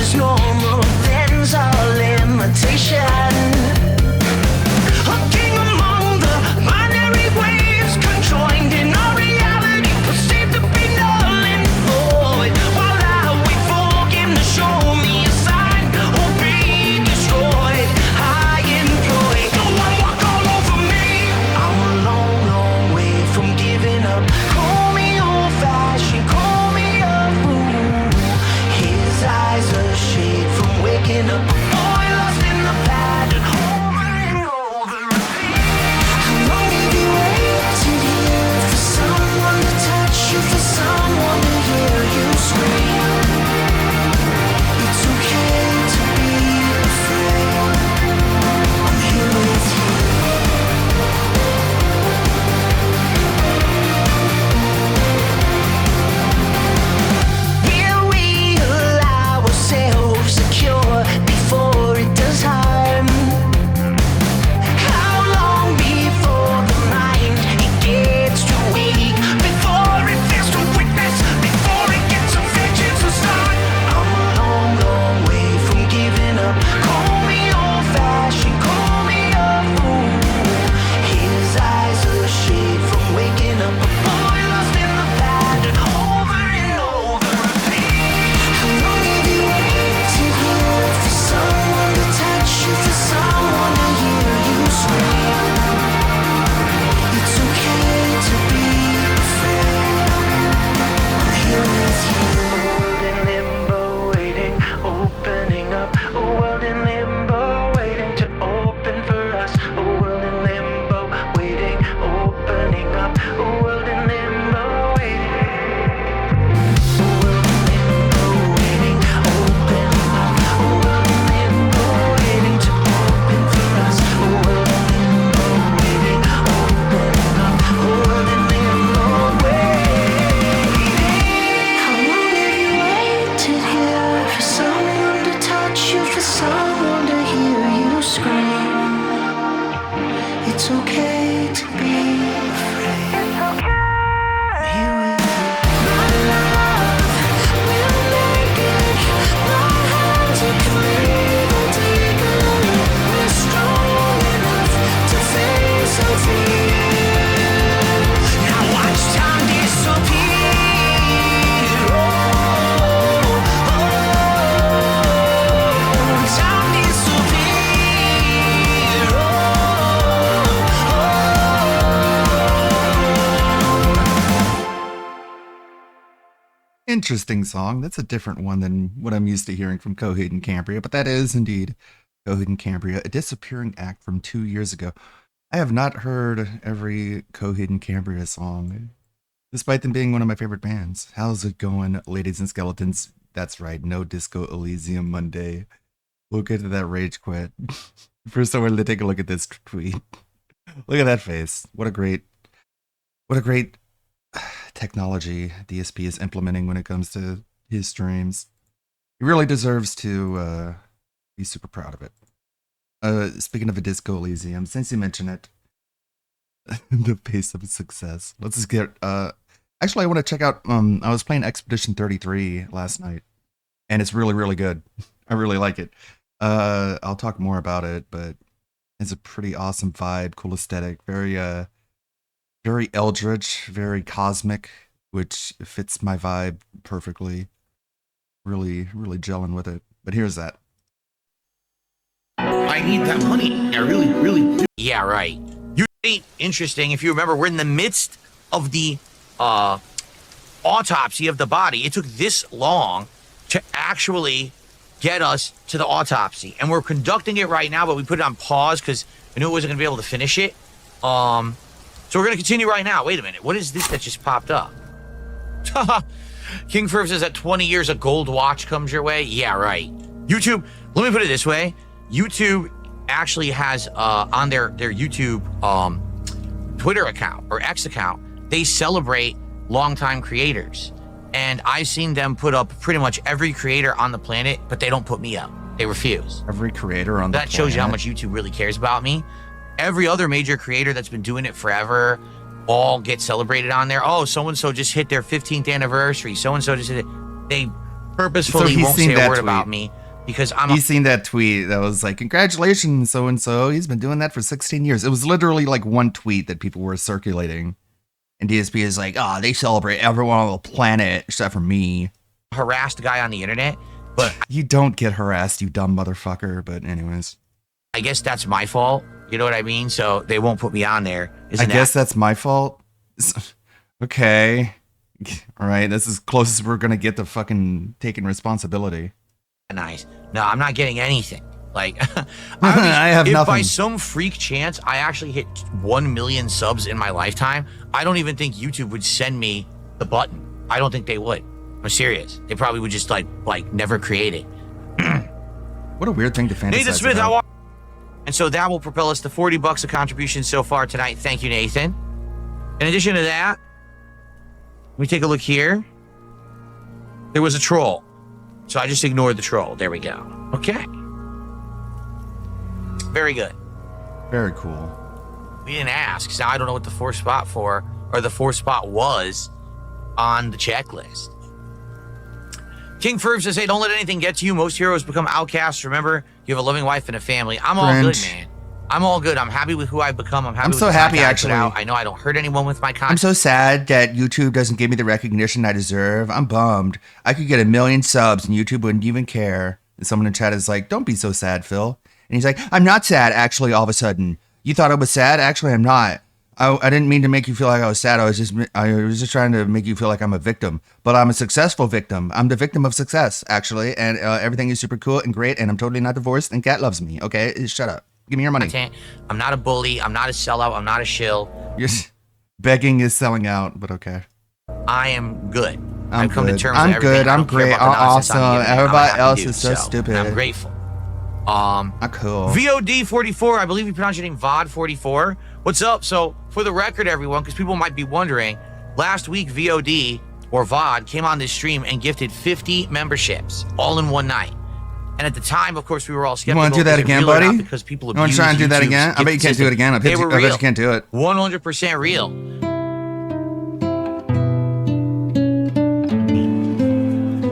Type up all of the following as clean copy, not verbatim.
is normal, then's our limitation. A king among the binary waves, conjoined in our reality, perceived to be null and void. While I wait for him to show me a sign or be destroyed, I employ no one walk all over me. I'm a long, long way from giving up. Call me old-fashioned, call me a fool. His eyes a shade from waking up. A boy lost in the pattern, over and over again. How long have you waited here for someone to touch you, for someone to hear you scream? It's okay to be afraid. I'm here with you. Will we allow ourselves a cure before it does harm? How long before the mind it gets too weak? Before it feels to witness? Before it gets a vengeance to start? I'm a long, long way from giving up. Call me old-fashioned, call me a fool. His eyes a shade from waking up. A boy lost in the pattern, over and over again. How long have you waited here for someone to touch you, for someone to hear you scream? It's okay to be afraid. I'm here with you. A world in limbo waiting, opening up. A world in limbo waiting to open for us. A world in limbo waiting, opening up. A world in limbo waiting. A world in limbo waiting, opening up. A world in limbo waiting to open for us. A world in limbo waiting, opening up. A world in limbo waiting. How long have you waited here for someone to touch you, for someone to hear you scream? It's okay to be afraid. It's okay. Here with you. My love will make it. My hands are clean and taken. We're strong enough to face our fears. Now watch time disappear. Time disappear. Interesting song. That's a different one than what I'm used to hearing from Coheed and Cambria, but that is indeed Coheed and Cambria, a disappearing act from 2 years ago. I have not heard every Coheed and Cambria song, despite them being one of my favorite bands. How's it going, ladies and skeletons? That's right, no Disco Elysium Monday. We'll get to that rage quit. First, I wanted to take a look at this tweet. Look at that face. What a great technology DSP is implementing when it comes to his streams. He really deserves to be super proud of it. Speaking of a Disco Elysium, since you mentioned it, the pace of success. Let's just get. Actually, I want to check out. I was playing Expedition 33 last night, and it's really, really good. I really like it. I'll talk more about it, but it's a pretty awesome vibe, cool aesthetic, very eldritch, very cosmic, which fits my vibe perfectly. Really, really gelling with it. But here's that. I need that money. I really, really do. Yeah, right. Interesting. If you remember, we're in the midst of the autopsy of the body. It took this long to actually get us to the autopsy. And we're conducting it right now, but we put it on pause because we knew we wasn't going to be able to finish it. So we're going to continue right now. Wait a minute. What is this that just popped up? King Ferb says that 20 years a gold watch comes your way. Yeah, right. YouTube, let me put it this way. YouTube actually has on their YouTube Twitter account or X account, they celebrate longtime creators. And I've seen them put up pretty much every creator on the planet, but they don't put me up. They refuse. Every creator on the planet. That shows you how much YouTube really cares about me. Every other major creator that's been doing it forever all get celebrated on there. Oh, so-and-so just hit their 15th anniversary. So-and-so just hit it. purposefully he's won't seen say a that word tweet. about me because I'm He's seen that tweet that was like, congratulations, so-and-so. He's been doing that for 16 years. It was literally like one tweet that people were circulating. And DSP is like, oh, they celebrate everyone on the planet except for me. a harassed guy on the internet, but You don't get harassed, you dumb motherfucker. But anyways, I guess that's my fault. You know what I mean? So they won't put me on there. I guess that's my fault. Okay. All right. This is closest we're going to get to fucking taking responsibility. nice? No, I'm not getting anything. Like, I have if by nothing. some freak chance I actually hit 1 million subs in my lifetime, I don't even think YouTube would send me the button. I don't think they would. I'm serious. They probably would just like never create it. What a weird thing to fantasize Nathan Smith, about. how are? And so that will propel us to $40 a contribution so far tonight. Thank you, Nathan. In addition to that, let me take a look here. There was a troll, so I just ignored the troll. There we go. Okay. Very good. Very cool. We didn't ask, so now I don't know what the fourth spot was on the checklist. King Ferb says, hey, don't let anything get to you. Most heroes become outcasts. Remember, you have a loving wife and a family. I'm all good, Cringe. man. I'm all good. I'm happy with who I've become. I'm happy I'm with so the happy, content I put actually. out. I know I don't hurt anyone with my I'm content. so sad that YouTube doesn't give me the recognition I deserve. I'm bummed. I could get 1 million subs and YouTube wouldn't even care. And someone in chat is like, don't be so sad, Phil. And he's like, I'm not sad, actually, all of a sudden. You thought I was sad? Actually, I'm not. I didn't mean to make you feel like I was sad. I was just trying to make you feel like I'm a victim. But I'm a successful victim. I'm the victim of success, actually. And everything is super cool and great. And I'm totally not divorced. And Kat loves me. Okay? Shut up. Give me your money. I'm not a bully. I'm not a sellout. I'm not a shill. Begging is selling out, but okay. I am good. I'm I've come to good. terms I'm with everything. good. I I'm don't care great. about the I'm nonsense I'm awesome. giving. I'm a Everybody happy else dude, is so stupid. and I'm grateful. I'm cool. VOD44, I believe you pronounce your name VOD44. What's up? So, for the record, everyone, because people might be wondering, last week VOD or VOD came on this stream and gifted 50 memberships all in one night. And at the time, of course, we were all skeptical. You want to do that is it again, real or not? buddy? Because people You want to abuse try and do that YouTube's again? I bet you gift can't do it system. again. I They bet were you real. can't do it. 100% real.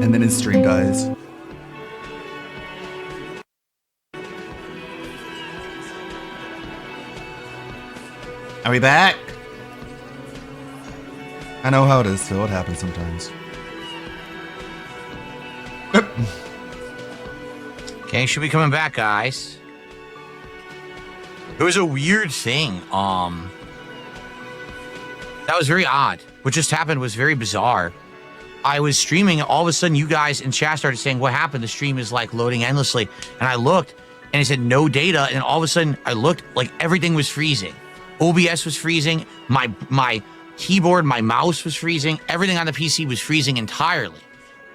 And then his stream dies. Are we back? I know how it is, Phil. It happens sometimes. Okay, should be coming back, guys. It was a weird thing. That was very odd. What just happened was very bizarre. I was streaming, and all of a sudden, you guys in chat started saying, "What happened?" The stream is like loading endlessly, and I looked, and it said no data, and all of a sudden, I looked like everything was freezing. OBS was freezing. My keyboard, my mouse was freezing. Everything on the PC was freezing entirely,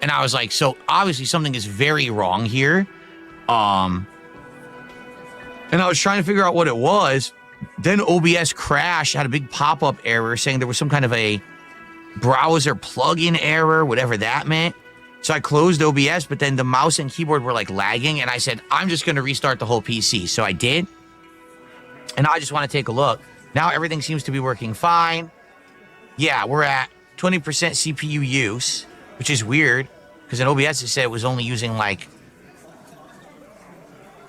and I was like, "So obviously, something is very wrong here." And I was trying to figure out what it was. Then OBS crashed, had a big pop-up error saying there was some kind of a browser plugin error, whatever that meant. So I closed OBS, but then the mouse and keyboard were like lagging, and I said, I'm just going to restart the whole PC. So I did. And I just want to take a look. Now everything seems to be working fine. Yeah, we're at 20% CPU use, which is weird because in OBS it said it was only using like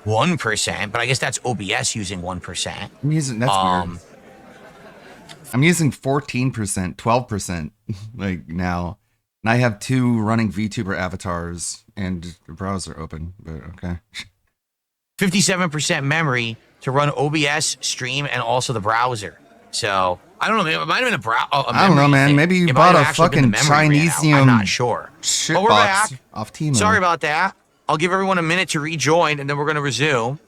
1%, but I guess that's OBS using 1%. I'm using that's weird. I'm using 14%, 12% like now. And I have 2 running VTuber avatars and the browser open, but okay. 57% memory to run OBS, stream, and also the browser. So I don't know. It might have been I don't know, man. Maybe you bought a fucking Chinesium I'm not sure. Shit But we're box back. off Timo. Sorry about that. I'll give everyone a minute to rejoin, and then we're going to resume.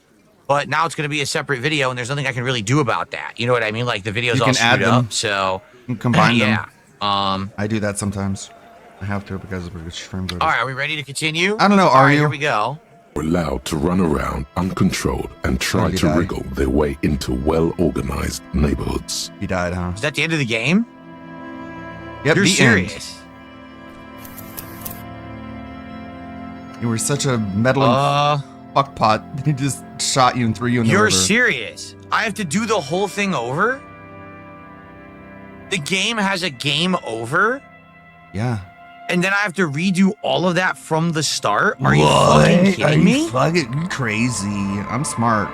But now it's going to be a separate video, and there's nothing I can really do about that. You know what I mean? Like the video's You all can add screwed them. up. So You can combine yeah. them. I do that sometimes. I have to because of the stream. All right. Are we ready to continue? I don't know. All Are right, you? Here we go. Were allowed to run around uncontrolled and try he to died. wriggle their way into well-organized neighborhoods. He died, huh? Is that the end of the game? Yep, You're the serious? end. You were such a meddling fuckpot. He just shot you and threw you in the You're river. serious? I have to do the whole thing over? The game has a game over? Yeah. and then I have to redo all of that from the start? Are you fucking kidding me? Fucking crazy. I'm smart.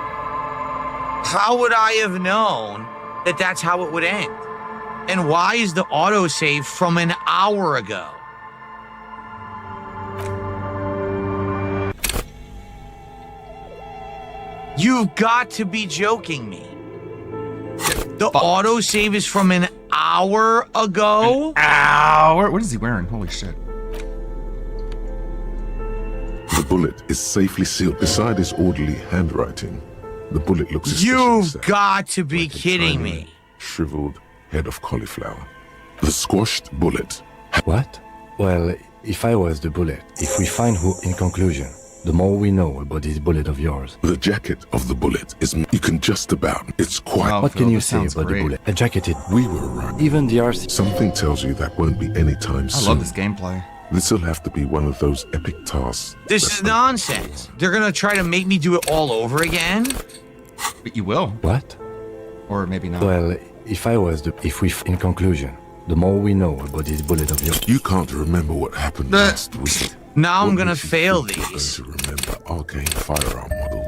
How would I have known that that's how it would end? And why is the autosave from an hour ago? You've got to be joking me. The autosave is from an hour ago? Ow! What is he wearing? Holy shit. The bullet is safely sealed beside his orderly handwriting. The bullet looks especially You've sad, got to be like a kidding tiny, me. shriveled head of cauliflower. The squashed bullet. What? Well, if I was the bullet, if we find who, in conclusion, the more we know about this bullet of yours. The jacket of the bullet is, you can just about, it's quite. Wow. What Phil, can you this say sounds about great. the bullet? A jacketed. We were right. Even the RC. Something tells you that won't be any time I soon. love this gameplay. This'll have to be one of those epic tasks. This that- is nonsense. They're gonna try to make me do it all over again? But you will. What? Or maybe not. Well, if I was the, if we, in conclusion, the more we know about this bullet of yours. You can't remember what happened last week. Now I'm What gonna makes you fail think you're these. going to remember arcane firearm models.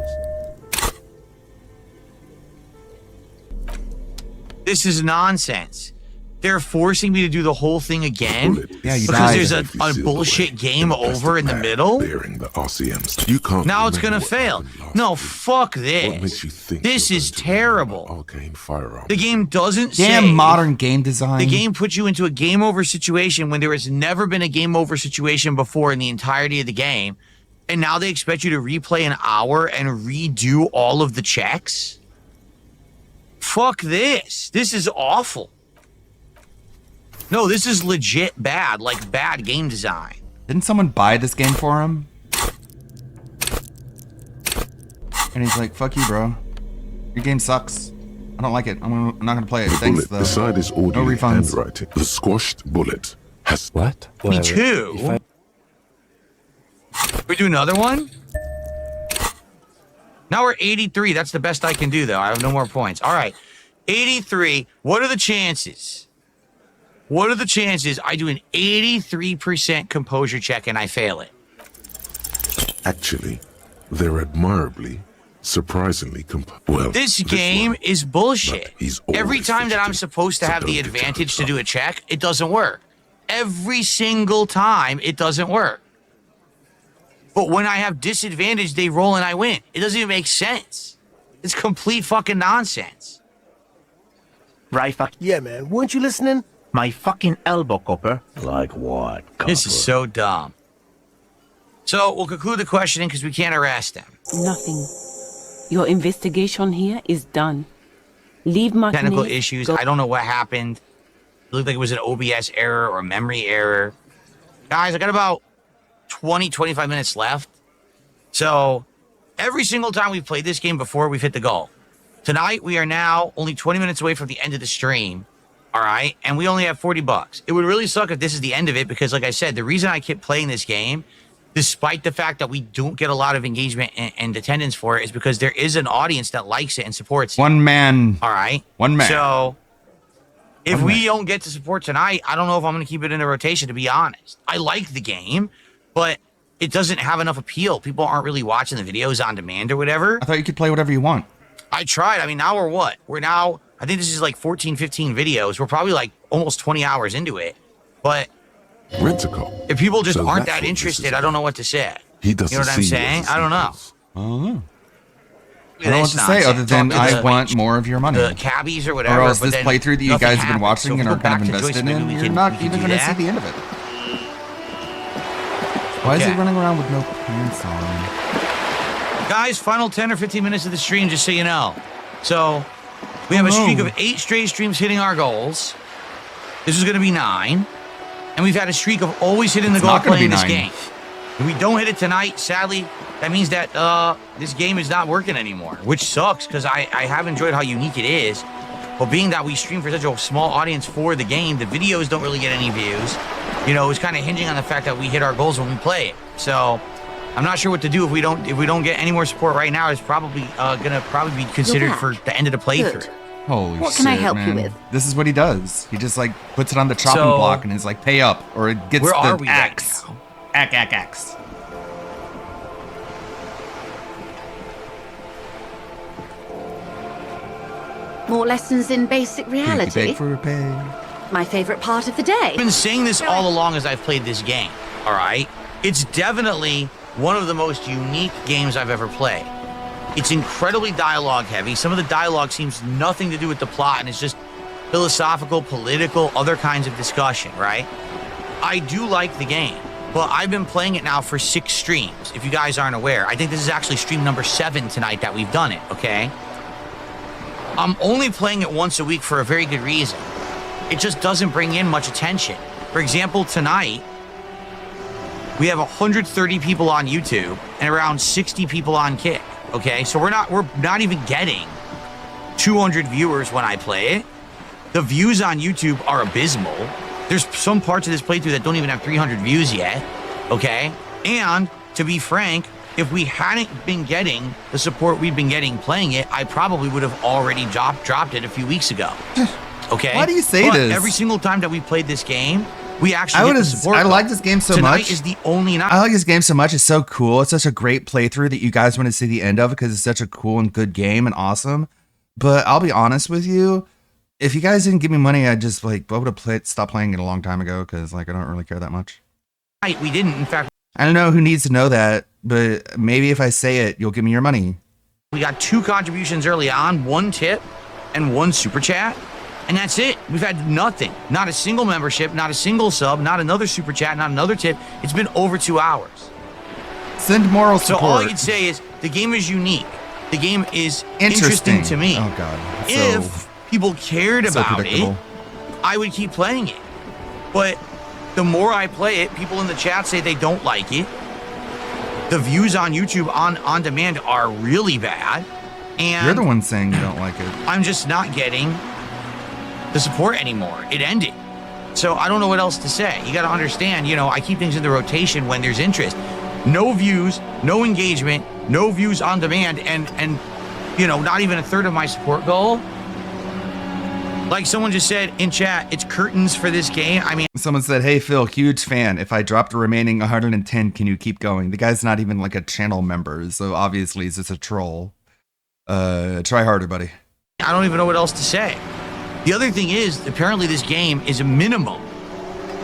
This is nonsense. They're forcing me to do the whole thing again Bullet Yeah, you because died. there's a safely sealed bullshit away game in a plastic over in the bag middle. Bearing the RCMs. You can't. Now it's remember gonna what fail. happened last No, week. fuck What makes this. you think This you're is going to remember terrible. Arcane firearm. The game doesn't Damn say modern game design. the game puts you into a game over situation when there has never been a game over situation before in the entirety of the game. And now they expect you to replay an hour and redo all of the checks? Fuck this. This is awful. No, this is legit bad, like bad game design. Didn't someone buy this game for him? And he's like, "Fuck you, bro. Your game sucks. I don't like it. I'm not gonna play it. The Thanks, bullet though." beside his orderly refunds. handwriting. The squashed bullet has. What? Me Well, too. if I- We do another one? Now we're 83. That's the best I can do, though. I have no more points. All right. 83. What are the chances? What are the chances I do an 83% composure check and I fail it? Actually, they're admirably, surprisingly well. This game one. is bullshit. But he's Every always time that I'm fidgety, supposed to so have the don't get advantage to yourself do a check, it doesn't work. Every single time, it doesn't work. But when I have disadvantage, they roll and I win. It doesn't even make sense. It's complete fucking nonsense. Right, fuck yeah, man. Weren't you listening? My fucking elbow, Copper. Like what? This is so dumb. So we'll conclude the questioning because we can't arrest them. Nothing. Your investigation here is done. Leave Martinez. Technical issues. Go. I don't know what happened. It looked like it was an OBS error or a memory error. Guys, I got about 20, 25 minutes left. So every single time we've played this game before, we've hit the goal. Tonight, we are now only 20 minutes away from the end of the stream. All right. And we only have $40. It would really suck if this is the end of it because, like I said, the reason I keep playing this game, despite the fact that we don't get a lot of engagement and attendance for it, is because there is an audience that likes it and supports it. One man. All right. One man. So if One we man. don't get to support tonight, I don't know if I'm going to keep it in the rotation, to be honest. I like the game, but it doesn't have enough appeal. People aren't really watching the videos on demand or whatever. I thought you could play whatever you want. I tried. I mean, now we're what? We're now, I think this is like 14, 15 videos. We're probably like almost 20 hours into it. But Rent-a-car. if people just So aren't that's that what this interested, is I don't know what to say. He doesn't You know what I'm see saying? as I don't know. equals. I don't know. Look I at don't know what this to say other nonsense. than Talk to I the- want more of your money. the cabbies or whatever. Or else but this then playthrough that you nothing guys have been happens. watching So if and we are go kind of back to Joyce, invested maybe in, we you're can- not we can even do going to see that. the end of it. Why is he Okay. running around with no pants on? Guys, final 10 or 15 minutes of the stream, just so you know. So, we have a streak of 8 straight streams hitting our goals. This is going to be 9. And we've had a streak of always hitting the It's goal not gonna playing be this 9. game. If we don't hit it tonight, sadly, that means that this game is not working anymore, which sucks because I have enjoyed how unique it is. But being that we stream for such a small audience for the game, the videos don't really get any views. You know, it's kind of hinging on the fact that we hit our goals when we play it. So I'm not sure what to do if we don't get any more support right now. It's probably gonna be considered back. for the end of the playthrough. Good. Holy What can I shit, help you man. with? This is what he does. He just like puts it on the chopping So- block and is like, pay up, or it gets Where are the we right axe. now? Axe. More lessons in basic reality? Beg for pay. My favorite part of the day. I've been saying this all along as I've played this game, all right? It's definitely one of the most unique games I've ever played. It's incredibly dialogue heavy. Some of the dialogue seems nothing to do with the plot, and it's just philosophical, political, other kinds of discussion, right? I do like the game, but I've been playing it now for 6 streams, if you guys aren't aware. I think this is actually stream number 7 tonight that we've done it, okay? I'm only playing it once a week for a very good reason. It just doesn't bring in much attention. For example, tonight, we have 130 people on YouTube and around 60 people on Kick. Okay, so we're not even getting 200 viewers when I play it. The views on YouTube are abysmal. There's some parts of this playthrough that don't even have 300 views yet. Okay, and to be frank, if we hadn't been getting the support we've been getting playing it, I probably would have already dropped it a few weeks ago. Okay. Why do you say But this? every single time that we played this game, we actually get the support. I like this game so Tonight much. is the only night. I like this game so much. It's so cool. It's such a great playthrough that you guys want to see the end of because it's such a cool and good game and awesome. But I'll be honest with you, if you guys didn't give me money, I just I would have stopped playing it a long time ago because I don't really care that much. We didn't. In fact, I don't know who needs to know that, but maybe if I say it, you'll give me your money. we got 2 contributions early on, 1 tip and 1 super chat. And that's it. We've had nothing. Not a single membership, not a single sub, not another super chat, not another tip. It's been over 2 hours. Send moral So support. all I can say is the game is unique. The game is interesting to me. Oh god. If people cared so about it, predictable. I would keep playing it. But the more I play it, people in the chat say they don't like it. The views on YouTube on demand are really bad. And You're the one saying you don't like it. I'm just not getting the support anymore. It ended. So I don't know what else to say. You got to understand, I keep things in the rotation when there's interest. No views, no engagement, no views on demand, and not even a third of my support goal. Like someone just said in chat, it's curtains for this game. I mean, Someone said, "Hey Phil, huge fan. If I drop the remaining 110, can you keep going?" The guy's not even like a channel member, so obviously he's just a troll. Try harder, buddy. I don't even know what else to say. The other thing is, apparently this game is a minimum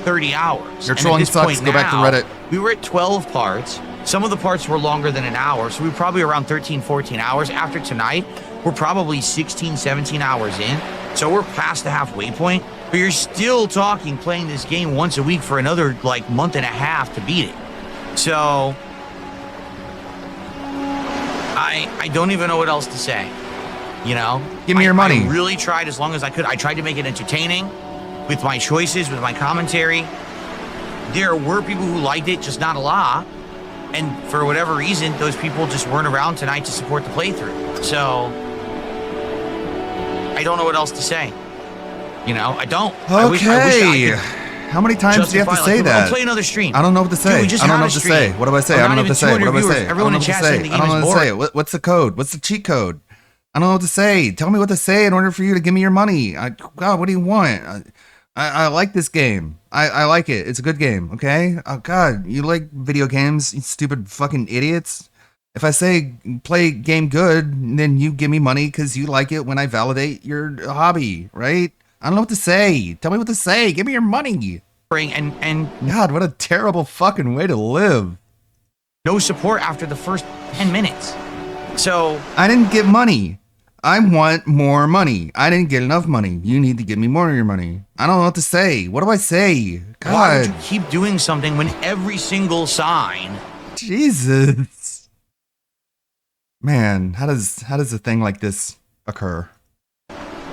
30 hours. Your And at trolling this sucks. point Go back to now, Reddit. We were at 12 parts. Some of the parts were longer than an hour, so we were probably around 13, 14 hours. After tonight, we're probably 16, 17 hours in. So we're past the halfway point. But you're still talking playing this game once a week for another month and a half to beat it. So I don't even know what else to say. Give me your money. I really tried as long as I could. I tried to make it entertaining with my choices, with my commentary. There were people who liked it, just not a lot. And for whatever reason, those people just weren't around tonight to support the playthrough. So I don't know what else to say. I don't. I wish Okay. I could How many times do you have to justify, say I'll that? play another stream. I don't know what to say. Dude, we just I don't had know a what to stream. say. What do I say? We're I don't know not what to even say. What do I 200 say? viewers. Everyone in I don't know chat what to saying say. the I don't game know is what to say. boring. What's the code? What's the cheat code? I don't know what to say. Tell me what to say in order for you to give me your money. God, what do you want? I like this game. I like it. It's a good game. Okay. Oh God, you like video games? You stupid fucking idiots. If I say play game good, then you give me money because you like it when I validate your hobby, right? I don't know what to say. Tell me what to say. Give me your money. And God, what a terrible fucking way to live. no support after the first 10 minutes. So I didn't get money. I want more money. I didn't get enough money. You need to give me more of your money. I don't know what to say. What do I say? why would God, you keep doing something when every single sign Jesus. Man, how does a thing like this occur?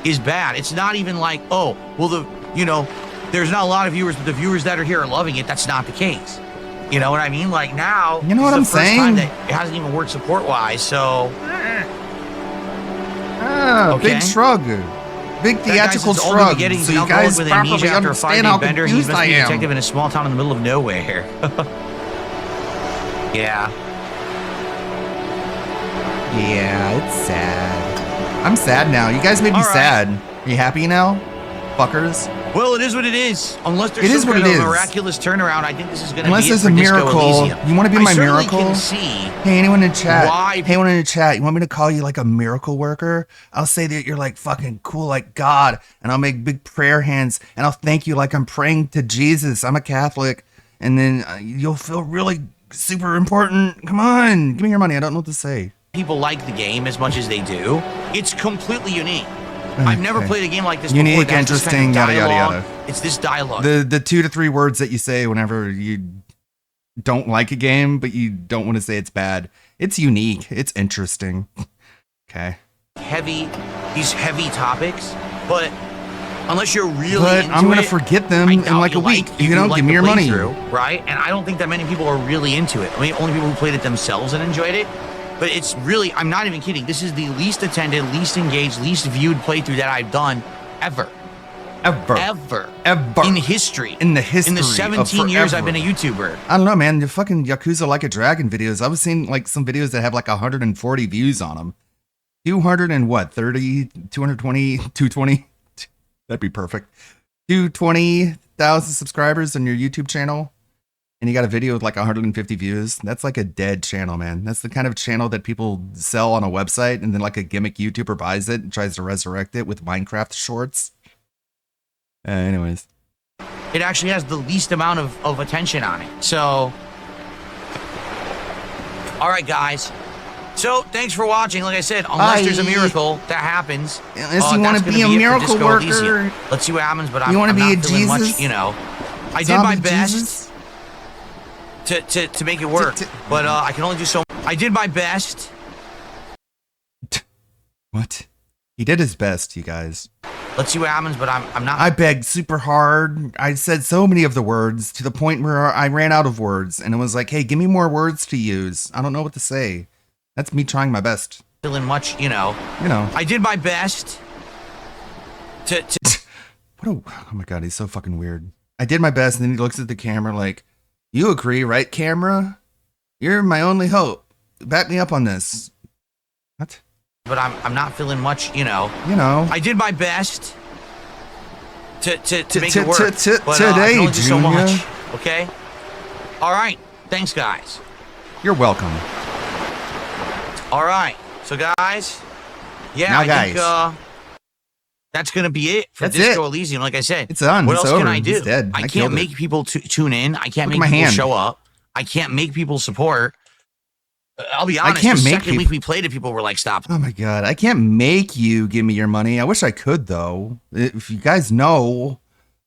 is bad? It's not even like, oh, well, there's not a lot of viewers, but the viewers that are here are loving it. That's not the case. You know what I mean? Like now, You know what this is I'm the first saying? time that it hasn't even worked support-wise, so Okay. Big shrug. Big that guy's theatrical his ultimate shrug. begetting. He's So an you alcoholic guys with properly amnesia after a understand how 5-day bender. He confused must I be a am. detective in a small town in the middle of nowhere. Yeah. Yeah, it's sad. I'm sad now. You guys made me All right. sad. Are you happy now, fuckers? Well, it is what it is. Unless It there's is some what kind it of is. miraculous turnaround, I think this is going to be Unless it there's for a Disco miracle. Elysium. You want to be my I certainly miracle? can see Hey, anyone in chat? why Hey, anyone in chat? You want me to call you like a miracle worker? I'll say that you're like fucking cool like God, and I'll make big prayer hands, and I'll thank you like I'm praying to Jesus. I'm a Catholic, and then you'll feel really super important. Come on, give me your money. I don't know what to say. people like the game as much as they do. It's completely unique. I've never Okay. played a game like this Unique, before. That's this kind of interesting, yada, yada, dialogue. yada. It's this dialogue. The 2 to 3 words that you say whenever you don't like a game, but you don't want to say it's bad. It's unique. It's interesting. Okay. These heavy topics, but unless you're really But into I'm gonna it, forget them I in doubt like a you'll week. like- If you don't like give me the your money. playthrough, right? And I don't think that many people are really into it. I mean, only people who played it themselves and enjoyed it. But it's really, I'm not even kidding. This is the least attended, least engaged, least viewed playthrough that I've done ever. Ever. In history. In the history In the of 17 years I've forever. been a YouTuber. I don't know, man. The fucking Yakuza Like a Dragon videos. I was seeing like some videos that have like 140 views on them. 200 and what? 30, 220, 220? That'd be perfect. 220,000 subscribers on your YouTube channel. And you got a video with like 150 views. That's like a dead channel, man. That's the kind of channel that people sell on a website and then like a gimmick YouTuber buys it and tries to resurrect it with Minecraft shorts. Anyways. It actually has the least amount of attention on it. So, all right, guys. So, thanks for watching. Like I said, unless there's a Bye. miracle that happens, Unless you want that's to gonna be a it for miracle Disco worker. Elysium. Let's see what happens, but You wanna I'm be not a feeling much, Jesus? you know. I did my Zombie best Jesus? to make it work, but I can only do so. I did my best. What? He did his best, you guys. Let's see what happens, but I'm not. I begged super hard. I said so many of the words to the point where I ran out of words and it was like, hey, give me more words to use. I don't know what to say. That's me trying my best. feeling much, you know. You know. I did my best to Oh my God, he's so fucking weird. I did my best and then he looks at the camera like, you agree, right, camera? You're my only hope. Back me up on this. What? but I'm not feeling much, you know. You know. I did my best to make t- it work. t- t- but I today, can only do so Junior. much. Okay. All right. Thanks, guys. You're welcome. All right. So, guys. Yeah, Now, I think guys. that's gonna be it for That's Disco it. Elysium. Like I said, It's done. What It's else over. can I do? It's dead. I I killed can't it. make people tune in. I can't Look at make my people hand. show up. I can't make people support. I'll be honest. can't the make second peop- week we played it, people were like, "Stop." Oh my God. I can't make you give me your money. I wish I could, though. If you guys know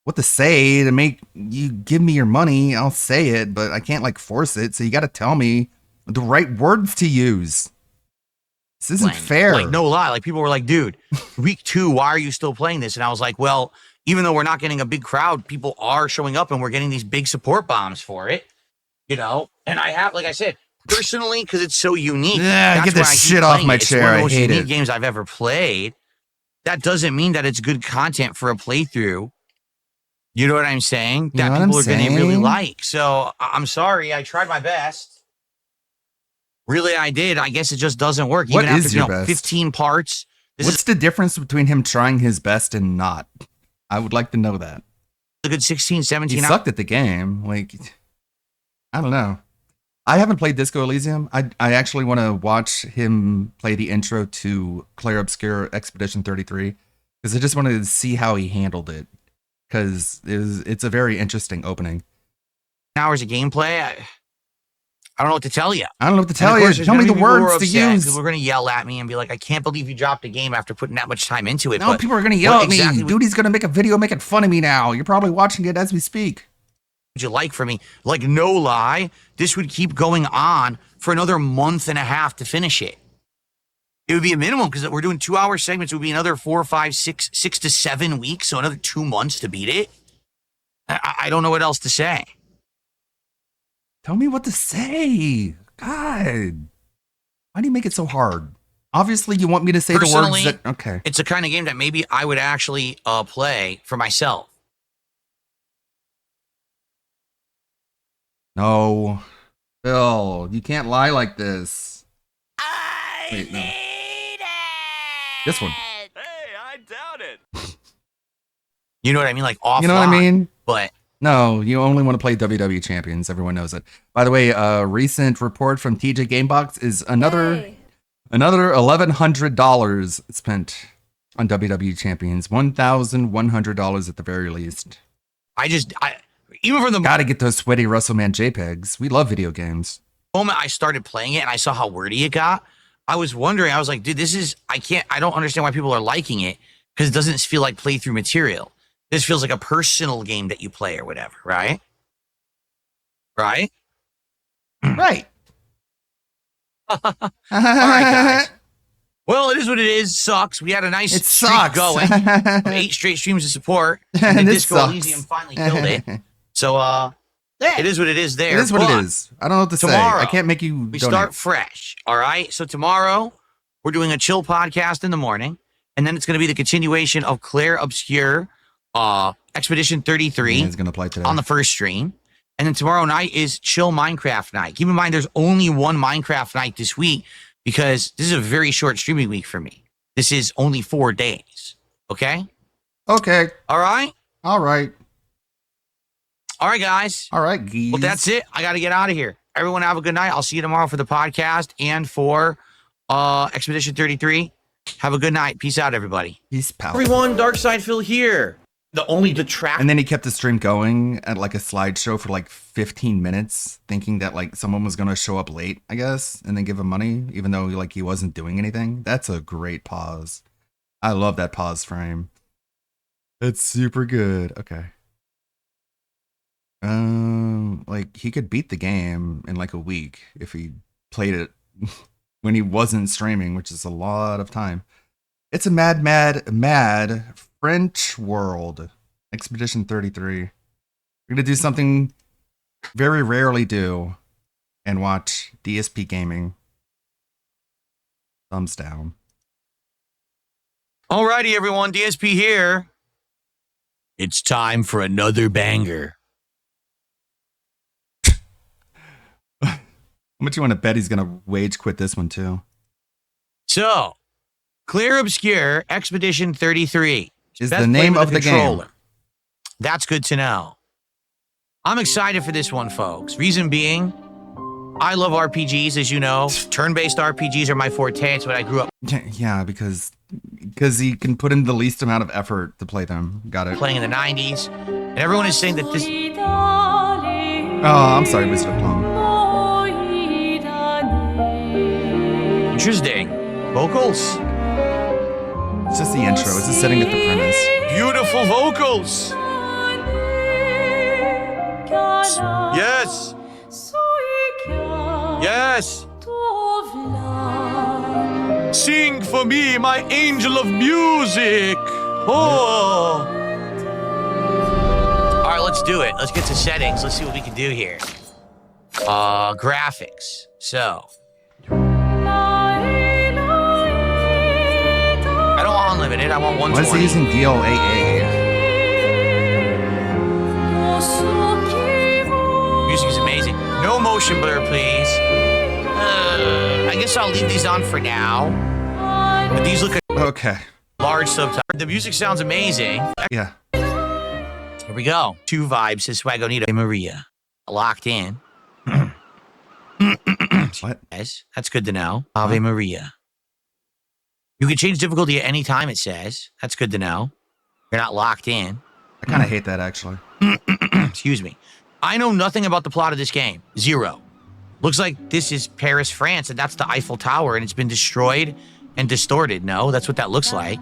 what to say to make you give me your money, I'll say it, but I can't like force it. So you got to tell me the right words to use. This isn't fair. Like, no lie. Like, people were like, dude, week 2, why are you still playing this? And I was like, well, even though we're not getting a big crowd, people are showing up and we're getting these big support bombs for it, you know? And I have, like I said, personally, because it's so unique. Yeah, that's get why this I keep shit off playing my it. It's chair. one of the I most hate unique it. games I've ever played. That doesn't mean that it's good content for a playthrough. You know what I'm saying? You know That what people I'm are going to really saying? like. So I'm sorry. I tried my best. Really, I did. I guess it just doesn't work. What Even is after, your best? 15 parts. What's the difference between him trying his best and not? I would like to know that. A good 16, 17 He hours. sucked at the game. Like, I don't know. I haven't played Disco Elysium. I actually want to watch him play the intro to Claire Obscure Expedition 33 because I just wanted to see how he handled it because it's a very interesting opening. Hours of gameplay. I don't know what to tell you. I don't know what to And tell of you. course, there's Tell me gonna the be people who are words to upset. use. People are going to yell at me and be like, I can't believe you dropped a game after putting that much time into it. No, but people are going to yell what at me. exactly Dude, he's going to make a video making fun of me now. You're probably watching it as we speak. would you like from me? Like, no lie, this would keep going on for another month and a half to finish it. It would be a minimum because we're doing 2-hour segments. It would be another 4, 5, 6 to 7 weeks. So another 2 months to beat it. I don't know what else to say. Tell me what to say. God. Why do you make it so hard? Obviously, you want me to say the Personally, words that... Okay. It's a kind of game that maybe I would actually play for myself. No. Bill, you can't lie like this. Wait, no. This one. You know what I mean? Like offline. You know what I mean? But No, you only want to play WWE champions. Everyone knows it. By the way, a recent report from TJ Gamebox is another $1,100 spent on WWE champions. $1,100 at the very least. Even from the Gotta get those sweaty WrestleMan JPEGs. We love video games. moment I started playing it and I saw how wordy it got, I was wondering, I was like, dude, I don't understand why people are liking it, because it doesn't feel like playthrough material. This feels like a personal game that you play or whatever, right? Right? Right. All right, guys. Well, it is what it is. Sucks. We had a nice It streak sucks. going. 8 straight streams of support. And And the it Disco sucks. Elysium finally killed it. So, it is what it is there. It is what But it is. I don't know what to say. tomorrow, I can't make you we donate. start fresh. All right. So tomorrow we're doing a chill podcast in the morning, and then it's going to be the continuation of Claire Obscure Expedition 33 It's gonna play today. on the first stream. And then tomorrow night is chill Minecraft night. Keep in mind, there's only one Minecraft night this week because this is a very short streaming week for me. This is only 4 days. Okay. Okay. All right. All right. All right, guys. All right, geez. Well, that's it. I got to get out of here. Everyone have a good night. I'll see you tomorrow for the podcast and for Expedition 33. Have a good night. Peace out, everybody. Peace, pal. Everyone, Darkside Phil here. The only detract. And then he kept the stream going at like a slideshow for like 15 minutes, thinking that like someone was gonna show up late, I guess, and then give him money, even though like he wasn't doing anything. That's a great pause. I love that pause frame. It's super good. Okay. Like he could beat the game in like a week if he played it when he wasn't streaming, which is a lot of time. It's a mad French world. Expedition 33. We're gonna do something very rarely do and watch DSP Gaming. Thumbs down. Alrighty, everyone. DSP here. It's time for another banger. How much you want to bet he's gonna wage quit this one too? So, Clear Obscure Expedition 33 Is Best the play name with of a the game. controller. That's good to know. I'm excited for this one, folks. Reason being, I love RPGs, as you know. Turn-based RPGs are my forte. It's what I grew up Yeah, because he can put in the least amount of effort to play them. Got it. playing in the 90s. And everyone is saying that this... Oh, I'm sorry, Wizard of Plum. Interesting. Vocals? It's just the intro. It's just setting up the premise. Beautiful vocals. Yes. Yes. Sing for me, my angel of music. Oh. All right, let's do it. Let's get to settings. Let's see what we can do here. Graphics. So. I don't want unlimited. I want 120. Why is he using DLAA? Music is amazing. No motion blur, please. I guess I'll leave these on for now. But these look at Okay. large subtitles. The music sounds amazing. Yeah. Here we go. 2 vibes, says Swagonito Maria. Locked in. What? Yes, that's good to know. Ave Maria. You can change difficulty at any time, it says. That's good to know. You're not locked in. I kind of hate that actually. Excuse me. I know nothing about the plot of this game. 0. Looks like this is Paris, France, and that's the Eiffel Tower, and it's been destroyed and distorted. No, that's what that looks like.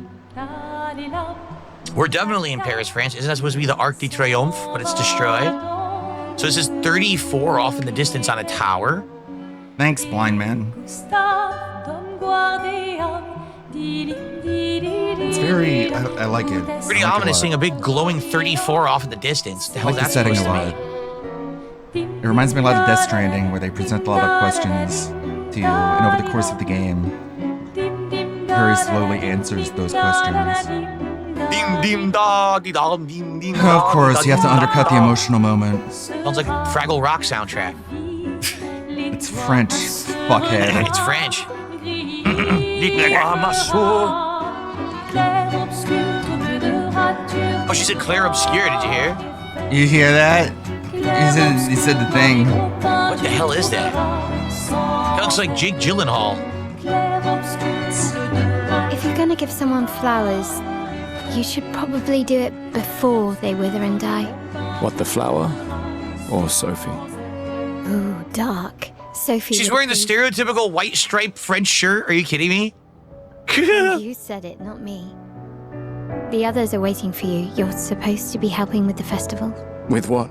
We're definitely in Paris, France. Isn't that supposed to be the Arc de Triomphe, but it's destroyed? So this is 34 off in the distance on a tower. Thanks, blind man. It's very. I like it. Pretty I like it ominous a seeing lot. a big glowing 34 off in the distance. The I hell like the that's setting supposed a to lot. be? It reminds me a lot of Death Stranding, where they present a lot of questions to you, and over the course of the game, very slowly answers those questions. Dim, dim, da, di, dum, dim, dim, Of da, course, da, you have to dim, da, undercut the da. emotional moment. Sounds like Fraggle Rock soundtrack. It's French, fuckhead. It's French. Oh, she said Claire Obscure. Did you hear? You hear that? He said the thing. What the hell is that? That looks like Jake Gyllenhaal. If you're gonna give someone flowers, you should probably do it before they wither and die. What, the flower? Or Sophie? Ooh, dark. Sophie. She's would wearing the be- stereotypical white striped French shirt. Are you kidding me? You said it, not me. The others are waiting for you. You're supposed to be helping with the festival. With what?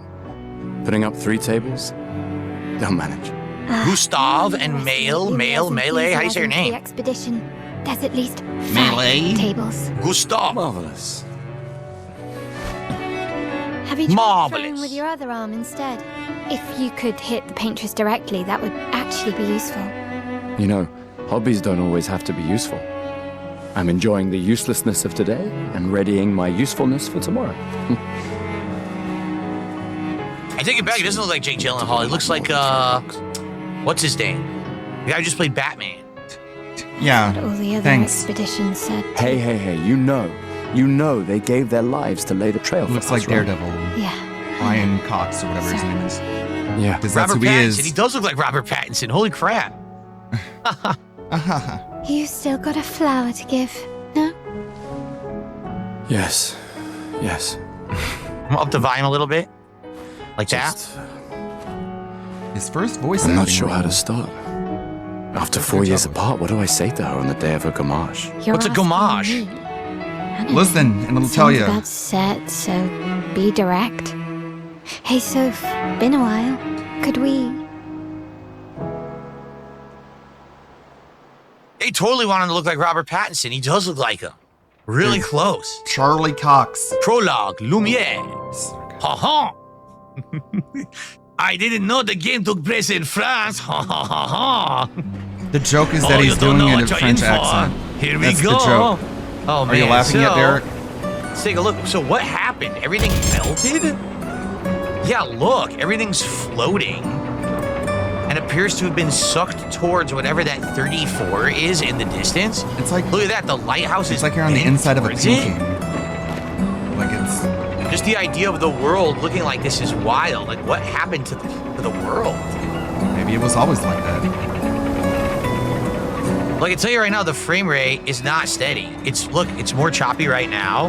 Putting up 3 tables? They'll manage. Gustav and Resting Male, in Melee. How do you say your the name? expedition. There's at least 5 Melee? tables. Gustav. Marvelous. Have you tried Marvelous. throwing with your other arm instead? If you could hit the paintress directly, that would actually be useful. You know, hobbies don't always have to be useful. I'm enjoying the uselessness of today and readying my usefulness for tomorrow. I take it back. It doesn't look like Jake Gyllenhaal. It looks like, what's his name? The guy who just played Batman. Yeah. All the other Thanks. expeditions said. Hey, you know they gave their lives to lay the trail for Looks us, like right? Daredevil. Yeah. Ryan Cox or whatever his name is. Yeah. Because that's Robert who he Pattinson. is. He does look like Robert Pattinson. Holy crap. You still got a flower to give, no? Yes. I'm up the volume a little bit. Like Just, His first voice I'm not acting sure how role. to start. After Good 4 years job. apart, what do I say to her on the day of her gamage? You're What's a asking gamage? me. I don't know. Listen, and it'll tell Someone's you. about to set, so be direct. Hey, Soph, been a while. Could we? They totally want him to look like Robert Pattinson. He does look like him. Really close. Charlie Cox. Prologue, Lumiere. Ha ha. I didn't know the game took place in France. Ha ha ha ha. The joke is that Oh, he's you don't doing know it in what a you're French in for. accent. Here we That's go. the joke. Oh, man. Are you laughing yet, so, Derek? Let's take a look. So what happened? Everything melted? Yeah, look. Everything's floating. And appears to have been sucked towards whatever that 34 is in the distance. It's like Look at that. The lighthouse is it's like you're on the bent inside of a towards painting. it. Like it's Just the idea of the world looking like this is wild. Like, what happened to the world? maybe it was always like that. Well, I can tell you right now, the frame rate is not steady. It's more choppy right now.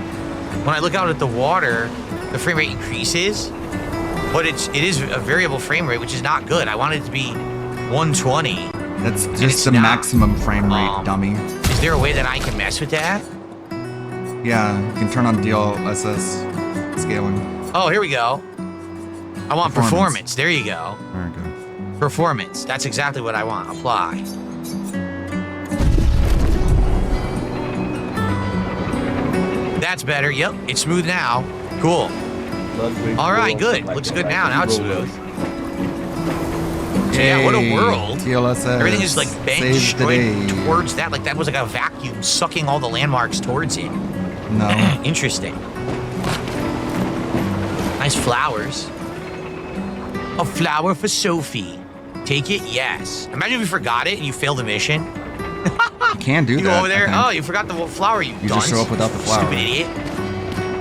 When I look out at the water, the frame rate increases, but it is a variable frame rate, which is not good. I want it to be 120. That's it's just the not. maximum frame rate, dummy. Is there a way that I can mess with that? Yeah, you can turn on DLSS scaling. Oh, here we go. I want performance. There you go. Very good. Performance. That's exactly what I want. Apply. That's better. Yep, it's smooth now. Cool. All right, good. Looks good now. Now it's smooth. So yeah, what a world. DLSS. Everything is like bent Save the straight day. towards that. Like that was like a vacuum sucking all the landmarks towards it. No. Interesting. Nice flowers. A flower for Sophie. Take it? Yes. Imagine if you forgot it and you failed the mission. You can do You that. go over I there. think. Oh, you forgot the flower, you You just dunce. show up without the flower. Stupid idiot.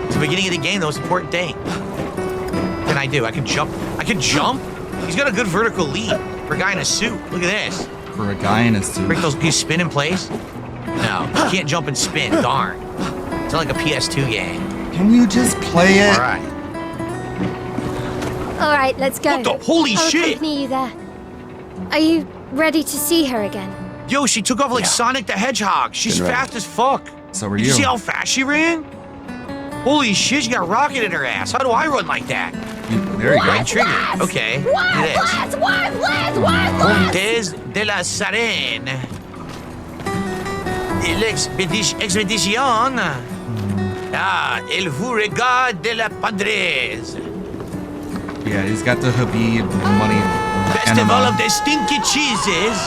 It's the beginning of the game, the most important thing. What can I do? I can jump. I can jump? He's got a good vertical leap for a guy in a suit. Look at this. For a guy in a suit. Break those. Can you spin in place? No. You can't jump and spin. Darn. It's not like a PS2 game. Can you just play it? All right. All right, let's go. What the holy I'll shit? accompany you there. Are you ready to see her again? Yo, she took off like Sonic the Hedgehog. She's Been ready. fast as fuck. So are Did you. you see how fast she ran? Holy shit, she got a rocket in her ass. How do I run like that? There you go. Right trigger. Okay. Look at this. Contes de la Sarenne. L'expédition. Ah, elle vous regarde de la Padres. Yeah, he's got the Habib money. Festival enema. of the Stinky Cheeses.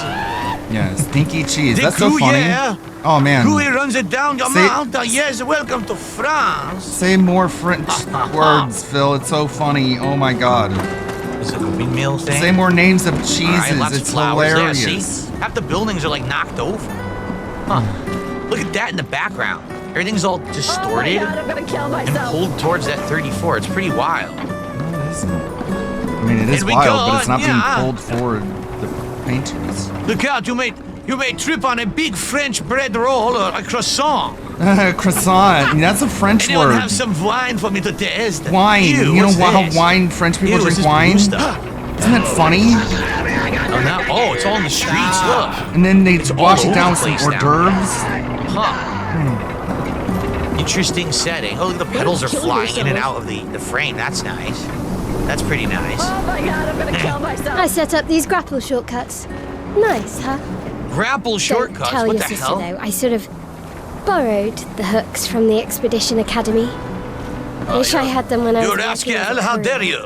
Yeah, stinky cheese. The That's so funny. Gruyere. Oh man. Gruyere runs it down your Say- mouth. Yes, welcome to France. Say more French words, Phil. It's so funny. Oh my god. Is it a windmill thing? Say more names of All right, cheeses. lots of It's flowers there, hilarious. see? Half the buildings are like knocked over. Huh. Look at that in the background. Everything's all distorted and pulled towards that 34. It's pretty wild. No, it isn't. I mean, it is And we wild, go but it's not on, yeah. being pulled forward the painters. Look out, you may trip on a big French bread roll or a croissant. Croissant. That's a French Anyone word. have some wine for me to taste? Wine. Ew, you know what's how this? wine French people Ew, drink is this wine? blue Isn't stuff? that funny? Oh, it's all in the streets. Look. And then they all wash it over down the with some place hors now. d'oeuvres. Huh. Interesting setting. Oh, the petals are flying in and out of the frame. That's nice. That's pretty nice. I set up these grapple shortcuts. Nice, huh? Grapple shortcuts. Don't tell What your the sister, hell? though. I sort of borrowed the hooks from the Expedition Academy. Wish I had them when I was You working rascal! as a How crew. dare you?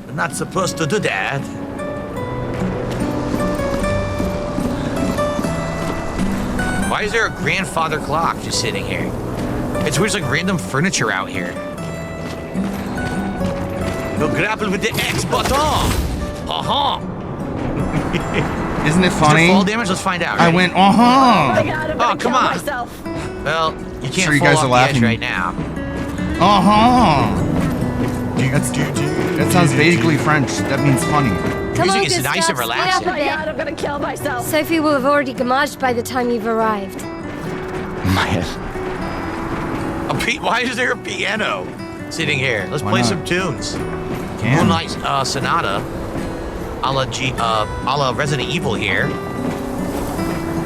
You're not supposed to do that. Why is there a grandfather clock just sitting here? It's weird, like random furniture out here. Go grapple with the X button. Uh-huh. Isn't it Is there funny? fall damage? Let's find out. I Ready? went, uh-huh. Oh, come on. Well, you can't Sure you fall guys off are the laughing. edge right now. Uh-huh. That sounds vaguely French. That means funny. Come on, Music is nice and Gustav, relaxing. speed up a bit. I'm gonna kill myself. Sophie will have already gamaged by the time you've arrived. My head. Why is there a piano sitting here? Let's Why play not? some tunes. Can. Moonlight Sonata, a la Resident Evil here.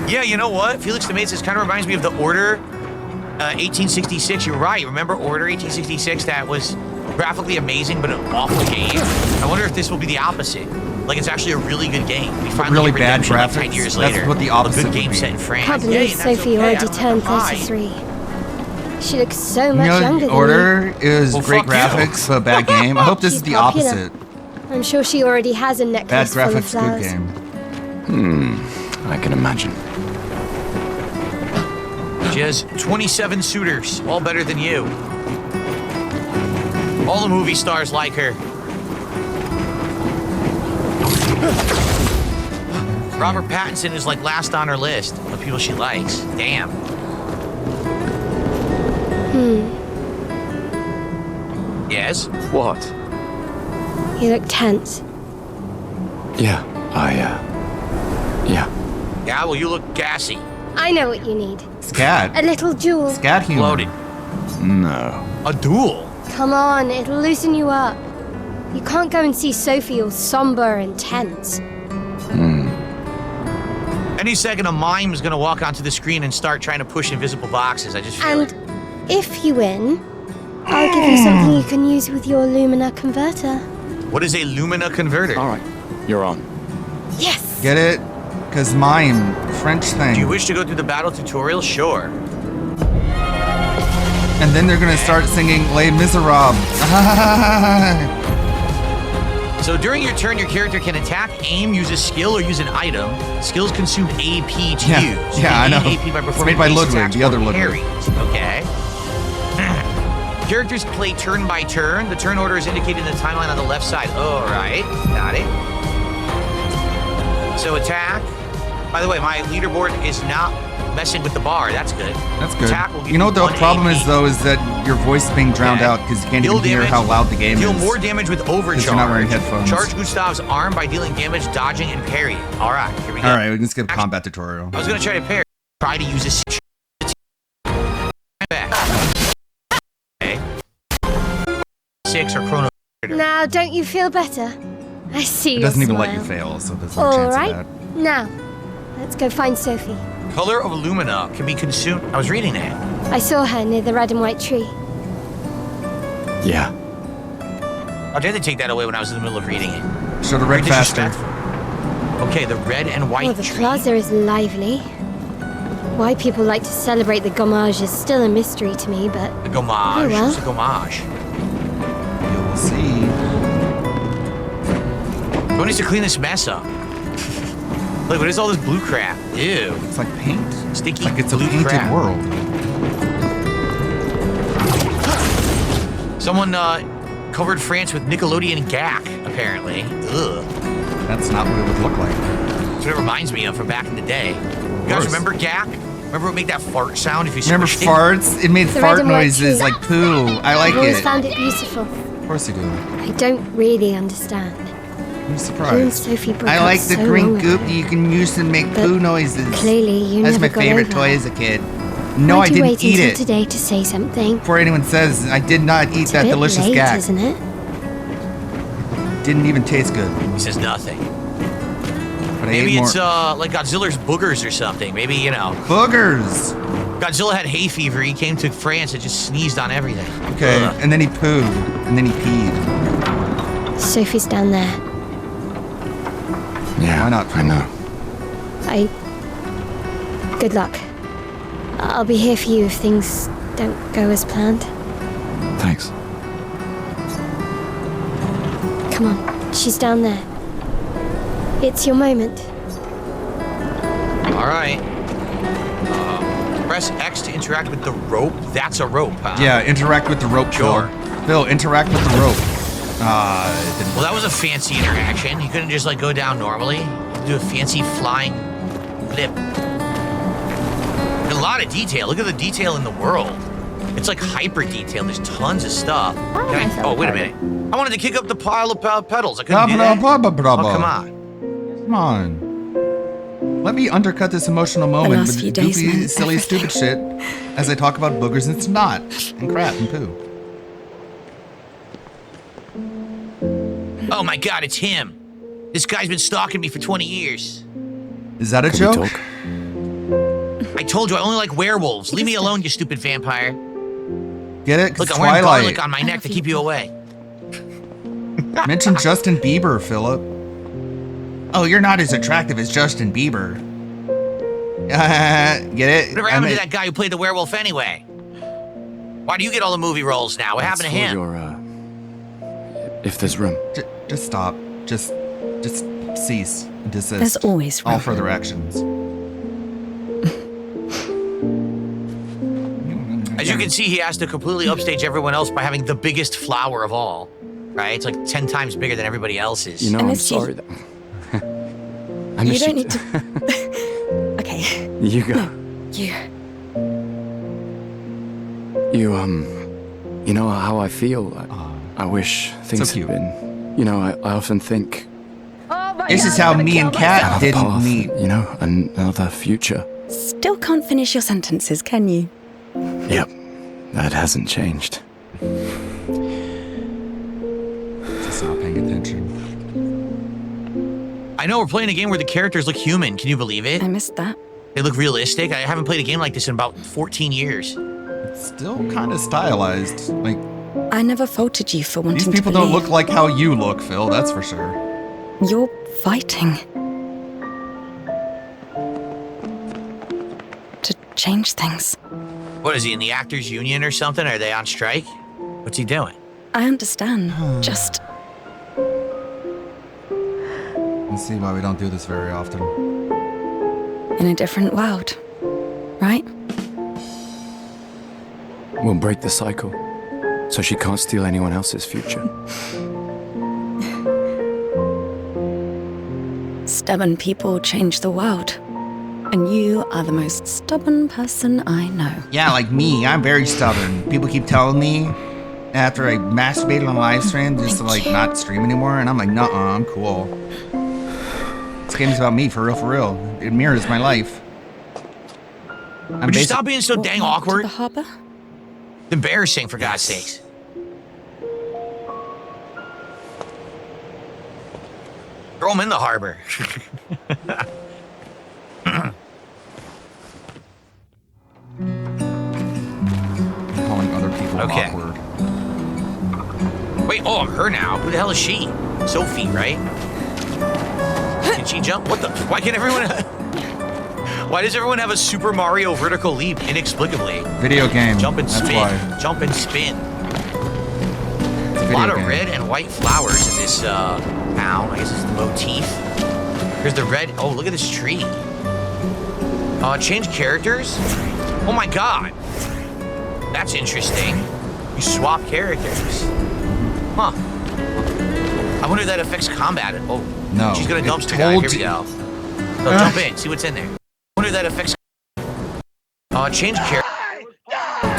Yeah, you know what? Felix the Maze, this kind of reminds me of the Order 1866. You're right. Remember Order 1866? That was graphically amazing, but an awful game. I wonder if this will be the opposite. Like, it's actually a really good game. We finally really get bad redemption like 10 graphics? years That's later. what the A opposite good would game be. set in France. Can't Yay, believe and that's Sophie okay. already I don't turned know why. 33. She looks so You much younger know, than Order is Well, great fuck you. graphics, but bad game. I hope this is She's the popular. opposite. you. I'm sure she already has a Bad necklace full of graphics, flowers. good game. I can imagine. She has 27 suitors, all better than you. All the movie stars like her. Robert Pattinson is like last on her list of people she likes. Damn. Yes? What? You look tense. Yeah, yeah. Yeah, well, you look gassy. I know what you need. Scat. A little jewel. Scat humor. Loaded. No. A duel. Come on, it'll loosen you up. You can't go and see Sophie all somber and tense. Any second, a mime is going to walk onto the screen and start trying to push invisible boxes. I just feel And it. if you win, I'll give you something you can use with your Lumina converter. What is a Lumina converter? All right, you're on. Yes! Get it? Because mime, French thing. Do you wish to go through the battle tutorial? Sure. And then they're gonna start singing Les Miserables. So during your turn, your character can attack, aim, use a skill, or use an item. Skills consume AP to Yeah, use. You yeah, I gain know. AP by It's performing made by base Ludwig, attacks the other or Ludwig. parries. Okay. Characters play turn by turn. The turn order is indicated in the timeline on the left side. All right, got it. So attack. By the way, my leaderboard is not messing with the bar. That's good. That's good. Attack will give You know what the 1 problem AP. is though is that your voice is being drowned Okay. out because you can't Deal even hear damage. how loud the game Deal is. more damage with overcharge. you're not wearing headphones. Charge Gustav's arm by dealing damage, dodging, and parrying. All right, here we go. All right, we can skip combat tutorial. I was gonna try to parry. Try to use this. Back. Okay. 6 or chrono. Now, don't you feel better? I see It your doesn't even let smile. you fail, so there's no All chance right, of that. now, let's go find Sophie. Color of Lumina can be consumed. I was reading that. I saw her near the red and white tree. Yeah. How dare they take that away when I was in the middle of reading it? Show the Very red faster. disrespectful. Okay, the red and white Well, the tree. plaza is lively. Why people like to celebrate the gommage is still a mystery to me, but The gommage. Oh, well. What's the gommage? You'll see. Who needs to clean this mess up? Look, what is all this blue crap? Ew. It's like paint. Stinky Like it's a blue painted crap. world. Someone covered France with Nickelodeon gack, apparently. Ugh. That's not what it would look like. That's what it reminds me of from back in the day. You guys course. remember gack? Remember it make that fart sound if you Remember squish it? farts? It made The fart red and white noises tree. like poo. I like I've always it. found it beautiful. Of course you do. I don't really understand. I'm You and surprised. Sophie broke I up like the so green long goop ago. that you can use to make But poo noises. Clearly, you That's never my got favorite over toy it. as a kid. No, Why'd I you didn't wait eat until it. today to say something? Before anyone says, I did not eat It's that a bit delicious late, gag. isn't it? Didn't even taste good. He says nothing. But I Maybe ate it's more. like Godzilla's boogers or something. Maybe, you know, Boogers. Godzilla had hay fever. He came to France and just sneezed on everything. Okay, Ugh. and then he pooed, and then he peed. Sophie's down there. Yeah, Why not? I know. Good luck. I'll be here for you if things don't go as planned. Thanks. Come on, she's down there. It's your moment. All right. Press X to interact with the rope. That's a rope, huh? Yeah, interact with the rope, Sure. Phil. Phil, interact with the rope. It didn't Well, that was a fancy interaction. You couldn't just like go down normally. You could do a fancy flying flip. A lot of detail. Look at the detail in the world. It's like hyper detail. There's tons of stuff. Oh, wait a minute. I wanted to kick up the pile of pedals. I couldn't do that. Blah, blah, blah, Oh, blah. come on. Come on. Let me undercut this emotional moment last with few days goofy, meant silly, everything. stupid shit as I talk about boogers and snot and crap and poo. Oh my God, it's him. This guy's been stalking me for 20 years. Is that a Can joke? we talk? I told you I only like werewolves. Leave me alone, you stupid vampire. Get it? 'Cause Look, I'm wearing Twilight. garlic on my neck to keep you away. Mention Justin Bieber, Philip. Oh, you're not as attractive as Justin Bieber. Get it? Whatever happened to that guy who played the werewolf anyway? Why do you get all the movie roles now? What happened to That's him? for your, if there's room. Just stop. Just cease. Desist. There's always all room. further actions. As you can see, he has to completely upstage everyone else by having the biggest flower of all. Right? It's like 10 times bigger than everybody else's. You know, I I'm miss you. sorry that. I You miss don't need to. Okay, You go. you. You know how I feel. I wish things cute. had been. You know, I often think This is how me and Kat another didn't path, meet. you know, another future. Still can't finish your sentences, can you? Yep, that hasn't changed. Just not paying attention. I know we're playing a game where the characters look human. Can you believe it? I missed that. They look realistic. I haven't played a game like this in about 14 years. It's still kind of stylized. Like, I never faulted you for wanting these to people don't believe. look like how you look, Phil, that's for sure. You're fighting. To change things. What is he in the actors union or something? Are they on strike? What's he doing? I understand. Just Let's see why we don't do this very often. in a different world. Right? We'll break the cycle, so she can't steal anyone else's future. Stubborn people change the world. And you are the most stubborn person I know. Yeah, like me, I'm very stubborn. People keep telling me after I masturbated on live stream just to like not stream anymore, and I'm like, nuh-uh, I'm cool. This game's about me, for real. It mirrors my life. Would you stop being so Walk dang out to awkward? the harbor? It's embarrassing, for God's sakes. Throw him in the harbor. calling other people Okay. awkward. Wait, oh, I'm her now. Who the hell is she? Sophie, right? Can she jump? What the? Why can't everyone? Why does everyone have a Super Mario vertical leap inexplicably? Video game. Jump and That's spin. why. Jump and spin. It's a A video lot of game. red and white flowers in this town. I guess it's the motif. Here's the red. Oh, look at this tree. Change characters? Oh my god. That's interesting. You swap characters. Huh. I wonder if that affects combat. Oh, No, she's gonna it dumpster dive. told Here we you. go. So jump in, see what's in there. I wonder if that affects. Change character.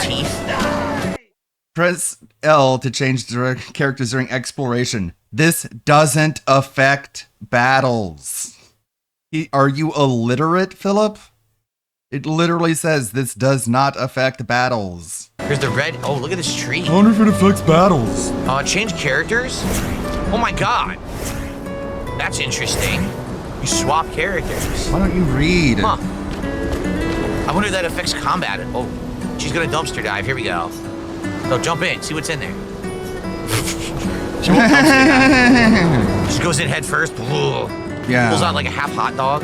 Teeth. Press L to change characters during exploration. This doesn't affect battles. Are you illiterate, Philip? It literally says this does not affect battles. Here's the red. Oh, look at this tree. I wonder if it affects battles. Change characters? Oh my god. That's interesting. You swap characters. Why don't you read? Huh. I wonder if that affects combat. Oh, she's gonna dumpster dive. Here we go. So jump in, see what's in there. She won't dumpster dive. She goes in head first. Yeah. Pulls out like a half hot dog.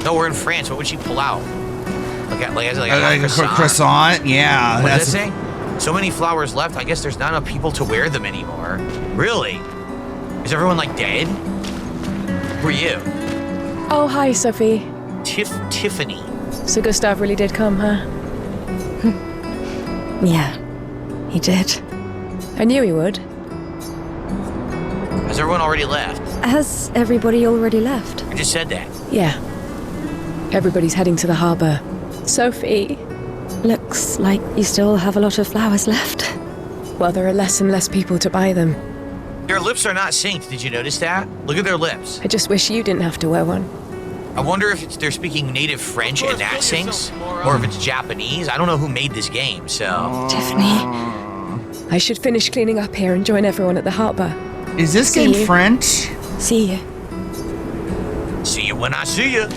No, we're in France. What would she pull out? Like a croissant. Yeah. What does it say? So many flowers left. I guess there's not enough people to wear them anymore. Really? Is everyone like dead? Who are you? Oh, hi, Sophie. Tiffany. So Gustav really did come, huh? Yeah, he did. I knew he would. Has everyone already left? Has everybody already left? I just said that. Yeah. Everybody's heading to the harbor. Sophie. Looks like you still have a lot of flowers left. Well, there are less and less people to buy them. Their lips are not synced. Did you notice that? Look at their lips. I just wish you didn't have to wear one. I wonder if they're speaking native French and that syncs, or if it's Japanese. I don't know who made this game, so... Tiffany. I should finish cleaning up here and join everyone at the harbor. Is this See game you. French? See you. See you when I see you.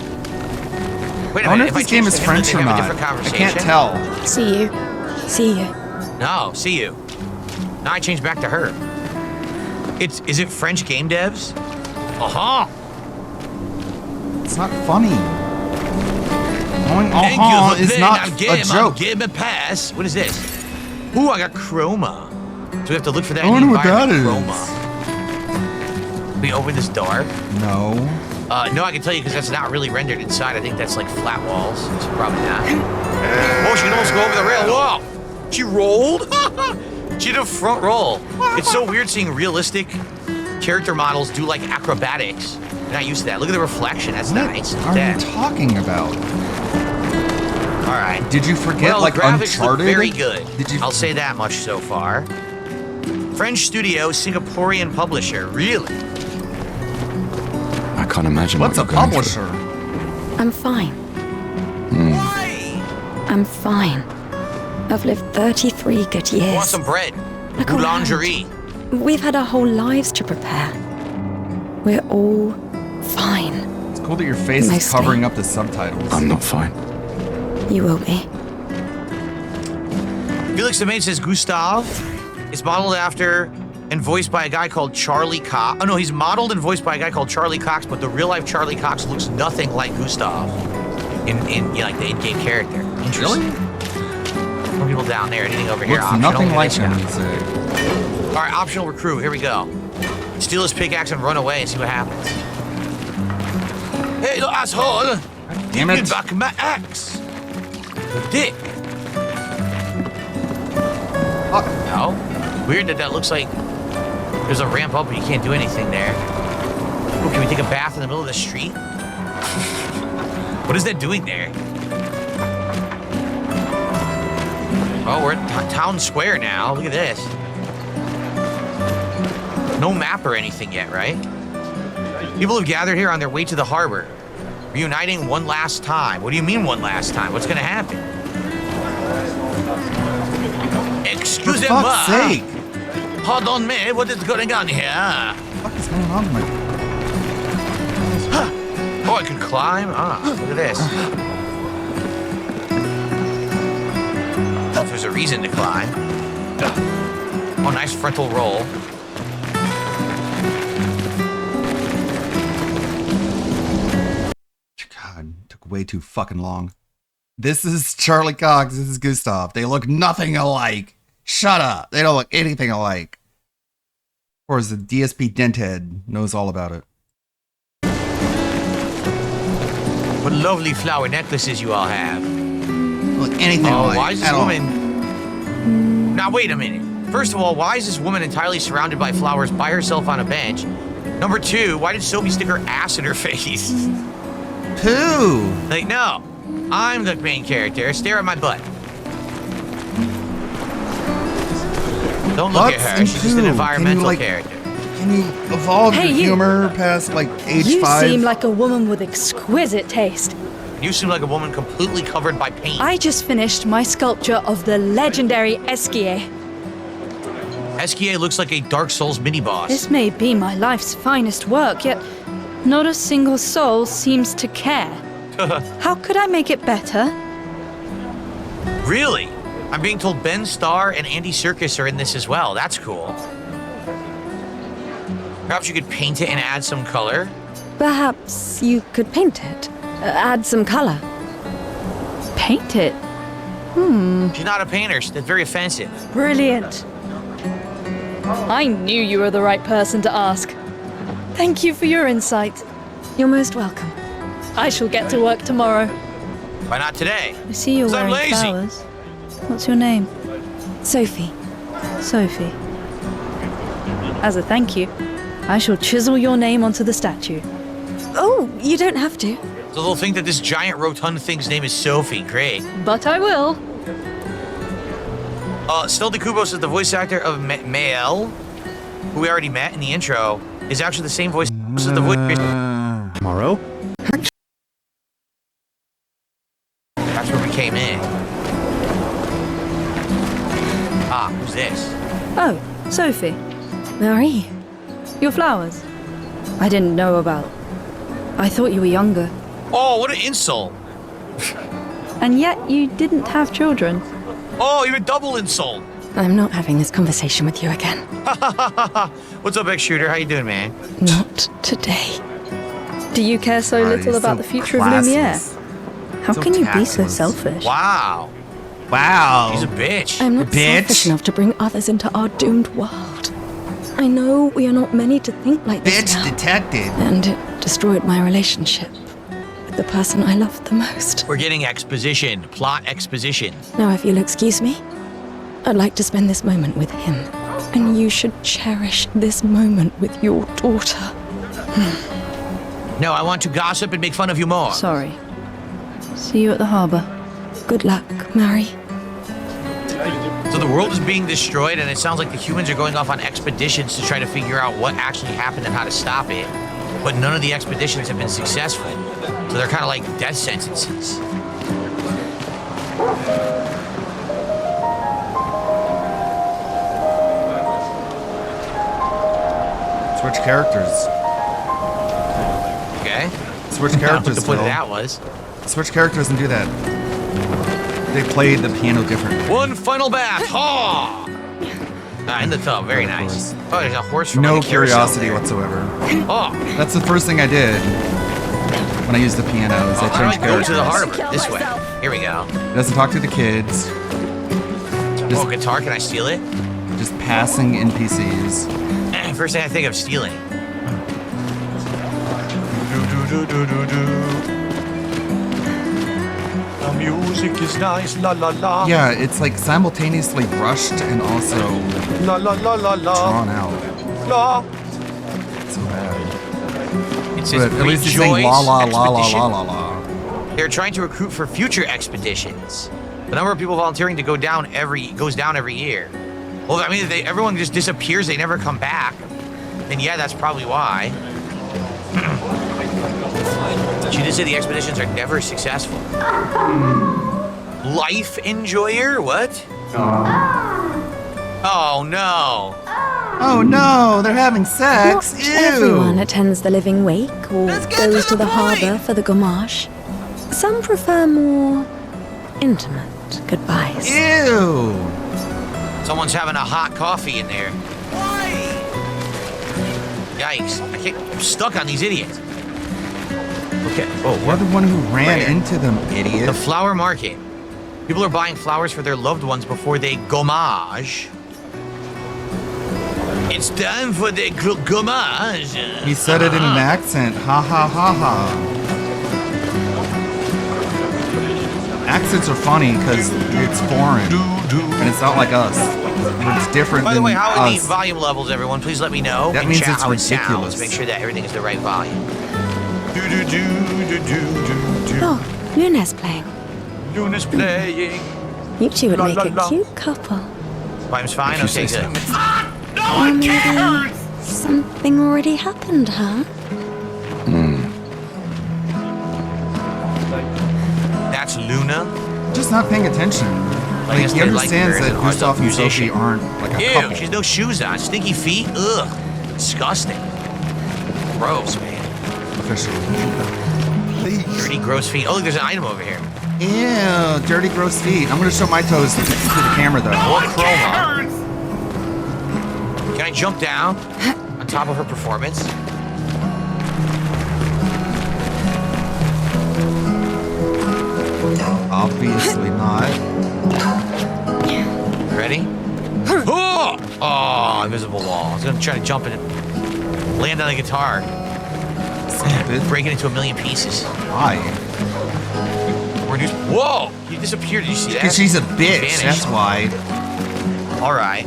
Wait a I wonder minute, if this game is French or not. I can't tell. See you. See you. No, see you. Now I change back to her. Is it French game devs? Uh-huh. It's not funny. Going Thank uh-huh you is for not that. a joke. Give me a pass. What is this? Ooh, I got chroma. So we have to look for that I in the wonder what that environment. is. Chroma. We open this door. No. No, I can tell you because that's not really rendered inside. I think that's like flat walls. So probably not. Oh, she can almost go over the rail. Whoa! She rolled? She did a front roll. It's so weird seeing realistic character models do like acrobatics. You're not used to that. Look at the reflection. That's nice. What are you talking about? All right. Did you forget Well, like the graphics look Uncharted? very good. Did you? I'll say that much so far. French studio, Singaporean publisher. Really? I can't imagine What's a what you're going publisher? I'm fine. Why? I'm fine. I've lived 33 good I want years. some bread. Look around. Boulangerie. We've had our whole lives to prepare. We're all fine. It's cool that your face is Mostly. covering up the subtitles. I'm not fine. You will be. Felix the Maid says Gustav is modeled after and voiced by a guy called Charlie Cox. Oh no, he's modeled and voiced by a guy called Charlie Cox, but the real life Charlie Cox looks nothing like Gustav in you know, like the in-game character. Interesting. Really? More people down there. Anything over here? Looks Optional? nothing Look at like this him, guy. you say. All right, optional recruit. Here we go. Steal his pickaxe and run away and see what happens. Hey, little asshole! Damn Give it. me back my axe. Dick. No. Weird that looks like there's a ramp up, but you can't do anything there. Oh, can we take a bath in the middle of the street? What is that doing there? Oh, we're at town square now. Look at this. No map or anything yet, right? People have gathered here on their way to the harbor, reuniting one last time. What do you mean one last time? What's gonna happen? For Excuse me. fuck's sake! Pardon me, what is going on here? What the fuck is going on, my? Oh, I can climb? Ah, look at this. Well, if there's a reason to climb. Oh, nice frontal roll. God, took way too fucking long. This is Charlie Cox. This is Gustav. They look nothing alike. Shut up. They don't look anything alike. Of course, the DSP Denthead knows all about it. What lovely flower necklaces you all have. Look anything Oh, alike. why is this at all. woman... Now, wait a minute. First of all, why is this woman entirely surrounded by flowers by herself on a bench? Number two, why did Sophie stick her ass in her face? Pooh. Like, no. I'm the main character. Stare at my butt. Don't look Butts at her. and She's just an poo. environmental Can you, character. Can you evolve Hey, your you. humor past like age You 5? seem like a woman with exquisite taste. You seem like a woman completely covered by paint. I just finished my sculpture of the legendary Esquier. SKA looks like a Dark Souls mini-boss. This may be my life's finest work, yet not a single soul seems to care. How could I make it better? Really? I'm being told Ben Starr and Andy Serkis are in this as well. That's cool. Perhaps you could paint it and add some color. Perhaps you could paint it. Add some color. Paint it? She's not a painter. That's very offensive. Brilliant. I knew you were the right person to ask. Thank you for your insight. You're most welcome. I shall get to work tomorrow. Why not today? I see you're 'Cause I'm wearing lazy. flowers. What's your name? Sophie. Sophie. As a thank you, I shall chisel your name onto the statue. Oh, you don't have to. So they'll think that this giant rotund thing's name is Sophie. Great. But I will. Stel DeCubos is the voice actor of Mael, who we already met in the intro, is actually the same voice as the voice. Tomorrow? That's where we came in. Ah, who's this? Oh, Sophie. Marie. Your flowers. I didn't know about. I thought you were younger. Oh, what an insult. And yet you didn't have children. Oh, you're a double insult. I'm not having this conversation with you again. What's up, X-Shooter? How you doing, man? Not today. Do you care so little he's about so the future of classless. Lumiere? How So can you be so tactless. selfish? Wow. Wow. She's a bitch. I'm not Bitch. selfish enough to bring others into our doomed world. I know we are not many to think like this Bitch now. detected. And it destroyed my relationship with the person I loved the most. We're getting exposition. Plot exposition. Now, if you'll excuse me, I'd like to spend this moment with him. And you should cherish this moment with your daughter. No, I want to gossip and make fun of you more. Sorry. See you at the harbor. Good luck, Mary. So the world is being destroyed, and it sounds like the humans are going off on expeditions to try to figure out what actually happened and how to stop it. But none of the expeditions have been successful. So they're kind of like death sentences. Switch characters. Okay? Switch Not characters. what the point of Phil. that was. Switch characters and do that. They played the piano differently. One final bath. Ha! In the tub. Very nice. Oh, there's a horse from No like a carousel curiosity there. whatsoever. Oh, That's the first thing I did when I used the piano. Is I how do I changed go characters. to the harbor? This way. Here we go. It doesn't talk to the kids. Oh, guitar. Can I steal it? Just passing NPCs. First thing I think of stealing. The music is nice, la la la. Yeah, it's like simultaneously rushed and also La la la la la. drawn out. La. So bad. It says But at least he's saying la la la la expedition. la la la. They're trying to recruit for future expeditions. The number of people volunteering to go down goes down every year. Well, I mean, if everyone just disappears, they never come back. Then yeah, that's probably why. She did say the expeditions are never successful. Life enjoyer? What? Oh no. Oh no, they're having sex. Not Ew. everyone attends the living wake or Let's get goes to to the the point. harbour for the gommage. Some prefer more intimate goodbyes. Ew. Someone's having a hot coffee in there. Why? Yikes. I'm stuck on these idiots. Okay. Oh, You're the one who ran Right here. into them, idiot. The flower market. People are buying flowers for their loved ones before they gommage. It's time for the gommage. He said it in an accent. Ha ha ha ha. Accents are funny because it's foreign. And it's not like us. It's different By the than way, how are the us. volume levels, everyone? Please let me know. That in means chat it's how it sounds. ridiculous. Make sure that everything is the right volume. Oh, Luna's playing. Luna's playing. You two would La, make la, a la. cute couple. Time's fine. If you Okay, say good. so. Or maybe something already happened, huh? That's Luna. Just not paying attention. I guess Like, he they like understands her as that an Gustav and musician. Sophie aren't like a Ew, couple. she's no shoes on. Stinky feet. Ugh. Disgusting. Gross, man. Officially. Dirty, gross feet. Oh, look, there's an item over here. Ew, dirty, gross feet. I'm gonna show my toes to the camera though. More chroma. Can I jump down on top of her performance? Obviously not. Ready? Oh! Oh, invisible wall. I was gonna try to jump in and land on the guitar. Stupid. Break it into a million pieces. Why? Whoa! He disappeared. Did you see that? Because she's a He bitch. vanished. That's why. All right.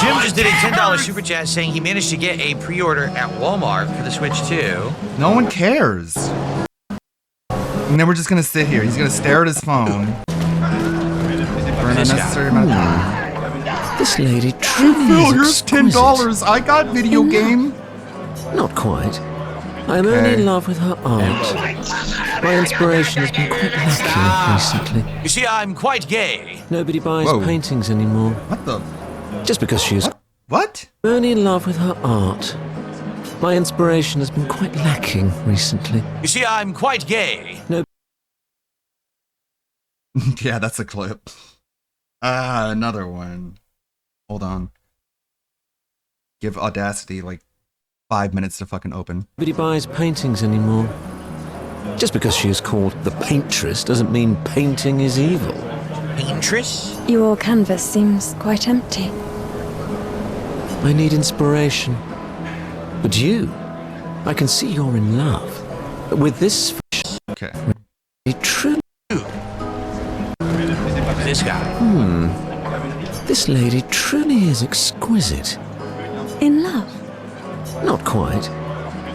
Jim just did a $10 super chat saying he managed to get a pre-order at Walmart for the Switch 2. No one cares. And then we're just gonna sit here. He's gonna stare at his phone for an This guy. unnecessary amount of time. This lady truly Phil, is here's $10. I got video game. Not quite. I am only in love with her art. My inspiration has been quite lacking recently. You see, I'm quite gay. Nobody buys Whoa. paintings anymore. What the? Just because she is. What? I'm only in love with her art. My inspiration has been quite lacking recently. You see, I'm quite gay. Yeah, that's a clip. Another one. Hold on. Give Audacity like 5 minutes to fucking open. Nobody buys paintings anymore. Just because she is called the paintress doesn't mean painting is evil. Paintress? Your canvas seems quite empty. I need inspiration. But you, I can see you're in love. With this Okay. truly. This guy. This lady truly is exquisite. In love? Not quite.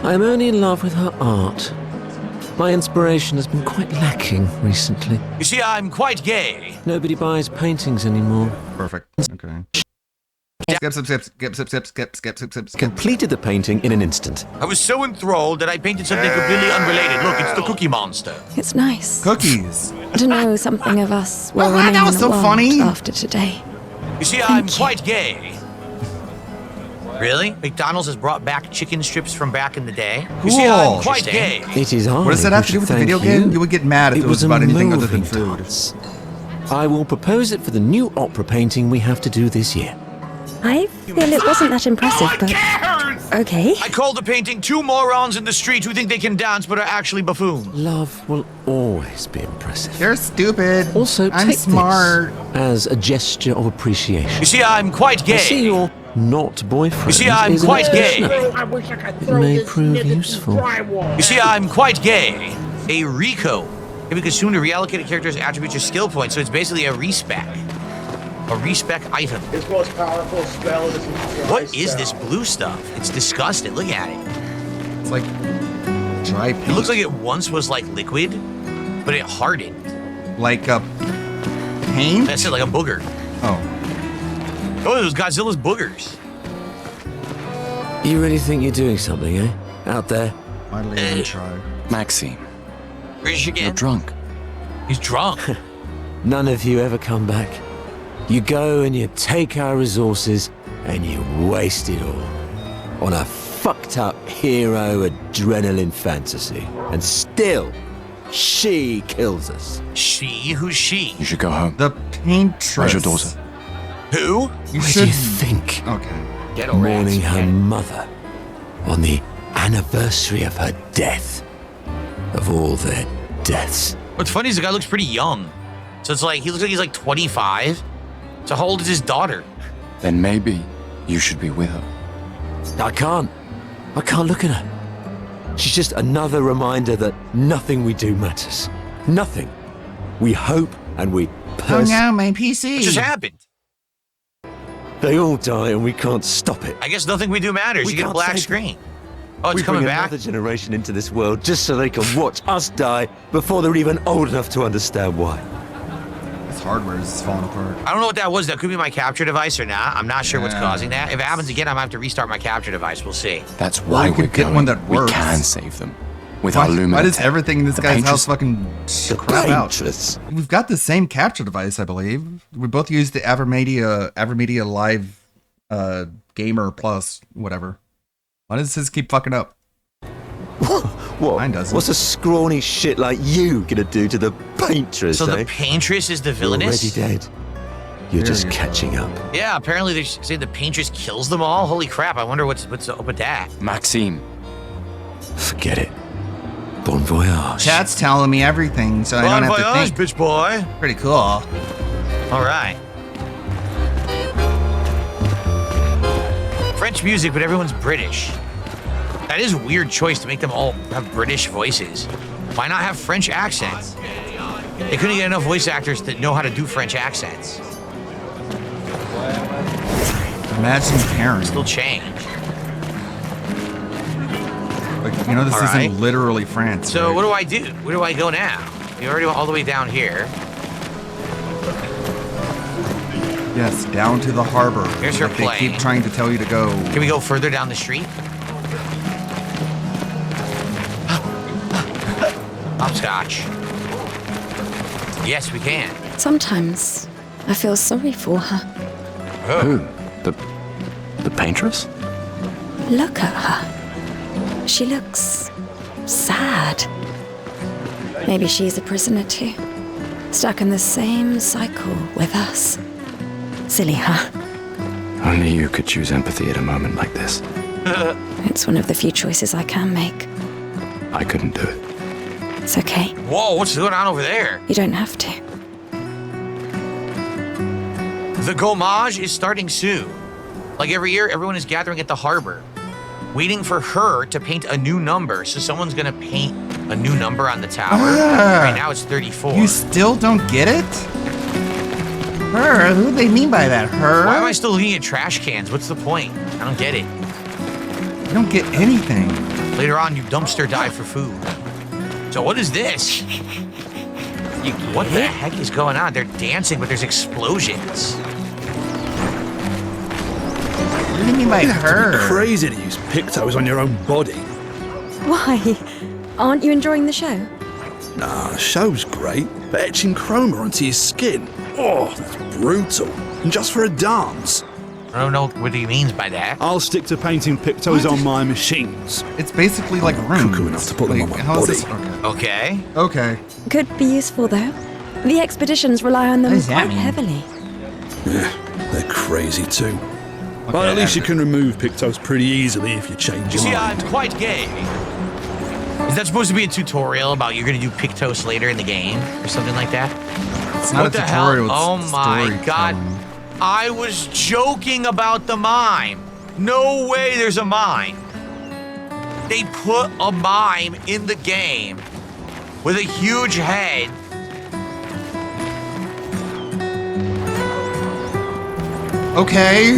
I am only in love with her art. My inspiration has been quite lacking recently. You see, I'm quite gay. Nobody buys paintings anymore. Perfect. Okay. Skip. Completed the painting in an instant. I was so enthralled that I painted something completely unrelated. Look, it's the Cookie Monster. It's nice Cookies. to know something of us will Oh, remain that in was the so world funny. after today. You see, I'm you. quite gay. Really? McDonald's has brought back chicken strips from back in the day. You see, I'm Cool. quite gay. It is I. What does that have to do with the video game? You would get mad if it was about anything other than food. I will propose it for the new opera painting we have to do this year. I feel it wasn't that impressive, but okay. I call the painting two morons in the street who think they can dance but are actually buffoons. Love will always be impressive. You're stupid. Also, I'm take smart. this as a gesture of appreciation. You see, I'm quite I see gay. your not boyfriend. You see, I'm is an quite gay. exception. It may prove useful. You see, I'm quite gay. A Rico. Can be consumed to reallocate a character's attributes or skill points, so it's basically a respec. A respec item. His most powerful spell is What is this blue stuff? It's disgusting. Look at it. It's like dry It looks like it once was like liquid, but it hardened. like a paint. That's it, like a booger. Oh. Oh, it was Godzilla's boogers. You really think you're doing something, eh? Out there? Why did I even try? Maxime, Where's your you're again? drunk. He's drunk. None of you ever come back. You go and you take our resources and you waste it all on a fucked up hero adrenaline fantasy. And still, she kills us. She? Who's she? You should go home. The paintress. Where's your daughter? Who? You Where should. do you think? Okay. Get Mourning her mother on the anniversary of her death. Of all their deaths. What's funny is the guy looks pretty young. So it's like, he looks like he's like 25. So how old is his daughter? Then maybe you should be with her. I can't look at her. She's just another reminder that nothing we do matters. Nothing. We hope and we Oh no, my PC. What just happened? They all die and we can't stop it. I guess nothing we do matters. We You get a can't black save screen. Oh, it's we coming bring back? another generation into this world just so they can watch us die before they're even old enough to understand why. This hardware is falling apart. I don't know what that was. That could be my capture device or not. I'm not sure what's Yeah. causing that. If it happens again, I'm gonna have to restart my capture device. We'll see. That's Or why we we're could get going. one that works. We can save them. With Why, our Lumina why does tech. everything in this The guy's painters- house fucking crap out? Paintress. We've got the same capture device, I believe. We both use the Avermedia Live Gamer Plus, whatever. Why does this keep fucking up? What? Mine doesn't. What's a scrawny shit like you gonna do to the paintress, So eh? the Paintress is the You're villainess? already dead. You're There just you go. catching up. Yeah, apparently they're saying the Paintress kills them all. Holy crap! I wonder what's up with that. Maxime. Forget it. Bon voyage. Chat's telling me everything, so I Bon don't have to voyage, think. bitch boy. Pretty cool. All right. French music, but everyone's British. That is a weird choice to make them all have British voices. Why not have French accents? They couldn't get enough voice actors that know how to do French accents. Imagine parents. Still change. Like, you know, this All isn't right. literally France. So right? what do I do? Where do I go now? We already went all the way down here. Yes, down to the harbor. Here's her Like they keep plane. trying to tell you to go. Can we go further down the street? Hopscotch. Yes, we can. Sometimes I feel sorry for her. Who? The paintress? Look at her. She looks sad. Maybe she's a prisoner too. Stuck in the same cycle with us. Silly, huh? Only you could choose empathy at a moment like this. It's one of the few choices I can make. I couldn't do it. It's okay. Whoa, what's going on over there? You don't have to. The Gommage is starting soon. Like every year, everyone is gathering at the harbor, waiting for her to paint a new number. So someone's gonna paint a new number on the tower. Right now it's 34. You still don't get it? Her? Who do they mean by that? Her? Why am I still looking at trash cans? What's the point? I don't get it. You don't get anything. Later on, you dumpster dive for food. So what is this? What the heck is going on? They're dancing, but there's explosions. What do you mean by her? Crazy to use pictos on your own body. Why? Aren't you enjoying the show? Nah, the show's great, but etching chroma onto your skin, oh, that's brutal. And just for a dance. I don't know what he means by that. I'll stick to painting pictos on my machines. It's basically like runes. Cuckoo enough to put them on my how is body. this? Okay. Okay. Could be useful though. The expeditions rely on them does that quite mean? heavily. Yeah, they're crazy too. But at least you can remove pictos pretty easily if you change You your see, I'm mind. quite gay. Is that supposed to be a tutorial about you're gonna do Pictos later in the game or something like that? It's not What a the tutorial. hell? It's Oh my god. storytelling. I was joking about the mime. No way there's a mime. They put a mime in the game with a huge head. Okay.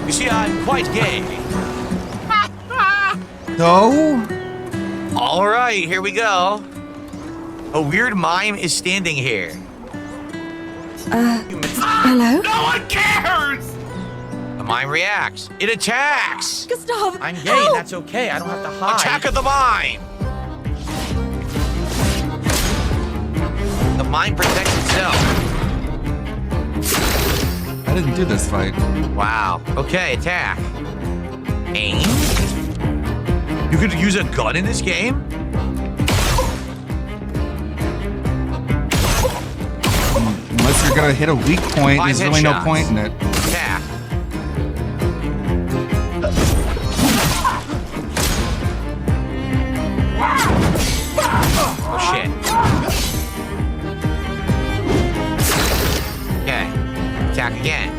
You see, I'm quite gay. So? All right, here we go. A weird mime is standing here. Hello? No one cares! The mime reacts. It attacks. Gustav! I'm gay, and that's okay. I don't have to hide. Attack of the mime! The mime protects itself. I didn't do this fight. Wow. Okay, attack. Aim? You could use a gun in this game? Unless you're gonna hit a weak point, Five there's really no headshots. point in it. Attack. Oh shit. Okay. Attack again.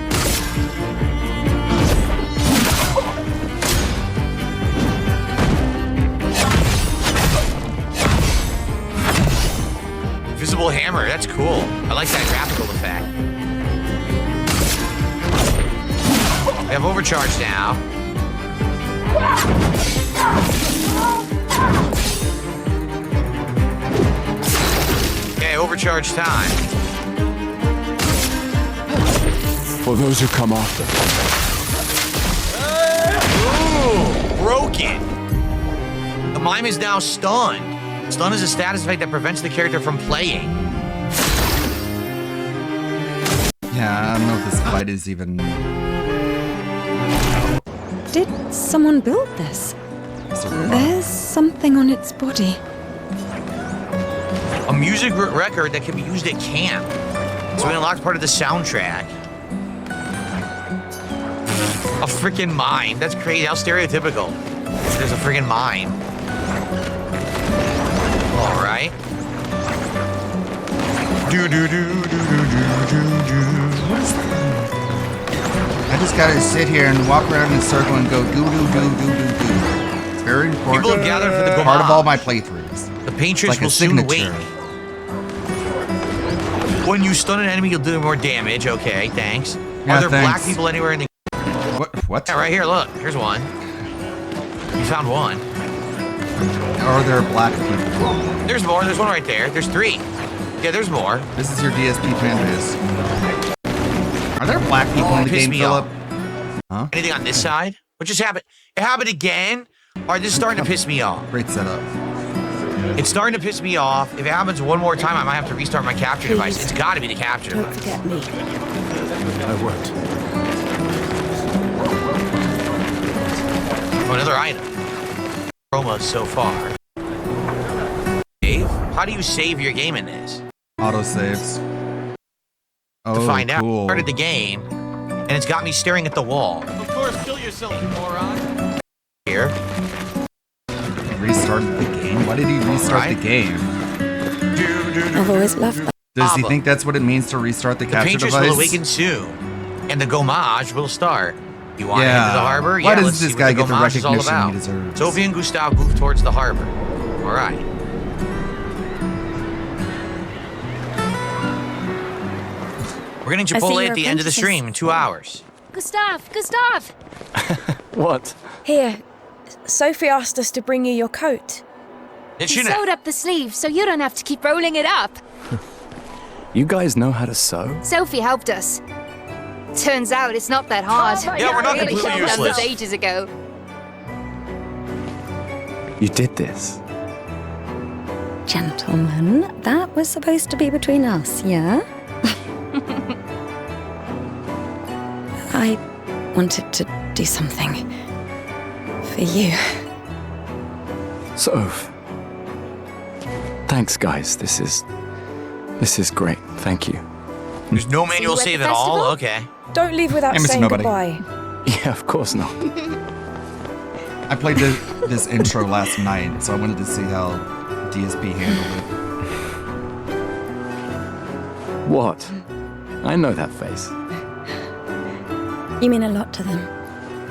Invisible hammer, that's cool. I like that graphical effect. We have overcharge now. Okay, overcharge time. For those who come after. Ooh, broken. The mime is now stunned. Stun is a status effect that prevents the character from playing. Yeah, I don't know if this fight is even. Did someone build this? There's something on its body. A music record that can be used at camp. So we unlocked part of the soundtrack. A freaking mime. That's crazy. How stereotypical. There's a freaking mime. All right. I just gotta sit here and walk around in a circle and go do do do do do do. It's very important. People have gathered for the part of all Gomage. my playthroughs. The painters Like a will soon signature. awake. When you stun an enemy, you'll do more damage. Okay, thanks. Yeah, Are there black thanks. people anywhere in the... What? Yeah, right here, look. Here's one. You found one. Are there black people? There's more. There's one right there. There's 3. Yeah, there's more. This is your DSP fan base. Are there black people in the Piss game, me Philip? off. Huh? Anything on this side? What just happened? It happened again? All right, this is starting to piss me off. Great setup. It's starting to piss me off. If it happens one more time, I might have to restart my capture device. It's got to be the capture Don't device. forget me. I won't. Oh, another item. Chroma so far. Dave, how do you save your game in this? Auto saves. Oh, To find out. cool. I started the game, and it's got me staring at the wall. Of course, kill yourself, you moron. Here. Restarted the game? Why did he restart Right. the game? I've always loved that. Does he Abba. think that's what it means to restart the The capture painters device? will awaken soon, and the Gomage will start. You want to Yeah. head to the harbor? Why Yeah, does let's this see guy what get the Gomage is all recognition he about. deserves? Sophie and Gustav move towards the harbor. All right. We're getting I see Chipotle your at the end of the apprentices. stream in 2 hours. Gustav! Gustav! What? Here, Sophie asked us to bring you your coat. Did He she now? sewed up the sleeve so you don't have to keep rolling it up. You guys know how to sew? Sophie helped us. Turns out it's not that hard. Yeah, we're not Really completely should've done this useless. ages ago. You did this. Gentlemen, that was supposed to be between us, yeah? I wanted to do something for you. Soph. Thanks, guys. This is great. Thank you. There's no manual See you save at at the all? festival? Okay. Don't leave without Hey, Mr. saying Nobody. goodbye. Yeah, of course not. I played this intro last night, so I wanted to see how DSP handled What? I know that face. You mean a lot to them.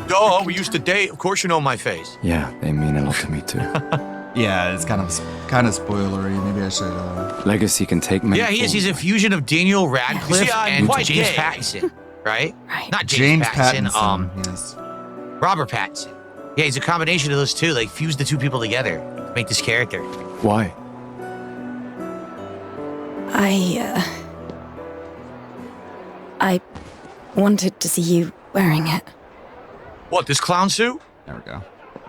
Duh, we used to date. Of course you know my face. Yeah, they mean a lot to me too. it. Yeah, it's kind of spoilery. Maybe I should. Legacy can take many Yeah, he is. forms. He's a fusion of Daniel Radcliffe See, I'm and quite James gay. Pattinson, right? Right. Not James, Pattinson. Yes. Robert Pattinson. Yeah, he's a combination of those two. Like, fuse the two people together to make this character. Why? I wanted to see you wearing it. What, this clown suit? There we go.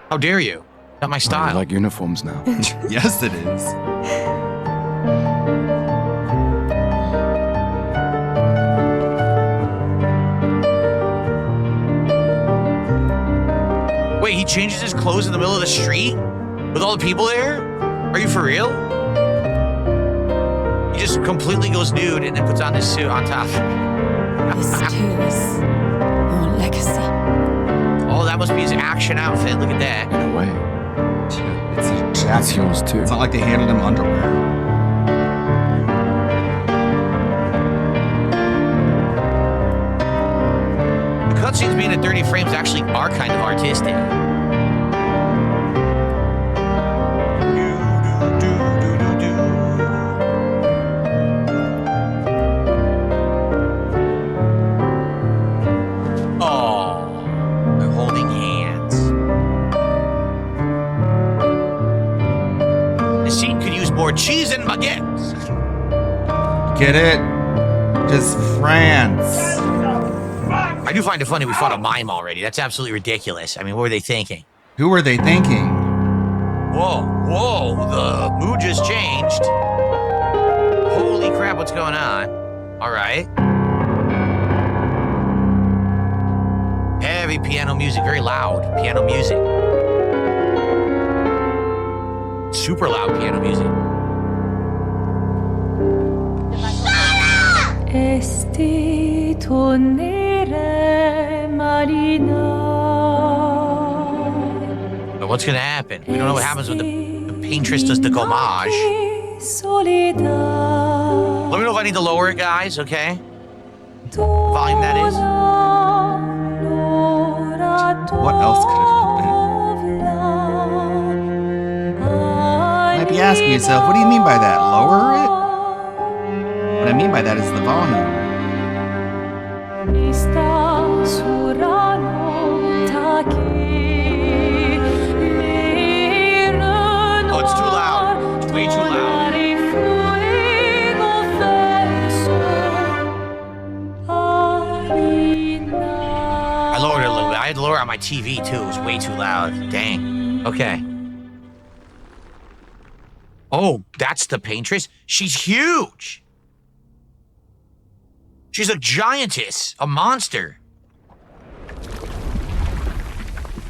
How dare you? Not my I style. like uniforms now. Yes, it is. Wait, he changes his clothes in the middle of the street? With all the people there? Are you for real? He just completely goes nude and then puts on this suit on top. This too is your legacy. Oh, that must be his action outfit. Look at that. In a way, It's a that's jacket. yours too. It's not like they handed him underwear. The cutscenes being at 30 frames actually are kind of artistic. Oh, they're holding hands. More cheese and baguettes. Get it? Just France. I do find it funny we fought a mime already. That's absolutely ridiculous. I mean, what were they thinking? Who were they thinking? Whoa, the mood just changed. Holy crap, what's going on? All right. Heavy piano music, very loud piano music. Super loud piano music. Esti tornere marina. But what's going to happen? We don't know what happens when the paintress does the gommage. Let me know if I need to lower it, guys, okay? Volume that is. What else could it have been? You might be asking yourself, what do you mean by that? Lower it? What I mean by that is the volume. Oh, it's too loud. It's way too loud. I lowered it a little bit. I had to lower it on my TV too. It was way too loud. Dang. Okay. Oh, that's the paintress? She's huge. She's a giantess, a monster.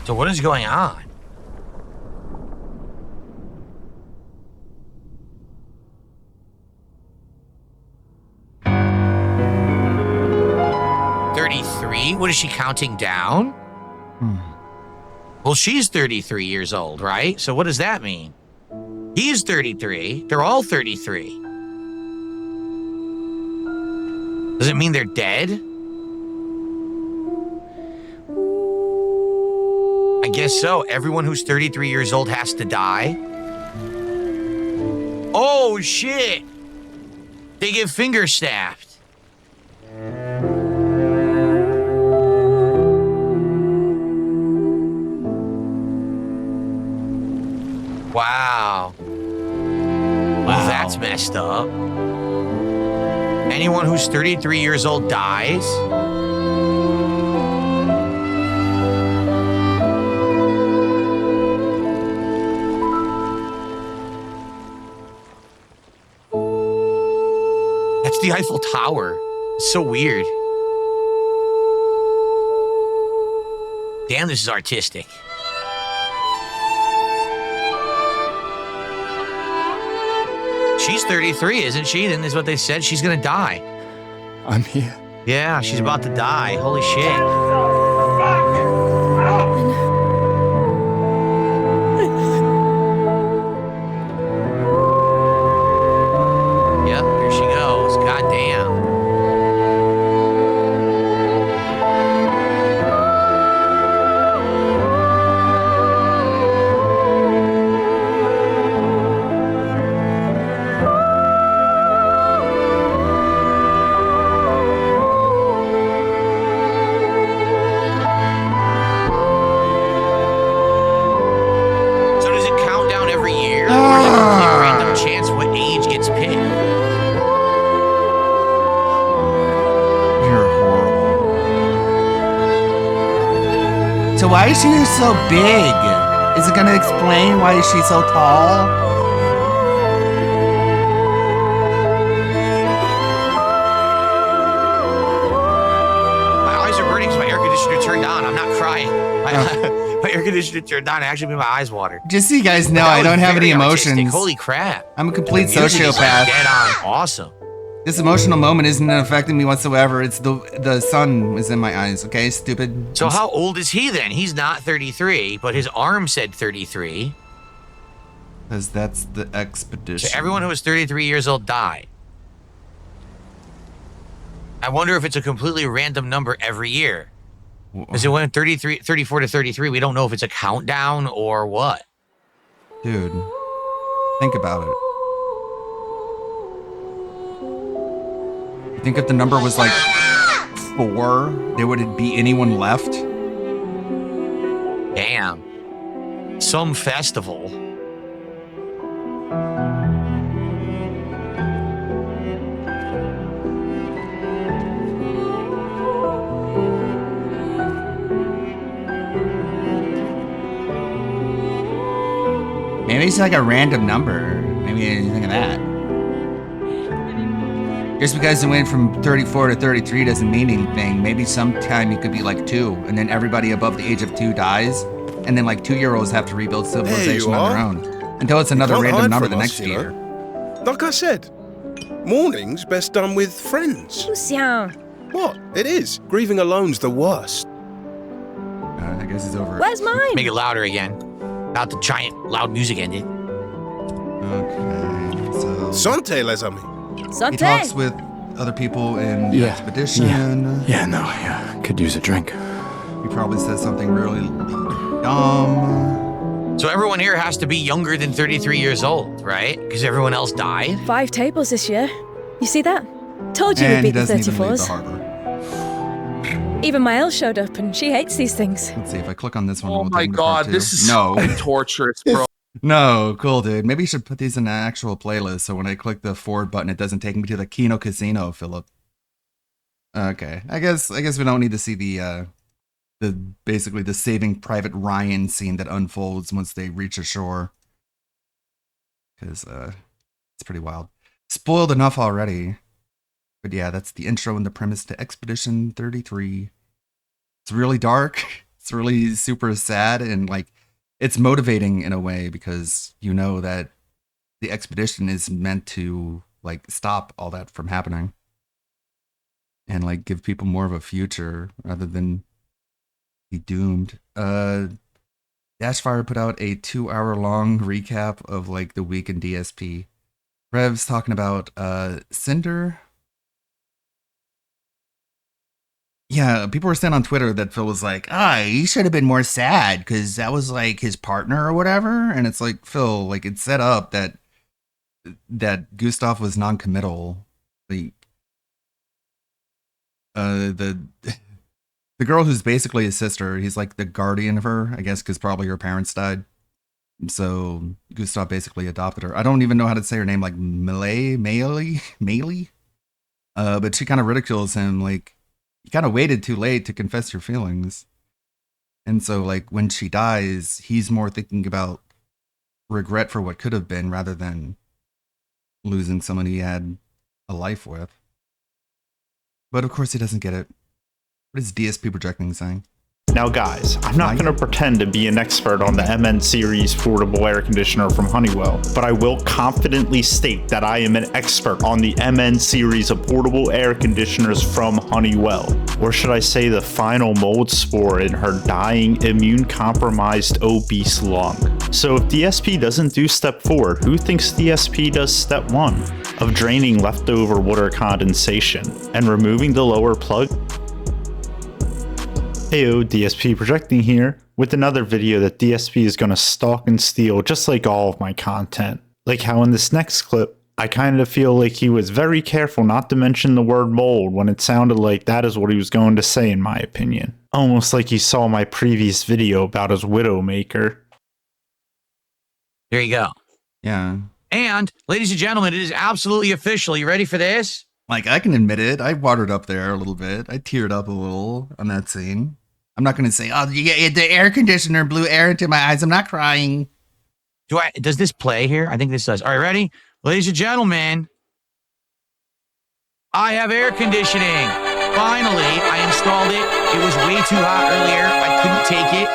So what is going on? What is she counting down? Well, she's 33 years old, right? So what does that mean? He's 33. They're all 33. Does it mean they're dead? I guess so. Everyone who's 33 years old has to die. Oh, shit. They get finger snapped. Wow. Well, that's messed up. Anyone who's 33 years old dies? That's the Eiffel Tower. It's so weird. Damn, this is artistic. She's 33, isn't she? Then is what they said. She's gonna die. I'm here. Yeah, she's about to die. Holy shit. Yep, here she goes. God damn. Why is she so big? Is it gonna explain why is she so tall? My eyes are burning because my air conditioner turned on. I'm not crying. My air conditioner turned on. It actually made my eyes water. Just so you guys know, I don't have any emotions. Artistic. Holy crap. I'm a complete The music is, like, sociopath. dead on. Awesome. This emotional moment isn't affecting me whatsoever. It's the sun is in my eyes, okay? Stupid. So how old is he then? He's not 33, but his arm said 33. Because that's the expedition. So everyone who was 33 years old died. I wonder if it's a completely random number every year. Because it went 34 to 33. We don't know if it's a countdown or what. Dude, think about it. Think if the number was like 4, there wouldn't be anyone left. Damn. Some festival. Maybe it's like a random number. Maybe anything of that. Just because it went from 34 to 33 doesn't mean anything. Maybe sometime it could be like 2, and then everybody above the age of 2 dies, and then like 2-year-olds have to rebuild civilization on their own until it's another random number the next year. Like I said, mourning's best done with friends. Lucien. What? It is. Grieving alone's the worst. I guess it's over. Where's mine? Make it louder again. Not the giant loud music ended. Okay, so... Santé, les amis. Santé. He talks with other people in the expedition. Yeah, could use a drink. He probably says something really dumb. So everyone here has to be younger than 33 years old, right? Because everyone else died? 5 tables this year. You see that? Told you we'd beat the 34s. Even Mael showed up, and she hates these things. Let's see if I click on this one. Oh my god, this is so torturous, bro. No, cool, dude. Maybe you should put these in an actual playlist so when I click the forward button, it doesn't take me to the Kino Casino, Philip. Okay, I guess we don't need to see the basically the Saving Private Ryan scene that unfolds once they reach ashore, because it's pretty wild. Spoiled enough already. But yeah, that's the intro and the premise to Expedition 33. It's really dark. It's really super sad, and like it's motivating in a way because you know that the expedition is meant to like stop all that from happening and like give people more of a future rather than be doomed. Dashfire put out a 2-hour-long recap of like the week in DSP. Rev's talking about Cinder. Yeah, people were saying on Twitter that Phil was like, he should have been more sad because that was like his partner or whatever. And it's like, Phil, like it's set up that Gustav was non-committal. Like, the girl who's basically his sister, he's like the guardian of her, I guess, because probably her parents died. So Gustav basically adopted her. I don't even know how to say her name, like Meili. But she kind of ridicules him, like, you kind of waited too late to confess your feelings. And so, like, when she dies, he's more thinking about regret for what could have been rather than losing someone he had a life with. But of course, he doesn't get it. What is DSP projecting saying? Now guys, I'm not going to pretend to be an expert on the MN series portable air conditioner from Honeywell, but I will confidently state that I am an expert on the MN series of portable air conditioners from Honeywell. Or should I say the final mold spore in her dying, immune-compromised, obese lung. So if DSP doesn't do step 4, who thinks DSP does step 1? Of draining leftover water condensation and removing the lower plug? Heyo, DSP projecting here with another video that DSP is going to stalk and steal just like all of my content. Like how in this next clip, I kind of feel like he was very careful not to mention the word mold when it sounded like that is what he was going to say in my opinion. Almost like he saw my previous video about his Widowmaker. There you go. Yeah. And, ladies and gentlemen, it is absolutely official. You ready for this? Like, I can admit it. I watered up there a little bit. I teared up a little on that scene. I'm not going to say, the air conditioner blew air into my eyes. I'm not crying. Does this play here? I think this does. All right, ready? Ladies and gentlemen, I have air conditioning. Finally, I installed it. It was way too hot earlier. I couldn't take it.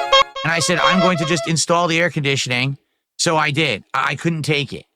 And I said, I'm going to just install the air conditioning. So I did. I couldn't take it.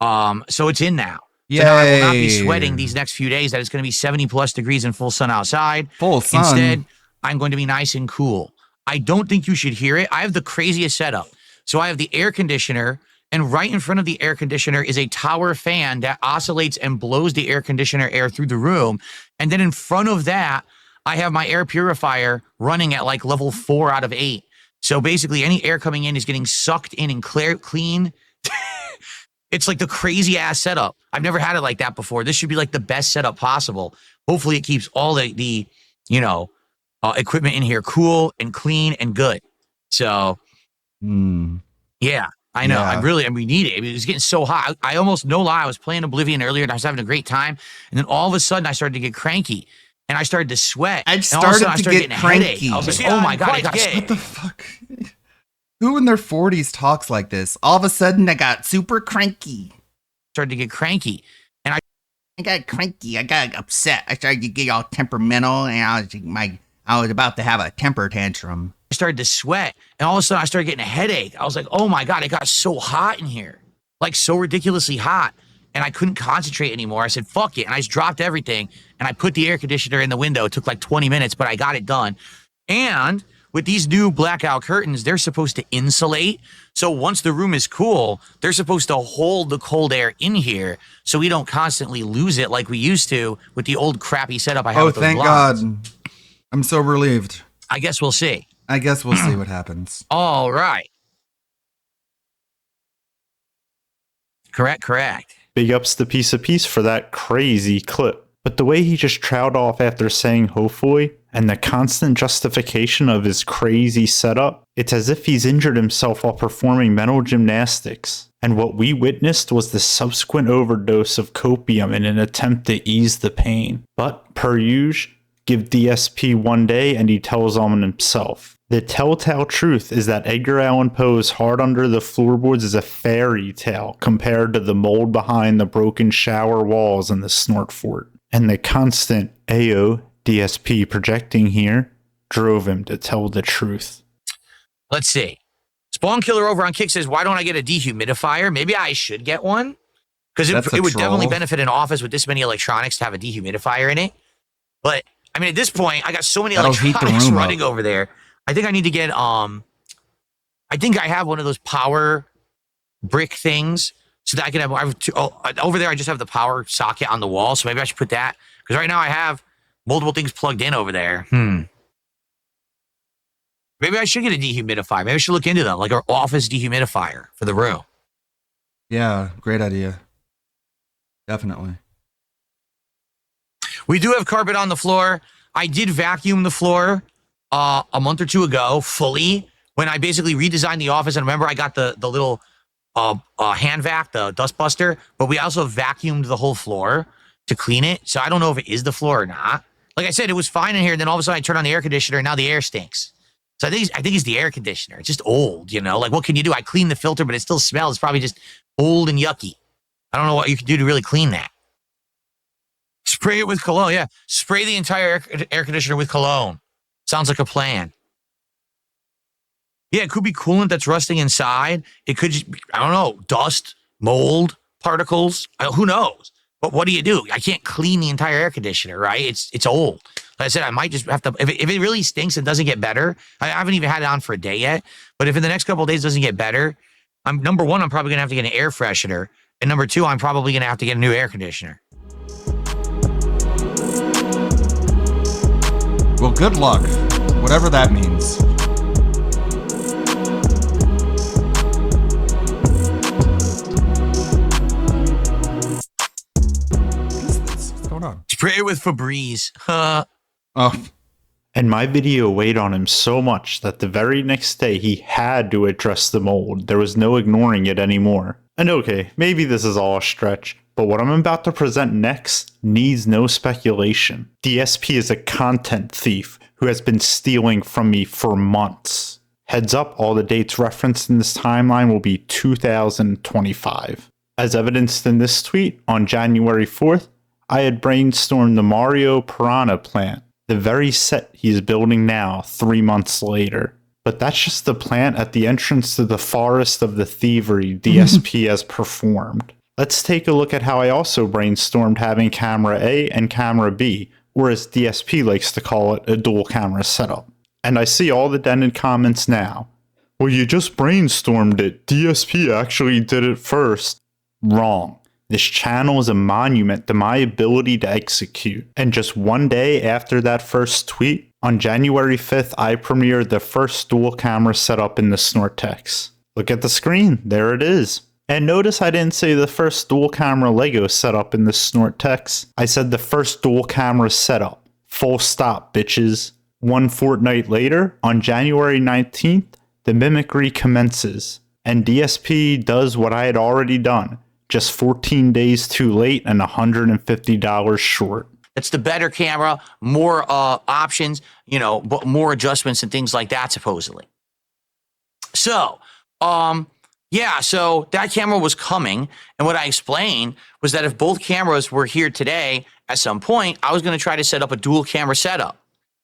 So it's in now. So now I will not be sweating these next few days that it's going to be 70 plus degrees in full sun outside. Full sun. Instead, I'm going to be nice and cool. I don't think you should hear it. I have the craziest setup. So I have the air conditioner, and right in front of the air conditioner is a tower fan that oscillates and blows the air conditioner air through the room. And then in front of that, I have my air purifier running at like level 4 out of 8. So basically any air coming in is getting sucked in and clean. It's like the crazy ass setup. I've never had it like that before. This should be like the best setup possible. Hopefully it keeps all the equipment in here cool and clean and good. So, yeah, I know. Yeah. We need it. It was getting so hot. I almost, no lie, I was playing Oblivion earlier and I was having a great time. And then all of a sudden I started to get cranky and I started to sweat. I started to get cranky. I was like, oh my God. What the fuck? Who in their 40s talks like this? All of a sudden, I got super cranky. Started to get cranky. And I got cranky. I got upset. I started to get all temperamental, and I was about to have a temper tantrum. I started to sweat, and all of a sudden I started getting a headache. I was like, oh my God, it got so hot in here. Like so ridiculously hot. And I couldn't concentrate anymore. I said, fuck it. And I just dropped everything. And I put the air conditioner in the window. It took like 20 minutes, but I got it done. And with these new blackout curtains, they're supposed to insulate. So once the room is cool, they're supposed to hold the cold air in here so we don't constantly lose it like we used to with the old crappy setup I have with those thank blinds. God. I'm so relieved. I guess we'll see. I guess we'll see what happens. All right. Correct. Big ups to Piece of Peace for that crazy clip. But the way he just trailed off after saying hopefully, and the constant justification of his crazy setup, it's as if he's injured himself while performing mental gymnastics. And what we witnessed was the subsequent overdose of copium in an attempt to ease the pain. But, per usual, give DSP one day and he tells on himself. The telltale truth is that Edgar Allan Poe's Hard Under the Floorboards is a fairy tale compared to the mold behind the broken shower walls in the Snort Fort. And the constant AO DSP projecting here drove him to tell the truth. Let's see. Spawn Killer over on Kick says, why don't I get a dehumidifier? Maybe I should get one. Because it would definitely benefit an office with this many electronics to have a dehumidifier in it. But, I mean, at this point, I got so many electronics running over there. I think I need to get, I think I have one of those power brick things so that I can have, over there I just have the power socket on the wall, so maybe I should put that. Because right now I have multiple things plugged in over there. Maybe I should get a dehumidifier. Maybe I should look into them, like our office dehumidifier for the room. Yeah, great idea. Definitely. We do have carpet on the floor. I did vacuum the floor a month or two ago fully when I basically redesigned the office. And remember, I got the little hand vac, the dust buster, but we also vacuumed the whole floor to clean it. So I don't know if it is the floor or not. Like I said, it was fine in here. And then all of a sudden I turned on the air conditioner and now the air stinks. So I think it's the air conditioner. It's just old, you know, like what can you do? I cleaned the filter, but it still smells. It's probably just old and yucky. I don't know what you can do to really clean that. Spray it with cologne. Yeah. Spray the entire air conditioner with cologne. Sounds like a plan. Yeah, it could be coolant that's rusting inside. It could just be, I don't know, dust, mold, particles. Who knows? But what do you do? I can't clean the entire air conditioner, right? It's old. Like I said, I might just have to, if it really stinks and doesn't get better, I haven't even had it on for a day yet, but if in the next couple of days it doesn't get better, number one, I'm probably going to have to get an air freshener. And number two, I'm probably going to have to get a new air conditioner. Well, good luck, whatever that means. What is this? What's going on? Spray it with Febreze. And my video weighed on him so much that the very next day he had to address the mold. There was no ignoring it anymore. And okay, maybe this is all a stretch, but what I'm about to present next needs no speculation. DSP is a content thief who has been stealing from me for months. Heads up, all the dates referenced in this timeline will be 2025. As evidenced in this tweet, on January 4th, I had brainstormed the Mario Piranha plant, the very set he's building now 3 months later. But that's just the plant at the entrance to the Forest of the Thievery DSP has performed. Let's take a look at how I also brainstormed having camera A and camera B, or as DSP likes to call it, a dual camera setup. And I see all the dented comments now. Well, you just brainstormed it. DSP actually did it first. Wrong. This channel is a monument to my ability to execute. And just one day after that first tweet, on January 5th, I premiered the first dual camera setup in the Snortex. Look at the screen, there it is. And notice I didn't say the first dual camera Lego setup in the Snortex. I said the first dual camera setup. Full stop, bitches. One fortnight later, on January 19th, the mimicry commences. And DSP does what I had already done. Just 14 days too late and $150 short. That's the better camera, more options, you know, more adjustments and things like that, supposedly. So, yeah, so that camera was coming. And what I explained was that if both cameras were here today at some point, I was going to try to set up a dual camera setup.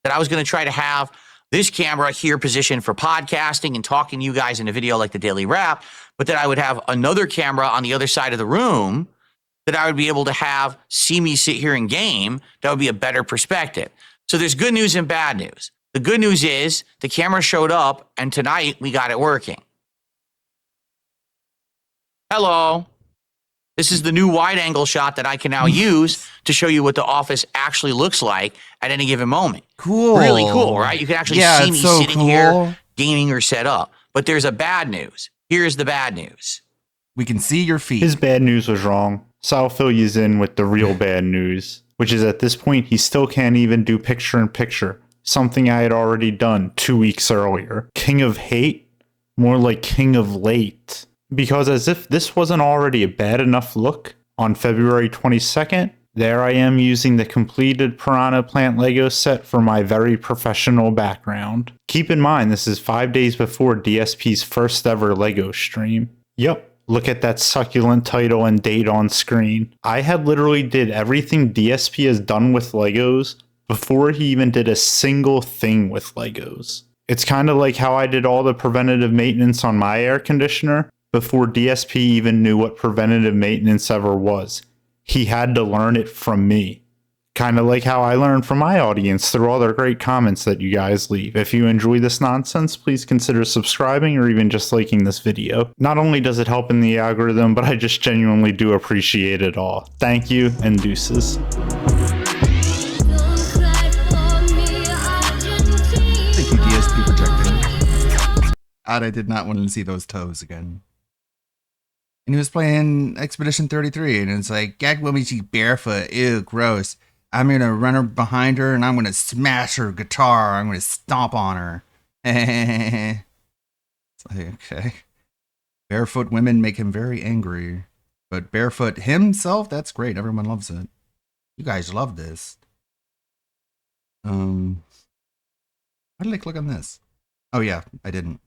That I was going to try to have this camera here positioned for podcasting and talking to you guys in a video like the Daily Wrap, but that I would have another camera on the other side of the room that I would be able to have see me sit here and game. That would be a better perspective. So there's good news and bad news. The good news is the camera showed up and tonight we got it working. Hello. This is the new wide angle shot that I can now use to show you what the office actually looks like at any given moment. Cool. Really cool, right? You can actually see me sitting here gaming or set up. But there's a bad news. Here's the bad news. We can see your feet. His bad news was wrong. So I'll fill you in with the real bad news, which is at this point, he still can't even do picture-in-picture, something I had already done 2 weeks earlier. King of hate? More like king of late. Because as if this wasn't already a bad enough look, on February 22nd, there I am using the completed Piranha Plant Lego set for my very professional background. Keep in mind, this is 5 days before DSP's first ever Lego stream. Yep. Look at that succulent title and date on screen. I had literally did everything DSP has done with Legos before he even did a single thing with Legos. It's kind of like how I did all the preventative maintenance on my air conditioner before DSP even knew what preventative maintenance ever was. He had to learn it from me. Kind of like how I learned from my audience through all their great comments that you guys leave. If you enjoy this nonsense, please consider subscribing or even just liking this video. Not only does it help in the algorithm, but I just genuinely do appreciate it all. Thank you, and deuces. Thank you, DSP projecting. God, I did not want to see those toes again. And he was playing Expedition 33, and it's like, Gag will she's barefoot. Ew, gross. I'm going to run her behind her, and I'm going to smash her guitar. I'm going to stomp on her. It's like, okay. Barefoot women make him very angry. But barefoot himself, that's great. Everyone loves it. You guys love this. How did I click on this? Oh, yeah, I didn't.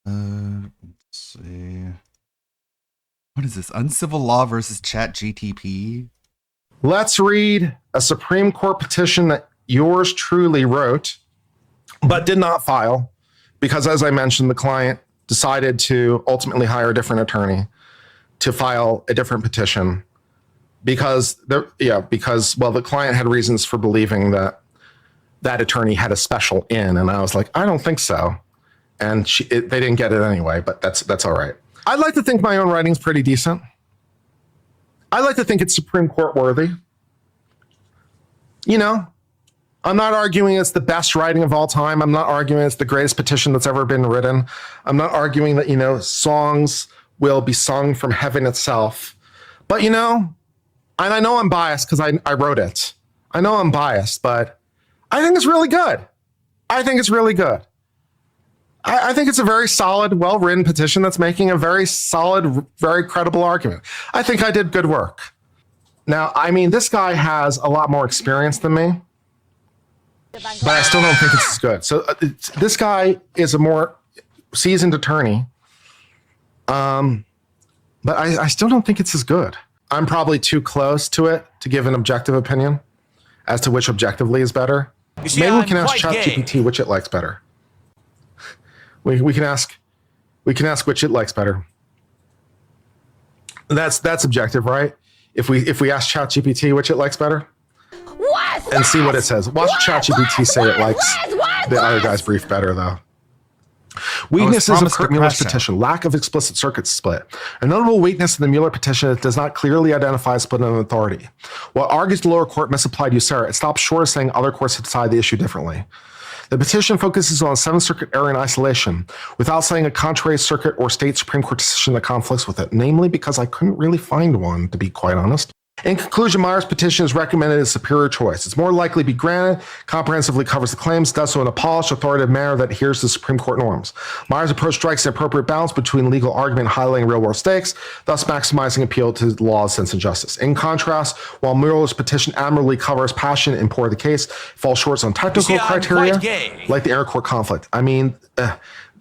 Let's see. What is this? Uncivil Law versus ChatGTP? Let's read a Supreme Court petition that yours truly wrote, but did not file, because as I mentioned, the client decided to ultimately hire a different attorney to file a different petition because the client had reasons for believing that that attorney had a special in, and I was like, I don't think so, and they didn't get it anyway, but that's all right. I'd like to think my own writing's pretty decent. I like to think it's Supreme Court worthy. You know, I'm not arguing it's the best writing of all time. I'm not arguing it's the greatest petition that's ever been written. I'm not arguing that, songs will be sung from heaven itself. But, and I know I'm biased because I wrote it. I know I'm biased, but I think it's really good. I think it's really good. I think it's a very solid, well-written petition that's making a very solid, very credible argument. I think I did good work. Now, this guy has a lot more experience than me, but I still don't think it's as good. So this guy is a more seasoned attorney, but I still don't think it's as good. I'm probably too close to it to give an objective opinion as to which objectively is better. Maybe we can ask ChatGPT which it likes better. We can ask which it likes better. That's objective, right? If we ask ChatGPT which it likes better, and see what it says. Watch ChatGPT say it likes the other guy's brief better, though. Weaknesses of Kurt Mueller's petition: lack of explicit circuit split. A notable weakness in the Mueller petition is it does not clearly identify a split in authority. While argues the lower court misapplied USERRA, it stops short of saying other courts have decided the issue differently. The petition focuses on Seventh Circuit error in isolation, without saying a contrary circuit or state Supreme Court decision that conflicts with it, namely because I couldn't really find one, to be quite honest. In conclusion, Meyer's petition is recommended as a superior choice. It's more likely to be granted, comprehensively covers the claims, does so in a polished, authoritative manner that adheres to Supreme Court norms. Meyer's approach strikes the appropriate balance between legal argument and highlighting real-world stakes, thus maximizing appeal to the law's sense of justice. In contrast, while Mueller's petition admirably covers passion and import of the case, falls short on technical criteria, like the intercourt conflict.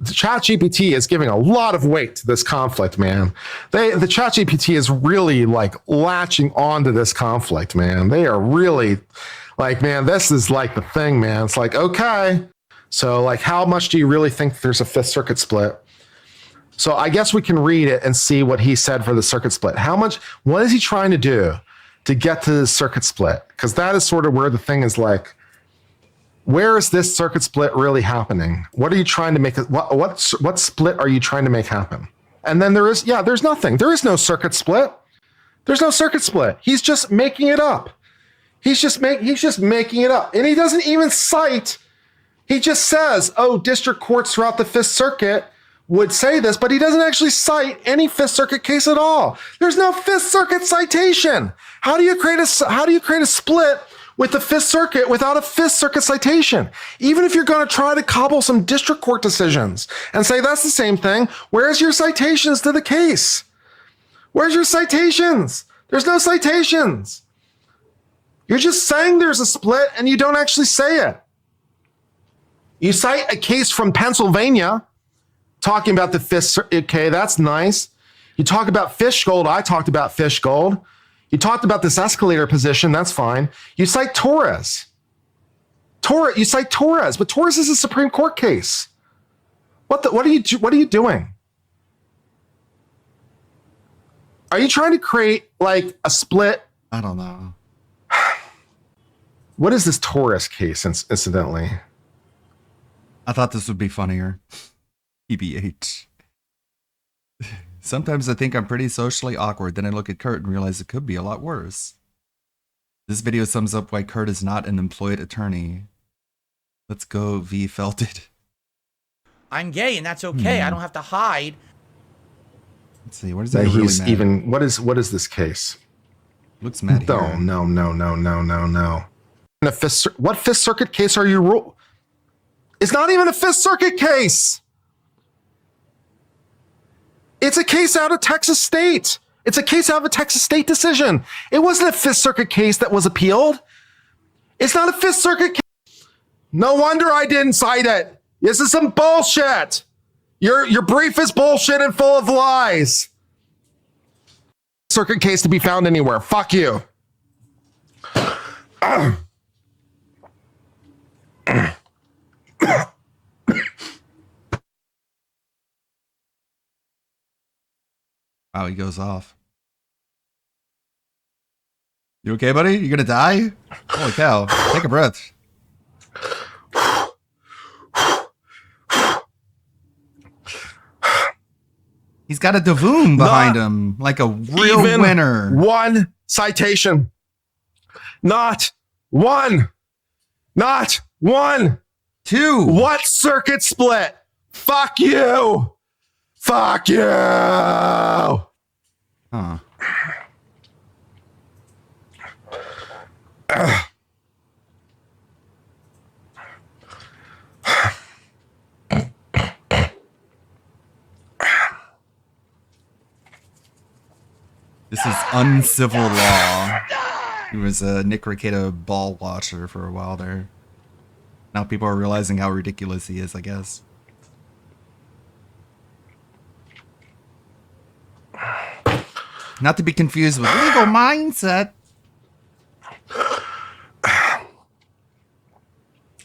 the ChatGPT is giving a lot of weight to this conflict, man. The ChatGPT is really like latching onto this conflict, man. They are really like, man, this is like the thing, man. It's like, okay, so like, how much do you really think there's a Fifth Circuit split? So I guess we can read it and see what he said for the circuit split. What is he trying to do to get to the circuit split? Because that is sort of where the thing is like, where is this circuit split really happening? What are you trying to make? What split are you trying to make happen? And then there's nothing. There is no circuit split. There's no circuit split. He's just making it up. He's just making it up. And he doesn't even cite. He just says, oh, district courts throughout the Fifth Circuit would say this, but he doesn't actually cite any Fifth Circuit case at all. There's no Fifth Circuit citation. How do you create a split with the Fifth Circuit without a Fifth Circuit citation? Even if you're going to try to cobble some district court decisions and say that's the same thing, where's your citations to the case? Where's your citations? There's no citations. You're just saying there's a split and you don't actually say it. You cite a case from Pennsylvania talking about the Fifth Circuit. Okay, that's nice. You talk about Fishgold. I talked about Fishgold. You talked about this escalator position. That's fine. You cite Torres. You cite Torres, but Torres is a Supreme Court case. What are you doing? Are you trying to create like a split? I don't know. What is this Torres case, incidentally? I thought this would be funnier. TBH. Sometimes I think I'm pretty socially awkward, then I look at Kurt and realize it could be a lot worse. This video sums up why Kurt is not an employed attorney. Let's go, V Felted. I'm gay and that's okay. I don't have to hide. Let's see, what is that really mad? What is this case? Looks mad No. What Fifth Circuit case are you It's not even a Fifth Circuit case. It's a case out of Texas State. It's a case out of a Texas State decision. It wasn't a Fifth Circuit case that was appealed. It's not a Fifth Circuit case. No wonder I didn't cite it. This is some bullshit. Your brief is bullshit and full of lies. Circuit case to be found anywhere. Fuck you. Wow, he goes off. You okay, buddy? You gonna die? Holy cow. Take a breath. He's got a Davoom behind him, like a real winner. One citation. Not one. Two. What circuit split? Fuck you. Fuck you. Huh. This is uncivil law. He was a Nick Rekieta ball watcher for a while there. Now people are realizing how ridiculous he is, I guess. Not to be confused with legal mindset.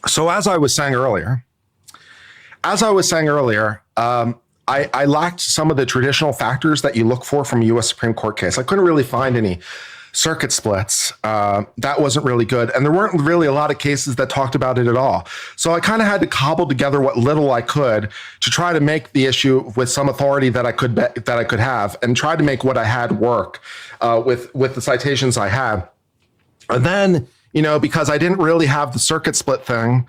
So as I was saying earlier, I lacked some of the traditional factors that you look for from a U.S. Supreme Court case. I couldn't really find any circuit splits. That wasn't really good. And there weren't really a lot of cases that talked about it at all. So I kind of had to cobble together what little I could to try to make the issue with some authority that I could have and try to make what I had work with the citations I had. And then, because I didn't really have the circuit split thing,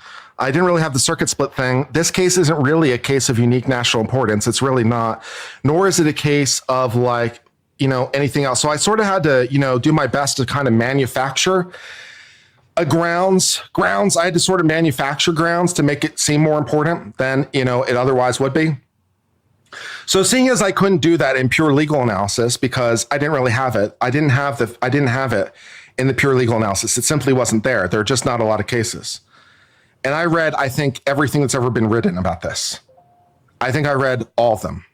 this case isn't really a case of unique national importance. It's really not, nor is it a case of anything else. So I sort of had to, do my best to kind of manufacture a grounds. I had to sort of manufacture grounds to make it seem more important than, it otherwise would be. So seeing as I couldn't do that in pure legal analysis because I didn't really have it, I didn't have it in the pure legal analysis. It simply wasn't there. There are just not a lot of cases. And I read, I think, everything that's ever been written about this. I think I read all of them,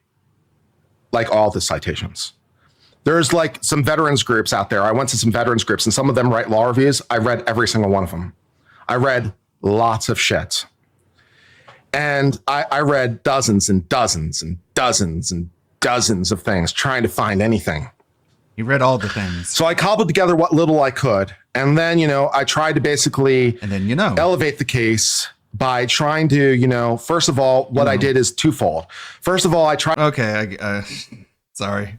like all the citations. There's like some veterans groups out there. I went to some veterans groups and some of them write law reviews. I read every single one of them. I read lots of shit. And I read dozens and dozens and dozens and dozens of things trying to find anything. You read all the things. So I cobbled together what little I could. And then, I tried to basically elevate the case by trying to, first of all, what I did is twofold. First of all, I tried. Okay. Sorry.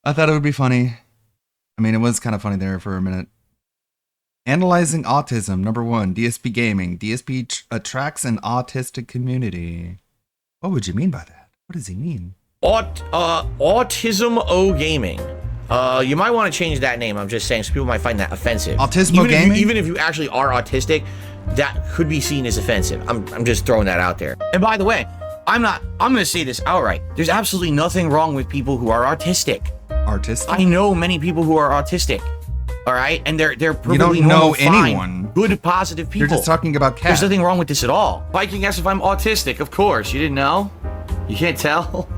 I thought it would be funny. I mean, it was kind of funny there for a minute. Analyzing autism, number 1, DSP Gaming. DSP attracts an autistic community. What would you mean by that? What does he mean? Autism O Gaming. You might want to change that name. I'm just saying, so people might find that offensive. Autismo Gaming? Even if you actually are autistic, that could be seen as offensive. I'm just throwing that out there. And by the way, I'm going to say this outright. There's absolutely nothing wrong with people who are autistic. Artistic? I know many people who are autistic. All right, and they're perfectly you don't know anyone. Good, positive people. You're just talking about cats. There's nothing wrong with this at all. Viking asks if I'm autistic. Of course, you didn't know. You can't tell.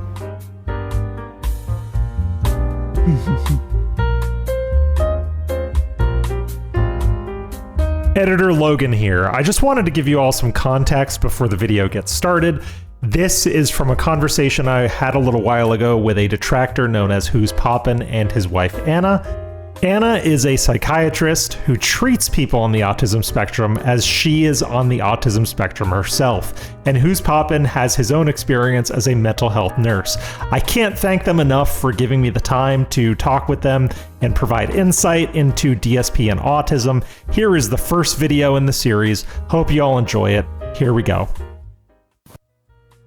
Editor Logan here. I just wanted to give you all some context before the video gets started. This is from a conversation I had a little while ago with a detractor known as Who's Poppin' and his wife Anna. Anna is a psychiatrist who treats people on the autism spectrum as she is on the autism spectrum herself, and Who's Poppin' has his own experience as a mental health nurse. I can't thank them enough for giving me the time to talk with them and provide insight into DSP and autism. Here is the first video in the series. Hope you all enjoy it. Here we go.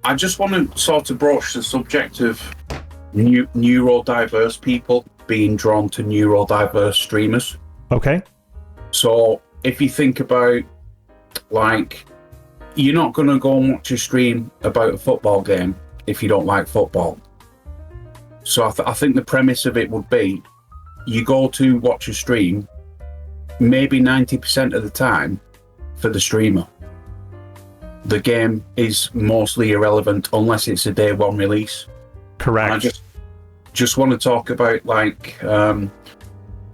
I just want to sort of broach the subject of neurodiverse people being drawn to neurodiverse streamers. Okay. So if you think about, like, you're not going to go and watch a stream about a football game if you don't like football. So I think the premise of it would be, you go to watch a stream maybe 90% of the time for the streamer. The game is mostly irrelevant unless it's a day one release. Correct. And I just want to talk about, like,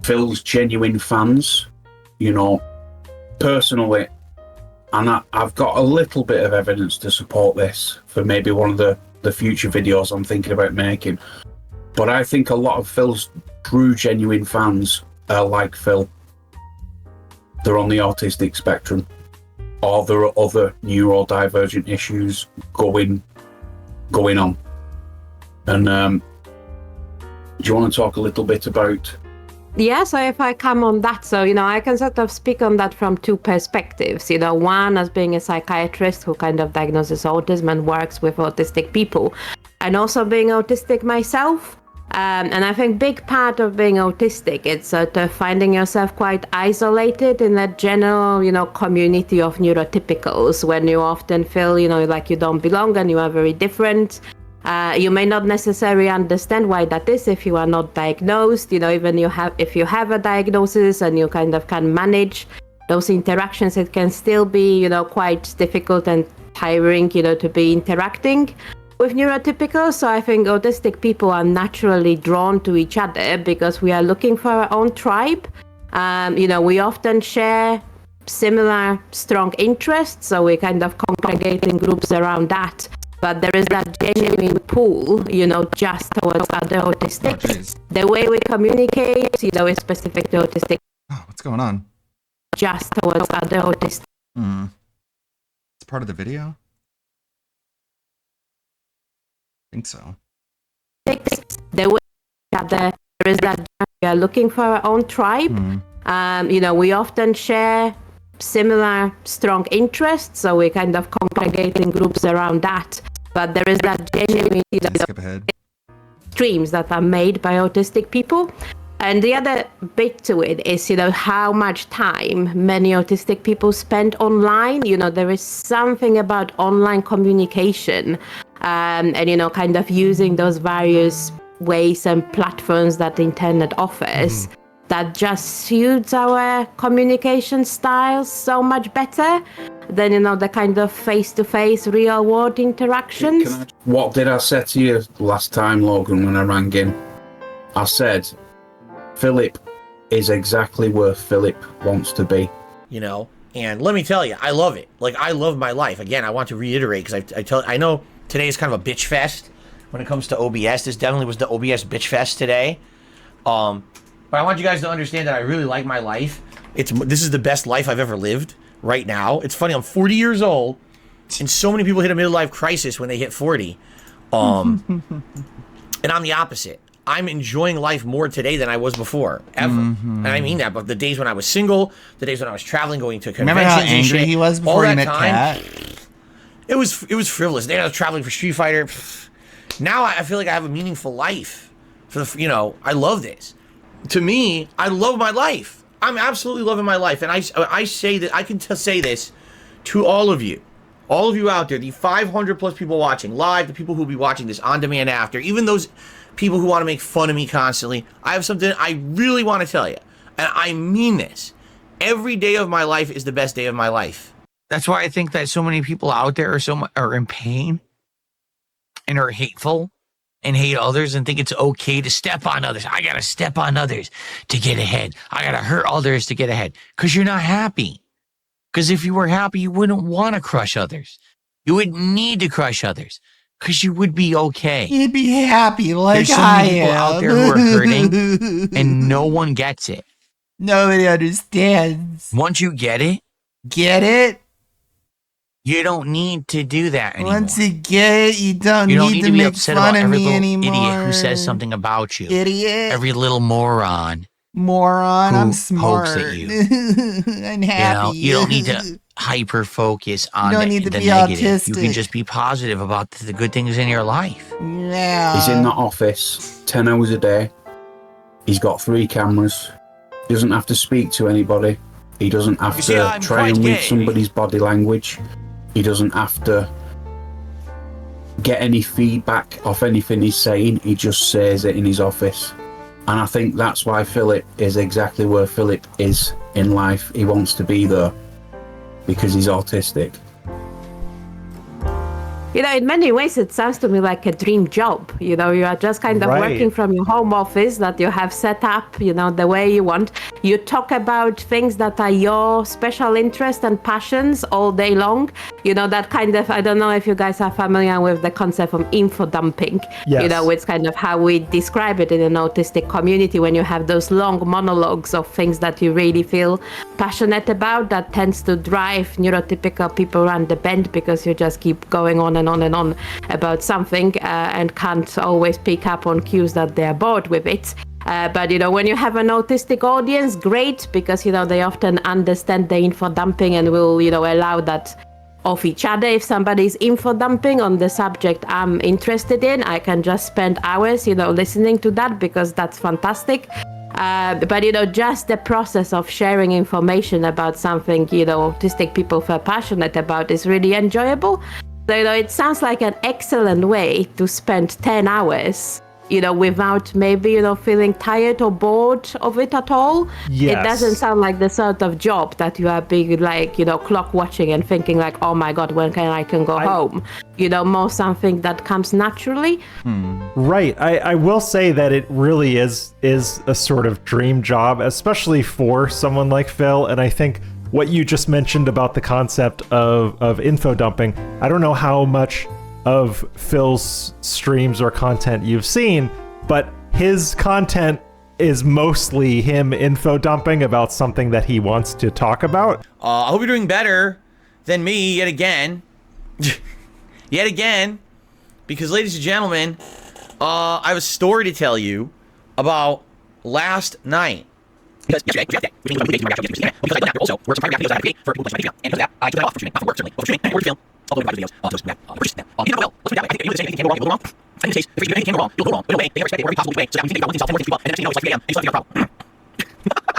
Phil's genuine fans, personally, and I've got a little bit of evidence to support this for maybe one of the future videos I'm thinking about making. But I think a lot of Phil's true genuine fans are like Phil. They're on the autistic spectrum, or there are other neurodivergent issues going on. And do you want to talk a little bit about? Yeah, so if I come on that, so, I can sort of speak on that from two perspectives. One as being a psychiatrist who kind of diagnoses autism and works with autistic people, and also being autistic myself. And I think big part of being autistic, it's sort of finding yourself quite isolated in that general, community of neurotypicals, when you often feel, like you don't belong and you are very different. You may not necessarily understand why that is if you are not diagnosed. Even if you have a diagnosis and you kind of can manage those interactions, it can still be, quite difficult and tiring, to be interacting with neurotypicals. So I think autistic people are naturally drawn to each other because we are looking for our own tribe. We often share similar strong interests, so we kind of congregate in groups around that. But there is that genuine pull, just towards other autistics. The way we communicate, is specific to autistic. Oh, what's going on? Just towards other autistics. It's part of the video? I think so. The way there is that we are looking for our own tribe. We often share similar strong interests, so we kind of congregate in groups around that. But there is that genuine streams that are made by autistic people. And the other bit to it is, how much time many autistic people spend online. There is something about online communication and, kind of using those various ways and platforms that the internet offers that just suits our communication styles so much better than, you know, the kind of face-to-face real world interactions. What did I say to you last time, Logan, when I rang in? I said, Philip is exactly where Philip wants to be. You know, and let me tell you, I love it. Like, I love my life. Again, I want to reiterate, because I know today is kind of a bitch fest when it comes to OBS. This definitely was the OBS bitch fest today. But I want you guys to understand that I really like my life. This is the best life I've ever lived right now. It's funny, I'm 40 years old, and so many people hit a midlife crisis when they hit 40. And I'm the opposite. I'm enjoying life more today than I was before, ever. And I mean that, but the days when I was single, the days when I was traveling, going to conventions. Remember how and angry shit, he was before he met Kat? It was frivolous. Then I was traveling for Street Fighter. Now I feel like I have a meaningful life. I love this. To me, I love my life. I'm absolutely loving my life, and I say that I can say this to all of you out there, the 500 plus people watching live, the people who will be watching this on demand after, even those people who want to make fun of me constantly. I have something I really want to tell you, and I mean this. Every day of my life is the best day of my life. That's why I think that so many people out there are in pain and are hateful and hate others and think it's okay to step on others. I gotta step on others to get ahead. I gotta hurt others to get ahead. Because you're not happy. Because if you were happy, you wouldn't want to crush others. You wouldn't need to crush others. Because you would be okay. You'd be happy like There's so many people out there who are hurting, and no one gets it. Nobody understands. Once you get it, you don't need to do that anymore. Once you get it, you don't You don't need need to to be make upset fun about of every me little anymore. idiot who says something about you. Idiot. Every little moron. Moron, who I'm smart. pokes at you. I'm happy. You don't need to hyper focus on don't the need to be negative. You autistic. can just be positive about the good things in your life. Yeah. He's in that office 10 hours a day. He's got 3 cameras. He doesn't have to speak to anybody. He doesn't have see, to I'm try and quite read gay. somebody's body language. He doesn't have to get any feedback off anything he's saying. He just says it in his office. And I think that's why Philip is exactly where Philip is in life. He wants to be there because he's autistic. You know, in many ways, it sounds to me like a dream job. You know, you are just kind of Right. working from your home office that you have set up, you know, the way you want. You talk about things that are your special interests and passions all day long. You know, that kind of, I don't know if you guys are familiar with the concept of info dumping. Yes. You know, it's kind of how we describe it in an autistic community when you have those long monologues of things that you really feel passionate about. That tends to drive neurotypical people around the bend because you just keep going on and on about something and can't always pick up on cues that they're bored with it. But, you know, when you have an autistic audience, great, because, you know, they often understand the info dumping and will, you know, allow that of each other. If somebody's info dumping on the subject I'm interested in, I can just spend hours, you know, listening to that because that's fantastic. But, you know, just the process of sharing information about something, you know, autistic people feel passionate about is really enjoyable. So, you know, it sounds like an excellent way to spend 10 hours, you know, without maybe, you know, feeling tired or bored of it at all. Yes. It doesn't sound like the sort of job that you are being like, you know, clock watching and thinking like, oh my God, when I can go home? You know, more something that comes naturally. Right. I will say that it really is a sort of dream job, especially for someone like Phil. And I think what you just mentioned about the concept of info dumping, I don't know how much of Phil's streams or content you've seen, but his content is mostly him info dumping about something that he wants to talk about. I hope you're doing better than me yet again. Yet again. Because, ladies and gentlemen, I have a story to tell you about last night. Because yesterday, because I also worked some private videos for people and because that I took that off for streaming, not for work certainly, but for streaming, or film, all the private videos, just that, purchase them. You know, well, let's put it that way. If you say anything can go wrong, you'll go wrong. In this case, if you do anything can go wrong, you'll go wrong. But in a way, they never expect it or every possible way, so that when you think about one thing, tell people, and then next thing you know, it's like 3 a.m. and you still have a problem.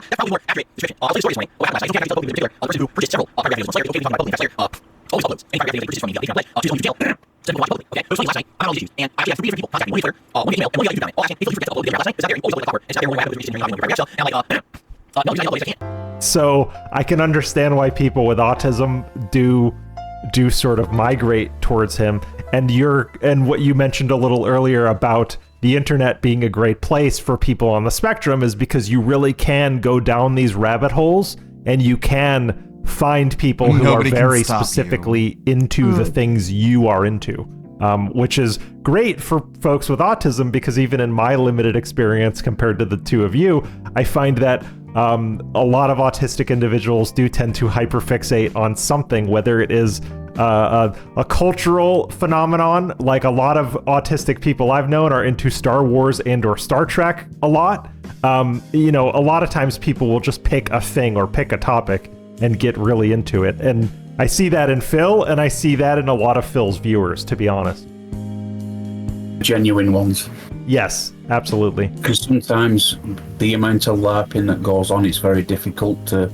That's probably more accurate description. I'll tell you stories this morning. What happened last night? I don't care if I tell you in particular. The person who purchased several private videos from Slayer, okay, we talk about both. Slayer, always uploads any private video that he purchases from me, they can play. Choose only detail. 7 people watched it. Okay, it was funny last night. I'm on all these issues, and I actually had 3 different people contacting me. One Twitter, one email, and one YouTube comment. Oh, actually, hey, Phil, you forget to upload the video last night. It's not there. Always look like copper. And it's not there. We're going to have it. And I'm like, no, you guys upload it. I can't. So I can understand why people with autism do sort of migrate towards him. And what you mentioned a little earlier about the internet being a great place for people on the spectrum is because you really can go down these rabbit holes and you can find people who Nobody are very can stop specifically into the things you are into, which is great for folks with autism, because even in my limited experience compared to the two of you, I find that a lot of autistic individuals do tend to hyperfixate on something, whether it is a cultural phenomenon. Like a lot of autistic people I've known are into Star Wars and or Star Trek a lot. You know, a lot of times people will just pick a thing or pick a topic and get really into it. And I see that in Phil, and I see that in a lot of Phil's viewers, to be honest. Genuine ones. Yes, absolutely. Because sometimes the amount of LARPing that goes on, it's very difficult to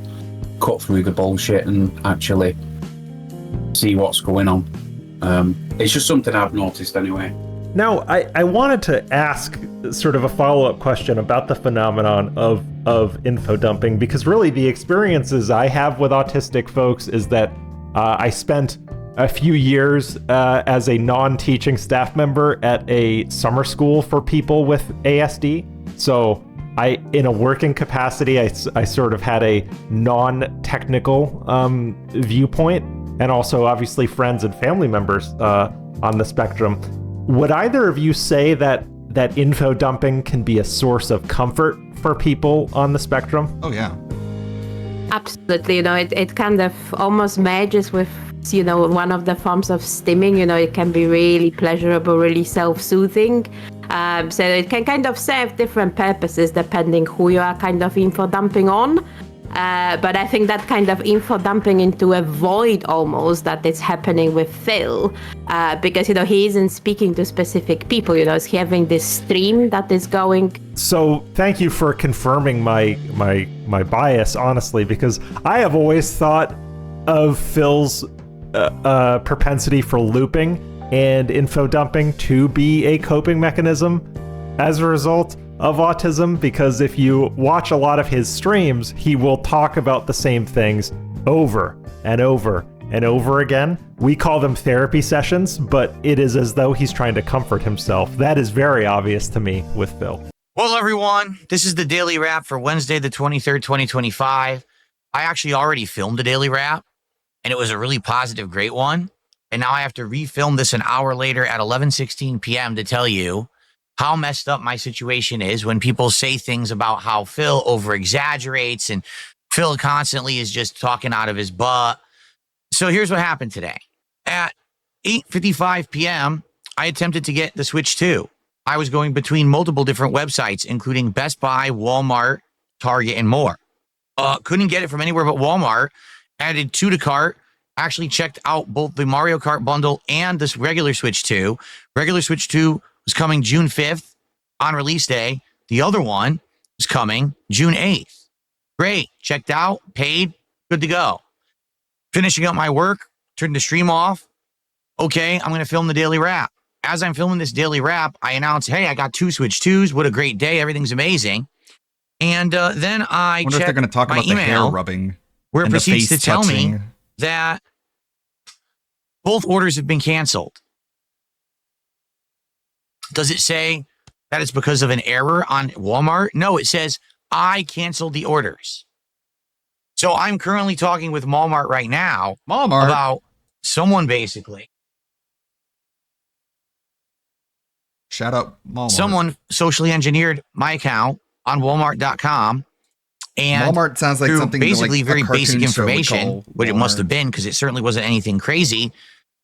cut through the bullshit and actually see what's going on. It's just something I've noticed anyway. Now, I wanted to ask sort of a follow-up question about the phenomenon of info dumping, because really the experiences I have with autistic folks is that I spent a few years as a non-teaching staff member at a summer school for people with ASD. So in a working capacity, I sort of had a non-technical viewpoint, and also obviously friends and family members on the spectrum. Would either of you say that info dumping can be a source of comfort for people on the spectrum? Oh, yeah. Absolutely. You know, it kind of almost merges with, you know, one of the forms of stimming. You know, it can be really pleasurable, really self-soothing. So it can kind of serve different purposes depending who you are kind of info dumping on. But I think that kind of info dumping into a void almost that is happening with Phil, because, you know, he isn't speaking to specific people, you know, he's having this stream that is going. So thank you for confirming my bias, honestly, because I have always thought of Phil's propensity for looping and info dumping to be a coping mechanism as a result of autism, because if you watch a lot of his streams, he will talk about the same things over and over and over again. We call them therapy sessions, but it is as though he's trying to comfort himself. That is very obvious to me with Phil. Well, everyone, this is the Daily Wrap for Wednesday, the 23rd, 2025. I actually already filmed a Daily Wrap, and it was a really positive, great one. And now I have to refilm this an hour later at 11:16 p.m. to tell you how messed up my situation is when people say things about how Phil over-exaggerates and Phil constantly is just talking out of his butt. So here's what happened today. At 8:55 p.m., I attempted to get the Switch 2. I was going between multiple different websites, including Best Buy, Walmart, Target, and more. Couldn't get it from anywhere but Walmart. Added 2 to cart. Actually checked out both the Mario Kart bundle and this regular Switch 2. Regular Switch 2 was coming June 5th on release day. The other one was coming June 8th. Great. Checked out, paid, good to go. Finishing up my work, turned the stream off. Okay, I'm going to film the Daily Wrap. As I'm filming this Daily Wrap, I announce, hey, I got 2 Switch 2s. What a great day. Everything's amazing. And then I wonder if they're going to talk about the hair rubbing, where it proceeds to tell touching. me that both orders have been canceled. Does it say that it's because of an error on Walmart? No, it says I canceled the orders. So I'm currently talking with Walmart right now about someone basically. Shout out Walmart. Someone socially engineered my account on Walmart.com. And Walmart sounds like through something basically like very a basic cartoon show would information, call what it must Walmart. have been, because it certainly wasn't anything crazy.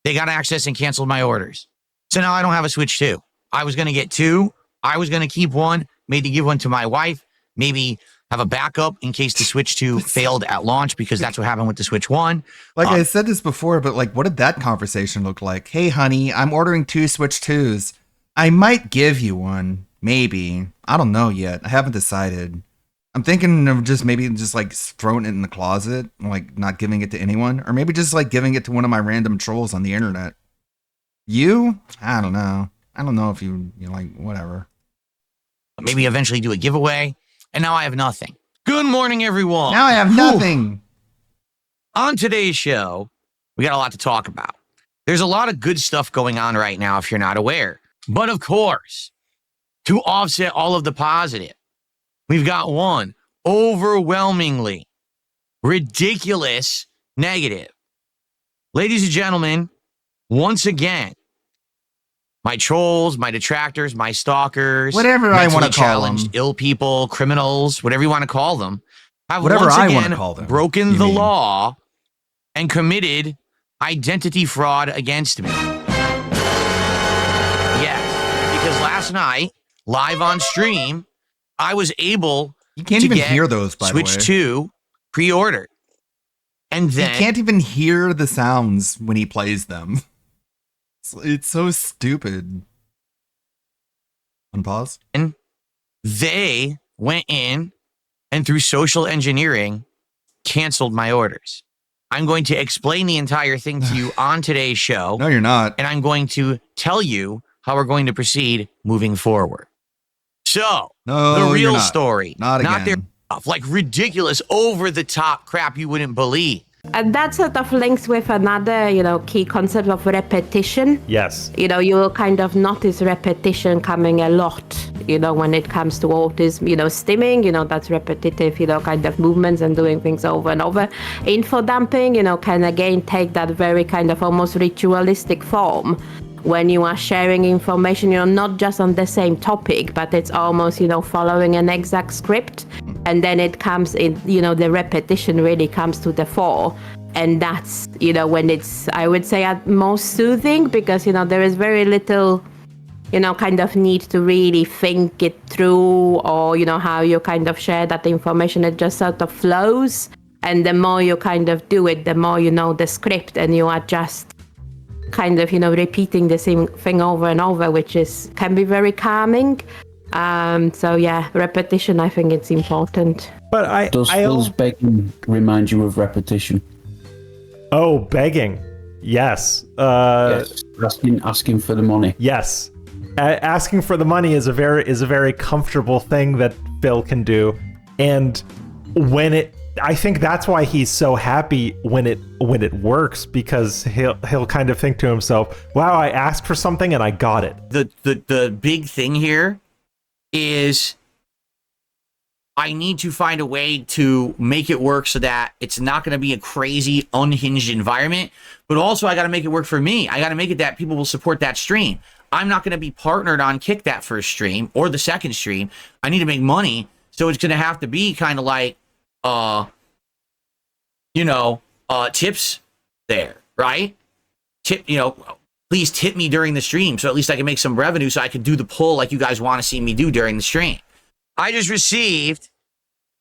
They got access and canceled my orders. So now I don't have a Switch 2. I was going to get 2. I was going to keep 1, maybe give 1 to my wife, maybe have a backup in case the Switch 2 failed at launch, because that's what happened with the Switch 1. Like I said this before, but like, what did that conversation look like? Hey, honey, I'm ordering 2 Switch 2s. I might give you 1. Maybe. I don't know yet. I haven't decided. I'm thinking of just maybe just like throwing it in the closet, like not giving it to anyone, or maybe just like giving it to one of my random trolls on the internet. You? I don't know. I don't know if you like, whatever. Maybe eventually do a giveaway. And now I have nothing. Good morning, everyone. Now I have nothing. On today's show, we got a lot to talk about. There's a lot of good stuff going on right now if you're not aware. But of course, to offset all of the positive, we've got one overwhelmingly ridiculous negative. Ladies and gentlemen, once again, my trolls, my detractors, my stalkers, whatever I want to call challenged, them, ill people, criminals, whatever you want to call them, have whatever once I again want to call them, broken the law and committed identity fraud against me. Yes, because last night, live on stream, I was able you can't to even get hear those, by Switch the way. 2 pre-ordered. And then you can't even hear the sounds when he plays them. It's so stupid. Unpause. And they went in and through social engineering canceled my orders. I'm going to explain the entire thing to you on today's show. No, you're not. And I'm going to tell you how we're going to proceed moving forward. So, the real story, not their stuff, like ridiculous, over-the-top crap you wouldn't believe. And that sort of links with another, key concept of repetition. Yes. You will kind of notice repetition coming a lot, when it comes to autism, stimming, that's repetitive, kind of movements and doing things over and over. Info dumping, can again take that very kind of almost ritualistic form when you are sharing information, not just on the same topic, but it's almost, following an exact script. And then it comes in, the repetition really comes to the fore. And that's, when it's, I would say, at most soothing because, there is very little, kind of need to really think it through or, how you kind of share that information. It just sort of flows. And the more you kind of do it, the more you know the script and you are just kind of, repeating the same thing over and over, which can be very calming. So yeah, repetition, I think it's important. But Does Phil's begging remind you of repetition? Oh, begging. Yes. Yes. Asking for the money. Yes. Asking for the money is a very comfortable thing that Phil can do. And I think that's why he's so happy when it works, because he'll kind of think to himself, wow, I asked for something and I got it. The big thing here is I need to find a way to make it work so that it's not going to be a crazy, unhinged environment, but also I got to make it work for me. I got to make it that people will support that stream. I'm not going to be partnered on Kick that first stream or the second stream. I need to make money, so it's going to have to be kind of like, tips there, right? Please tip me during the stream so at least I can make some revenue so I can do the pull like you guys want to see me do during the stream. I just received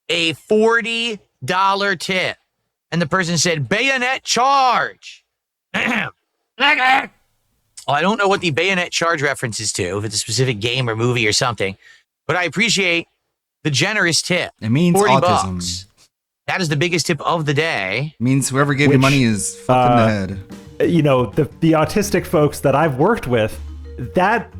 a $40 tip and the person said, bayonet charge. I don't know what the bayonet charge reference is to, if it's a specific game or movie or something, but I appreciate the generous tip. It means $40 autism. That is the biggest tip of the day. It means whoever gave you money is fucked in the head. The autistic folks that I've worked with, that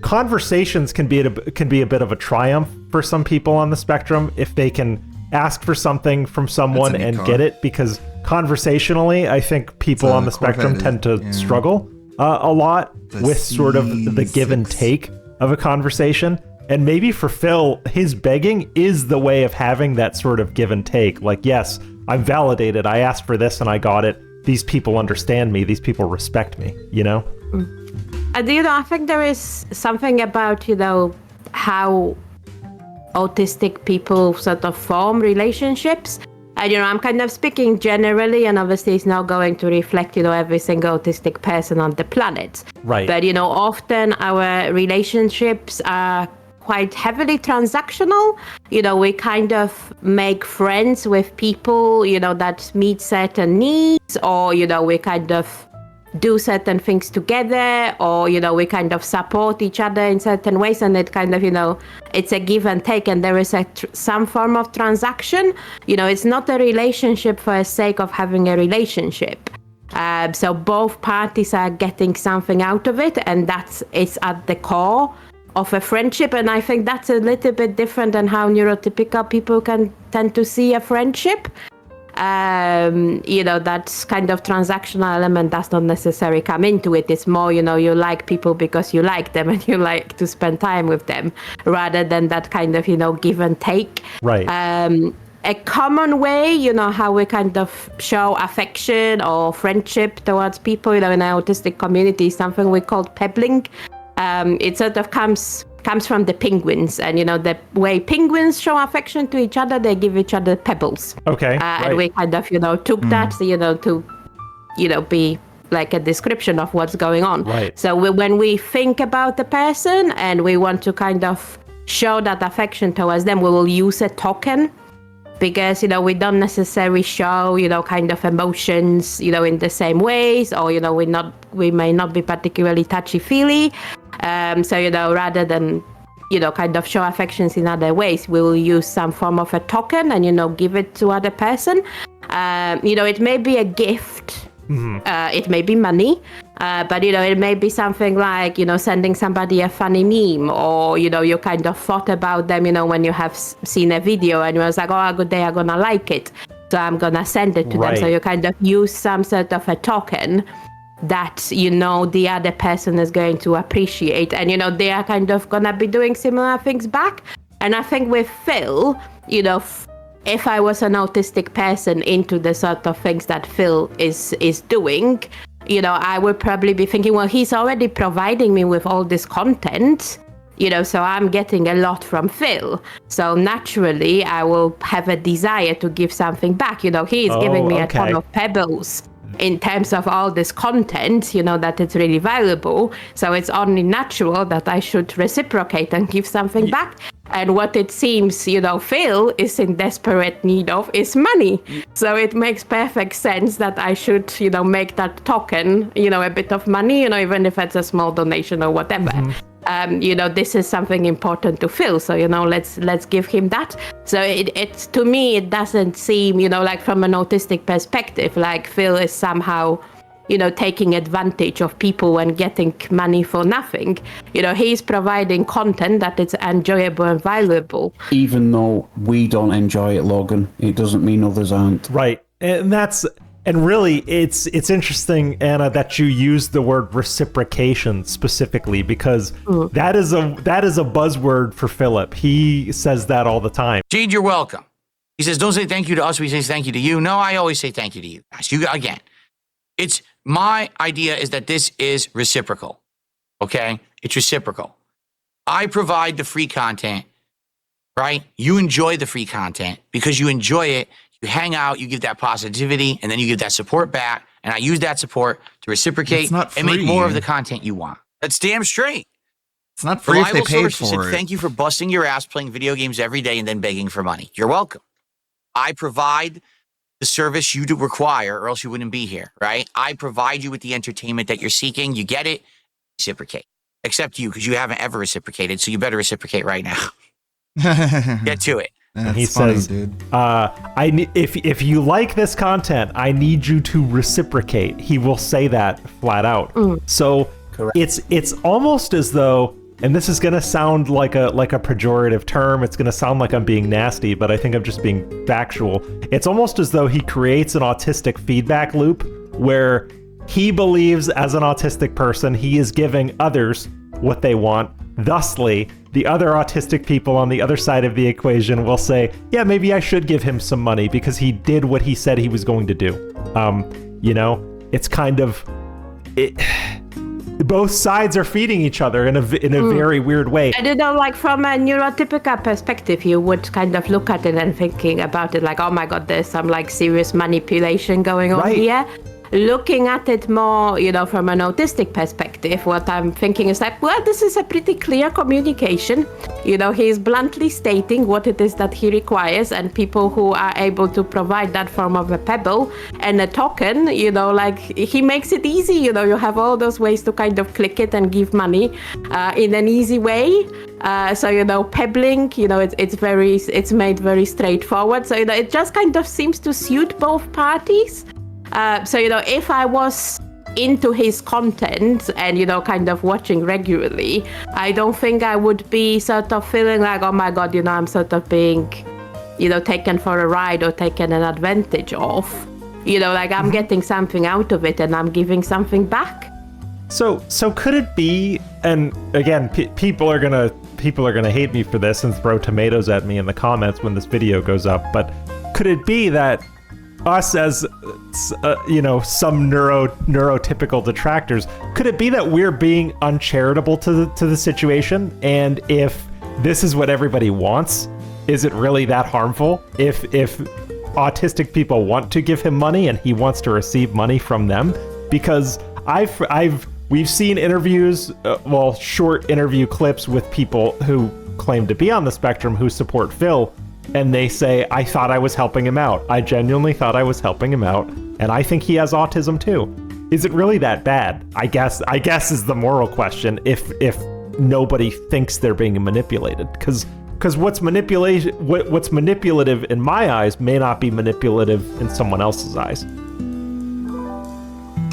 conversations can be a bit of a triumph for some people on the spectrum if they can ask for something from someone and get it, because conversationally I think people on the spectrum tend to struggle a lot with sort of the give and take of a conversation. And maybe for Phil, his begging is the way of having that sort of give and take. Like, yes, I'm validated. I asked for this and I got it. These people understand me. These people respect me, I think there is something about, how autistic people sort of form relationships. And, I'm kind of speaking generally, and obviously it's not going to reflect, every single autistic person on the planet. Right. But, often our relationships are quite heavily transactional. We kind of make friends with people, that meet certain needs, or, we kind of do certain things together, or, we kind of support each other in certain ways, and it kind of, it's a give and take, and there is some form of transaction. It's not a relationship for the sake of having a relationship. So both parties are getting something out of it, and it's at the core of a friendship. And I think that's a little bit different than how neurotypical people can tend to see a friendship. That kind of transactional element does not necessarily come into it. It's more, you like people because you like them and you like to spend time with them, rather than that kind of, give and take. Right. A common way, how we kind of show affection or friendship towards people, in an autistic community is something we call pebbling. It sort of comes from the penguins, and the way penguins show affection to each other, they give each other pebbles. Okay. And we kind of took that to be like a description of what's going on. Right. So when we think about the person and we want to kind of show that affection towards them, we will use a token, because we don't necessarily show kind of emotions in the same ways, or we may not be particularly touchy-feely. So rather than kind of show affections in other ways, we will use some form of a token and give it to other person. It may be a gift. Mm-hmm. It may be money, but it may be something like sending somebody a funny meme, or you kind of thought about them when you have seen a video and you was like, oh, good day, I'm gonna like it, so I'm gonna send it to them. So you kind of use some sort of a token that the other person is going to appreciate, and they are kind of gonna be doing similar things back. And I think with Phil, if I was an autistic person into the sort of things that Phil is doing, I would probably be thinking, well, he's already providing me with all this content, so I'm getting a lot from Phil. So naturally, I will have a desire to give something back. He's giving me a ton of pebbles in terms of all this content, that it's really valuable. So it's only natural that I should reciprocate and give something back. And what it seems, Phil is in desperate need of is money. So it makes perfect sense that I should, make that token, a bit of money, even if it's a small donation or whatever. Mm-hmm. This is something important to Phil. So, let's give him that. So it's to me, it doesn't seem, like from an autistic perspective, like Phil is somehow, taking advantage of people and getting money for nothing. He's providing content that is enjoyable and valuable. Even though we don't enjoy it, Logan, it doesn't mean others aren't. Right. And really, it's interesting, Anna, that you use the word reciprocation specifically, because that is a buzzword for Philip. He says that all the time. Jade, you're welcome. He says, don't say thank you to us, we say thank you to you. No, I always say thank you to you guys. Again, it's my idea is that this is reciprocal. Okay? It's reciprocal. I provide the free content, right? You enjoy the free content because you enjoy it. You hang out, you give that positivity, and then you give that support back. And I use that support to reciprocate and make more of the content you want. That's damn straight. It's not free if they paid for it. Thank you for busting your ass playing video games every day and then begging for money. You're welcome. I provide the service you do require, or else you wouldn't be here, right? I provide you with the entertainment that you're seeking. You get it, reciprocate. Except you, because you haven't ever reciprocated, so you better reciprocate right now. Get to it. And he says, if you like this content, I need you to reciprocate. He will say that flat out. So it's almost as though, and this is going to sound like a pejorative term. It's going to sound like I'm being nasty, but I think I'm just being factual. It's almost as though he creates an autistic feedback loop where he believes as an autistic person, he is giving others what they want. Thusly, the other autistic people on the other side of the equation will say, yeah, maybe I should give him some money because he did what he said he was going to do. It's kind of... both sides are feeding each other in a very weird way. And like from a neurotypical perspective, you would kind of look at it and thinking about it like, oh my God, there's some like serious manipulation going on here. Looking at it more, from an autistic perspective, what I'm thinking is like, well, this is a pretty clear communication. He's bluntly stating what it is that he requires, and people who are able to provide that form of a pebble and a token, like he makes it easy. You have all those ways to kind of click it and give money in an easy way. So, pebbling, it's made very straightforward. So, it just kind of seems to suit both parties. So, if I was into his content and, kind of watching regularly, I don't think I would be sort of feeling like, oh my God, I'm sort of being, taken for a ride or taken an advantage of. I'm getting something out of it and I'm giving something back. So could it be, and again, people are gonna hate me for this and throw tomatoes at me in the comments when this video goes up, but could it be that us as some neurotypical detractors, could it be that we're being uncharitable to the situation? And if this is what everybody wants, is it really that harmful? If autistic people want to give him money and he wants to receive money from them? Because we've seen interviews, short interview clips with people who claim to be on the spectrum who support Phil, and they say, I thought I was helping him out. I genuinely thought I was helping him out, and I think he has autism too. Is it really that bad? I guess is the moral question, if nobody thinks they're being manipulated. Because what's manipulative in my eyes may not be manipulative in someone else's eyes.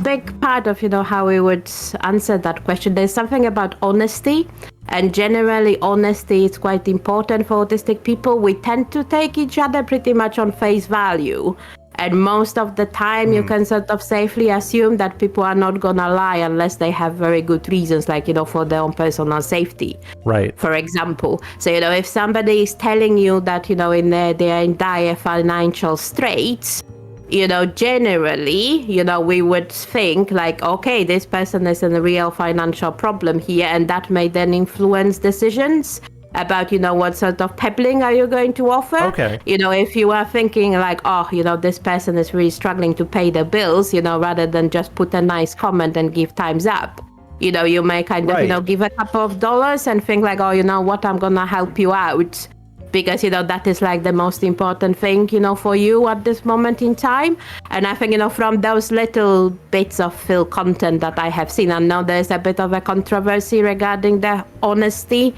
Big part of how we would answer that question, there's something about honesty, and generally honesty is quite important for autistic people. We tend to take each other pretty much on face value, and most of the time you can sort of safely assume that people are not gonna lie unless they have very good reasons, like for their own personal safety, right, for example. So if somebody is telling you that they are in dire financial straits, generally, we would think like, okay, this person is in a real financial problem here, and that may then influence decisions about, what sort of pebbling are you going to offer? Okay. If you are thinking like, oh, this person is really struggling to pay the bills, rather than just put a nice comment and give times up, you may kind of, give a couple of dollars and think like, oh, what, I'm gonna help you out. Because, that is like the most important thing, for you at this moment in time. And I think, from those little bits of Phil content that I have seen, I know there's a bit of a controversy regarding the honesty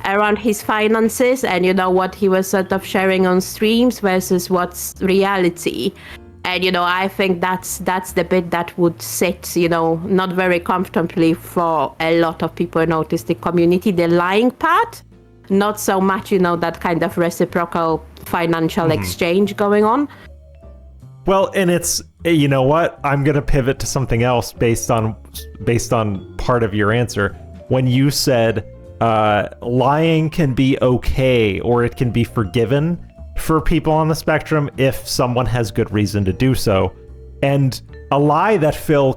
around his finances and, what he was sort of sharing on streams versus what's reality. And, I think that's the bit that would sit, not very comfortably for a lot of people in the autistic community, the lying part. Not so much, that kind of reciprocal financial exchange going on. Well, and it's, you know what? I'm going to pivot to something else based on part of your answer. When you said lying can be okay, or it can be forgiven for people on the spectrum if someone has good reason to do so. And a lie that Phil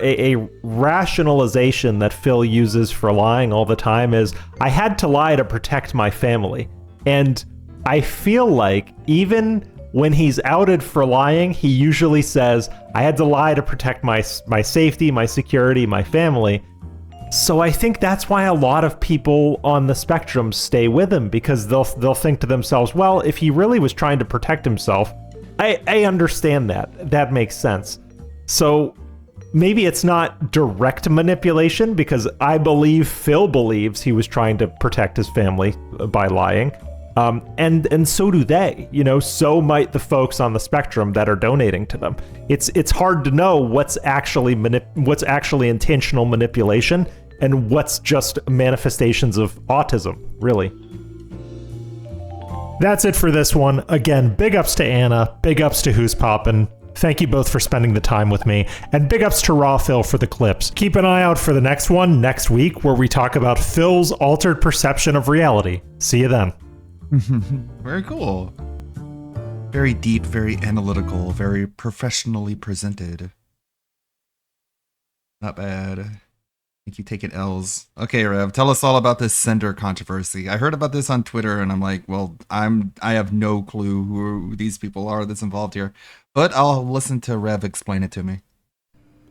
a rationalization that Phil uses for lying all the time is, I had to lie to protect my family. And I feel like even when he's outed for lying, he usually says, I had to lie to protect my safety, my security, my family. So I think that's why a lot of people on the spectrum stay with him, because they'll think to themselves, well, if he really was trying to protect himself, I understand that. That makes sense. So maybe it's not direct manipulation, because I believe Phil believes he was trying to protect his family by lying. And so do they, so might the folks on the spectrum that are donating to them. It's hard to know what's actually intentional manipulation and what's just manifestations of autism, really. That's it for this one. Again, big ups to Anna, big ups to Who's Poppin'. Thank you both for spending the time with me, and big ups to Raw Phil for the clips. Keep an eye out for the next one next week, where we talk about Phil's altered perception of reality. See you then. Very cool. Very deep, very analytical, very professionally presented. Not bad. I think you've taken L's. Okay, Rev, tell us all about this Cinder controversy. I heard about this on Twitter, and I'm like, well, I have no clue who these people are that's involved here. But I'll listen to Rev explain it to me.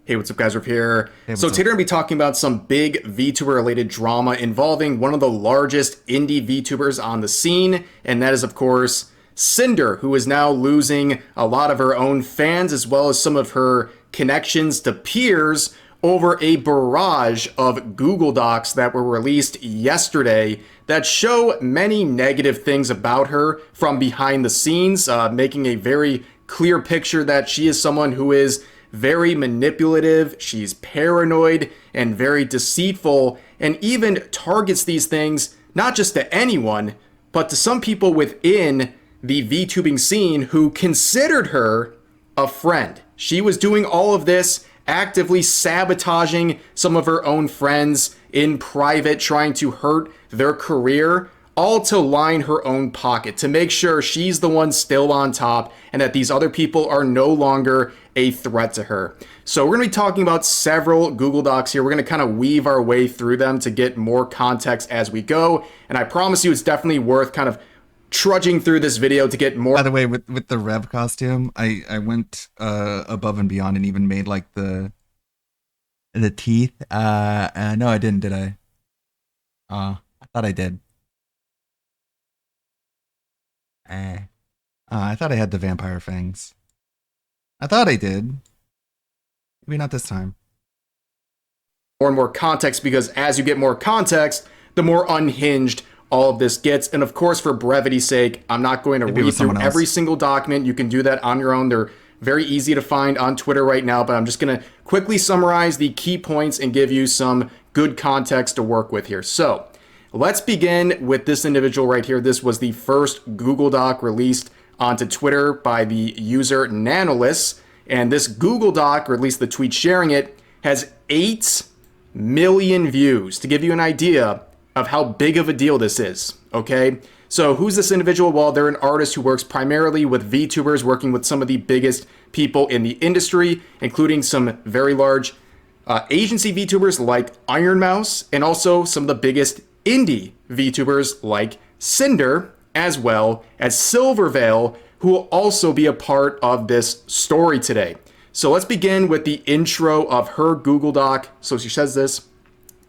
Hey, what's up, guys? Rev here. So today we're going to be talking about some big VTuber-related drama involving one of the largest indie VTubers on the scene, and that is, of course, Cinder, who is now losing a lot of her own fans as well as some of her connections to peers over a barrage of Google Docs that were released yesterday that show many negative things about her from behind the scenes, making a very clear picture that she is someone who is very manipulative, she's paranoid, and very deceitful, and even targets these things not just to anyone, but to some people within the VTubing scene who considered her a friend. She was doing all of this, actively sabotaging some of her own friends in private, trying to hurt their career, all to line her own pocket, to make sure she's the one still on top and that these other people are no longer a threat to her. So we're going to be talking about several Google Docs here. We're going to kind of weave our way through them to get more context as we go. And I promise you it's definitely worth kind of trudging through this video to get more. By the way, with the Rev costume, I went above and beyond and even made like the teeth. No, I didn't, did I? I thought I did. I thought I had the vampire fangs. I thought I did. Maybe not this time. More and more context, because as you get more context, the more unhinged all of this gets. And of course, for brevity's sake, I'm not going to read through every single document. You can do that on your own. They're very easy to find on Twitter right now, but I'm just going to quickly summarize the key points and give you some good context to work with here. So let's begin with this individual right here. This was the first Google Doc released onto Twitter by the user Nanolus. And this Google Doc, or at least the tweet sharing it, has 8 million views, to give you an idea of how big of a deal this is, okay? So who's this individual? Well, they're an artist who works primarily with VTubers, working with some of the biggest people in the industry, including some very large agency VTubers like Iron Mouse, and also some of the biggest indie VTubers like Cinder, as well as Silverveil, who will also be a part of this story today. So let's begin with the intro of her Google Doc. So she says this: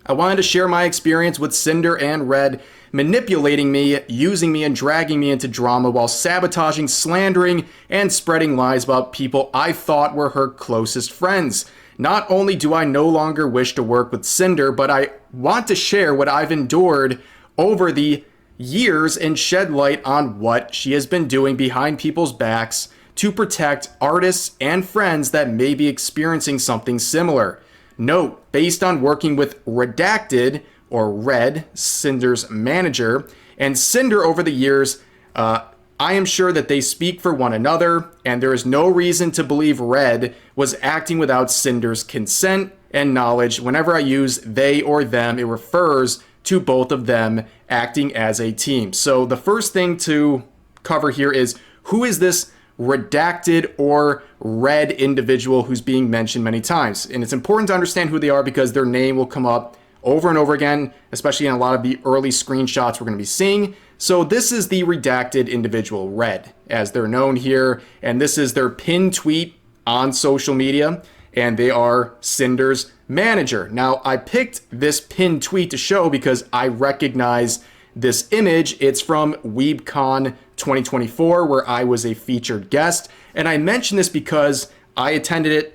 I wanted to share my experience with Cinder and Red manipulating me, using me, and dragging me into drama while sabotaging, slandering, and spreading lies about people I thought were her closest friends. Not only do I no longer wish to work with Cinder, but I want to share what I've endured over the years and shed light on what she has been doing behind people's backs to protect artists and friends that may be experiencing something similar. Note, based on working with Redacted, or Red, Cinder's manager, and Cinder over the years, I am sure that they speak for one another, and there is no reason to believe Red was acting without Cinder's consent and knowledge. Whenever I use they or them, it refers to both of them acting as a team. So the first thing to cover here is, who is this Redacted or Red individual who's being mentioned many times? And it's important to understand who they are because their name will come up over and over again, especially in a lot of the early screenshots we're going to be seeing. So this is the Redacted individual, Red, as they're known here, and this is their pinned tweet on social media, and they are Cinder's manager. Now, I picked this pinned tweet to show because I recognize this image. It's from WeebCon 2024, where I was a featured guest, and I mention this because I attended it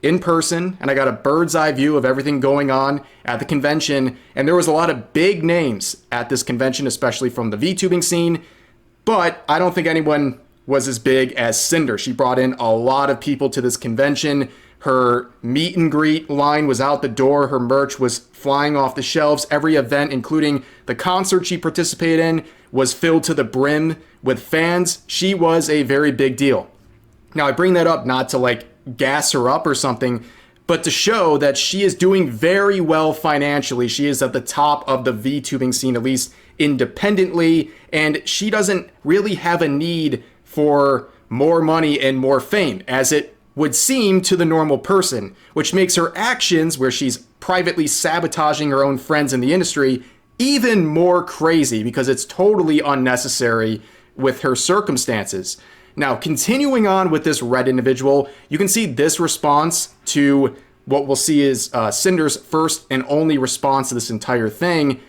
in person, and I got a bird's eye view of everything going on at the convention, and there was a lot of big names at this convention, especially from the VTubing scene, but I don't think anyone was as big as Cinder. She brought in a lot of people to this convention. Her meet and greet line was out the door. Her merch was flying off the shelves. Every event, including the concert she participated in, was filled to the brim with fans. She was a very big deal. Now, I bring that up not to like gas her up or something, but to show that she is doing very well financially. She is at the top of the VTubing scene, at least independently, and she doesn't really have a need for more money and more fame, as it would seem to the normal person, which makes her actions, where she's privately sabotaging her own friends in the industry, even more crazy because it's totally unnecessary with her circumstances. Now, continuing on with this Red individual, you can see this response to what we'll see is Cinder's first and only response to this entire thing,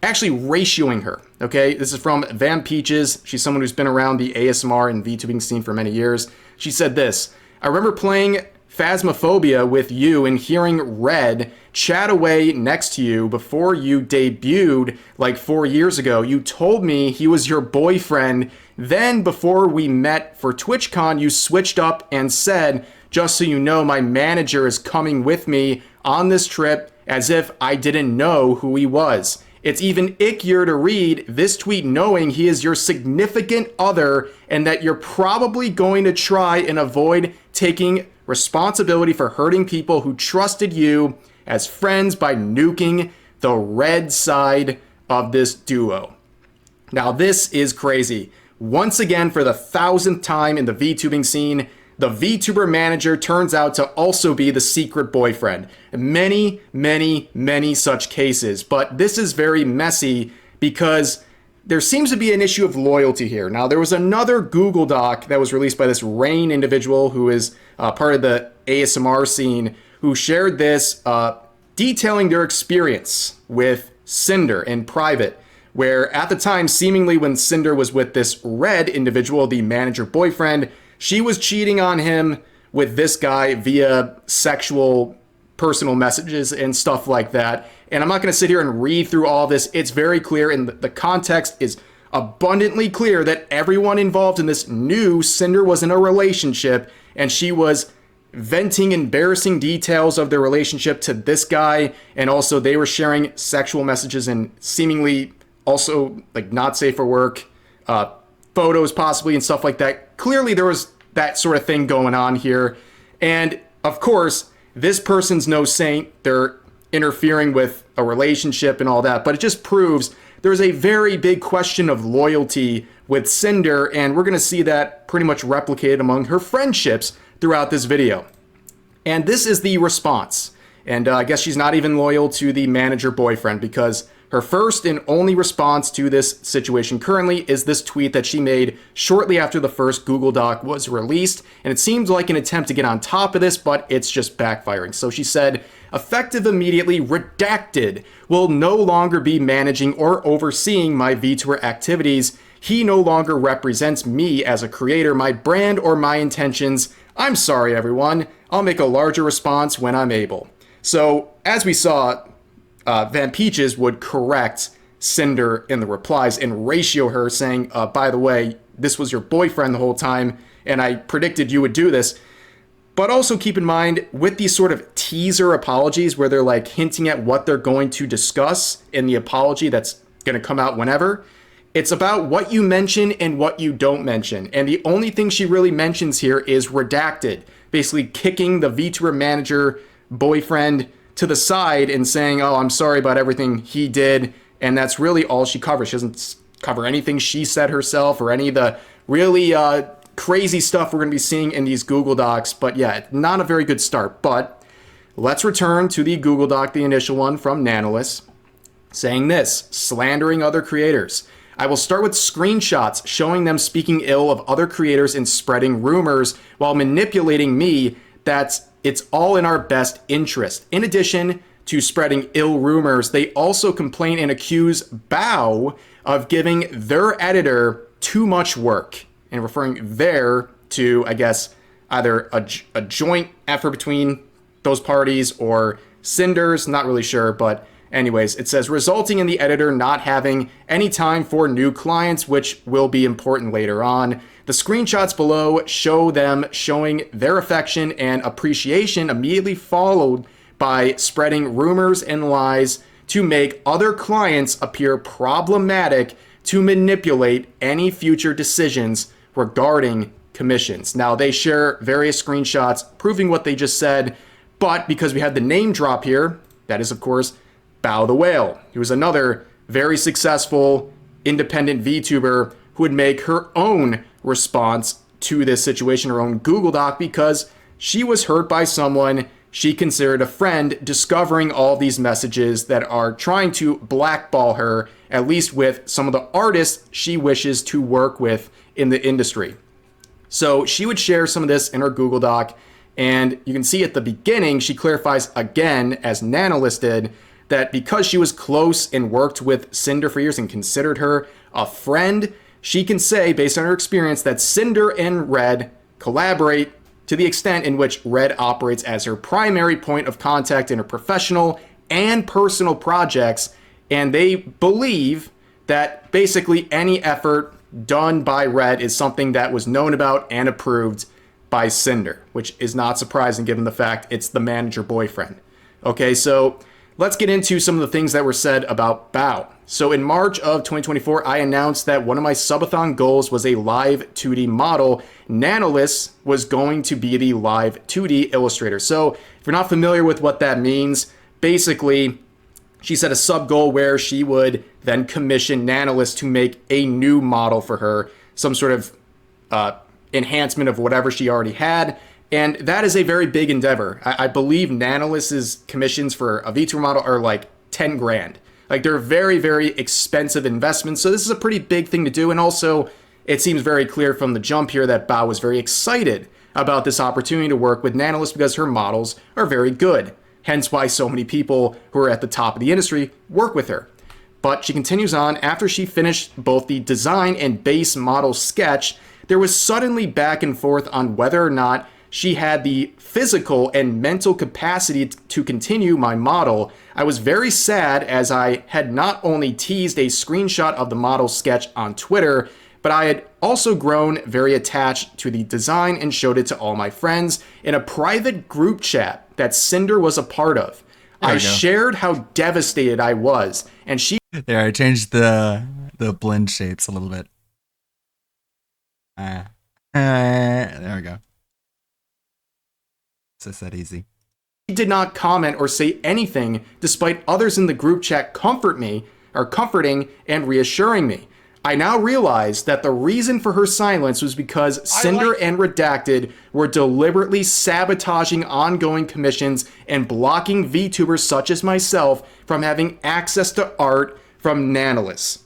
actually ratioing her, okay? This is from Van Peaches. She's someone who's been around the ASMR and VTubing scene for many years. She said this: I remember playing phasmophobia with you and hearing Red chat away next to you before you debuted like 4 years ago. You told me he was your boyfriend. Then before we met for TwitchCon, you switched up and said, just so you know, my manager is coming with me on this trip, as if I didn't know who he was. It's even ickier to read this tweet knowing he is your significant other and that you're probably going to try and avoid taking responsibility for hurting people who trusted you as friends by nuking the Red side of this duo. Now this is crazy. Once again, for the 1,000th time in the VTubing scene, the VTuber manager turns out to also be the secret boyfriend. Many, many, many such cases, but this is very messy because there seems to be an issue of loyalty here. Now, there was another Google Doc that was released by this Rain individual who is part of the ASMR scene, who shared this detailing their experience with Cinder in private, where at the time, seemingly when Cinder was with this Red individual, the manager boyfriend, she was cheating on him with this guy via sexual personal messages and stuff like that. And I'm not going to sit here and read through all this. It's very clear, and the context is abundantly clear that everyone involved in this knew Cinder was in a relationship, and she was venting embarrassing details of their relationship to this guy, and also they were sharing sexual messages and seemingly also like not safe for work photos possibly and stuff like that. Clearly there was that sort of thing going on here. And of course, this person's no saint. They're interfering with a relationship and all that, but it just proves there's a very big question of loyalty with Cinder, and we're going to see that pretty much replicated among her friendships throughout this video. And this is the response. And I guess she's not even loyal to the manager boyfriend, because her first and only response to this situation currently is this tweet that she made shortly after the first Google Doc was released. And it seems like an attempt to get on top of this, but it's just backfiring. So she said, effective immediately, redacted, will no longer be managing or overseeing my VTuber activities. He no longer represents me as a creator, my brand, or my intentions. I'm sorry, everyone. I'll make a larger response when I'm able. So, as we saw, Van Peaches would correct Cinder in the replies and ratio her, saying, by the way, this was your boyfriend the whole time, and I predicted you would do this. But also keep in mind, with these sort of teaser apologies where they're like hinting at what they're going to discuss in the apology that's going to come out whenever, it's about what you mention and what you don't mention. And the only thing she really mentions here is redacted, basically kicking the VTuber manager boyfriend to the side and saying, oh, I'm sorry about everything he did. And that's really all she covers. She doesn't cover anything she said herself or any of the really crazy stuff we're going to be seeing in these Google Docs. But yeah, not a very good start. But let's return to the Google Doc, the initial one from Nanolis, saying this, slandering other creators. I will start with screenshots showing them speaking ill of other creators and spreading rumors while manipulating me that it's all in our best interest. In addition to spreading ill rumors, they also complain and accuse Bao of giving their editor too much work, and referring there to, I guess, either a joint effort between those parties or Cinder's, not really sure, but anyways, it says resulting in the editor not having any time for new clients, which will be important later on. The screenshots below show them showing their affection and appreciation, immediately followed by spreading rumors and lies to make other clients appear problematic to manipulate any future decisions regarding commissions. Now, they share various screenshots proving what they just said, but because we had the name drop here, that is, of course, Bao the Whale, who was another very successful independent VTuber who would make her own response to this situation, her own Google Doc, because she was hurt by someone she considered a friend discovering all these messages that are trying to blackball her, at least with some of the artists she wishes to work with in the industry. So she would share some of this in her Google Doc, and you can see at the beginning, she clarifies again, as Nanolis did, that because she was close and worked with Cinder for years and considered her a friend, she can say, based on her experience, that Cinder and Red collaborate to the extent in which Red operates as her primary point of contact in her professional and personal projects, and they believe that basically any effort done by Red is something that was known about and approved by Cinder, which is not surprising given the fact it's the manager boyfriend. Okay, so let's get into some of the things that were said about Bao. So in March of 2024, I announced that one of my subathon goals was a live 2D model. Nanolis was going to be the live 2D illustrator. So if you're not familiar with what that means, basically, she set a sub goal where she would then commission Nanolis to make a new model for her, some sort of enhancement of whatever she already had. And that is a very big endeavor. I believe Nanolis's commissions for a VTuber model are like 10 grand. Like, they're very, very expensive investments. So this is a pretty big thing to do. And also, it seems very clear from the jump here that Bao was very excited about this opportunity to work with Nanolis because her models are very good. Hence why so many people who are at the top of the industry work with her. But she continues on. After she finished both the design and base model sketch, there was suddenly back and forth on whether or not she had the physical and mental capacity to continue my model. I was very sad as I had not only teased a screenshot of the model sketch on Twitter, but I had also grown very attached to the design and showed it to all my friends in a private group chat that Cinder was a part of. I shared how devastated I was, and she... There, I changed the blend shapes a little bit. There we go. It's just that easy. She did not comment or say anything, despite others in the group chat comforting and reassuring me. I now realize that the reason for her silence was because Cinder and Redacted were deliberately sabotaging ongoing commissions and blocking VTubers such as myself from having access to art from Nanolis.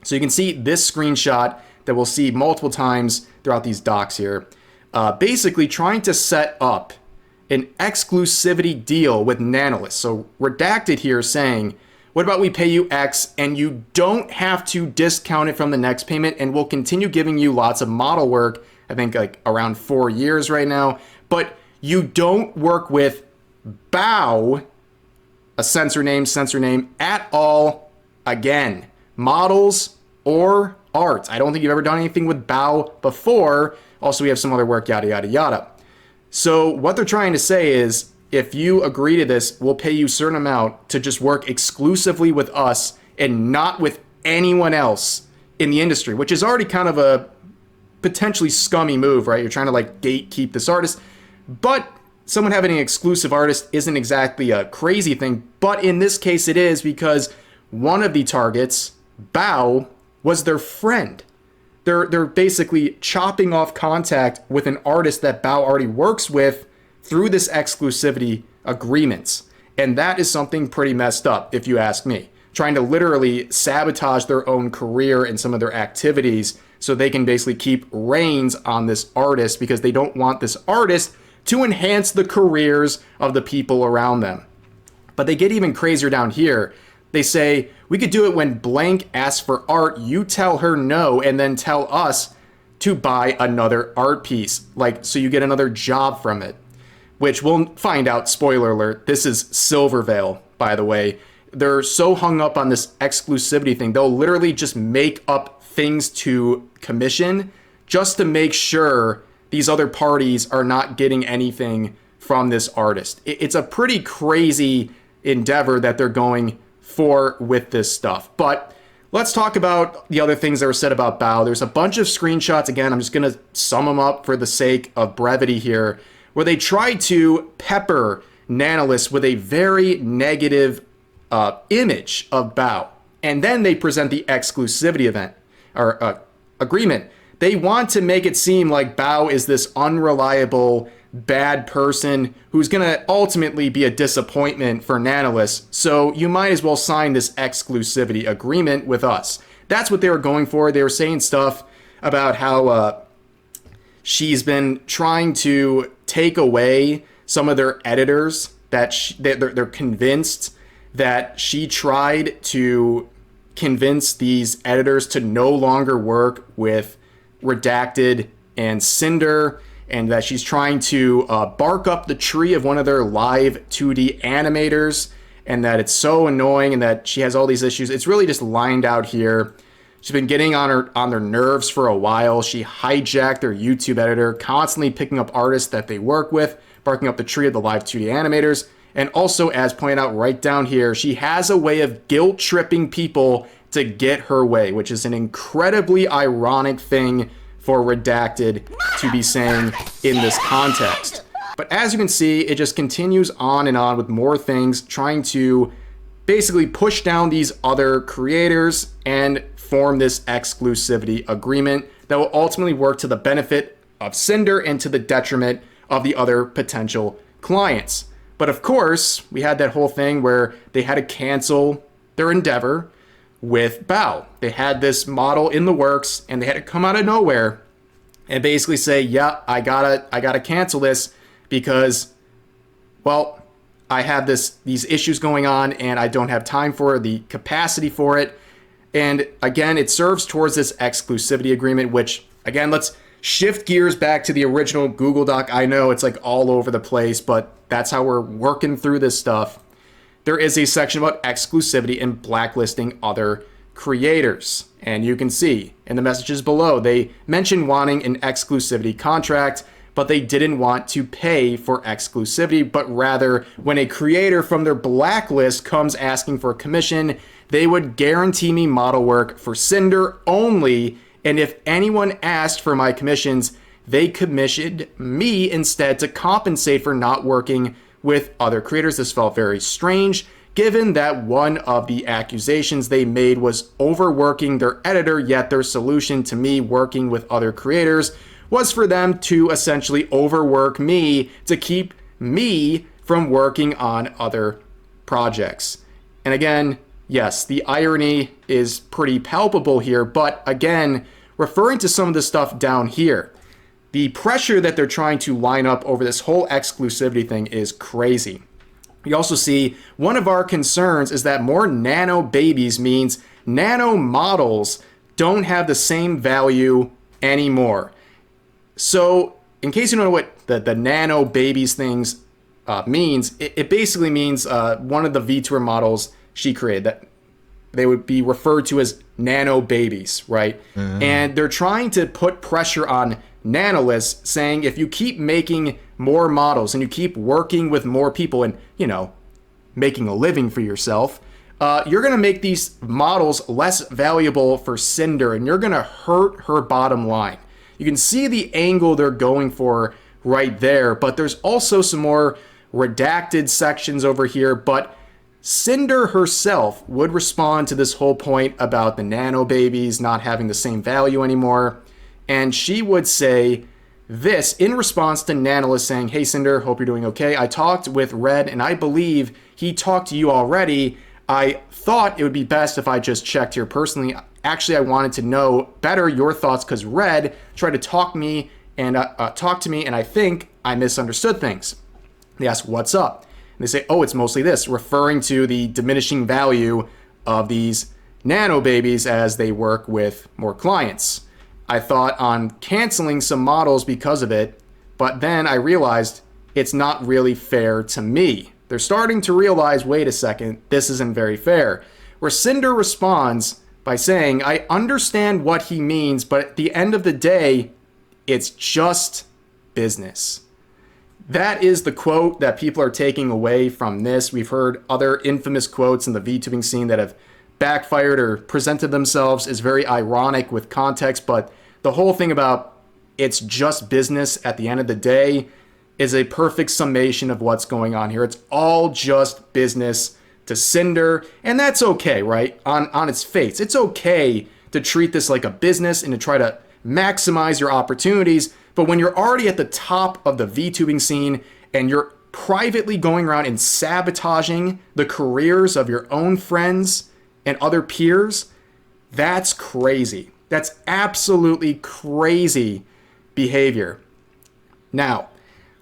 So you can see this screenshot that we'll see multiple times throughout these docs here. Basically trying to set up an exclusivity deal with Nanolis. So Redacted here saying, what about we pay you X and you don't have to discount it from the next payment, and we'll continue giving you lots of model work, I think like around 4 years right now, but you don't work with Bao, a censor name, at all again. Models or art. I don't think you've ever done anything with Bao before. Also, we have some other work, yada, yada, yada. So what they're trying to say is, if you agree to this, we'll pay you a certain amount to just work exclusively with us and not with anyone else in the industry, which is already kind of a potentially scummy move, right? You're trying to like gatekeep this artist, but someone having an exclusive artist isn't exactly a crazy thing. But in this case, it is, because one of the targets, Bao, was their friend. They're basically chopping off contact with an artist that Bao already works with through this exclusivity agreements. And that is something pretty messed up, if you ask me. Trying to literally sabotage their own career and some of their activities so they can basically keep reins on this artist because they don't want this artist to enhance the careers of the people around them. But they get even crazier down here. They say, we could do it when blank asks for art, you tell her no, and then tell us to buy another art piece. Like, so you get another job from it. Which we'll find out, spoiler alert, this is Silvervale, by the way. They're so hung up on this exclusivity thing, they'll literally just make up things to commission just to make sure these other parties are not getting anything from this artist. It's a pretty crazy endeavor that they're going for with this stuff. But let's talk about the other things that were said about Bao. There's a bunch of screenshots. Again, I'm just going to sum them up for the sake of brevity here, where they tried to pepper Nanolis with a very negative image of Bao. And then they present the exclusivity event or agreement. They want to make it seem like Bao is this unreliable, bad person who's going to ultimately be a disappointment for Nanolis. So you might as well sign this exclusivity agreement with us. That's what they were going for. They were saying stuff about how she's been trying to take away some of their editors, that they're convinced that she tried to convince these editors to no longer work with Redacted and Cinder, and that she's trying to bark up the tree of one of their live 2D animators, and that it's so annoying and that she has all these issues. It's really just lined out here. She's been getting on their nerves for a while. She hijacked their YouTube editor, constantly picking up artists that they work with, barking up the tree of the live 2D animators. And also, as pointed out right down here, she has a way of guilt-tripping people to get her way, which is an incredibly ironic thing for Redacted to be saying in this context. But as you can see, it just continues on and on with more things, trying to basically push down these other creators and form this exclusivity agreement that will ultimately work to the benefit of Cinder and to the detriment of the other potential clients. But of course, we had that whole thing where they had to cancel their endeavor with Bao. They had this model in the works and they had to come out of nowhere and basically say, yeah, I gotta cancel this because, well, I have these issues going on and I don't have time for the capacity for it. And again, it serves towards this exclusivity agreement, which again, let's shift gears back to the original Google Doc. I know it's like all over the place, but that's how we're working through this stuff. There is a section about exclusivity and blacklisting other creators. And you can see in the messages below, they mention wanting an exclusivity contract, but they didn't want to pay for exclusivity, but rather when a creator from their blacklist comes asking for a commission, they would guarantee me model work for Cinder only, and if anyone asked for my commissions, they commissioned me instead to compensate for not working with other creators. This felt very strange, given that one of the accusations they made was overworking their editor, yet their solution to me working with other creators was for them to essentially overwork me to keep me from working on other projects. And again, yes, the irony is pretty palpable here, but again, referring to some of the stuff down here, the pressure that they're trying to line up over this whole exclusivity thing is crazy. We also see one of our concerns is that more nano babies means nano models don't have the same value anymore. So in case you don't know what the nano babies things means, it basically means one of the VTuber models she created that they would be referred to as nano babies, right? And they're trying to put pressure on Nanolists, saying if you keep making more models and you keep working with more people and, you know, making a living for yourself, you're going to make these models less valuable for Cinder and you're going to hurt her bottom line. You can see the angle they're going for right there, but there's also some more redacted sections over here, but Cinder herself would respond to this whole point about the nano babies not having the same value anymore. And she would say this in response to Nanolist saying, hey Cinder, hope you're doing okay. I talked with Red and I believe he talked to you already. I thought it would be best if I just checked here personally. Actually, I wanted to know better your thoughts because Red tried to talk to me and I think I misunderstood things. They ask, what's up? And they say, oh, it's mostly this, referring to the diminishing value of these nano babies as they work with more clients. I thought on canceling some models because of it, but then I realized it's not really fair to me. They're starting to realize, wait a second, this isn't very fair. Where Cinder responds by saying, I understand what he means, but at the end of the day, it's just business. That is the quote that people are taking away from this. We've heard other infamous quotes in the VTubing scene that have backfired or presented themselves as very ironic with context, but the whole thing about it's just business at the end of the day is a perfect summation of what's going on here. It's all just business to Cinder, and that's okay, right? On its face, it's okay to treat this like a business and to try to maximize your opportunities, but when you're already at the top of the VTubing scene and you're privately going around and sabotaging the careers of your own friends and other peers, that's crazy. That's absolutely crazy behavior. Now,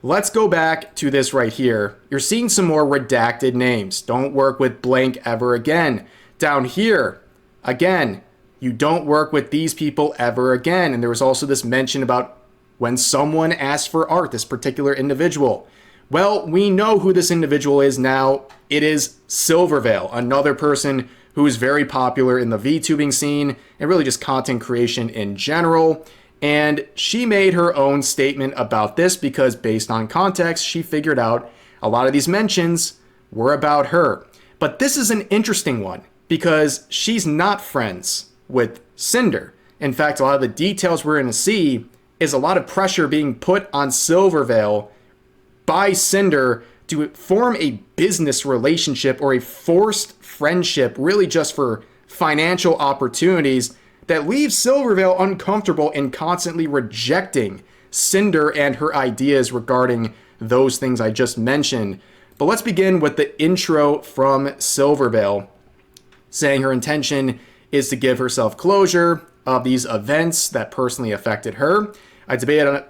let's go back to this right here. You're seeing some more redacted names. Don't work with blank ever again. Down here, again, you don't work with these people ever again. And there was also this mention about when someone asks for art, this particular individual. Well, we know who this individual is now. It is Silvervale, another person who is very popular in the VTubing scene and really just content creation in general. And she made her own statement about this because based on context, she figured out a lot of these mentions were about her. But this is an interesting one because she's not friends with Cinder. In fact, a lot of the details we're going to see is a lot of pressure being put on Silvervale by Cinder to form a business relationship or a forced friendship, really just for financial opportunities, that leaves Silvervale uncomfortable and constantly rejecting Cinder and her ideas regarding those things I just mentioned. But let's begin with the intro from Silvervale, saying her intention is to give herself closure of these events that personally affected her. I debated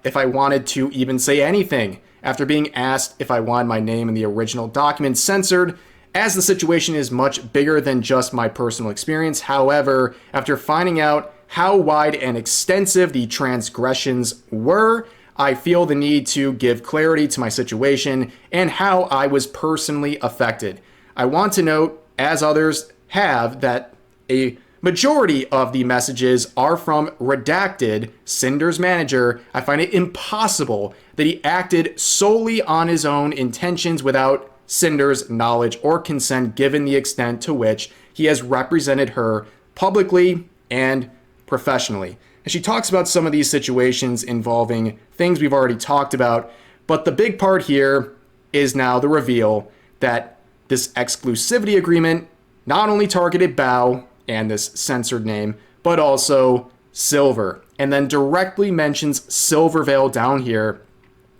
if I wanted to even say anything after being asked if I wanted my name in the original document censored, as the situation is much bigger than just my personal experience. However, after finding out how wide and extensive the transgressions were, I feel the need to give clarity to my situation and how I was personally affected. I want to note, as others have, that a majority of the messages are from Redacted, Cinder's manager. I find it impossible that he acted solely on his own intentions without Cinder's knowledge or consent, given the extent to which he has represented her publicly and professionally. And she talks about some of these situations involving things we've already talked about, but the big part here is now the reveal that this exclusivity agreement not only targeted Bao and this censored name, but also Silver, and then directly mentions Silvervale down here,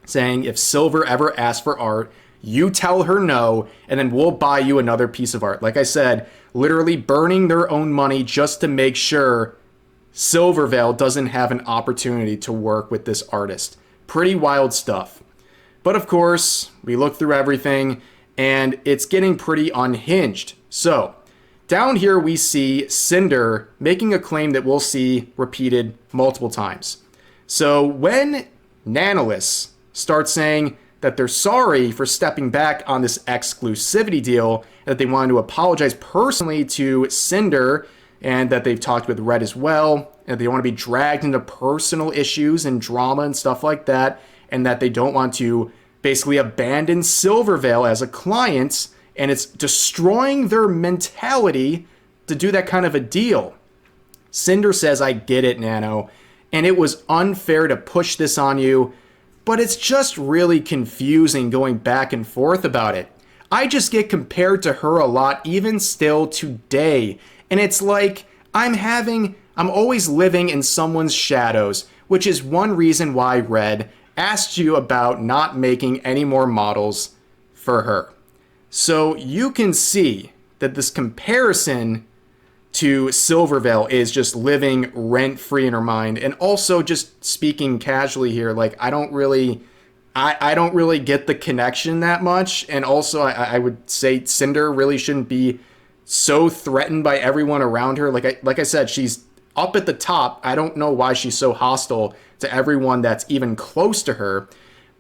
saying if Silver ever asks for art, you tell her no, and then we'll buy you another piece of art. Like I said, literally burning their own money just to make sure Silvervale doesn't have an opportunity to work with this artist. Pretty wild stuff. But of course, we look through everything, and it's getting pretty unhinged. So, down here we see Cinder making a claim that we'll see repeated multiple times. So when Nanolis starts saying that they're sorry for stepping back on this exclusivity deal, that they wanted to apologize personally to Cinder, and that they've talked with Red as well, and they don't want to be dragged into personal issues and drama and stuff like that, and that they don't want to basically abandon Silvervale as a client, and it's destroying their mentality to do that kind of a deal. Cinder says, I get it, Nano, and it was unfair to push this on you, but it's just really confusing going back and forth about it. I just get compared to her a lot, even still today, and it's like I'm always living in someone's shadows, which is one reason why Red asked you about not making any more models for her. So you can see that this comparison to Silvervale is just living rent-free in her mind. And also, just speaking casually here, like I don't really get the connection that much. And also, I would say Cinder really shouldn't be so threatened by everyone around her. Like I said, she's up at the top. I don't know why she's so hostile to everyone that's even close to her.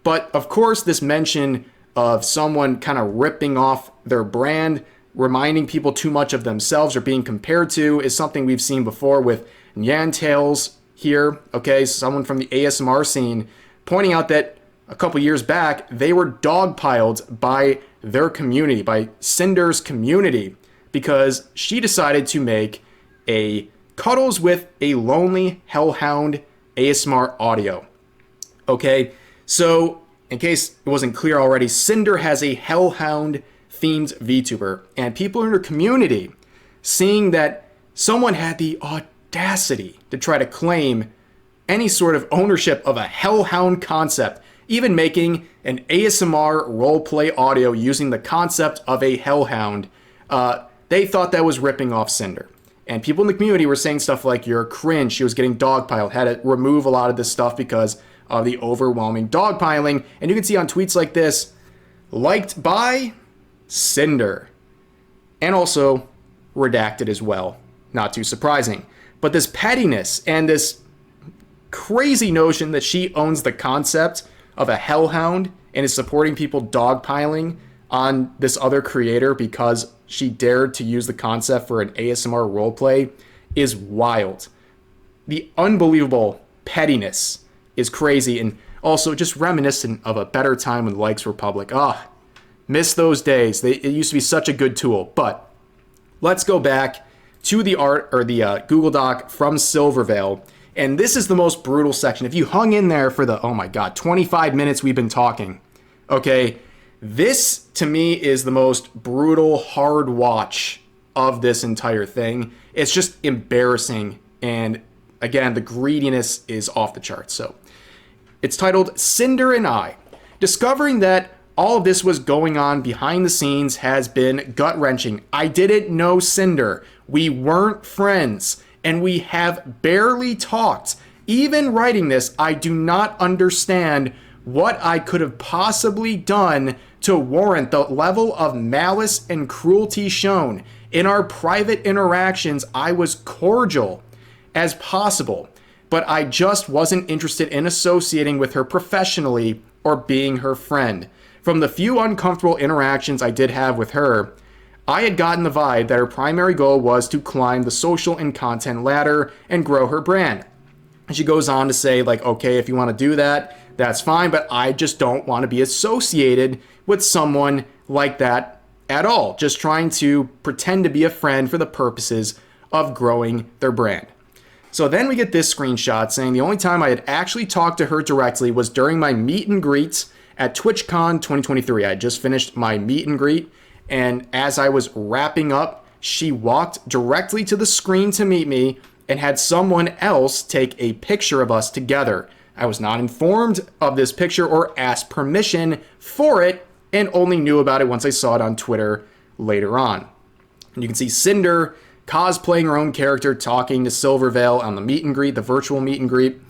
But of course, this mention of someone kind of ripping off their brand, reminding people too much of themselves or being compared to, is something we've seen before with Nyantails here, okay? Someone from the ASMR scene pointing out that a couple years back, they were dogpiled by their community, by Cinder's community, because she decided to make a Cuddles with a Lonely Hellhound ASMR audio. Okay, so in case it wasn't clear already, Cinder has a Hellhound themed VTuber, and people in her community, seeing that someone had the audacity to try to claim any sort of ownership of a Hellhound concept, even making an ASMR roleplay audio using the concept of a Hellhound, they thought that was ripping off Cinder. And people in the community were saying stuff like, you're cringe, she was getting dogpiled, had to remove a lot of this stuff because of the overwhelming dogpiling. And you can see on tweets like this, liked by Cinder. And also Redacted as well. Not too surprising. But this pettiness and this crazy notion that she owns the concept of a hellhound and is supporting people dogpiling on this other creator because she dared to use the concept for an ASMR roleplay is wild. The unbelievable pettiness is crazy, and also just reminiscent of a better time when likes were public. Miss those days. It used to be such a good tool. But let's go back to the art or the Google Doc from Silvervale. And this is the most brutal section. If you hung in there for the, 25 minutes we've been talking, okay, this to me is the most brutal, hard watch of this entire thing. It's just embarrassing. And again, the greediness is off the charts. So it's titled Cinder and I. Discovering that all of this was going on behind the scenes has been gut-wrenching. I didn't know Cinder. We weren't friends. And we have barely talked. Even writing this, I do not understand what I could have possibly done to warrant the level of malice and cruelty shown. In our private interactions, I was cordial as possible, but I just wasn't interested in associating with her professionally or being her friend. From the few uncomfortable interactions I did have with her, I had gotten the vibe that her primary goal was to climb the social and content ladder and grow her brand. And she goes on to say, like, okay, if you want to do that, that's fine, but I just don't want to be associated with someone like that at all. Just trying to pretend to be a friend for the purposes of growing their brand. So then we get this screenshot saying the only time I had actually talked to her directly was during my meet and greets at TwitchCon 2023. I had just finished my meet and greet, and as I was wrapping up, she walked directly to the screen to meet me and had someone else take a picture of us together. I was not informed of this picture or asked permission for it, and only knew about it once I saw it on Twitter later on. And you can see Cinder cosplaying her own character talking to Silvervale on the meet and greet, the virtual meet and greet,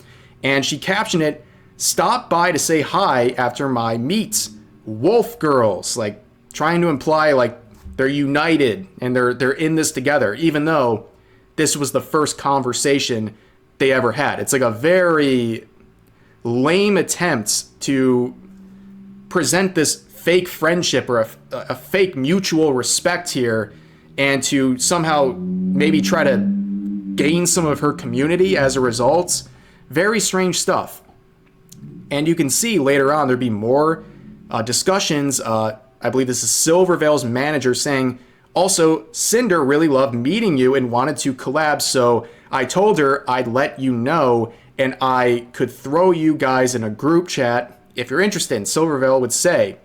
and she captioned it, "Stop by to say hi after my meet. Wolf girls," like trying to imply like they're united and they're in this together, even though this was the first conversation they ever had. It's like a very lame attempt to present this fake friendship or a fake mutual respect here, and to somehow maybe try to gain some of her community as a result. Very strange stuff. And you can see later on there'd be more discussions. I believe this is Silvervale's manager saying, also, Cinder really loved meeting you and wanted to collab, so I told her I'd let you know and I could throw you guys in a group chat if you're interested. And Silvervale would say,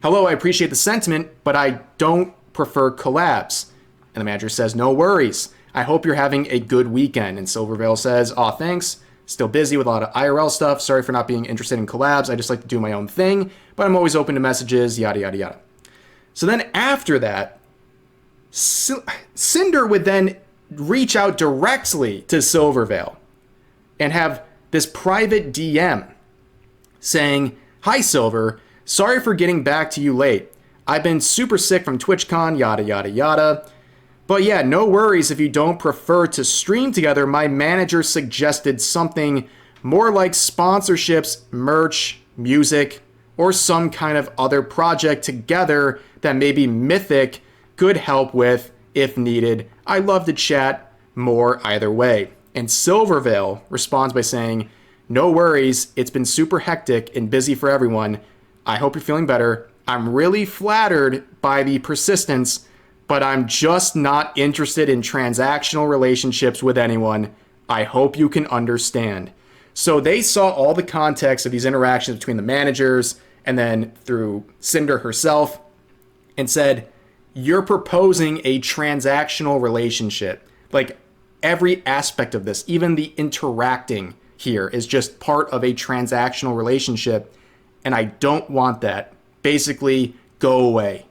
"Hello, I appreciate the sentiment, but I don't prefer collabs." And the manager says, "No worries. I hope you're having a good weekend." And Silvervale says, "Aw, thanks. Still busy with a lot of IRL stuff. Sorry for not being interested in collabs. I just like to do my own thing, but I'm always open to messages, yada, yada, yada." So then after that, Cinder would then reach out directly to Silvervale and have this private DM saying, "Hi, Silver. Sorry for getting back to you late. I've been super sick from TwitchCon, yada, yada, yada. But yeah, no worries if you don't prefer to stream together. My manager suggested something more like sponsorships, merch, music, or some kind of other project together that maybe Mythic could help with if needed. I'd love to chat more either way." And Silvervale responds by saying, "No worries, it's been super hectic and busy for everyone. I hope you're feeling better. I'm really flattered by the persistence, but I'm just not interested in transactional relationships with anyone. I hope you can understand." So they saw all the context of these interactions between the managers and then through Cinder herself and said, "You're proposing a transactional relationship." Like every aspect of this, even the interacting here, is just part of a transactional relationship. And I don't want that. Basically, go away.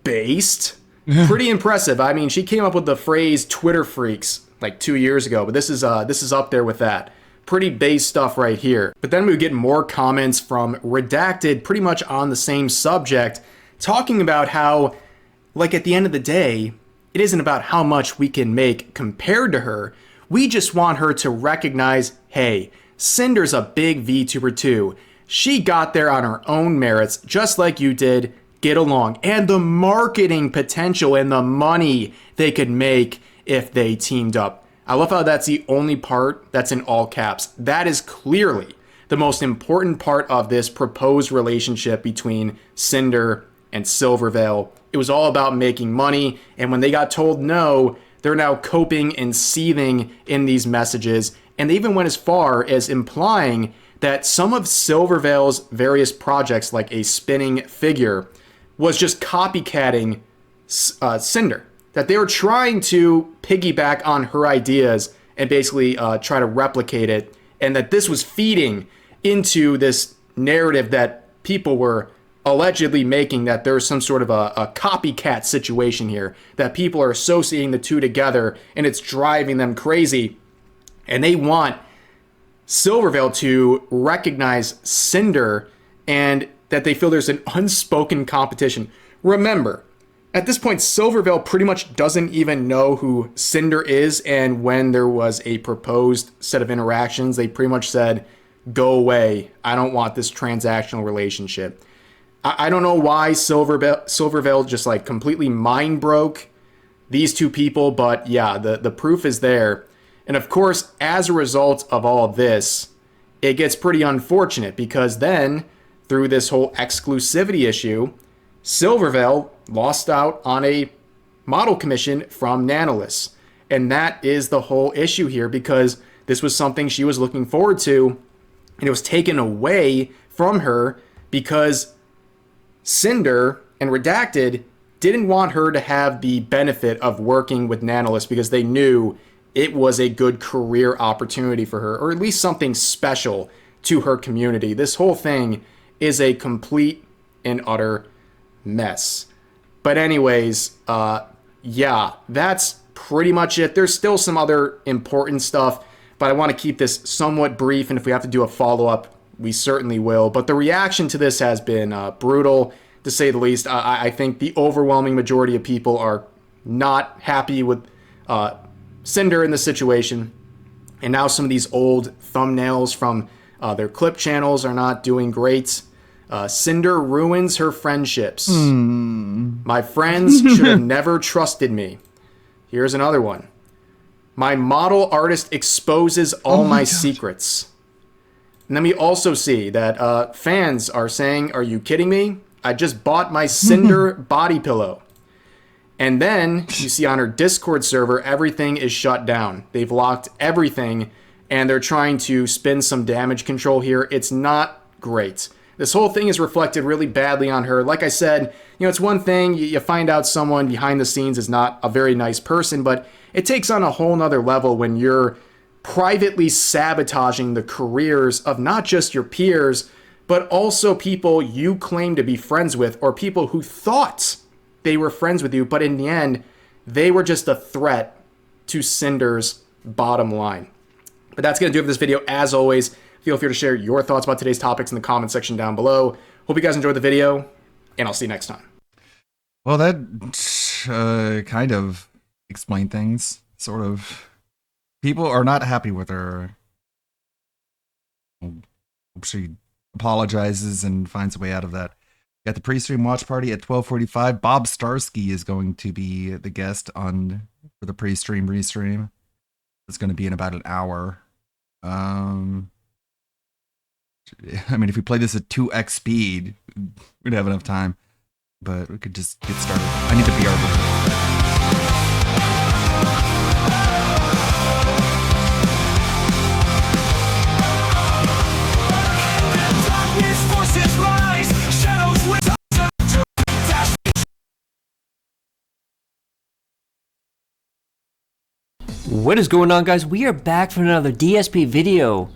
Based? Pretty impressive. I mean, she came up with the phrase Twitter freaks like 2 years ago, but this is up there with that. Pretty base stuff right here. But then we would get more comments from Redacted pretty much on the same subject, talking about how, like, at the end of the day, it isn't about how much we can make compared to her. We just want her to recognize, hey, Cinder's a big VTuber too. She got there on her own merits, just like you did. Get along. And the marketing potential and the money they could make if they teamed up. I love how that's the only part that's in all caps. That is clearly the most important part of this proposed relationship between Cinder and Silverveil. It was all about making money, and when they got told no, they're now coping and seething in these messages, and they even went as far as implying that some of Silverveil's various projects, like a spinning figure, was just copycatting Cinder. That they were trying to piggyback on her ideas and basically try to replicate it, and that this was feeding into this narrative that people were allegedly making, that there's some sort of a copycat situation here, that people are associating the two together and it's driving them crazy. And they want Silverveil to recognize Cinder and that they feel there's an unspoken competition. Remember, at this point, Silverveil pretty much doesn't even know who Cinder is, and when there was a proposed set of interactions, they pretty much said, go away, I don't want this transactional relationship. I don't know why Silverveil just like completely mind broke these two people, but yeah, the proof is there. And of course, as a result of all of this, it gets pretty unfortunate because then, through this whole exclusivity issue, Silverveil lost out on a model commission from Nanolith. And that is the whole issue here, because this was something she was looking forward to, and it was taken away from her because Cinder and Redacted didn't want her to have the benefit of working with Nanolith because they knew it was a good career opportunity for her, or at least something special to her community. This whole thing is a complete and utter mess. But anyways, yeah, that's pretty much it. There's still some other important stuff, but I want to keep this somewhat brief, and if we have to do a follow-up, we certainly will. But the reaction to this has been brutal, to say the least. I think the overwhelming majority of people are not happy with Cinder in the situation. And now some of these old thumbnails from their clip channels are not doing great. Cinder ruins her friendships. My friends should have never trusted me. Here's another one. My model artist exposes all my secrets. And then we also see that fans are saying, are you kidding me? I just bought my Cinder body pillow. And then you see on her Discord server, everything is shut down. They've locked everything, and they're trying to spin some damage control here. It's not great. This whole thing is reflected really badly on her. Like I said, it's one thing, you find out someone behind the scenes is not a very nice person, but it takes on a whole nother level when you're privately sabotaging the careers of not just your peers, but also people you claim to be friends with, or people who thought they were friends with you, but in the end, they were just a threat to Cinder's bottom line. But that's going to do it for this video. As always, feel free to share your thoughts about today's topics in the comment section down below. Hope you guys enjoyed the video, and I'll see you next time. Well, that kind of explained things, sort of. People are not happy with her. Hope she apologizes and finds a way out of that. Got the pre-stream watch party at 12:45. Bob Starsky is going to be the guest for the pre-stream restream. It's going to be in about an hour. I mean, if we play this at 2x speed, we'd have enough time. But we could just get started. I need to be our What is going on, guys? We are back for another DSP video.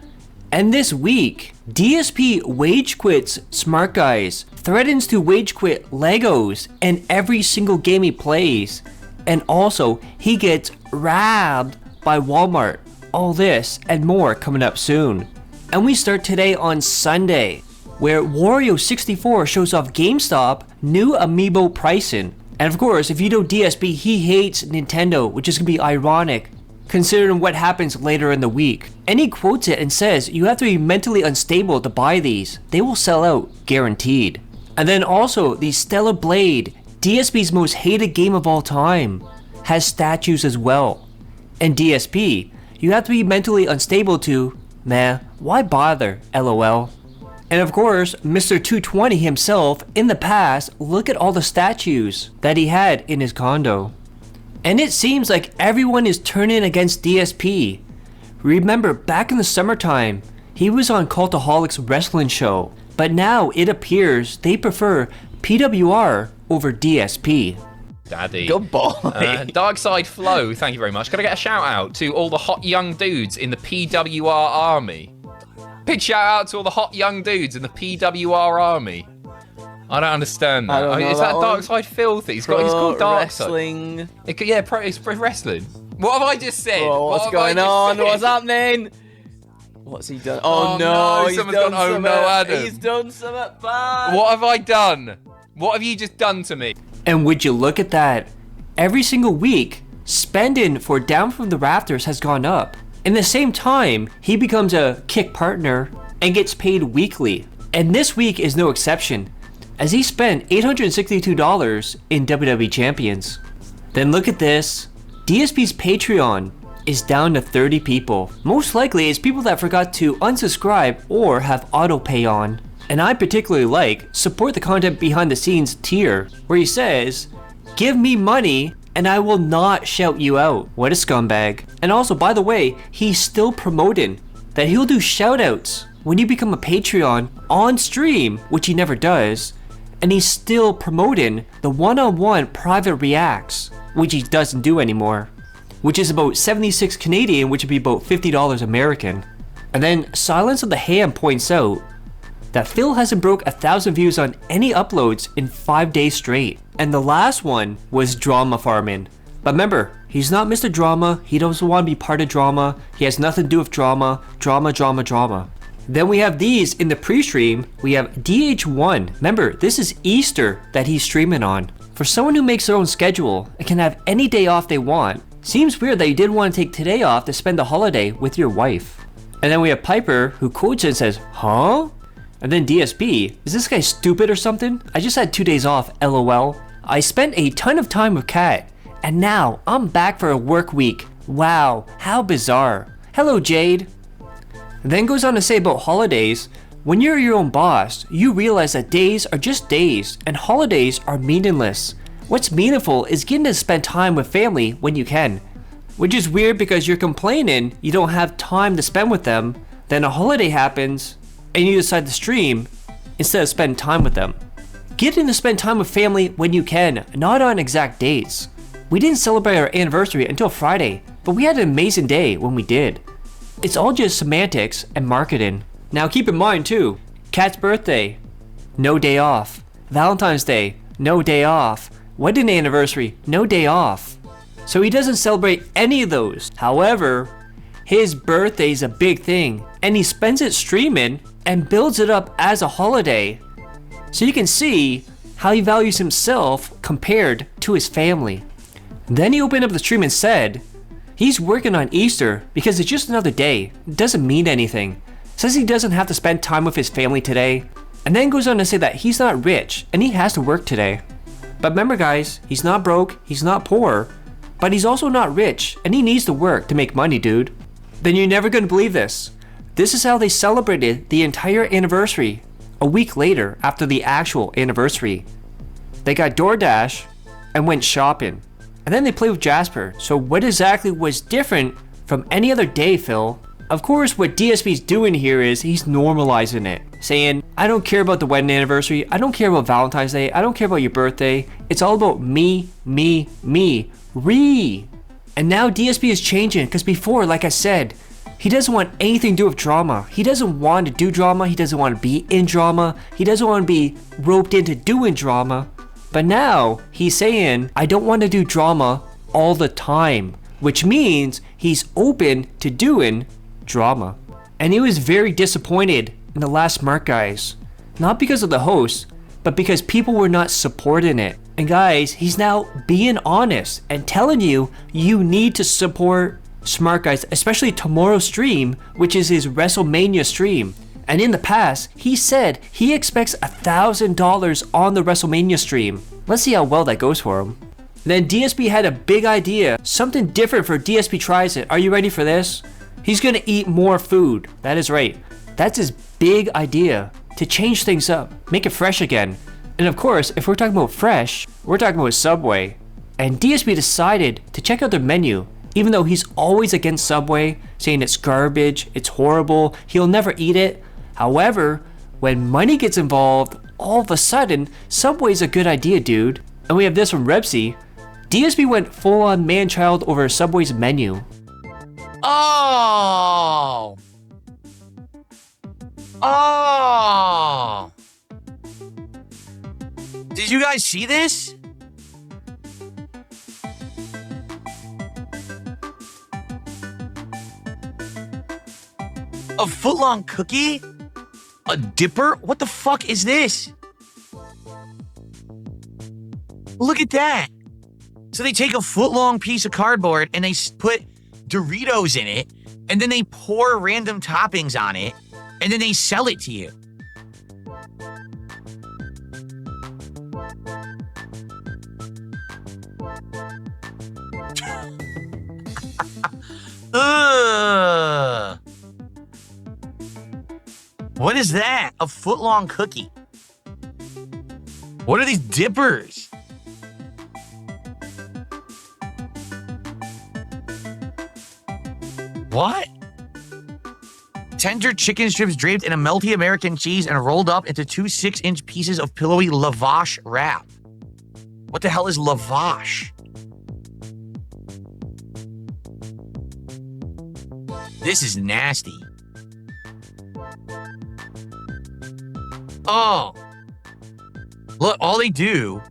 And this week, DSP wage quits Smart Guys, threatens to wage quit Legos and every single game he plays. And also, he gets robbed by Walmart. All this and more coming up soon. And we start today on Sunday, where Wario64 shows off GameStop new amiibo pricing. And of course, if you know DSP, he hates Nintendo, which is going to be ironic, considering what happens later in the week. And he quotes it and says, you have to be mentally unstable to buy these. They will sell out, guaranteed. And then also, the Stellar Blade, DSP's most hated game of all time, has statues as well. And DSP, you have to be mentally unstable to, meh, why bother, LOL. And of course, Mr. 220 himself, in the past, look at all the statues that he had in his condo. And it seems like everyone is turning against DSP. Remember, back in the summertime, he was on Cultaholic's wrestling show, but now it appears they prefer PWR over DSP. Daddy. Good boy. Darkside Flow, thank you very much. Can I get a shout out to all the hot young dudes in the PWR army? Big shout out to all the hot young dudes in the PWR army. I don't understand that. I don't know Is that that one. Darkside Filthy? He's called Darkside. Wrestling. It's pro wrestling. What have I just said? Bro, what's What have I going just on? said? What's happening? What's he done? Oh, Oh, no, no, he's someone's done gone, "Oh, something. no, Adam." He's done something bad. What have I done? What have you just done to me? And would you look at that? Every single week, spending for Down From the Rafters has gone up. In the same time, he becomes a kick partner and gets paid weekly. And this week is no exception, as he spent $862 in WWE Champions. Then look at this. DSP's Patreon is down to 30 people. Most likely it's people that forgot to unsubscribe or have autopay on. And I particularly like support the content behind the scenes tier, where he says, give me money and I will not shout you out. What a scumbag. And also, by the way, he's still promoting that he'll do shoutouts when you become a Patreon on stream, which he never does. And he's still promoting the one-on-one private reacts, which he doesn't do anymore, which is about 76 Canadian, which would be about $50 American. And then Silence of the Ham points out that Phil hasn't broke 1,000 views on any uploads in 5 days straight. And the last one was Drama Farming. But remember, he's not Mr. Drama, he doesn't want to be part of drama, he has nothing to do with drama. Then we have these in the pre-stream. We have DH1. Remember, this is Easter that he's streaming on. For someone who makes their own schedule and can have any day off they want, seems weird that you didn't want to take today off to spend the holiday with your wife. And then we have Piper, who quotes it and says, huh? And then DSP, is this guy stupid or something? I just had 2 days off, LOL. I spent a ton of time with Kat, and now I'm back for a work week. Wow, how bizarre. Hello, Jade. Then goes on to say about holidays, when you're your own boss, you realize that days are just days and holidays are meaningless. What's meaningful is getting to spend time with family when you can. Which is weird because you're complaining you don't have time to spend with them, then a holiday happens and you decide to stream instead of spend time with them. Getting to spend time with family when you can, not on exact dates. We didn't celebrate our anniversary until Friday, but we had an amazing day when we did. It's all just semantics and marketing. Now keep in mind too, Kat's birthday, no day off. Valentine's Day, no day off. Wedding anniversary, no day off. So he doesn't celebrate any of those. However, his birthday's a big thing, and he spends it streaming and builds it up as a holiday. So you can see how he values himself compared to his family. Then he opened up the stream and said, he's working on Easter because it's just another day. It doesn't mean anything. Says he doesn't have to spend time with his family today. And then goes on to say that he's not rich and he has to work today. But remember guys, he's not broke, he's not poor, but he's also not rich and he needs to work to make money, dude. Then you're never gonna believe this. This is how they celebrated the entire anniversary a week later after the actual anniversary. They got DoorDash and went shopping. And then they played with Jasper. So what exactly was different from any other day, Phil? Of course, what DSP's doing here is he's normalizing it. Saying, I don't care about the wedding anniversary. I don't care about Valentine's Day. I don't care about your birthday. It's all about me. And now DSP is changing because before, like I said, he doesn't want anything to do with drama. He doesn't want to do drama. He doesn't want to be in drama. He doesn't want to be roped into doing drama. But now he's saying, I don't want to do drama all the time, which means he's open to doing drama. And he was very disappointed in the last Mark guys, not because of the host, but because people were not supporting it. And guys, he's now being honest and telling you, you need to support Smart Guys, especially tomorrow's stream, which is his WrestleMania stream. And in the past, he said he expects $1,000 on the WrestleMania stream. Let's see how well that goes for him. Then DSP had a big idea, something different for DSP Tries It. Are you ready for this? He's gonna eat more food. That is right. That's his big idea, to change things up, make it fresh again. And of course, if we're talking about fresh, we're talking about Subway. And DSP decided to check out their menu, even though he's always against Subway, saying it's garbage, it's horrible, he'll never eat it. However, when money gets involved, all of a sudden, Subway's a good idea, dude. And we have this from Repsy. DSP went full-on man-child over Subway's menu. Oh! Oh! Did you guys see this? A foot-long cookie? A dipper? What the fuck is this? Look at that. So they take a foot-long piece of cardboard and they put Doritos in it, and then they pour random toppings on it, and then they sell it to you. Ugh. What is that? A foot-long cookie. What are these dippers? What? Tender chicken strips draped in a melty American cheese and rolled up into 2 6-inch pieces of pillowy lavash wrap. What the hell is lavash? This is nasty. Oh. Look, all they do,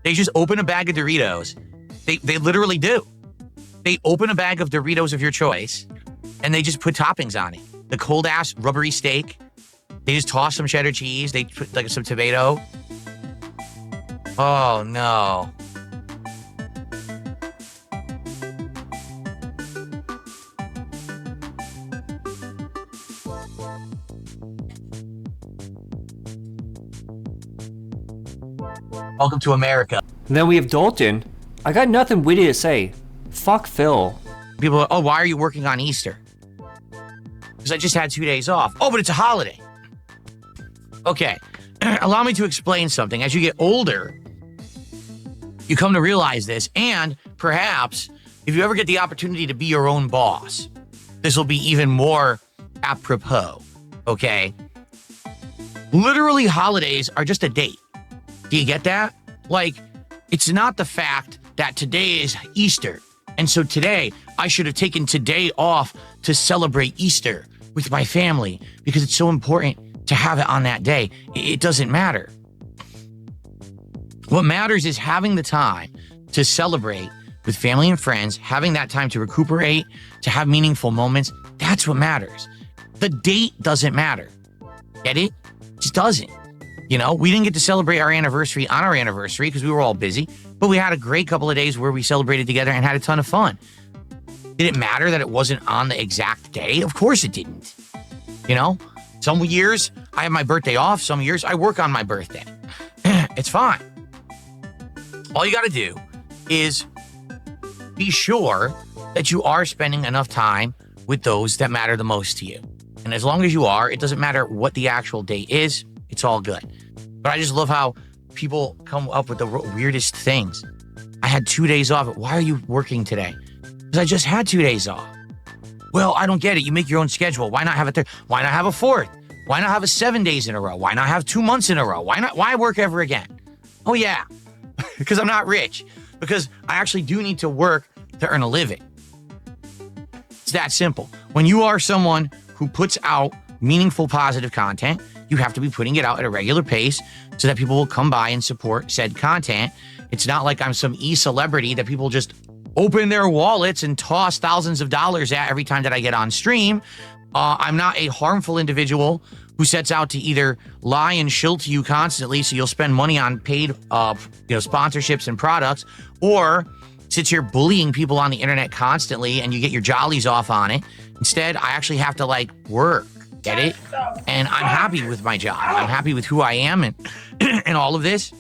they just open a bag of Doritos. They literally do. They open a bag of Doritos of your choice, and they just put toppings on it. The cold-ass rubbery steak. They just toss some cheddar cheese. They put like some tomato. Oh, no. Welcome to America. And then we have Dalton. I got nothing witty to say. Fuck Phil. People are, oh, why are you working on Easter? Because I just had 2 days off. Oh, but it's a holiday. Okay, allow me to explain something. As you get older, you come to realize this, and perhaps if you ever get the opportunity to be your own boss, this will be even more apropos, okay? Literally, holidays are just a date. Do you get that? Like, it's not the fact that today is Easter, and so today I should have taken today off to celebrate Easter with my family because it's so important to have it on that day. It doesn't matter. What matters is having the time to celebrate with family and friends, having that time to recuperate, to have meaningful moments. That's what matters. The date doesn't matter. Get it? It just doesn't. You know, we didn't get to celebrate our anniversary on our anniversary because we were all busy, but we had a great couple of days where we celebrated together and had a ton of fun. Did it matter that it wasn't on the exact day? Of course it didn't. You know, some years I have my birthday off. Some years I work on my birthday. It's fine. All you got to do is be sure that you are spending enough time with those that matter the most to you. And as long as you are, it doesn't matter what the actual date is. It's all good. But I just love how people come up with the weirdest things. I had 2 days off. Why are you working today? Because I just had 2 days off. Well, I don't get it. You make your own schedule. Why not have a third? Why not have a fourth? Why not have a 7 days in a row? Why not have 2 months in a row? Why work ever again? Oh yeah, because I'm not rich. Because I actually do need to work to earn a living. It's that simple. When you are someone who puts out meaningful, positive content, you have to be putting it out at a regular pace so that people will come by and support said content. It's not like I'm some e-celebrity that people just open their wallets and toss thousands of dollars at every time that I get on stream. I'm not a harmful individual who sets out to either lie and shill to you constantly so you'll spend money on paid sponsorships and products, or sits here bullying people on the internet constantly and you get your jollies off on it. Instead, I actually have to like work, get it? And I'm happy with my job. I'm happy with who I am and, and all of this.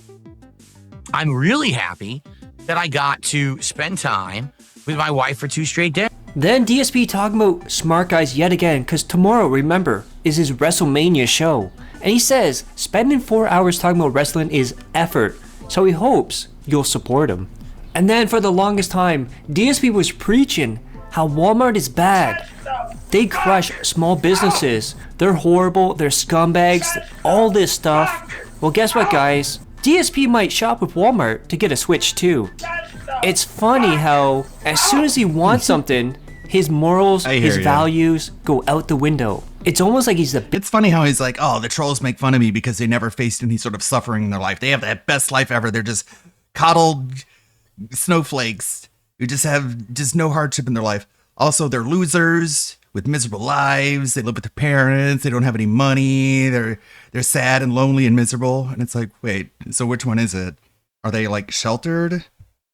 I'm really happy that I got to spend time with my wife for 2 straight days. Then DSP talking about smart guys yet again, because tomorrow, remember, is his WrestleMania show. And he says spending 4 hours talking about wrestling is effort, so he hopes you'll support him. And then for the longest time, DSP was preaching how Walmart is bad. They crush small businesses. They're horrible, they're scumbags, all this stuff. Well, guess what, guys? DSP might shop with Walmart to get a Switch too. It's funny how as soon as he wants something, his morals, his values go out the window. It's almost like It's funny how he's like, oh, the trolls make fun of me because they never faced any sort of suffering in their life. They have the best life ever. They're just coddled snowflakes who just have just no hardship in their life. Also, they're losers with miserable lives. They live with their parents. They don't have any money. They're sad and lonely and miserable. And it's like, wait, so which one is it? Are they like sheltered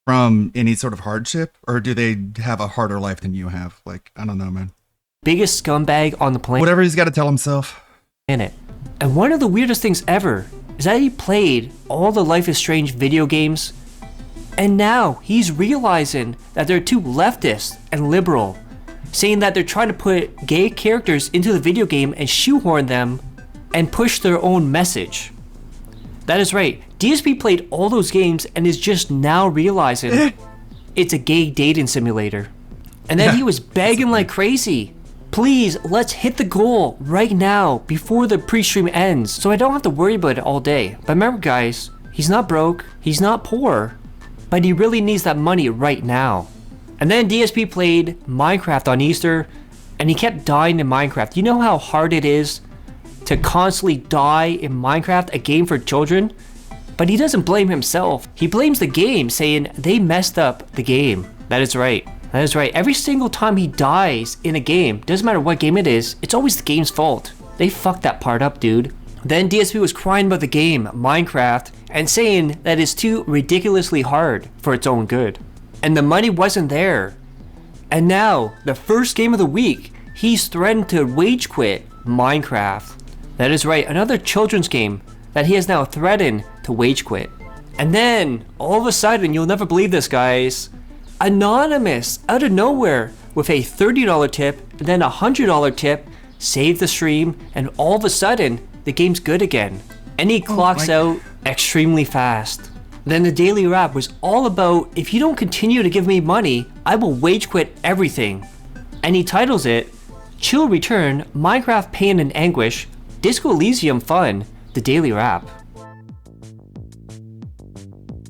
from any sort of hardship, or do they have a harder life than you have? Like, I don't know, man. Biggest scumbag on the planet. Whatever he's got to tell himself. In it. And one of the weirdest things ever is that he played all the Life is Strange video games, and now he's realizing that they're too leftist and liberal, saying that they're trying to put gay characters into the video game and shoehorn them and push their own message. That is right. DSP played all those games and is just now realizing it's a gay dating simulator. And then he was begging like crazy. Please, let's hit the goal right now before the pre-stream ends so I don't have to worry about it all day. But remember guys, he's not broke, he's not poor, but he really needs that money right now. And then DSP played Minecraft on Easter and he kept dying in Minecraft. You know how hard it is to constantly die in Minecraft, a game for children? But he doesn't blame himself. He blames the game, saying they messed up the game. That is right. That is right. Every single time he dies in a game, doesn't matter what game it is, it's always the game's fault. They fucked that part up, dude. Then DSP was crying about the game, Minecraft, and saying that it's too ridiculously hard for its own good. And the money wasn't there. And now, the first game of the week, he's threatened to rage quit Minecraft. That is right, another children's game that he has now threatened to rage quit. And then, all of a sudden, you'll never believe this, guys, Anonymous, out of nowhere, with a $30 tip, and then a $100 tip, saved the stream, and all of a sudden, the game's good again. And he clocks out extremely fast. Then the daily wrap was all about, if you don't continue to give me money, I will rage quit everything. And he titles it, Chill Return, Minecraft Pain and Anguish, Disco Elysium Fun, the daily wrap.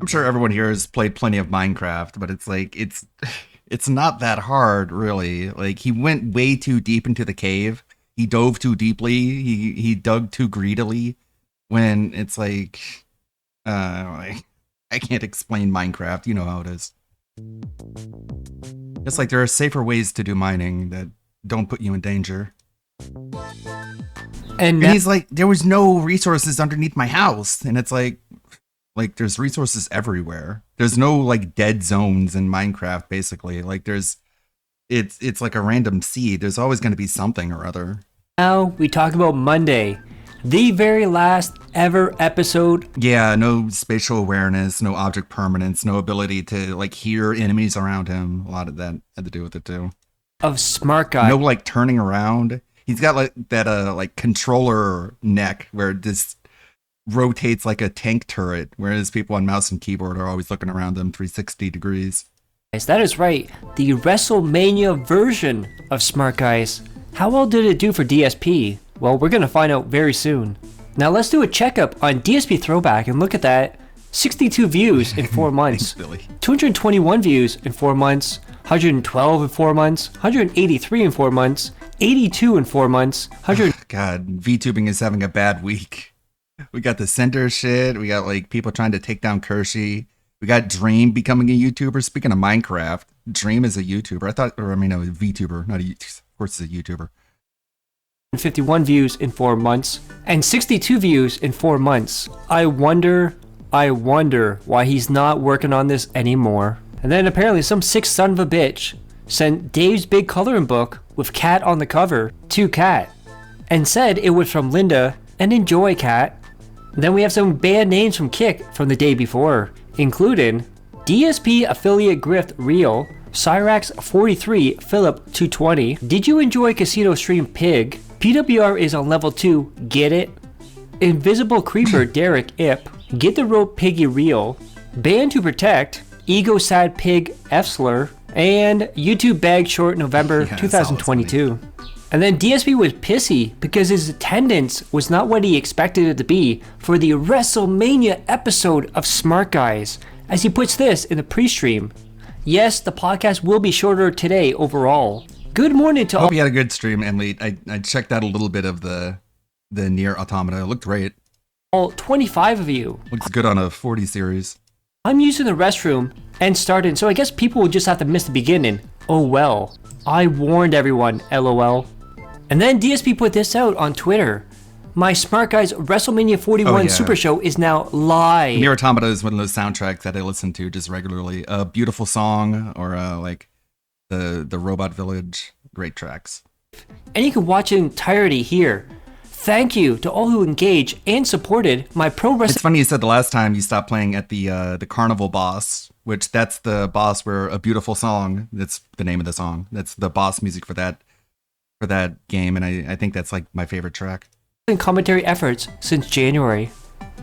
I'm sure everyone here has played plenty of Minecraft, but it's like, it's not that hard, really. Like, he went way too deep into the cave. He dove too deeply. He dug too greedily. When it's like, I can't explain Minecraft. You know how it is. It's like there are safer ways to do mining that don't put you in danger. And he's like, there was no resources underneath my house. And it's like there's resources everywhere. There's no like dead zones in Minecraft, basically. Like it's like a random seed. There's always going to be something or other. Now we talk about Monday, the very last ever episode. Yeah, no spatial awareness, no object permanence, no ability to like hear enemies around him. A lot of that had to do with it too. Of Smart Guy. No like turning around. He's got like that like controller neck where it just rotates like a tank turret, whereas people on mouse and keyboard are always looking around them 360 degrees. Yes, that is right. The WrestleMania version of Smart Guys. How well did it do for DSP? Well, we're going to find out very soon. Now let's do a checkup on DSP Throwback and look at that. 62 views in 4 months. 221 views in 4 months. 112 in 4 months. 183 in 4 months. 82 in 4 months. God, VTubing is having a bad week. We got the center shit. We got like people trying to take down Kershey. We got Dream becoming a YouTuber. Speaking of Minecraft, Dream is a YouTuber. A VTuber, not a YouTuber. Of course, it's a YouTuber. 51 views in 4 months and 62 views in 4 months. I wonder why he's not working on this anymore. And then apparently some sick son of a bitch sent Dave's big coloring book with Cat on the cover to Cat and said it was from Linda and enjoy Cat. Then we have some bad names from Kick from the day before, including DSP affiliate Grift Real, Cyrax43, Philip 220, Did You Enjoy Casino Stream Pig, PWR is on level 2, Get It, Invisible Creeper Derek Ip, Get the Rope Piggy Real, Band to Protect, Ego Sad Pig Efsler, and YouTube Bag Short November 2022. And then DSP was pissy because his attendance was not what he expected it to be for the WrestleMania episode of Smart Guys, as he puts this in the pre-stream. Yes, the podcast will be shorter today overall. Good morning to all. Hope you had a good stream, Emily. I checked out a little bit of the Nier Automata. It looked great. All 25 of you. Looks good on a 40 series. I'm using the restroom and started, so I guess people will just have to miss the beginning. Oh well. I warned everyone, LOL. And then DSP put this out on Twitter. My Smart Guys WrestleMania 41 Super Show is now live. Nier Automata is one of those soundtracks that I listen to just regularly. A beautiful song or like the Robot Village. Great tracks. And you can watch it in entirety here. Thank you to all who engaged and supported my pro wrestling. It's funny you said the last time you stopped playing at the Carnival boss, which that's the boss where A Beautiful Song, that's the name of the song. That's the boss music for that game, and I think that's like my favorite track. Commentary efforts since January.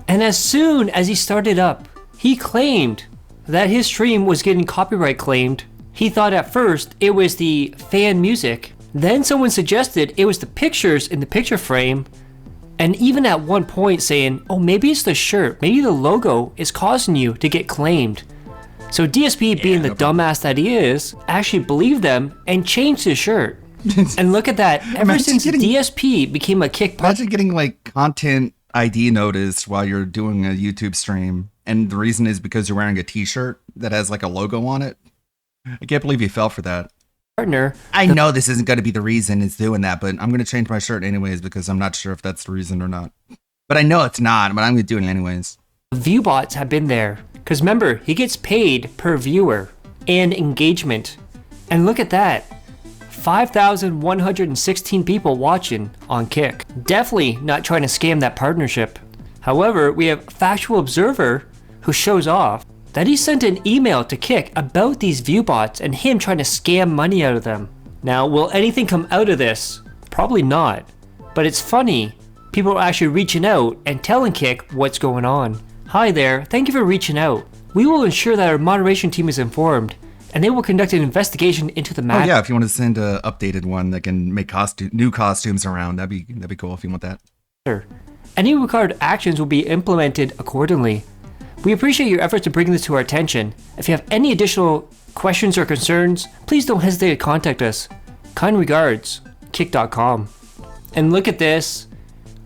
And as soon as he started up, he claimed that his stream was getting copyright claimed. He thought at first it was the fan music. Then someone suggested it was the pictures in the picture frame. And even at one point saying, oh, maybe it's the shirt. Maybe the logo is causing you to get claimed. So DSP, being the dumbass that he is, actually believed them and changed his shirt. And look at that. Ever since DSP became a Kick... Imagine getting like content ID noticed while you're doing a YouTube stream. And the reason is because you're wearing a t-shirt that has like a logo on it. I can't believe you fell for that. Partner. I know this isn't going to be the reason it's doing that, but I'm going to change my shirt anyways because I'm not sure if that's the reason or not. But I know it's not, but I'm going to do it anyways. Viewbots have been there. Because remember, he gets paid per viewer and engagement. And look at that. 5,116 people watching on Kick. Definitely not trying to scam that partnership. However, we have Factual Observer who shows off that he sent an email to Kick about these viewbots and him trying to scam money out of them. Now, will anything come out of this? Probably not. But it's funny. People are actually reaching out and telling Kick what's going on. Hi there, thank you for reaching out. We will ensure that our moderation team is informed, and they will conduct an investigation into the matter. Oh yeah, if you want to send an updated one that can make new costumes around, that'd be cool if you want that. Sure. Any required actions will be implemented accordingly. We appreciate your efforts to bring this to our attention. If you have any additional questions or concerns, please don't hesitate to contact us. Kind regards, Kick.com. And look at this.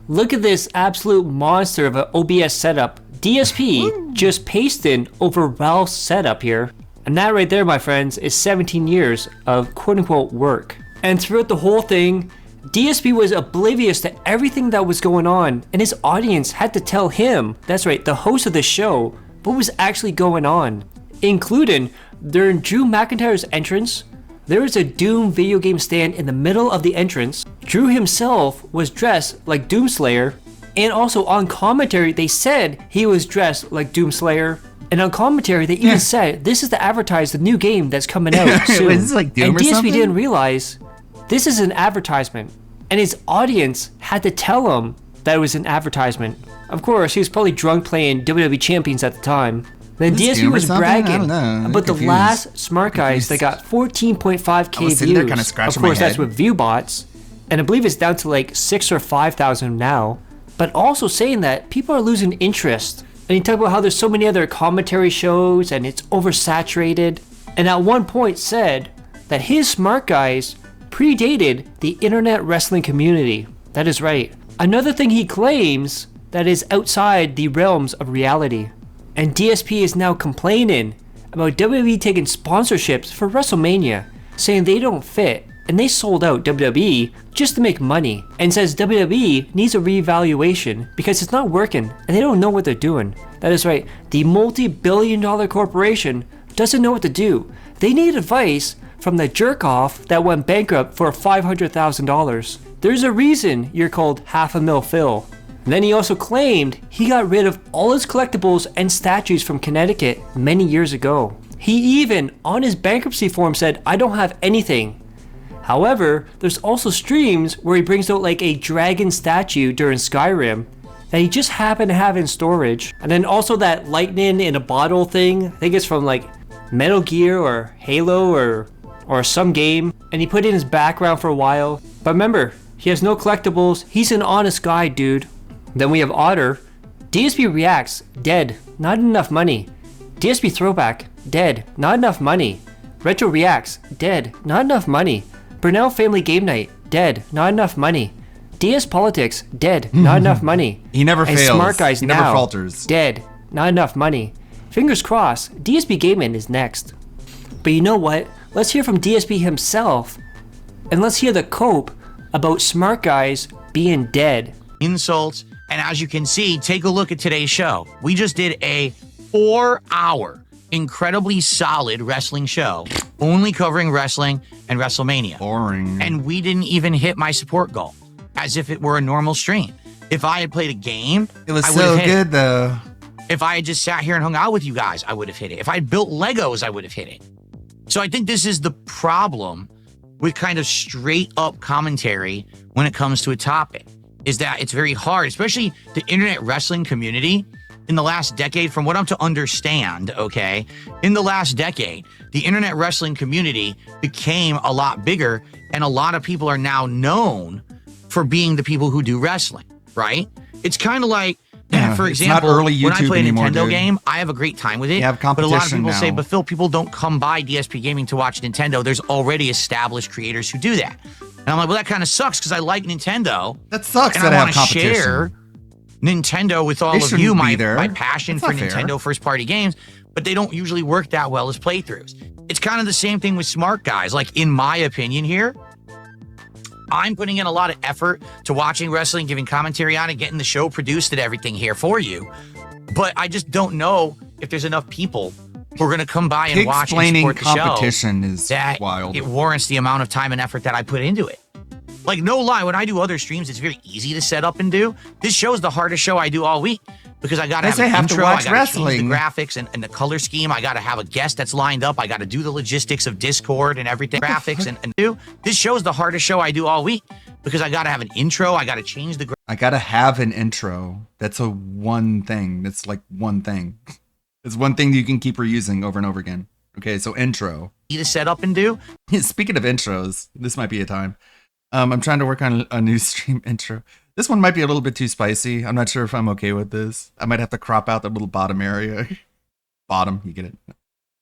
Look at this absolute monster of an OBS setup. DSP just pasted over Ralph's setup here. And that right there, my friends, is 17 years of quote-unquote work. And throughout the whole thing, DSP was oblivious to everything that was going on, and his audience had to tell him, that's right, the host of the show, what was actually going on. Including, during Drew McIntyre's entrance, there was a Doom video game stand in the middle of the entrance. Drew himself was dressed like Doomslayer, and also on commentary they said he was dressed like Doomslayer. And on commentary, they even said, this is to advertise the new game that's coming out soon. Was this like Doom and or DSP something? didn't realize this is an advertisement. And his audience had to tell him that it was an advertisement. Of course, he was probably drunk playing WWE Champions at the time. Then DSP was bragging about the last Smart Guys that got 14.5k views. Of course, that's with Viewbots. And I believe it's down to like 6,000 or 5,000 now. But also saying that people are losing interest. And he talked about how there's so many other commentary shows and it's oversaturated. And at one point said that his Smart Guys predated the internet wrestling community. That is right. Another thing he claims that is outside the realms of reality. And DSP is now complaining about WWE taking sponsorships for WrestleMania, saying they don't fit, and they sold out WWE just to make money, and says WWE needs a reevaluation because it's not working and they don't know what they're doing. That is right, the multi-billion-dollar corporation doesn't know what to do. They need advice from the jerk-off that went bankrupt for $500,000. There's a reason you're called $500,000 Phil. And then he also claimed he got rid of all his collectibles and statues from Connecticut many years ago. He even, on his bankruptcy form, said, I don't have anything. However, there's also streams where he brings out like a dragon statue during Skyrim that he just happened to have in storage. And then also that lightning in a bottle thing, I think it's from like Metal Gear or Halo or some game. And he put it in his background for a while. But remember, he has no collectibles. He's an honest guy, dude. Then we have Otter. DSP Reacts, dead, not enough money. DSP Throwback, dead, not enough money. Retro Reacts, dead, not enough money. Burnell Family Game Night, dead, not enough money. DS Politics, dead, not enough money. He never and fails. Smart Guys he Now, never falters. Dead, not enough money. Fingers crossed, DSP Gaming is next. But you know what? Let's hear from DSP himself. And let's hear the cope about Smart Guys being dead. Insults. And as you can see, take a look at today's show. We just did a 4-hour, incredibly solid wrestling show, only covering wrestling and WrestleMania. Boring. And we didn't even hit my support goal, as if it were a normal stream. If I had played a game, It was I so would've hit good it. though. If I had just sat here and hung out with you guys, I would have hit it. If I had built Legos, I would have hit it. So I think this is the problem with kind of straight up commentary when it comes to a topic, is that it's very hard, especially the internet wrestling community in the last decade, from what I'm to understand, okay? In the last decade, the internet wrestling community became a lot bigger, and a lot of people are now known for being the people who do wrestling, right? It's kind of like, for it's example, not early when I YouTube play a anymore, Nintendo dude. game, I have a great time with it. You have but a lot of competition people say, now. but Phil, people don't come by DSP Gaming to watch Nintendo. There's already established creators who do that. And I'm like, well, that kind of sucks because I like Nintendo. That sucks And that I I have want to competition. share Nintendo with all They of shouldn't you, be my there. passion That's for not fair. Nintendo first-party games, but they don't usually work that well as playthroughs. It's kind of the same thing with Smart Guys. Like, in my opinion here, I'm putting in a lot of effort to watching wrestling, giving commentary on it, getting the show produced and everything here for you. But I just don't know if there's enough people who are going to come by and watch and Explaining support the show competition is that wild. it warrants the amount of time and effort that I put into it. Like, no lie, when I do other streams, it's very easy to set up and do. This show is the hardest show I do all week because I got to Yes, have I an have to intro, watch I got to change the wrestling. graphics and the color scheme. I got to have a guest that's lined up. I got to do the logistics of Discord and everything, graphics and do. This show is the hardest show I do all week because I got to have an intro. I got to change the I gotta have an intro. That's a one thing. That's like one thing. It's one thing that you can keep reusing over and over again. Okay, so intro. to set up and do. Speaking of intros, this might be a time. I'm trying to work on a new stream intro. This one might be a little bit too spicy. I'm not sure if I'm okay with this. I might have to crop out the little bottom area. Bottom, you get it.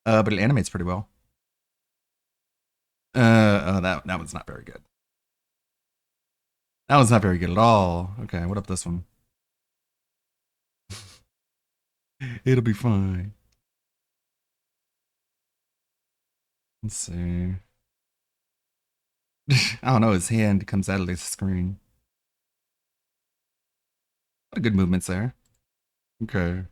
But it animates pretty well. That one's not very good. That one's not very good at all. Okay, what up this one? It'll be fine. Let's see. I don't know, his hand comes out of the screen. A lot of good movements there. Okay.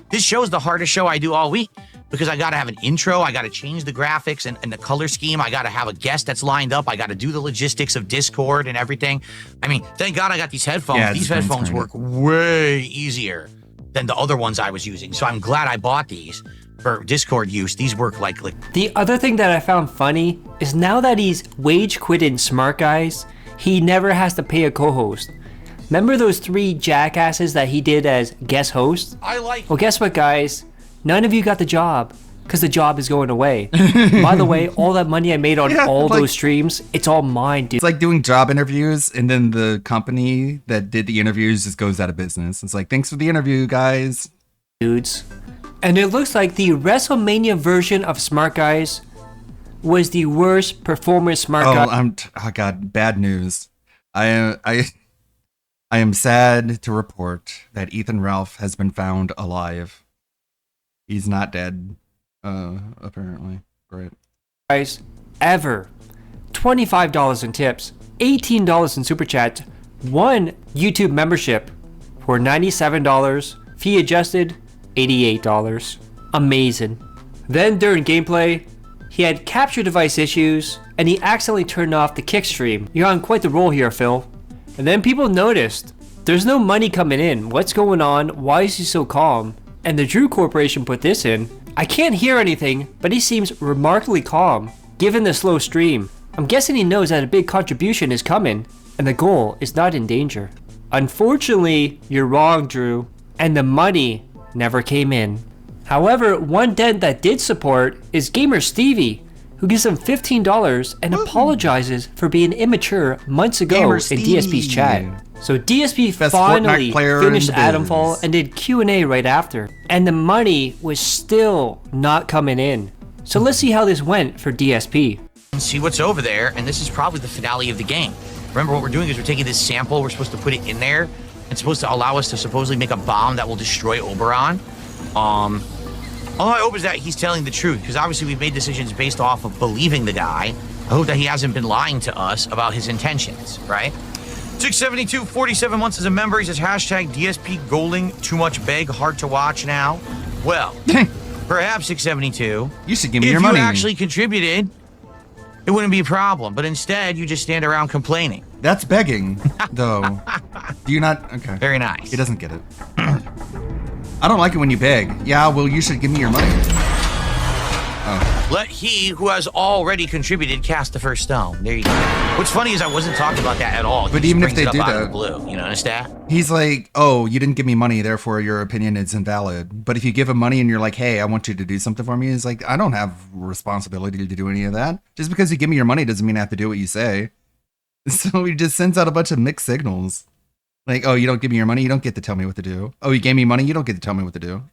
This show is the hardest show I do all week because I got to have an intro. I got to change the graphics and the color scheme. I got to have a guest that's lined up. I got to do the logistics of Discord and everything. I mean, thank God I got these headphones. Yeah, These this one's headphones great. work way easier than the other ones I was using. So I'm glad I bought these for Discord use. These work like The other thing that I found funny is now that he's wage quitting Smart Guys, he never has to pay a co-host. Remember those 3 jackasses that he did as guest hosts? I like. Well, guess what, guys? None of you got the job because the job is going away. By the way, all that money I made on Yeah, all like- those streams, it's all mine, dude. It's like doing job interviews, and then the company that did the interviews just goes out of business. It's like, thanks for the interview, guys. Dudes. And it looks like the WrestleMania version of Smart Guys was the worst performance Smart Guy. Oh God, bad news. I am sad to report that Ethan Ralph has been found alive. He's not dead, apparently. Great. Guys ever. $25 in tips, $18 in super chats, 1 YouTube membership for $97, fee adjusted $88. Amazing. Then during gameplay, he had capture device issues, and he accidentally turned off the kick stream. You're on quite the roll here, Phil. And then people noticed, there's no money coming in. What's going on? Why is he so calm? And the Drew Corporation put this in. I can't hear anything, but he seems remarkably calm, given the slow stream. I'm guessing he knows that a big contribution is coming, and the goal is not in danger. Unfortunately, you're wrong, Drew, and the money never came in. However, one dent that did support is Gamer Stevie, who gives him $15 and apologizes for being immature months ago Gamer in Stevie. DSP's chat. So DSP Best finally Fortnite player finished in the biz. Adamfall and did Q&A right after. And the money was still not coming in. So let's see how this went for DSP. And see what's over there, and this is probably the finale of the game. Remember, what we're doing is we're taking this sample, we're supposed to put it in there. It's supposed to allow us to supposedly make a bomb that will destroy Oberon. All I hope is that he's telling the truth, because obviously we've made decisions based off of believing the guy. I hope that he hasn't been lying to us about his intentions, right? 672, 47 months as a member. He says, hashtag DSP Golding, too much beg, hard to watch now. Well, perhaps 672. You should give me if your money. you actually contributed, it wouldn't be a problem. But instead, you just stand around complaining. That's begging, though. Do you not? Okay. Very nice. He doesn't get it. I don't like it when you beg. Yeah, well, you should give me your money. Oh. Let he who has already contributed cast the first stone. There you go. What's funny is I wasn't talking about that at all. But He even just if they brings it do up out of that- the blue, you know, understand? He's like, oh, you didn't give me money, therefore your opinion is invalid. But if you give him money and you're like, hey, I want you to do something for me, he's like, I don't have responsibility to do any of that. Just because you give me your money doesn't mean I have to do what you say. So he just sends out a bunch of mixed signals. Like, oh, you don't give me your money, you don't get to tell me what to do. Oh, you gave me money, you don't get to tell me what to do.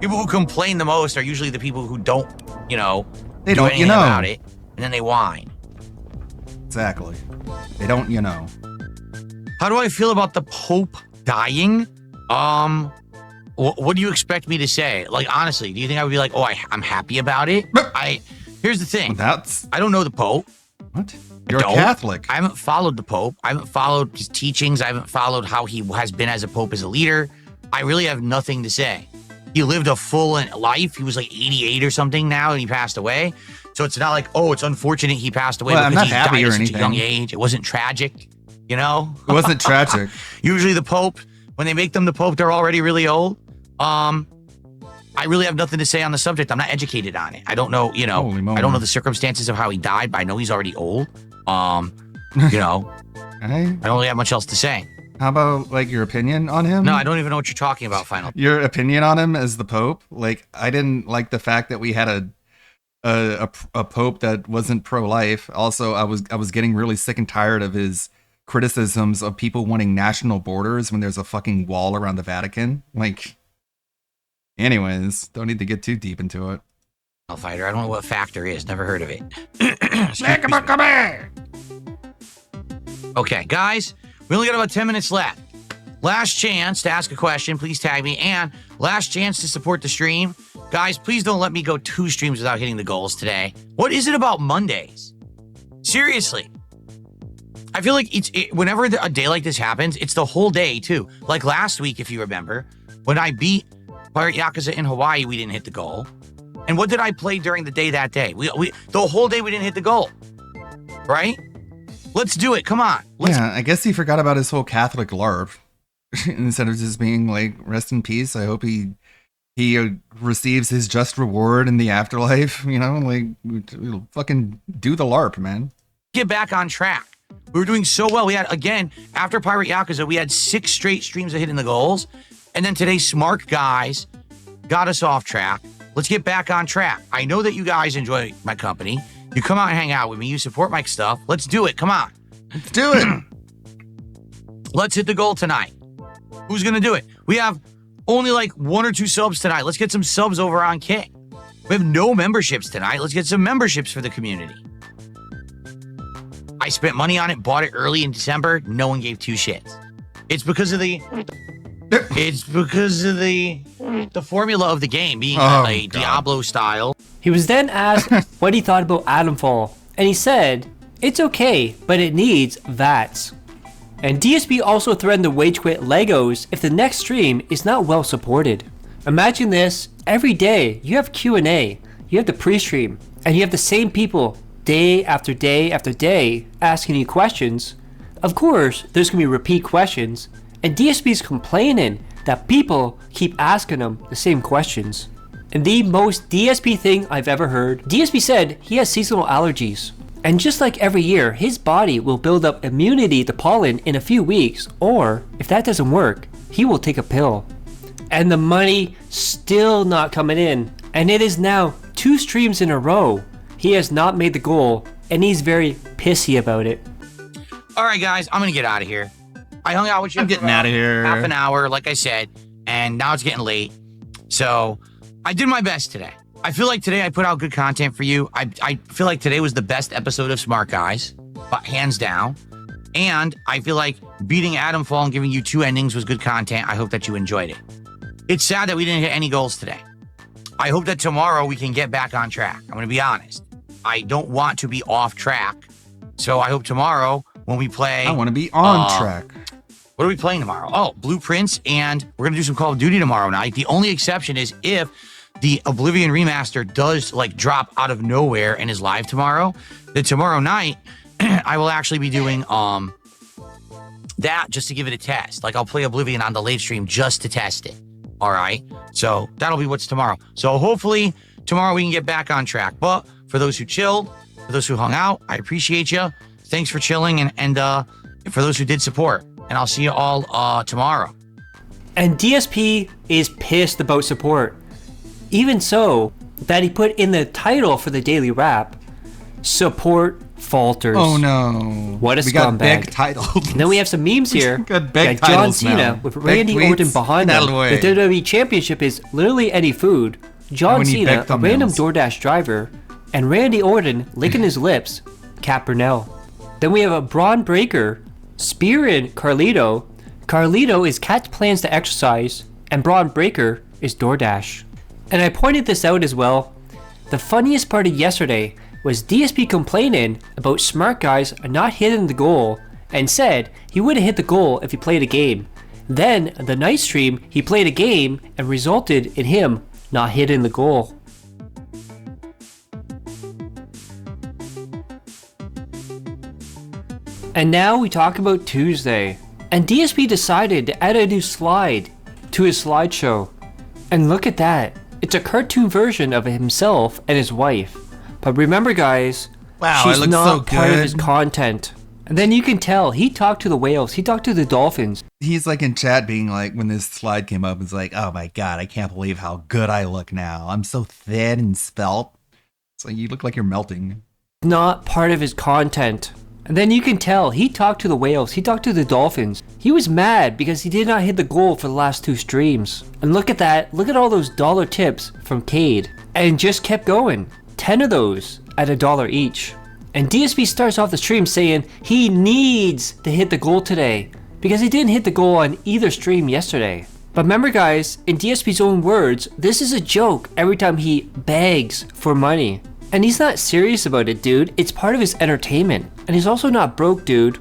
People who complain the most are usually the people who don't, you know, They do don't, anything you know. about it, and then they whine. Exactly. They don't, you know. How do I feel about the Pope dying? What do you expect me to say? Like, honestly, do you think I would be like, oh, I'm happy about it? Here's the thing. I don't know the Pope. What? I You're a don't. Catholic. I haven't followed the Pope. I haven't followed his teachings. I haven't followed how he has been as a Pope, as a leader. I really have nothing to say. He lived a full life. He was like 88 or something now, and he passed away. So it's not like, oh, it's unfortunate he passed away Well, I'm because not he happy died or at such a young anything. age. It wasn't tragic, you know? It wasn't tragic. Usually the Pope, when they make them the Pope, they're already really old. I really have nothing to say on the subject. I'm not educated on it. I don't know, you know, Holy moly. I don't know the circumstances of how he died, but I know he's already old. You know, I don't really have much else to say. How about, like, your opinion on him? No, I don't even know what you're talking about, Final. Your opinion on him as the Pope? Like, I didn't like the fact that we had a Pope that wasn't pro-life. Also, I was getting really sick and tired of his criticisms of people wanting national borders when there's a fucking wall around the Vatican. Like, anyways, don't need to get too deep into it. Fighter, I don't know what factor is. Never heard of it. Okay, guys, we only got about 10 minutes left. Last chance to ask a question. Please tag me. And last chance to support the stream. Guys, please don't let me go 2 streams without hitting the goals today. What is it about Mondays? Seriously. I feel like whenever a day like this happens, it's the whole day, too. Like last week, if you remember, when I beat Pirate Yakuza in Hawaii, we didn't hit the goal. And what did I play during the day that day? We the whole day we didn't hit the goal. Right? Let's do it. Come on. Yeah, I guess he forgot about his whole Catholic LARP. Instead of just being like, rest in peace. I hope he receives his just reward in the afterlife. You know, like, we'll fucking do the LARP, man. Get back on track. We were doing so well. We had, again, after Pirate Yakuza, we had 6 straight streams of hitting the goals. And then today, Smart Guys got us off track. Let's get back on track. I know that you guys enjoy my company. You come out and hang out with me. You support my stuff. Let's do it. Come on. Let's do it. Let's hit the goal tonight. Who's going to do it? We have only like 1 or 2 subs tonight. Let's get some subs over on Kick. We have no memberships tonight. Let's get some memberships for the community. I spent money on it, bought it early in December. No one gave 2 shits. It's because of the formula of the game being a Diablo style. He was then asked what he thought about Adamfall, and he said, it's okay, but it needs VATS. And DSP also threatened to wage quit Legos if the next stream is not well supported. Imagine this, every day you have Q&A, you have the pre-stream, and you have the same people day after day after day asking you questions. Of course, there's going to be repeat questions, and DSP's complaining that people keep asking him the same questions. And the most DSP thing I've ever heard, DSP said he has seasonal allergies. And just like every year, his body will build up immunity to pollen in a few weeks, or if that doesn't work, he will take a pill. And the money still not coming in. And it is now 2 streams in a row. He has not made the goal, and he's very pissy about it. All right, guys, I'm going to get out of here. I hung out with you. I'm getting out of here. Half an hour, like I said, and now it's getting late. So I did my best today. I feel like today I put out good content for you. I feel like today was the best episode of Smart Guys, but hands down. And I feel like beating Adam Fall and giving you 2 endings was good content. I hope that you enjoyed it. It's sad that we didn't hit any goals today. I hope that tomorrow we can get back on track. I'm going to be honest. I don't want to be off track. So I hope tomorrow when we play... I want to be on track. What are we playing tomorrow? Oh, Blueprints, and we're going to do some Call of Duty tomorrow night. The only exception is if the Oblivion remaster does like drop out of nowhere and is live tomorrow, then tomorrow night I will actually be doing that just to give it a test. Like I'll play Oblivion on the late stream just to test it. All right. So that'll be what's tomorrow. So hopefully tomorrow we can get back on track. But for those who chilled, for those who hung out, I appreciate you. Thanks for chilling and for those who did support. And I'll see you all tomorrow. And DSP is pissed about support. Even so, that he put in the title for the daily wrap, support falters. Oh no. What a we scumbag. Got big titles. And then we have some memes here. Got big John titles Cena now. with Big Randy tweets. Orton behind Get him. out of The the way. WWE Championship is literally any food. John We need Cena, big a random thumbnails. DoorDash driver, and Randy Orton licking his lips, Cat Burnell. Then we have a Braun Breaker, spearing Carlito. Carlito is Cat's plans to exercise, and Braun Breaker is DoorDash. And I pointed this out as well. The funniest part of yesterday was DSP complaining about Smart Guys not hitting the goal and said he would have hit the goal if he played a game. Then, the night stream, he played a game and resulted in him not hitting the goal. And now we talk about Tuesday. And DSP decided to add a new slide to his slideshow. And look at that. It's a cartoon version of himself and his wife. But remember guys, Wow, she's it looks not so part of good. his content. And then you can tell, he talked to the whales, he talked to the dolphins. He's like in chat being like, when this slide came up, it's like, oh my God, I can't believe how good I look now. I'm so thin and svelte. It's like, you look like you're melting. Not part of his content. And then you can tell, he talked to the whales, he talked to the dolphins. He was mad because he did not hit the goal for the last 2 streams. And look at that, look at all those dollar tips from Cade. And just kept going. 10 of those at $1 each. And DSP starts off the stream saying he needs to hit the goal today because he didn't hit the goal on either stream yesterday. But remember guys, in DSP's own words, this is a joke every time he begs for money. And he's not serious about it, dude. It's part of his entertainment. And he's also not broke, dude.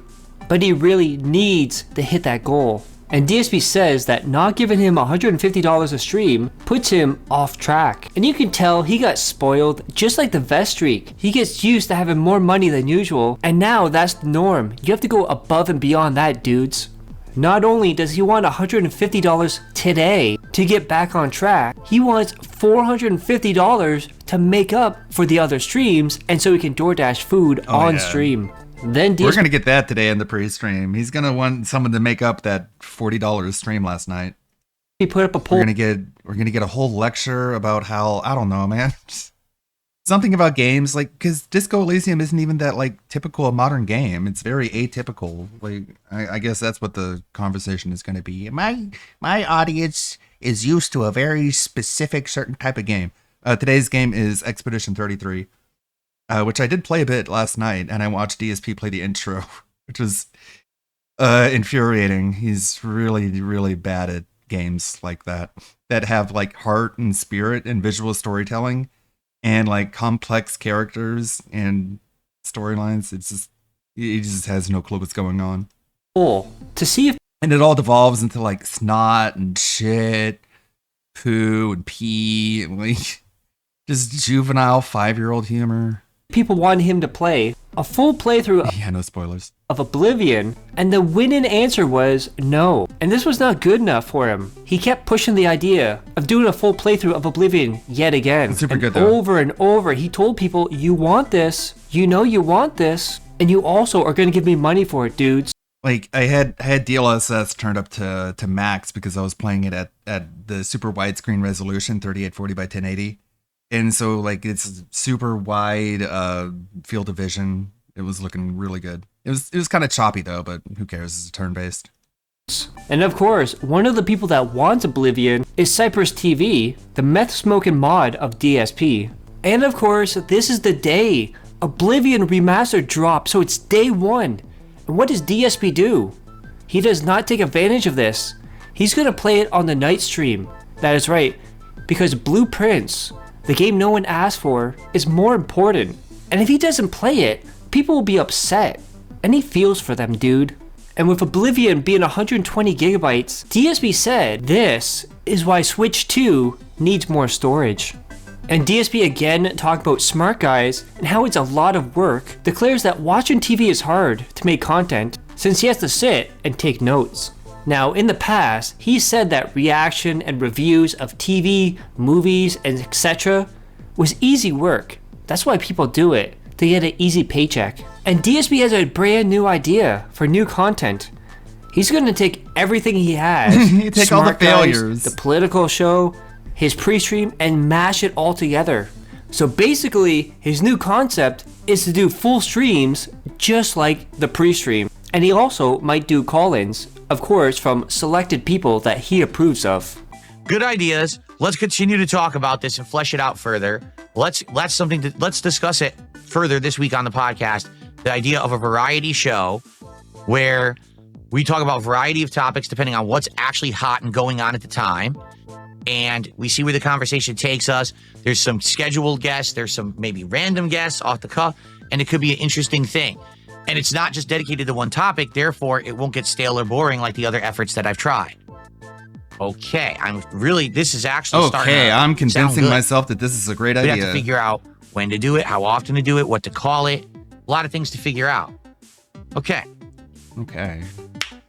But he really needs to hit that goal. And DSP says that not giving him $150 a stream puts him off track. And you can tell he got spoiled, just like the vest streak. He gets used to having more money than usual, and now that's the norm. You have to go above and beyond that, dudes. Not only does he want $150 today to get back on track, he wants $450 to make up for the other streams, and so he can DoorDash food on stream. Then We're going to get that today in the pre-stream. He's going to want someone to make up that $40 stream last night. He put up a poll. We're going to get a whole lecture about how, I don't know, man. Something about games, like, because Disco Elysium isn't even that, like, typical a modern game. It's very atypical. Like, I guess that's what the conversation is going to be. My audience is used to a very specific certain type of game. Today's game is Expedition 33. Which I did play a bit last night, and I watched DSP play the intro, which was infuriating. He's really, really bad at games like that have like heart and spirit and visual storytelling and like complex characters and storylines. It's just, he just has no clue what's going on. Cool. To see if... And it all devolves into like snot and shit. poo and pee, and like just juvenile 5-year-old humor. People wanted him to play a full playthrough Yeah, no spoilers. of Oblivion, and the winning answer was no. And this was not good enough for him. He kept pushing the idea of doing a full playthrough of Oblivion yet again. Super and good, though. over and over, he told people, you want this, you know you want this, and you also are going to give me money for it, dudes. Like I had DLSS turned up to max because I was playing it at the super widescreen resolution, 3840 by 1080. And so like it's super wide field of vision. It was looking really good. It was kind of choppy though, but who cares? It's turn-based. And of course, one of the people that wants Oblivion is Cypress TV, the meth smoking mod of DSP. And of course, this is the day Oblivion Remastered drops, so it's day one. And what does DSP do? He does not take advantage of this. He's gonna play it on the night stream. That is right, because Blueprints, the game no one asked for, is more important. And if he doesn't play it, people will be upset. And he feels for them, dude. And with Oblivion being 120 gigabytes, DSP said this is why Switch 2 needs more storage. And DSP again talked about Smart Guys and how it's a lot of work, declares that watching TV is hard to make content since he has to sit and take notes. Now, in the past, he said that reaction and reviews of TV, movies, and etc. was easy work. That's why people do it, to get an easy paycheck. And DSP has a brand new idea for new content. He's going to take everything he has, Take all the failures, the political show, his pre-stream, and mash it all together. So basically, his new concept is to do full streams just like the pre-stream. And he also might do call-ins, of course, from selected people that he approves of. Good ideas. Let's continue to talk about this and flesh it out further. Let's discuss it further this week on the podcast. The idea of a variety show where we talk about a variety of topics depending on what's actually hot and going on at the time. And we see where the conversation takes us. There's some scheduled guests. There's some maybe random guests off the cuff. And it could be an interesting thing. And it's not just dedicated to one topic. Therefore, it won't get stale or boring like the other efforts that I've tried. Okay. This is actually starting to I'm sound convincing good. myself that this is a great We idea. have to figure out when to do it, how often to do it, what to call it. A lot of things to figure out. Okay.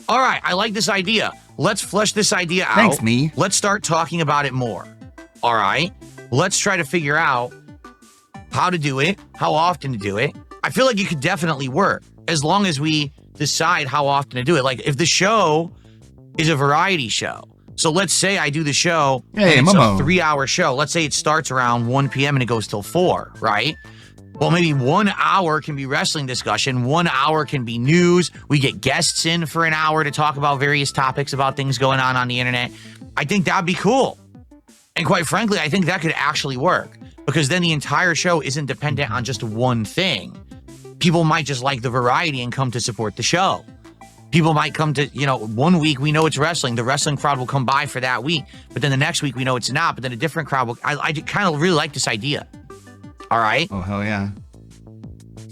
All right. I like this idea. Let's flesh this idea out. Thanks, me. Let's start talking about it more. All right. Let's try to figure out how to do it, how often to do it. I feel like it could definitely work as long as we decide how often to do it. Like if the show is a variety show. So let's say I do the show, Hey, and it's Momo. a 3-hour show. Let's say it starts around 1 p.m. and it goes till 4, right? Well, maybe 1 hour can be wrestling discussion. 1 hour can be news. We get guests in for an hour to talk about various topics about things going on the internet. I think that'd be cool. And quite frankly, I think that could actually work because then the entire show isn't dependent on just one thing. People might just like the variety and come to support the show. People might come to, 1 week we know it's wrestling. The wrestling crowd will come by for that week. But then the next week we know it's not. But then a different crowd will. I kind of really like this idea. All right. Oh, hell yeah.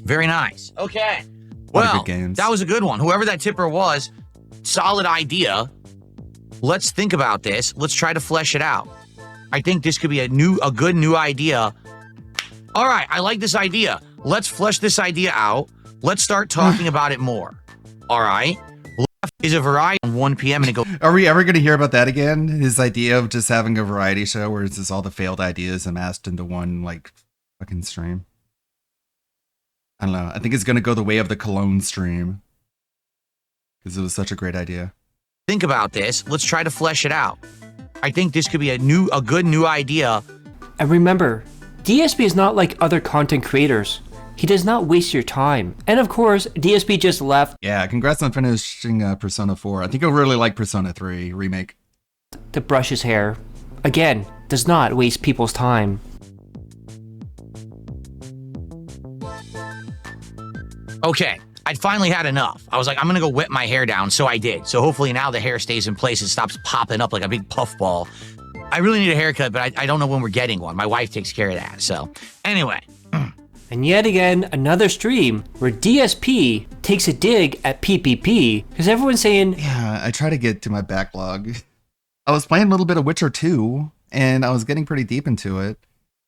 Very nice. Okay. A lot of Well, good games. that was a good one. Whoever that tipper was, solid idea. Let's think about this. Let's try to flesh it out. I think this could be a good new idea. All right. I like this idea. Let's flesh this idea out. Let's start talking about it more. All right. Left is a variety on 1 p.m. and it goes. Are we ever going to hear about that again? His idea of just having a variety show where it's just all the failed ideas amassed into one, fucking stream. I don't know. I think it's going to go the way of the Cologne stream. Because it was such a great idea. Think about this. Let's try to flesh it out. I think this could be a good new idea. And remember, DSP is not like other content creators. He does not waste your time. And of course, DSP just left Yeah, congrats on finishing Persona 4. I think you'll really like Persona 3 Remake. to brush his hair. Again, does not waste people's time. Okay. I'd finally had enough. I was like, I'm going to go wet my hair down. So I did. So hopefully now the hair stays in place and stops popping up like a big puffball. I really need a haircut, but I don't know when we're getting one. My wife takes care of that. So anyway. And yet again, another stream where DSP takes a dig at PPP because everyone's saying, Yeah, I try to get to my backlog. I was playing a little bit of Witcher 2, and I was getting pretty deep into it.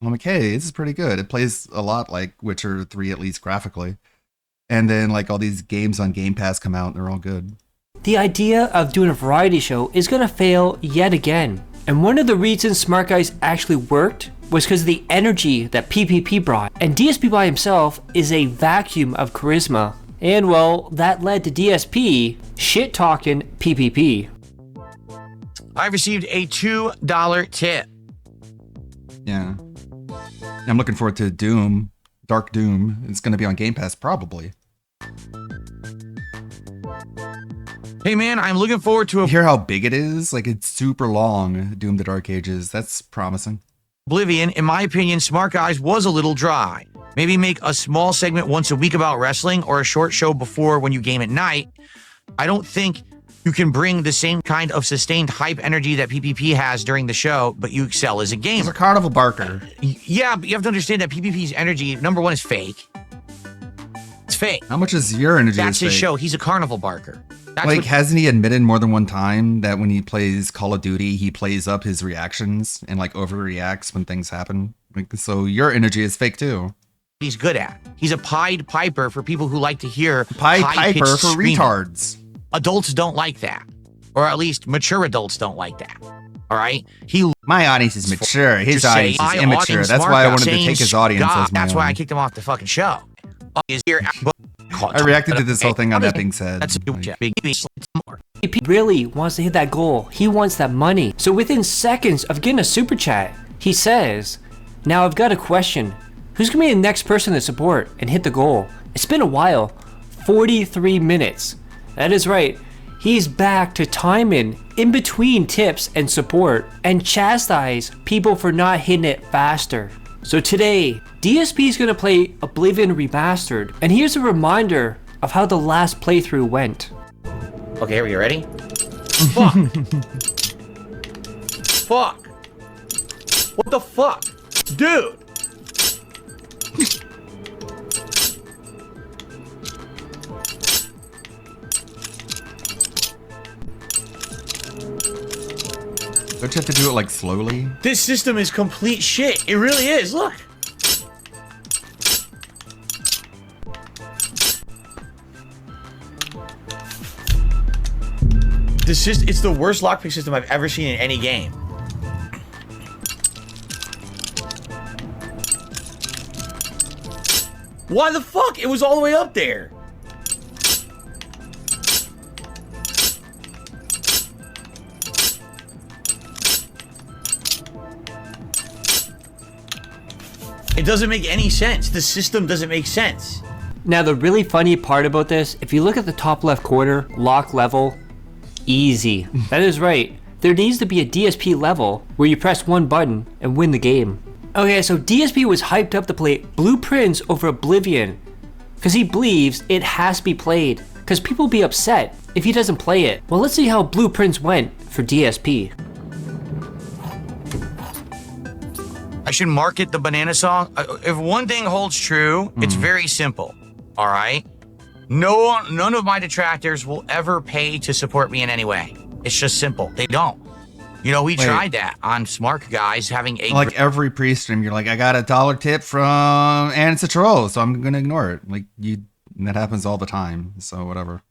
I'm like, hey, this is pretty good. It plays a lot like Witcher 3, at least graphically. And then like all these games on Game Pass come out and they're all good. The idea of doing a variety show is gonna fail yet again. And one of the reasons Smart Guys actually worked was because of the energy that PPP brought. And DSP by himself is a vacuum of charisma. And well, that led to DSP shit-talking PPP. I received a $2 tip. Yeah. I'm looking forward to Doom, Dark Doom. It's going to be on Game Pass, probably. Hey man, I'm looking forward to You hear how big it is? Like, it's super long, Doom the Dark Ages. That's promising. Oblivion. In my opinion, Smart Guys was a little dry. Maybe make a small segment once a week about wrestling or a short show before when you game at night. I don't think you can bring the same kind of sustained hype energy that PPP has during the show, but you excel as a gamer. He's a carnival barker. Yeah, but you have to understand that PPP's energy, number one, is fake. It's fake. How much is your energy? That's is his fake? show. He's a carnival barker. That's Like, what- hasn't he admitted more than one time that when he plays Call of Duty, he plays up his reactions and like overreacts when things happen? Like, so your energy is fake too. he's good at. He's a Pied Piper for people who like to hear Pied high-pitched Piper for screaming. retards. Adults don't like that. Or at least mature adults don't like that. All right? My audience is mature. His Just say, audience "My is immature. audience, That's Mark, why I I'm wanted to saying take his audience God, as my That's why I own. kicked him off the fucking show. Is here. I reacted to this whole thing on That Being Said. That's He really wants to hit that goal. He wants that money. So within seconds of getting a super chat, he says, "Now I've got a question. Who's gonna be the next person to support and hit the goal?" It's been a while. 43 minutes. That is right. He's back to timing in between tips and support and chastise people for not hitting it faster. So today, DSP is gonna play Oblivion Remastered, and here's a reminder of how the last playthrough went. Okay, here we go. Ready? Fuck. Fuck. What the fuck? Dude. Don't you have to do it like slowly? This system is complete shit. It really is. Look. It's the worst lockpick system I've ever seen in any game. Why the fuck? It was all the way up there. It doesn't make any sense. The system doesn't make sense. Now the really funny part about this, if you look at the top left corner, lock level, easy. That is right. There needs to be a DSP level where you press one button and win the game. Okay, so DSP was hyped up to play Blueprints over Oblivion because he believes it has to be played because people will be upset if he doesn't play it. Well, let's see how Blueprints went for DSP. I should market the banana song. If one thing holds true, it's very simple. All right? None of my detractors will ever pay to support me in any way. It's just simple. They don't. You know, we tried that on Smart Guys having a Like every pre-stream, you're like, I got a $1 tip from, and it's a troll, so I'm gonna ignore it. Like that happens all the time. So whatever.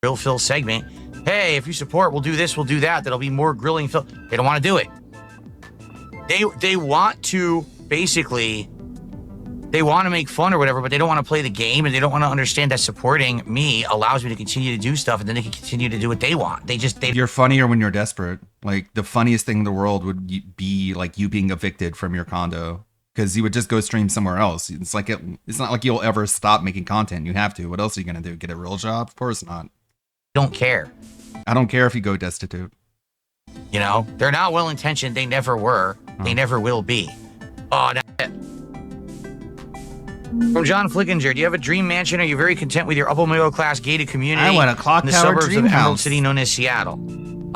Grill Phil segment. Hey, if you support, we'll do this, we'll do that. That'll be more grilling Phil. They don't want to do it. They want to basically, they want to make fun or whatever, but they don't want to play the game, and they don't want to understand that supporting me allows me to continue to do stuff, and then they can continue to do what they want. You're funnier when you're desperate. Like the funniest thing in the world would be like you being evicted from your condo because you would just go stream somewhere else. It's like it's not like you'll ever stop making content. You have to. What else are you gonna do? Get a real job? Of course not. Don't care. I don't care if you go destitute. You know, they're not well-intentioned. They never were. They never will be. Oh, that's it. From John Flickinger, do you have a dream mansion? Are you very content with your upper middle class gated community? I want a clock in the tower suburbs dream of Emerald house. City known as Seattle.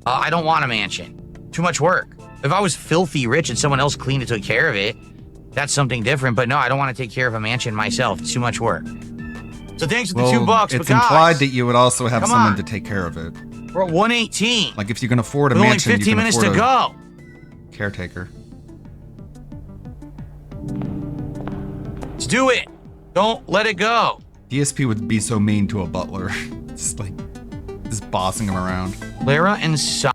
I don't want a mansion. Too much work. If I was filthy rich and someone else cleaned and took care of it, that's something different. But no, I don't want to take care of a mansion myself. It's too much work. So thanks for the $2. It's but guys, implied that you would also have come someone on. to take care of it. We're at 118. Like if you can afford a With only mansion, 15 you can minutes afford to go. Caretaker. Let's do it. Don't let it go. DSP would be so mean to a butler. Just like, just bossing him around. Lara and Sa-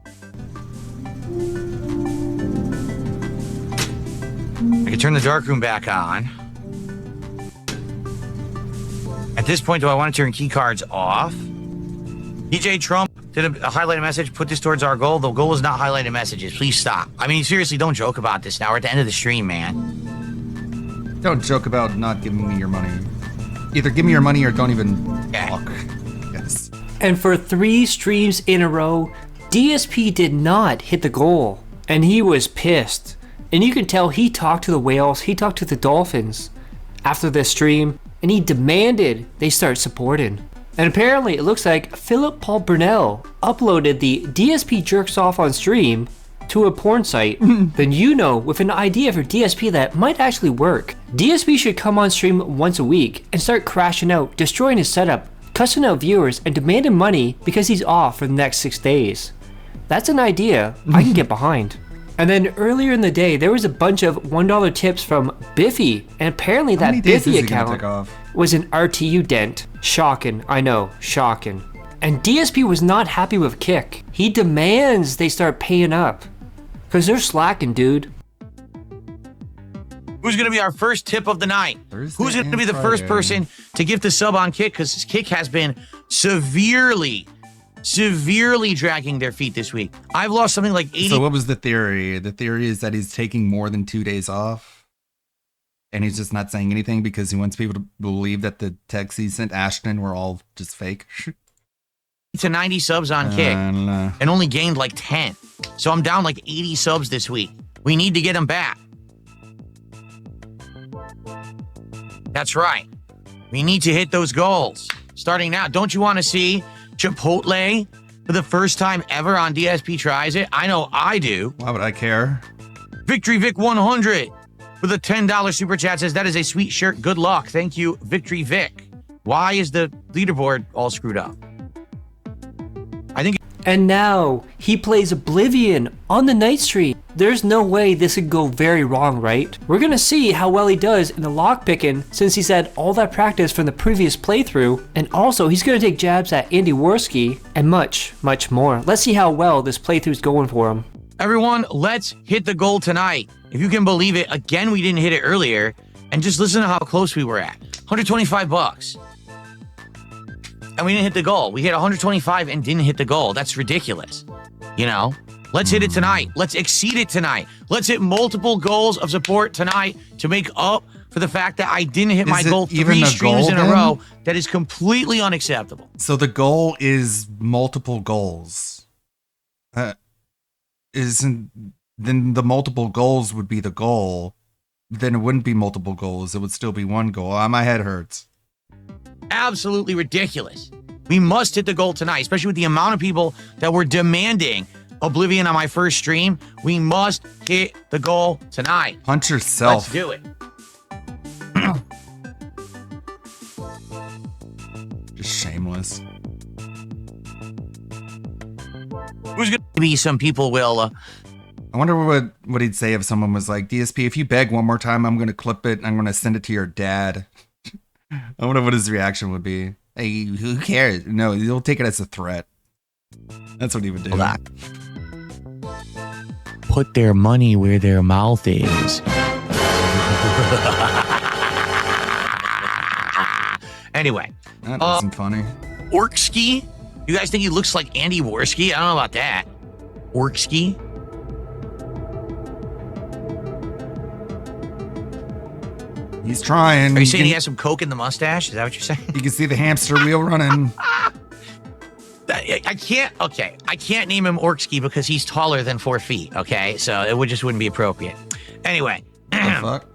I can turn the dark room back on. At this point, do I want to turn key cards off? DJ Trump did a highlighted message. Put this towards our goal. The goal is not highlighted messages. Please stop. I mean, seriously, don't joke about this now. We're at the end of the stream, man. Don't joke about not giving me your money. Either give me your money or don't even talk. Yes. And for 3 streams in a row, DSP did not hit the goal. And he was pissed. And you can tell he talked to the whales, he talked to the dolphins after this stream, and he demanded they start supporting. And apparently it looks like Philip Paul Burnell uploaded the DSP jerks off on stream to a porn site. Then you know, with an idea for DSP that might actually work. DSP should come on stream once a week and start crashing out, destroying his setup, cussing out viewers, and demanding money because he's off for the next 6 days. That's an idea I can get behind. And then earlier in the day, there was a bunch of $1 tips from Biffy, and apparently that Biffy account was an RTU dent. Shocking, I know, shocking. And DSP was not happy with Kick. He demands they start paying up, because they're slacking, dude. Who's going to be our first tip of the night? Who's going to be the first person to gift a sub on Kick? Because Kick has been severely dragging their feet this week. I've lost something like 80. So what was the theory? The theory is that he's taking more than 2 days off. And he's just not saying anything because he wants people to believe that the texts he sent Ashton were all just fake. To 90 subs on Kick and only gained like 10. So I'm down like 80 subs this week. We need to get them back. That's right. We need to hit those goals. Starting now. Don't you want to see Chipotle for the first time ever on DSP Tries It? I know I do. Why would I care? Victory Vic 100 with a $10 super chat says, that is a sweet shirt. Good luck. Thank you, Victory Vic. Why is the leaderboard all screwed up? I think. And now he plays Oblivion on the night stream. There's no way this could go very wrong, right? We're gonna see how well he does in the lockpicking since he's had all that practice from the previous playthrough, and also he's gonna take jabs at Andy Worski and much, much more. Let's see how well this playthrough's going for him. Everyone, let's hit the goal tonight. If you can believe it, again, we didn't hit it earlier, and just listen to how close we were at. $125. And we didn't hit the goal. We hit 125 and didn't hit the goal. That's ridiculous. You know? Let's hit it tonight. Let's exceed it tonight. Let's hit multiple goals of support tonight to make up for the fact that I didn't hit my goal 3 streams in a row. That is completely unacceptable. So the goal is multiple goals. Then the multiple goals would be the goal. Then it wouldn't be multiple goals. It would still be one goal. My head hurts. Absolutely ridiculous. We must hit the goal tonight, especially with the amount of people that were demanding Oblivion on my first stream. We must hit the goal tonight. Punch yourself. Let's do it. Just shameless. Who's gonna be some people will I wonder what he'd say if someone was like, DSP, if you beg one more time, I'm going to clip it and I'm going to send it to your dad. I wonder what his reaction would be. Hey, who cares? No, he'll take it as a threat. That's what he would do. Hold on. Put their money where their mouth is. Anyway. That wasn't funny. Orksky? You guys think he looks like Andy Worski? I don't know about that. Orksky? He's trying. Are you saying he has some coke in the mustache? Is that what you're saying? You can see the hamster wheel running. I can't name him Orksky because he's taller than 4 feet, okay? So it wouldn't be appropriate. Anyway. What the fuck?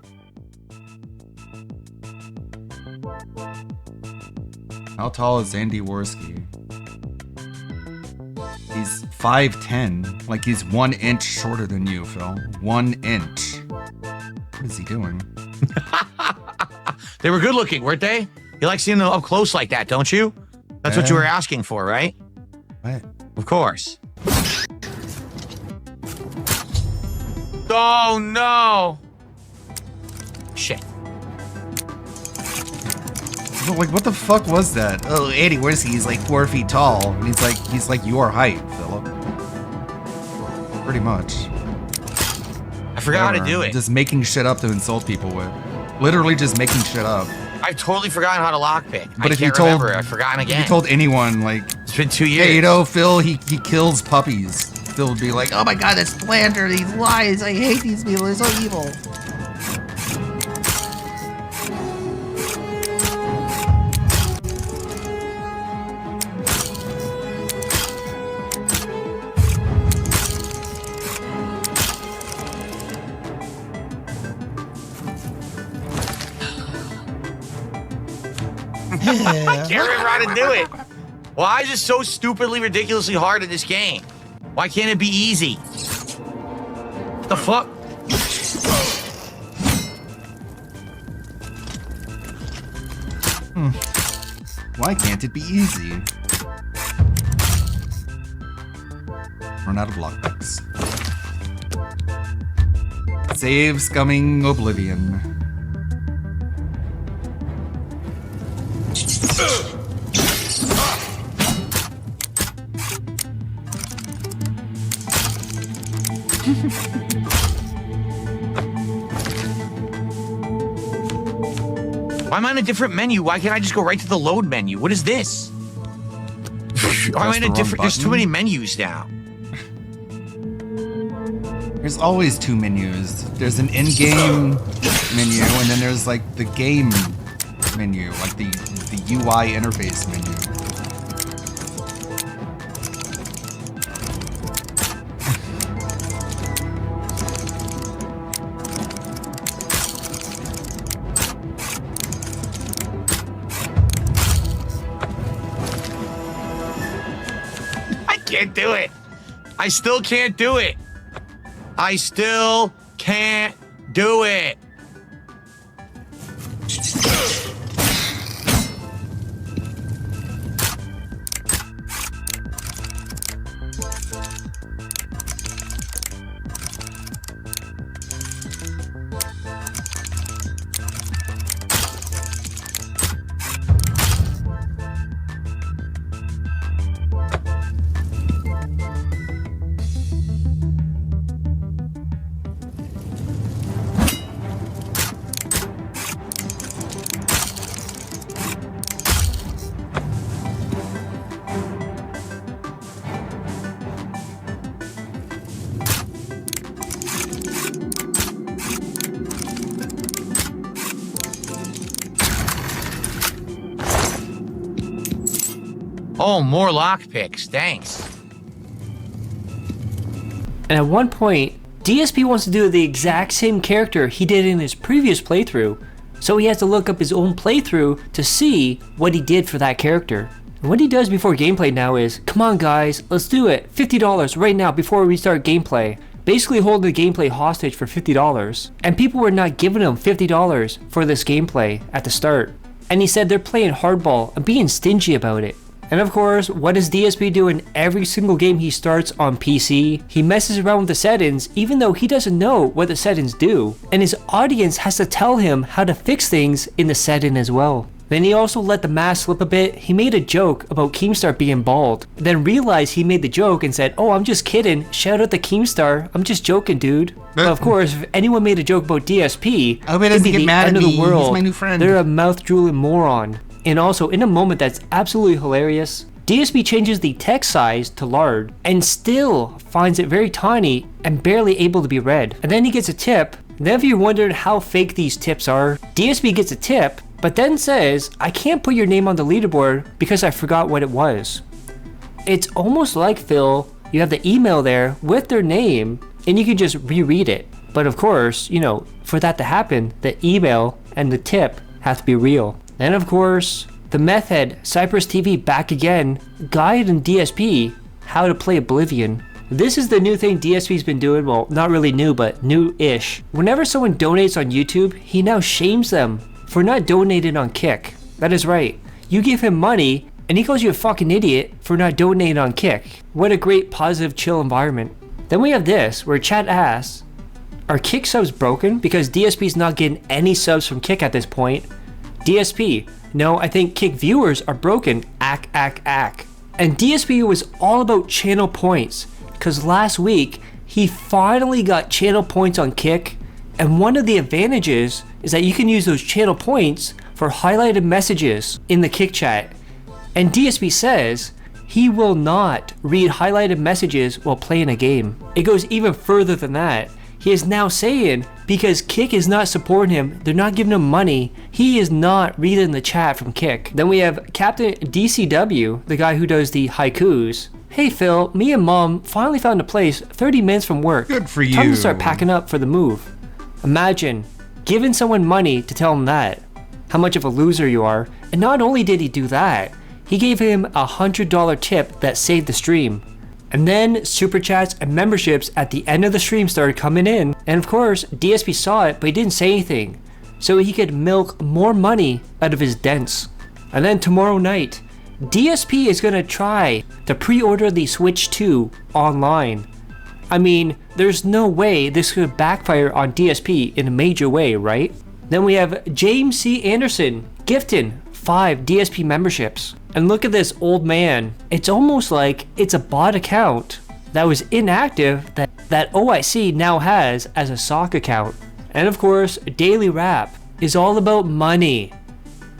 How tall is Andy Worski? He's 5'10". Like he's 1 inch shorter than you, Phil. 1 inch. What is he doing? They were good looking, weren't they? You like seeing them up close like that, don't you? That's what you were asking for, right? Right. Of course. Oh no! Shit. Like, what the fuck was that? Oh, Eddie, where's he? He's like 4 feet tall. And he's like your height, Philip. Pretty much. I forgot how to do it. Just making shit up to insult people with. Literally just making shit up. I've totally forgotten how to lockpick. But I if you can't told, remember. I've forgotten again. If you told anyone, like, it's been 2 years. Hey, you know, Phil, he kills puppies. Phil would be like, Oh my god, that's slander, these lies. I hate these people, they're so evil. I can't remember how to do it. Why is it so stupidly, ridiculously hard in this game? Why can't it be easy? What the fuck? Why can't it be easy? Run out of lockpicks. Save scumming oblivion. Why am I in a different menu? Why can't I just go right to the load menu? What is this? Why am I in a different... There's too many menus now. There's always two menus. There's an in-game menu, and then there's like the game menu, like the UI interface menu. I can't do it. I still can't do it. I still can't do it. Oh, more lockpicks. Thanks. And at one point, DSP wants to do the exact same character he did in his previous playthrough, so he has to look up his own playthrough to see what he did for that character. And what he does before gameplay now is, come on guys, let's do it, $50 right now before we start gameplay. Basically holding the gameplay hostage for $50. And people were not giving him $50 for this gameplay at the start. And he said they're playing hardball and being stingy about it. And of course, what does DSP do in every single game he starts on PC? He messes around with the settings even though he doesn't know what the settings do. And his audience has to tell him how to fix things in the setting as well. Then he also let the mask slip a bit. He made a joke about Keemstar being bald. Then realized he made the joke and said, oh, I'm just kidding. Shout out to Keemstar. I'm just joking, dude. But of course, if anyone made a joke about DSP, I hope he doesn't it'd be get the mad end at of me. the world. He's my new friend. They're a mouth-drooling moron. And also, in a moment that's absolutely hilarious, DSP changes the text size to large and still finds it very tiny and barely able to be read. And then he gets a tip. And then if you're wondering how fake these tips are, DSP gets a tip, but then says, I can't put your name on the leaderboard because I forgot what it was. It's almost like, Phil, you have the email there with their name and you can just reread it. But of course, you know, for that to happen, the email and the tip have to be real. And of course, the meth head, Cypress TV, back again, guiding DSP how to play Oblivion. This is the new thing DSP's been doing, well, not really new, but new-ish. Whenever someone donates on YouTube, he now shames them for not donating on Kick. That is right. You give him money, and he calls you a fucking idiot for not donating on Kick. What a great, positive, chill environment. Then we have this, where chat asks, Are Kick subs broken? Because DSP's not getting any subs from Kick at this point. DSP, no, I think Kick viewers are broken. Ack. And DSP was all about channel points, because last week, he finally got channel points on Kick, and one of the advantages is that you can use those channel points for highlighted messages in the Kick chat. And DSP says he will not read highlighted messages while playing a game. It goes even further than that. He is now saying because Kick is not supporting him, they're not giving him money, he is not reading the chat from Kick. Then we have Captain DCW, the guy who does the haikus. Hey Phil, me and Mom finally found a place 30 minutes from work. Good for you. Time to start packing up for the move. Imagine giving someone money to tell him that, how much of a loser you are. And not only did he do that, he gave him a $100 tip that saved the stream. And then super chats and memberships at the end of the stream started coming in. And of course, DSP saw it, but he didn't say anything. So he could milk more money out of his dents. And then tomorrow night, DSP is gonna try to pre-order the Switch 2 online. I mean, there's no way this could backfire on DSP in a major way, right? Then we have James C. Anderson gifting 5 DSP memberships. And look at this old man. It's almost like it's a bot account that was inactive that OIC now has as a sock account. And of course, Daily Rap is all about money.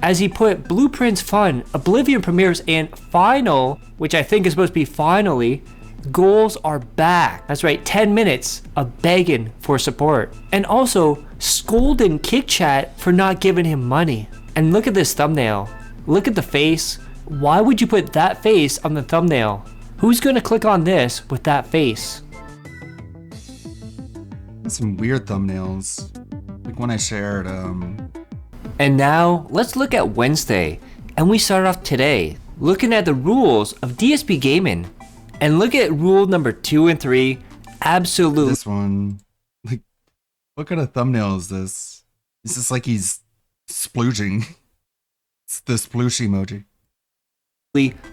As he put Blueprints Fun, Oblivion premieres, and Final, which I think is supposed to be finally, goals are back. That's right, 10 minutes of begging for support. And also scolding Kick Chat for not giving him money. And look at this thumbnail. Look at the face. Why would you put that face on the thumbnail? Who's gonna click on this with that face? Some weird thumbnails. Like one I shared, And now, let's look at Wednesday. And we start off today, looking at the rules of DSP Gaming. And look at rule number 2 and 3. Absolutely. This one. Like, what kind of thumbnail is this? It's just like he's splooging. It's the sploosh emoji.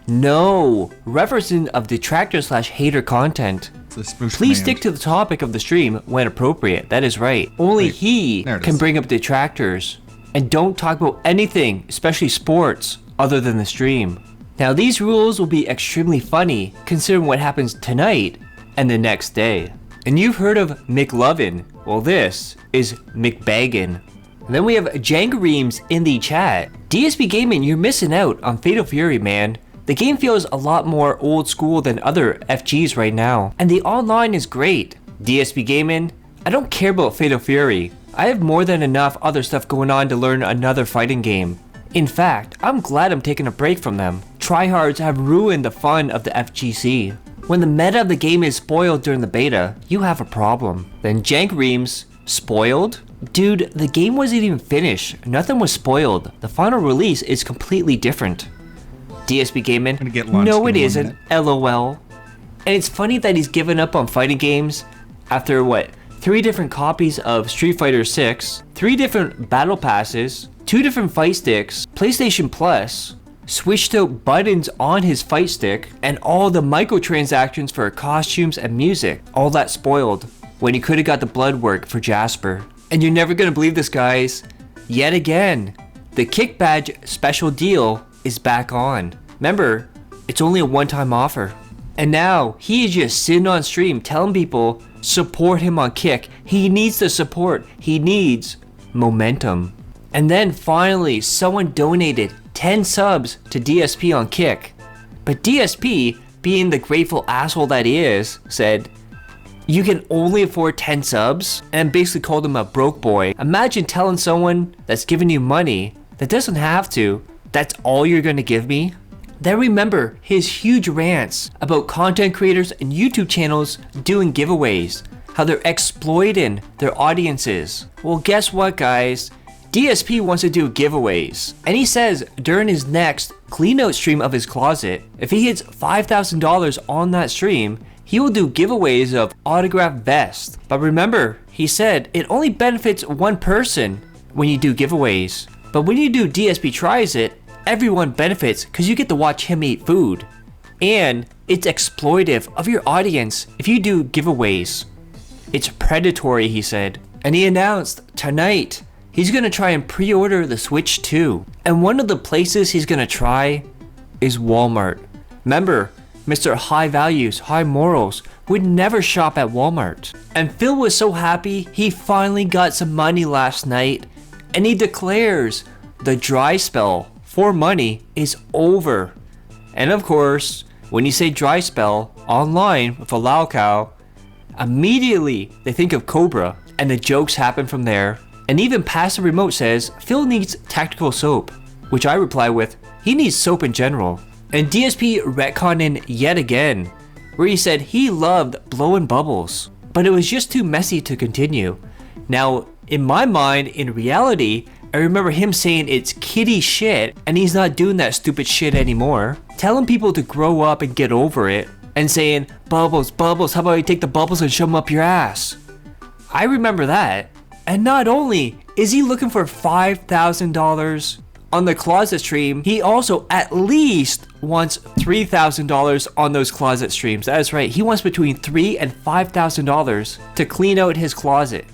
No referencing of detractor/hater content. Please stick to the topic of the stream when appropriate. That is right. Only he can bring up detractors. And don't talk about anything, especially sports, other than the stream. Now these rules will be extremely funny considering what happens tonight and the next day. And you've heard of McLovin. Well, this is McBaggin. And then we have Jangareems in the chat. DSP Gaming, you're missing out on Fatal Fury, man. The game feels a lot more old school than other FGs right now. And the online is great. DSP Gaming, I don't care about Fatal Fury. I have more than enough other stuff going on to learn another fighting game. In fact, I'm glad I'm taking a break from them. Tryhards have ruined the fun of the FGC. When the meta of the game is spoiled during the beta, you have a problem. Then Jangareems, spoiled? Dude, the game wasn't even finished. Nothing was spoiled. The final release is completely different. DSP Gaming, no it isn't, LOL. And it's funny that he's given up on fighting games after what? 3 different copies of Street Fighter 6, 3 different battle passes, 2 different fight sticks, PlayStation Plus, switched out buttons on his fight stick, and all the microtransactions for costumes and music. All that spoiled when he could have got the blood work for Jasper. And you're never gonna believe this, guys. Yet again, the Kick Badge special deal is back on. Remember, it's only a one-time offer. And now, he is just sitting on stream telling people, support him on Kick. He needs the support. He needs momentum. And then finally, someone donated 10 subs to DSP on Kick. But DSP, being the grateful asshole that he is, said, you can only afford 10 subs, and basically called him a broke boy. Imagine telling someone that's giving you money, that doesn't have to, that's all you're gonna give me? Then remember his huge rants about content creators and YouTube channels doing giveaways, how they're exploiting their audiences. Well, guess what, guys? DSP wants to do giveaways, and he says during his next clean out stream of his closet, if he hits $5,000 on that stream, he will do giveaways of autographed vests. But remember, he said it only benefits one person when you do giveaways. But when you do DSP Tries It, everyone benefits because you get to watch him eat food. And it's exploitive of your audience if you do giveaways. It's predatory, he said. And he announced tonight he's gonna try and pre-order the Switch 2. And one of the places he's gonna try is Walmart. Remember, Mr. High Values, High Morals would never shop at Walmart. And Phil was so happy he finally got some money last night, and he declares the dry spell for money is over. And of course, when you say dry spell online with a Lao Cow, immediately they think of Cobra, and the jokes happen from there. And even Passive Remote says Phil needs tactical soap, which I reply with, he needs soap in general. And DSP retconning yet again, where he said he loved blowing bubbles, but it was just too messy to continue. Now, in my mind, in reality, I remember him saying it's kiddie shit, and he's not doing that stupid shit anymore. Telling people to grow up and get over it, and saying, bubbles, bubbles, how about you take the bubbles and shove them up your ass? I remember that. And not only is he looking for $5,000 on the closet stream, he also at least wants $3,000 on those closet streams. That is right, he wants between $3,000 and $5,000 to clean out his closet.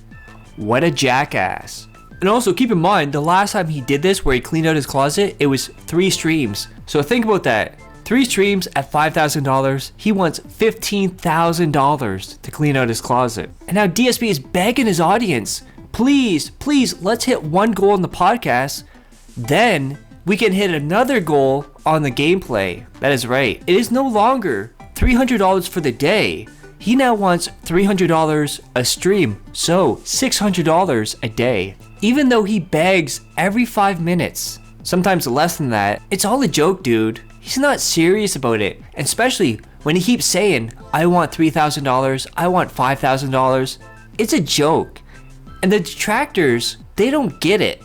What a jackass. And also keep in mind, the last time he did this where he cleaned out his closet, it was 3 streams. So think about that. 3 streams at $5,000, he wants $15,000 to clean out his closet. And now DSP is begging his audience, please, please, let's hit 1 goal on the podcast. Then we can hit another goal on the gameplay. That is right. It is no longer $300 for the day. He now wants $300 a stream, so $600 a day. Even though he begs every 5 minutes, sometimes less than that, it's all a joke, dude. He's not serious about it, and especially when he keeps saying, I want $3,000, I want $5,000. It's a joke. And the detractors, they don't get it.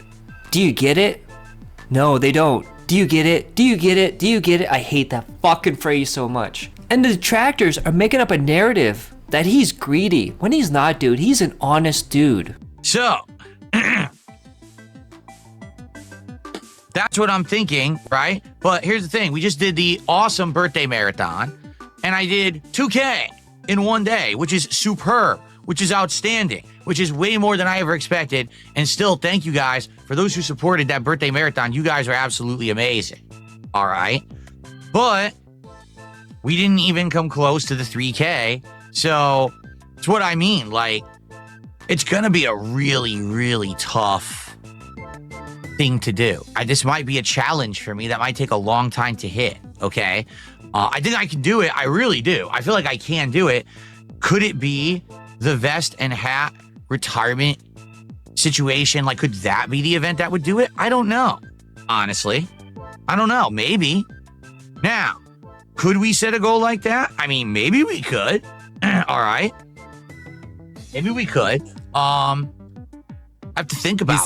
Do you get it? No, they don't. Do you get it? Do you get it? Do you get it? I hate that fucking phrase so much. And the detractors are making up a narrative that he's greedy, when he's not, dude. He's an honest dude. So, that's what I'm thinking, right? But here's the thing. We just did the awesome birthday marathon, and I did 2K in 1 day, which is superb, which is outstanding, which is way more than I ever expected. And still, thank you guys for those who supported that birthday marathon. You guys are absolutely amazing. All right. But we didn't even come close to the 3K. So it's what I mean. Like, it's going to be a really, really tough thing to do. This might be a challenge for me that might take a long time to hit. Okay. I think I can do it. I really do. I feel like I can do it. Could it be the vest and hat retirement situation? Like, could that be the event that would do it? I don't know. Honestly, I don't know. Maybe. Now, could we set a goal like that? I mean, maybe we could. All right. Maybe we could. I have to think about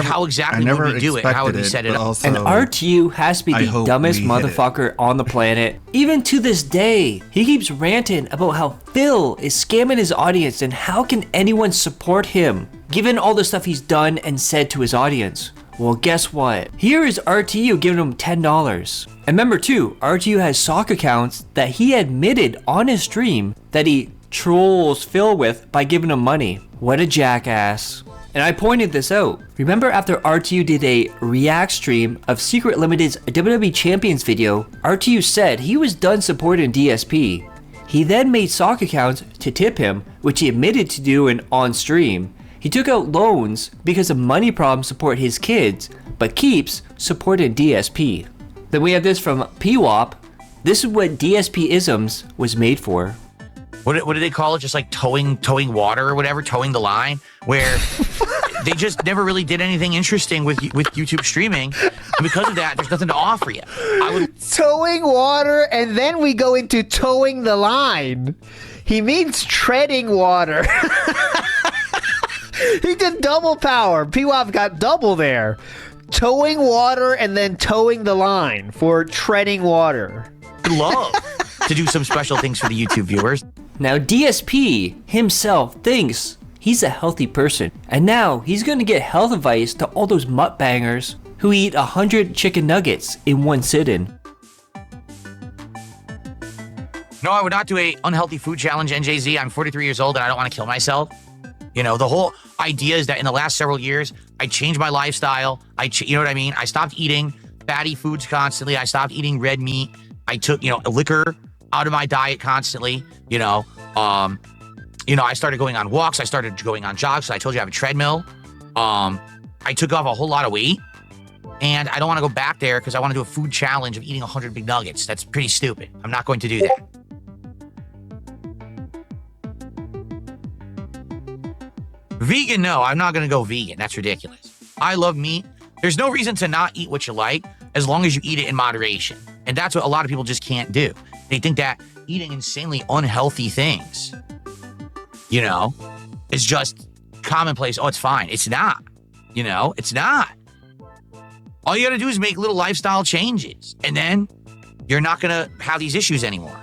how exactly would we do it? How would we set it up? And RTU has to be the dumbest motherfucker on the planet. Even to this day, he keeps ranting about how Phil is scamming his audience and how can anyone support him, given all the stuff he's done and said to his audience. Well, guess what? Here is RTU giving him $10. And remember too, RTU has sock accounts that he admitted on his stream that he trolls Phil with by giving him money. What a jackass. And I pointed this out. Remember after RTU did a react stream of Secret Limited's WWE Champions video, RTU said he was done supporting DSP. He then made sock accounts to tip him, which he admitted to doing on stream. He took out loans because of money problems to support his kids, but keeps supporting DSP. Then we have this from PWOP. This is what DSP-isms was made for. What do they call it? Just like towing water or whatever, towing the line, where they just never really did anything interesting with YouTube streaming, and because of that, there's nothing to offer you. Towing water, and then we go into towing the line. He means treading water. He did double power. PWOP got double there. Towing water and then towing the line for treading water. I'd love to do some special things for the YouTube viewers. Now DSP himself thinks he's a healthy person, and now he's gonna get health advice to all those mukbangers who eat 100 chicken nuggets in one sitting. No, I would not do a unhealthy food challenge, NJZ. I'm 43 years old and I don't want to kill myself. You know, the whole idea is that in the last several years, I changed my lifestyle. You know what I mean? I stopped eating fatty foods constantly. I stopped eating red meat. I took, liquor out of my diet constantly. I started going on walks. I started going on jogs. So I told you I have a treadmill. I took off a whole lot of weight. And I don't want to go back there because I want to do a food challenge of eating 100 big nuggets. That's pretty stupid. I'm not going to do that. Vegan, no, I'm not going to go vegan. That's ridiculous. I love meat. There's no reason to not eat what you like as long as you eat it in moderation. And that's what a lot of people just can't do. They think that eating insanely unhealthy things, is just commonplace. Oh, it's fine. It's not. It's not. All you got to do is make little lifestyle changes. And then you're not going to have these issues anymore,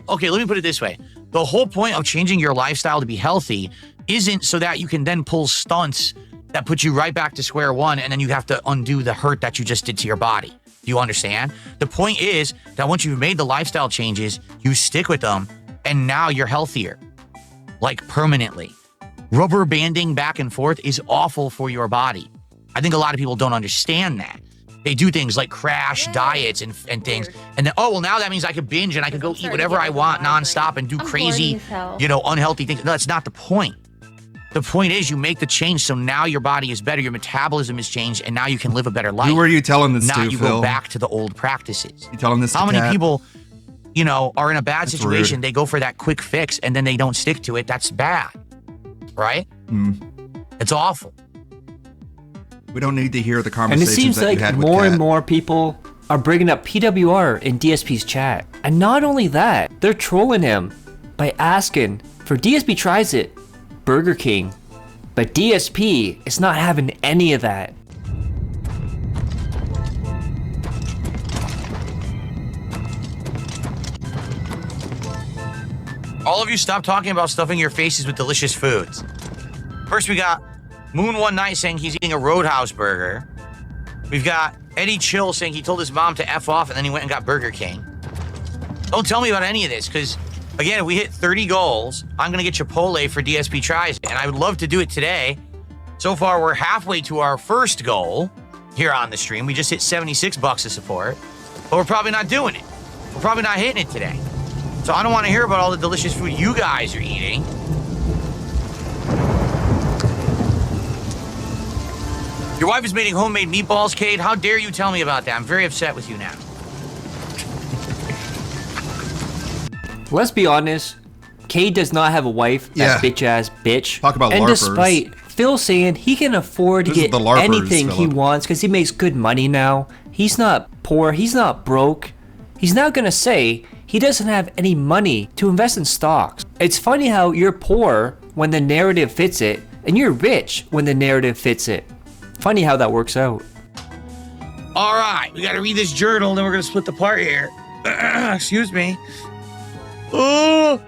Okay, let me put it this way. The whole point of changing your lifestyle to be healthy isn't so that you can then pull stunts that put you right back to square one and then you have to undo the hurt that you just did to your body. Do you understand? The point is that once you've made the lifestyle changes, you stick with them and now you're healthier. Like permanently. Rubber banding back and forth is awful for your body. I think a lot of people don't understand that. They do things like crash diets and things. And then, now that means I could binge and I could go eat whatever I want nonstop and do crazy, unhealthy things. No, that's not the point. The point is you make the change so now your body is better, your metabolism is changed, and now you can live a better life. Who are you telling this to, Not you Phil? go back to the old practices. You telling this How to many Kat? people, are in a bad That's situation, rude. they go for that quick fix, and then they don't stick to it. That's bad. Right? It's awful. We don't need to hear the And it conversations seems that you like had with more Kat. and more people are bringing up PWR in DSP's chat. And not only that, they're trolling him by asking for DSP tries it, Burger King. But DSP is not having any of that. All of you stop talking about stuffing your faces with delicious foods. First, we got Moon One Night saying he's eating a Roadhouse burger. We've got Eddie Chill saying he told his mom to F off and then he went and got Burger King. Don't tell me about any of this, because, again, if we hit 30 goals, I'm going to get Chipotle for DSP Tries It, and I would love to do it today. So far, we're halfway to our first goal here on the stream. We just hit 76 bucks of support, but we're probably not doing it. We're probably not hitting it today. So I don't want to hear about all the delicious food you guys are eating. Your wife is making homemade meatballs, Cade. How dare you tell me about that? I'm very upset with you now. Let's be honest, Cade does not have a wife, that bitch-ass bitch. Talk about and LARPers. despite Phil saying he can afford to This is get the LARPers, anything he Philip. wants because he makes good money now, he's not poor, he's not broke. He's now gonna say he doesn't have any money to invest in stocks. It's funny how you're poor when the narrative fits it, and you're rich when the narrative fits it. Funny how that works out. All right, we got to read this journal, then we're going to split the part here. Excuse me. Oh,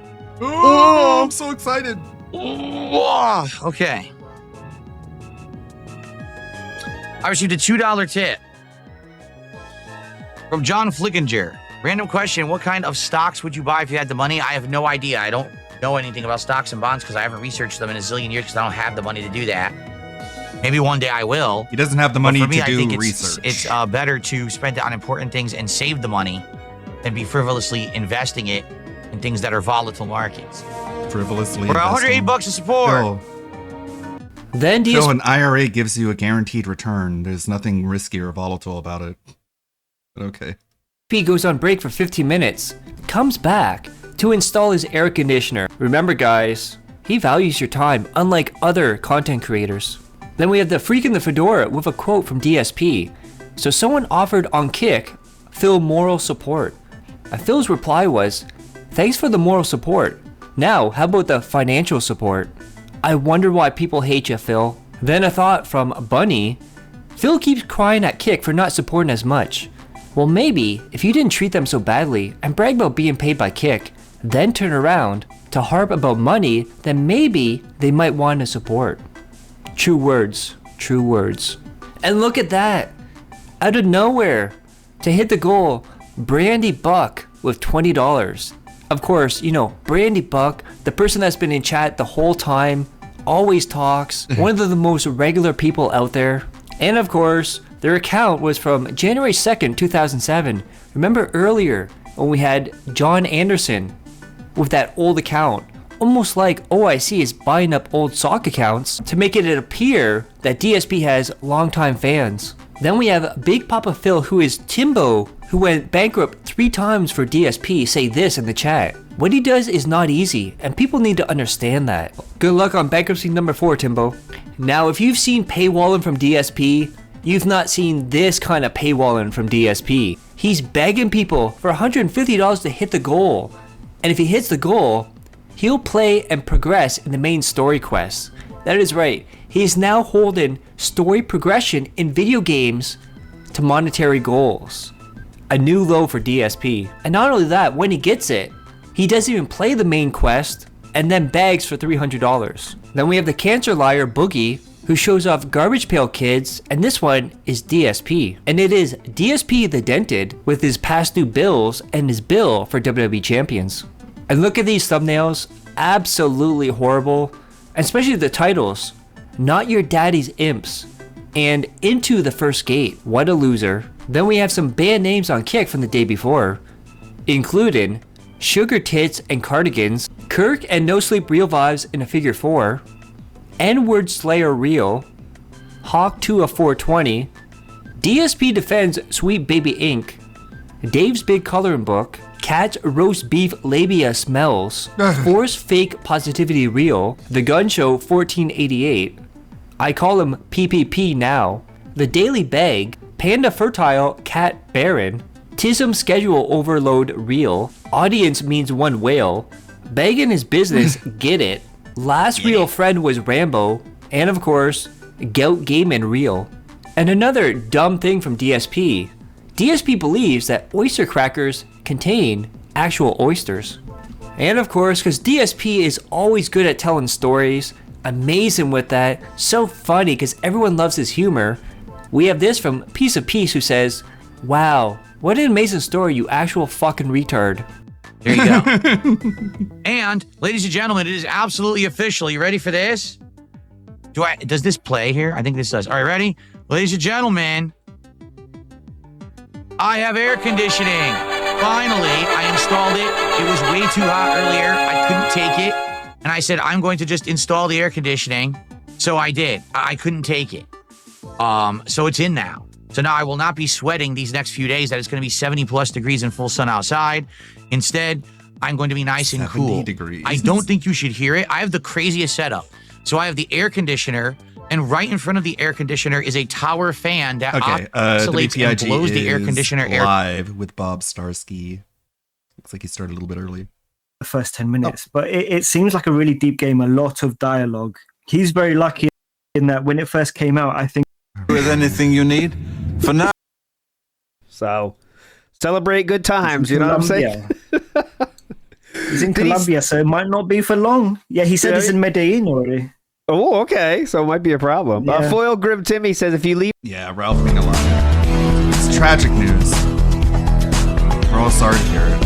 I'm so excited. Okay. I received a $2 tip from John Flickinger. Random question, what kind of stocks would you buy if you had the money? I have no idea. I don't know anything about stocks and bonds because I haven't researched them in a zillion years because I don't have the money to do that. Maybe one day I will. He doesn't have the But money for me, to I do think research. It's better to spend it on important things and save the money than be frivolously investing it in things that are volatile markets. Frivolously We're 108 bucks of support. Phil, Then Phil, an IRA gives you a guaranteed return. There's nothing risky or volatile about it. But okay. He goes on break for 15 minutes, comes back to install his air conditioner. Remember guys, he values your time unlike other content creators. Then we have the Freak in the Fedora with a quote from DSP. So someone offered on Kick Phil moral support. And Phil's reply was, thanks for the moral support. Now, how about the financial support? I wonder why people hate you, Phil. Then a thought from Bunny. Phil keeps crying at Kick for not supporting as much. Well, maybe if you didn't treat them so badly and brag about being paid by Kick, then turn around to harp about money, then maybe they might want to support. True words. True words. And look at that. Out of nowhere, to hit the goal, Brandy Buck with $20. Of course, you know, Brandy Buck, the person that's been in chat the whole time, always talks, one of the most regular people out there. And of course, their account was from January 2nd, 2007. Remember earlier when we had John Anderson with that old account? Almost like OIC is buying up old sock accounts to make it appear that DSP has longtime fans. Then we have Big Papa Phil, who is Timbo, who went bankrupt 3 times for DSP, say this in the chat. What he does is not easy, and people need to understand that. Good luck on bankruptcy number 4, Timbo. Now, if you've seen paywalling from DSP, you've not seen this kind of paywalling from DSP. He's begging people for $150 to hit the goal. And if he hits the goal, he'll play and progress in the main story quests. That is right. He is now holding story progression in video games to monetary goals. A new low for DSP. And not only that, when he gets it, he doesn't even play the main quest and then begs for $300. Then we have the cancer liar Boogie, who shows off Garbage Pail Kids, and this one is DSP. And it is DSP the Dented with his past due bills and his bill for WWE Champions. And look at these thumbnails, absolutely horrible, especially the titles. Not Your Daddy's Imps, and Into the First Gate, what a loser. Then we have some band names on Kick from the day before, including Sugar Tits and Cardigans, Kirk and No Sleep Real Vibes in a Figure 4, N-Word Slayer Real, Hawk 2 of 420, DSP Defends Sweet Baby Inc., Dave's Big Coloring Book, Cat's Roast Beef Labia Smells, Force Fake Positivity Real, The Gun Show 1488, I Call Him PPP Now, The Daily Bag, Panda Fertile Cat Baron, Tism Schedule Overload Real, Audience Means One Whale, Begging His Business Get It, Last Real Friend was Rambo, and of course, Gout Gaiman Real. And another dumb thing from DSP. DSP believes that oyster crackers contain actual oysters. And of course, because DSP is always good at telling stories, amazing with that, so funny because everyone loves his humor, we have this from Piece of Peace who says, "Wow, what an amazing story, you actual fucking retard." There you go. And, ladies and gentlemen, it is absolutely official. You ready for this? Does this play here? I think this does. All right, ready? Ladies and gentlemen, I have air conditioning. Finally, I installed it. It was way too hot earlier. I couldn't take it. And I said, I'm going to just install the air conditioning. So I did. I couldn't take it. So it's in now. So now I will not be sweating these next few days that it's going to be 70 plus degrees in full sun outside. Instead, I'm going to be nice and cool. Degrees. I don't think you should hear it. I have the craziest setup. So I have the air conditioner, and right in front of the air conditioner is a tower fan that oscillates and blows the air conditioner air. Live with Bob Starsky. Looks like he started a little bit early. The first 10 minutes, but it seems like a really deep game, a lot of dialogue. He's very lucky in that when it first came out, I think. With anything you need for now. So, celebrate good times, you know what I'm saying? He's in Colombia, so it might not be for long. Yeah, he said he's in Medellin already. Oh, okay. So it might be a problem. Yeah. Foil Grim Timmy says if you leave. Yeah, Ralph being alive. It's tragic news. We're all sorry to hear it.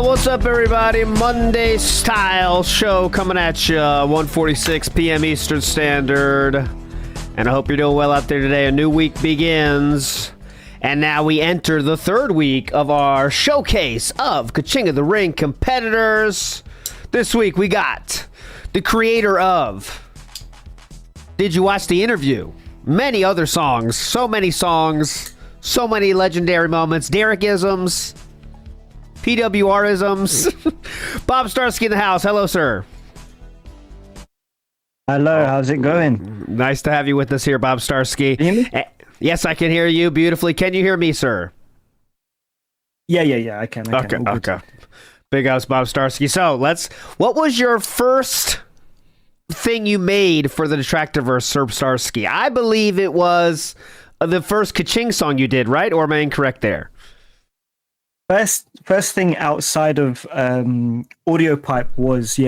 What's up, everybody? Monday style show coming at you, 1:46 p.m. Eastern Standard. And I hope you're doing well out there today. A new week begins. And now we enter the third week of our showcase of Ka-Ching of the Ring competitors. This week we got the creator of Did You Watch the Interview? Many other songs. So many legendary moments. Derek-isms. PWR-isms. Bob Starsky in the house. Hello, sir. Hello, how's it going? Nice to have you with us here, Bob Starsky. Can you hear me? Yes, I can hear you beautifully. Can you hear me, sir? Yeah, I can. Okay. Big ups, Bob Starsky. So what was your first thing you made for the Detractorverse, Sir Starsky? I believe it was the first Kaching song you did, right? Or am I incorrect there? First thing outside of Audio Pipe was,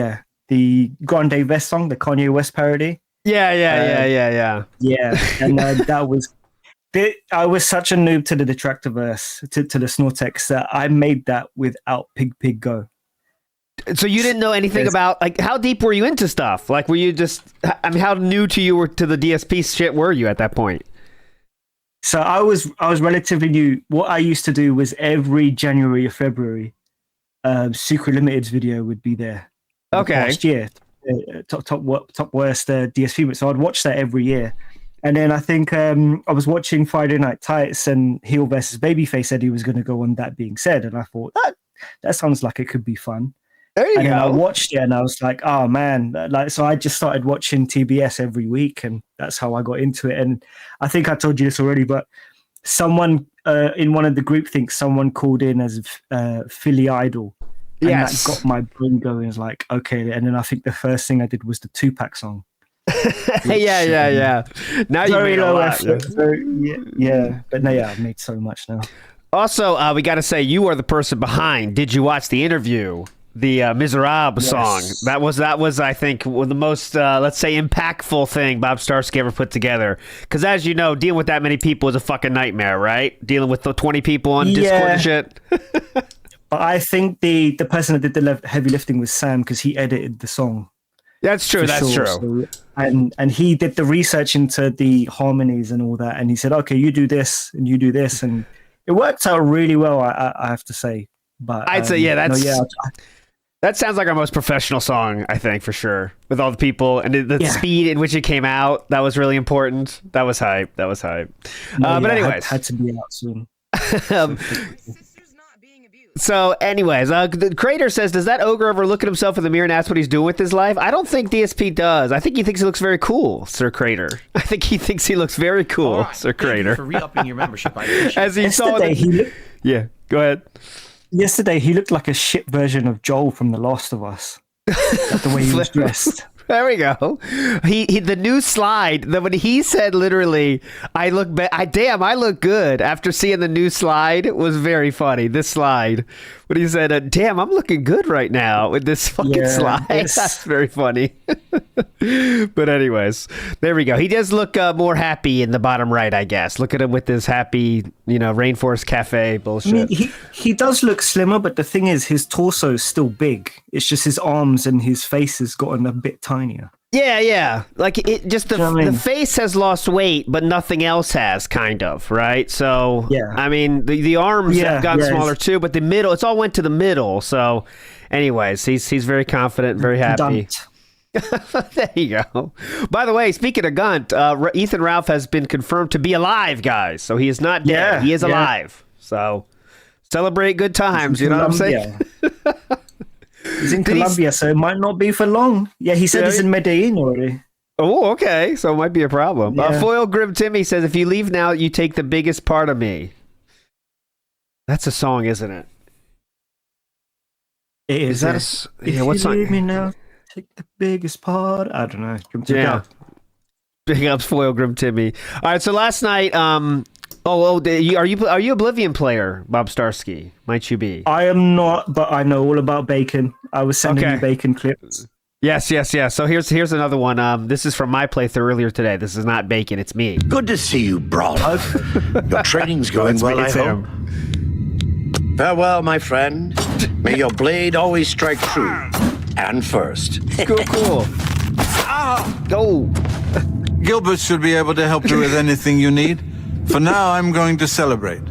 the Grande Vest song, the Kanye West parody. Yeah. Yeah, and that was... I was such a noob to the Detractorverse, to the Snortex, that I made that without Pig Go. So you didn't know anything about, like, how deep were you into stuff? Like, were you just... I mean, how new to the DSP shit were you at that point? So I was relatively new. What I used to do was every January or February, Secret Limited's video would be there. Okay. Last year, top worst DSP, but so I'd watch that every year. And then I think I was watching Friday Night Tights, and Heel versus Babyface said he was going to go on That Being Said, and I thought that sounds like it could be fun. There you go. Then I watched it, and I was like, oh man, so I just started watching TBS every week, and that's how I got into it. And I think I told you this already, but someone in one of the group thinks someone called in as Philly Idol. And yes. That got my brain going. It's like, okay. And then I think the first thing I did was the Tupac song. Yeah. Now you made a lot. But no, I've made so much now. Also, we got to say, you are the person behind. Did you watch the interview? The Miserable song. That was, I think, one of the most, let's say, impactful thing Bob Starsky ever put together. Because as you know, dealing with that many people is a fucking nightmare, right? Dealing with the 20 people on Discord and shit. But I think the person that did the heavy lifting was Sam, because he edited the song. That's true. That's true. So, and he did the research into the harmonies and all that, and he said, "Okay, you do this and you do this," and it worked out really well. I have to say, but I'd say that sounds like our most professional song, I think, for sure. With all the people and the speed in which it came out, that was really important. That was hype. But anyways, had to be out soon. So, anyways, the creator says, does that ogre ever look at himself in the mirror and ask what he's doing with his life? I don't think DSP does. I think he thinks he looks very cool, Sir Creator. I think he thinks he looks very cool, Sir Creator. Thank you for re-upping your membership. I appreciate As he saw Yeah, go ahead. Yesterday, he looked like a shit version of Joel from The Last of Us. Like the way he was dressed. There we go. He the new slide, when he said literally, I look good after seeing the new slide, was very funny. This slide, when he said, damn, I'm looking good right now with this fucking slide. That's very funny. But anyways, there we go. He does look more happy in the bottom right, I guess. Look at him with this happy, Rainforest Cafe bullshit. I mean, he does look slimmer, but the thing is, his torso is still big. It's just his arms and his face has gotten a bit tinier. Yeah. Like it just the face has lost weight, but nothing else has, kind of, right? So I mean, the arms have gotten smaller too, but the middle, it's all went to the middle. So, anyways, he's very confident, very happy. There you go. By the way, speaking of Gunt, Ethan Ralph has been confirmed to be alive, guys. So he is not dead. He is alive. So celebrate good times. You know what I'm saying? He's in Colombia, so it might not be for long. Yeah, he said he's in Medellin already. Oh, okay. So it might be a problem. Foil Grim Timmy says, if you leave now, you take the biggest part of me. That's a song, isn't it? It is. That what song? Leave me now, take the biggest part. I don't know. Big ups, Foil Grim Timmy. All right, so last night, are you Oblivion player, Bob Starsky? Might you be? I am not, but I know all about Bacon. I was sending you Bacon clips. Yes. So here's another one. This is from my playthrough earlier today. This is not Bacon, it's me. Good to see you, Brawler. Your training's going well, I hope. Farewell, my friend. May your blade always strike true and first. Cool. Go. Gilbert should be able to help you with anything you need. For now, I'm going to celebrate.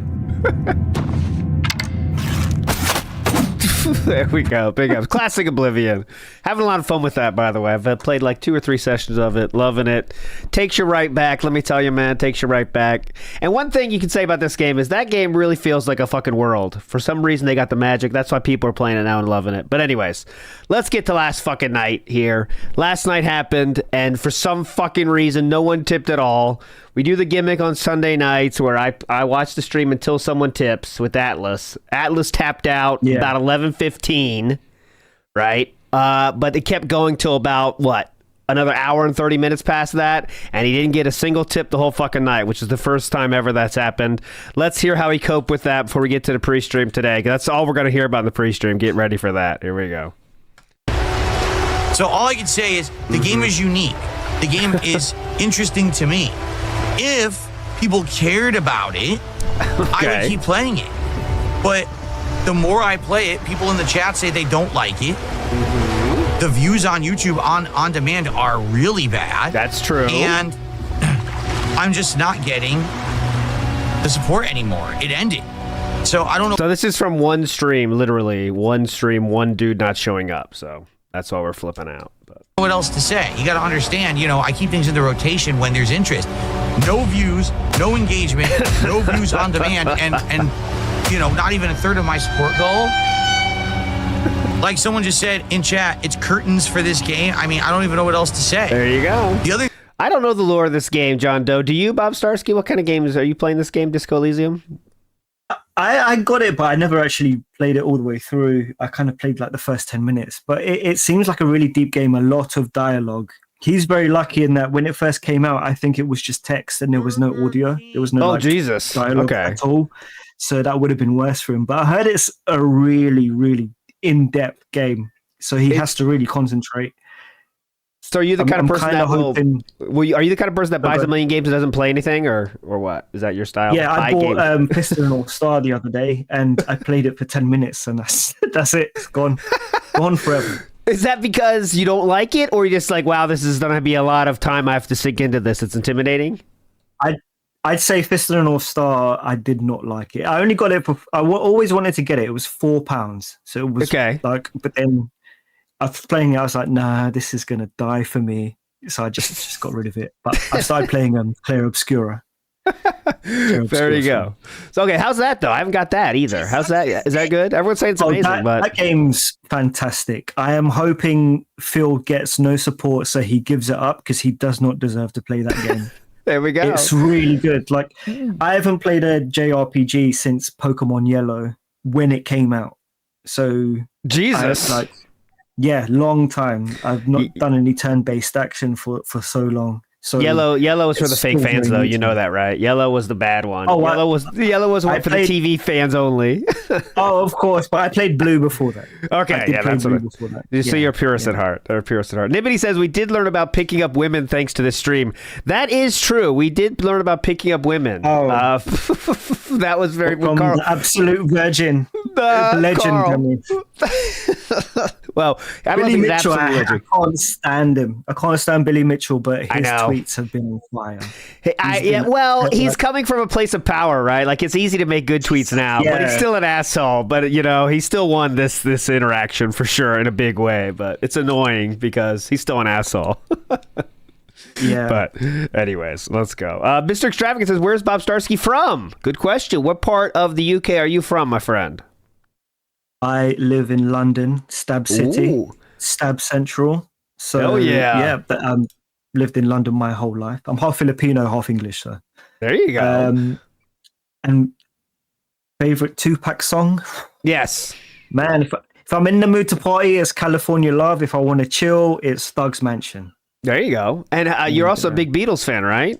There we go. Big ups. Classic Oblivion. Having a lot of fun with that, by the way. I've played like 2 or 3 sessions of it. Loving it. Takes you right back. Let me tell you, man. Takes you right back. And one thing you can say about this game is that game really feels like a fucking world. For some reason, they got the magic. That's why people are playing it now and loving it. But anyways, let's get to last fucking night here. Last night happened, and for some fucking reason, no one tipped at all. We do the gimmick on Sunday nights where I watch the stream until someone tips with Atlas. Atlas tapped out about 11:15, right? But it kept going till about, what, another hour and 30 minutes past that, and he didn't get a single tip the whole fucking night, which is the first time ever that's happened. Let's hear how he coped with that before we get to the pre-stream today, 'cause that's all we're going to hear about in the pre-stream. Get ready for that. Here we go. So all I can say is the game is unique. The game is interesting to me. If people cared about it, I would keep playing it. But the more I play it, people in the chat say they don't like it. The views on YouTube on demand are really bad. That's true. And I'm just not getting the support anymore. It ended. So I don't know. So this is from one stream, literally. One stream, one dude not showing up. So that's why we're flipping out. But what else to say? You got to understand, I keep things in the rotation when there's interest. No views, no engagement, no views on demand, and not even a third of my support goal. Like someone just said in chat, it's curtains for this game. I mean, I don't even know what else to say. There you go. I don't know the lore of this game, John Doe. Do you, Bob Starsky? What kind of games are you playing this game, Disco Elysium? I got it, but I never actually played it all the way through. I kind of played like the first 10 minutes, but it seems like a really deep game, a lot of dialogue. He's very lucky in that when it first came out, I think it was just text and there was no audio. There was no dialogue at all. So that would have been worse for him. But I heard it's a really, really in-depth game. So he has to really concentrate. So are you the kind of person that are you the kind of person that buys a million games and doesn't play anything, or what? Is that your style? Yeah, I bought Piston and All Star the other day, and I played it for 10 minutes, and that's it. It's gone forever. Is that because you don't like it, or you're just like, wow, this is going to be a lot of time I have to sink into this? It's intimidating? I'd say Fist and North Star, I did not like it. I only got it always wanted to get it. It was £4. So it was but then I was playing it, I was like, nah, this is going to die for me. So I just got rid of it. But I started playing Clair Obscura. There you go. So, okay, how's that, though? I haven't got that either. How's that? Is that good? Everyone's saying it's amazing. That game's fantastic. I am hoping Phil gets no support, so he gives it up, because he does not deserve to play that game. There we go. It's really good. Like, I haven't played a JRPG since Pokemon Yellow when it came out. So Jesus. Long time. I've not done any turn-based action for so long. So Yellow is for the fake fans, though. You know that, right? Yellow was the bad one. Yellow was one for the TV fans only. Oh, of course, but I played Blue before that. Okay, yeah, that's what so you're purist at heart. They're purist at heart. Nibbity says we did learn about picking up women thanks to this stream. That is true. We did learn about picking up women. Oh, that was very from Carl. The absolute virgin, the legend. Well, I don't think that's I can't stand him. I can't stand Billy Mitchell, but his tweets have been on fire. He's coming from a place of power, right? Like, it's easy to make good tweets now, but he's still an asshole. But he still won this interaction for sure in a big way. But it's annoying because he's still an asshole. Yeah. But anyways, let's go. Mr. Extravagant says, "Where's Bob Starsky from?" Good question. What part of the UK are you from, my friend? I live in London, Stab City, Ooh. Stab Central. So lived in London my whole life. I'm half Filipino, half English. So there you go. And favorite Tupac song? Yes, man. If I'm in the mood to party, it's California Love. If I want to chill, it's Thug's Mansion. There you go. And you're also a big Beatles fan, right?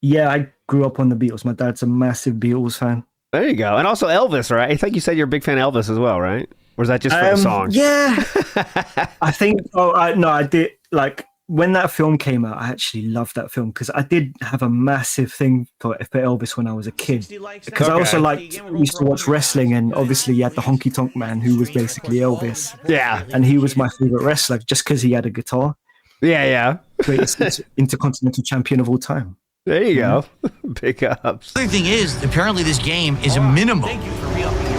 Yeah, I grew up on the Beatles. My dad's a massive Beatles fan. There you go. And also Elvis, right? I think you said you're a big fan of Elvis as well, right? Or is that just for the song? Yeah. I think, I did. Like, when that film came out, I actually loved that film because I did have a massive thing for Elvis when I was a kid. Because I also used to watch wrestling, and obviously you had the Honky Tonk Man who was basically Elvis. Yeah. And he was my favorite wrestler just because he had a guitar. Yeah. Greatest intercontinental champion of all time. There you go. Big ups. The other thing is, apparently this game is a minimum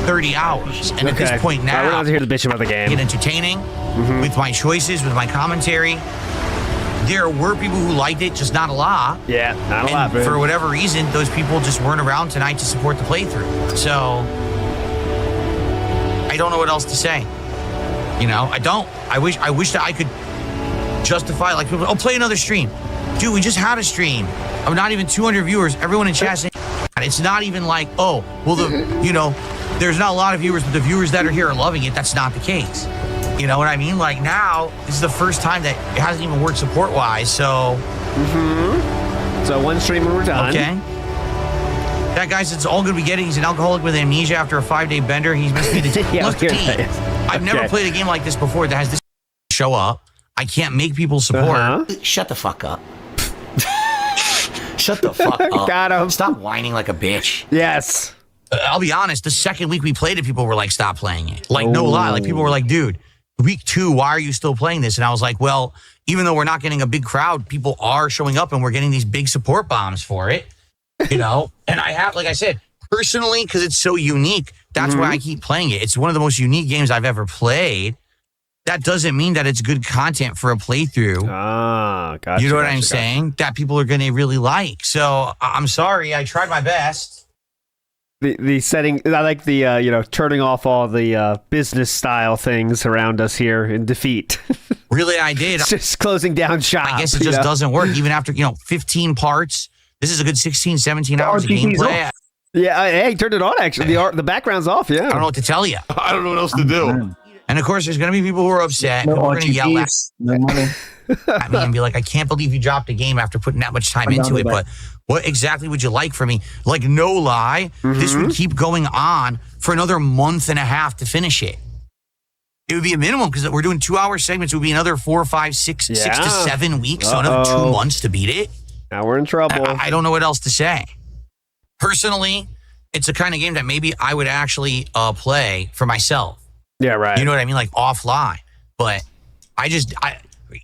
30 hours. And at this point now, we're not here to bitch about the game. Get entertaining with my choices, with my commentary. There were people who liked it, just not a lot. Yeah, not a lot, man. For whatever reason, those people just weren't around tonight to support the playthrough. So I don't know what else to say. You know, I don't. I wish that I could justify, like, people, play another stream. Dude, we just had a stream of not even 200 viewers. Everyone in chat saying, and it's not even like, oh, well, there's not a lot of viewers, but the viewers that are here are loving it. That's not the case. You know what I mean? Like, now, this is the first time that it hasn't even worked support-wise, so... So one stream and we're done. Okay. That guy says it's all good we get it. He's an alcoholic with amnesia after a 5-day bender. He's missed me the Yeah, Look, okay. T, I've never played a game like this before that has this show up. I can't make people support. Shut the fuck up. Shut the fuck up. Got him. Stop whining like a bitch. Yes. I'll be honest, the second week we played it, people were like, stop playing it. Like, no lie. Like, people were like, dude, week 2, why are you still playing this? And I was like, well, even though we're not getting a big crowd, people are showing up and we're getting these big support bombs for it, you know? And I have, like I said, personally, because it's so unique, that's why I keep playing it. It's one of the most unique games I've ever played. That doesn't mean that it's good content for a playthrough. Ah, gotcha. You know what I'm saying? That people are going to really like. So I'm sorry. I tried my best. The setting, I like the, turning off all the business style things around us here in defeat. Really, I did. Just closing down shop. I guess it just doesn't work. Even after, 15 parts, this is a good 16, 17 hours of gameplay. Yeah, hey, turned it on, actually. The background's off, yeah. I don't know what to tell you. I don't know what else to do. And of course, there's going to be people who are upset. People are going to yell at me and be like, I can't believe you dropped a game after putting that much time into it. But what exactly would you like from me? Like, no lie, this would keep going on for another month and a half to finish it. It would be a minimum because we're doing 2-hour segments. It would be another 4, 5, 6 to 7 weeks. So another 2 months to beat it. Now we're in trouble. I don't know what else to say. Personally, it's a kind of game that maybe I would actually play for myself. Yeah, right. You know what I mean? Like offline. But I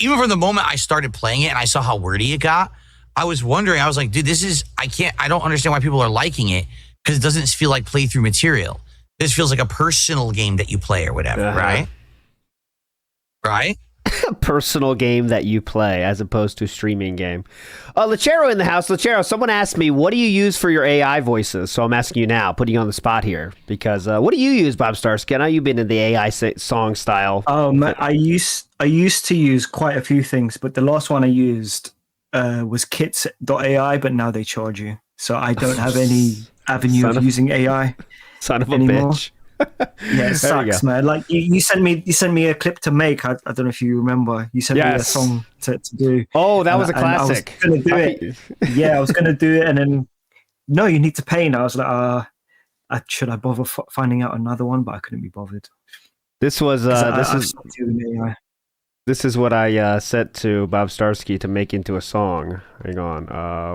even from the moment I started playing it and I saw how wordy it got, I was wondering, I was like, dude, I don't understand why people are liking it because it doesn't feel like playthrough material. This feels like a personal game that you play or whatever, right? Right? A personal game that you play as opposed to a streaming game. Lechero in the house. Lechero, someone asked me, what do you use for your AI voices? So I'm asking you now, putting you on the spot here. Because what do you use, Bob Starsky? I know you've been in the AI song style. I used to use quite a few things, but the last one I used was kits.ai, but now they charge you. So I don't have any avenue of using AI son of a anymore. Bitch. Yeah, it sucks, man. Like you sent me a clip to make. I don't know if you remember. You sent me a song to do. Oh, that was a classic. I was gonna do it. Yeah, I was gonna do it, and then no, you need to pay. And I was like, should I bother finding out another one? But I couldn't be bothered. This was This is what I sent to Bob Starsky to make into a song. Hang on,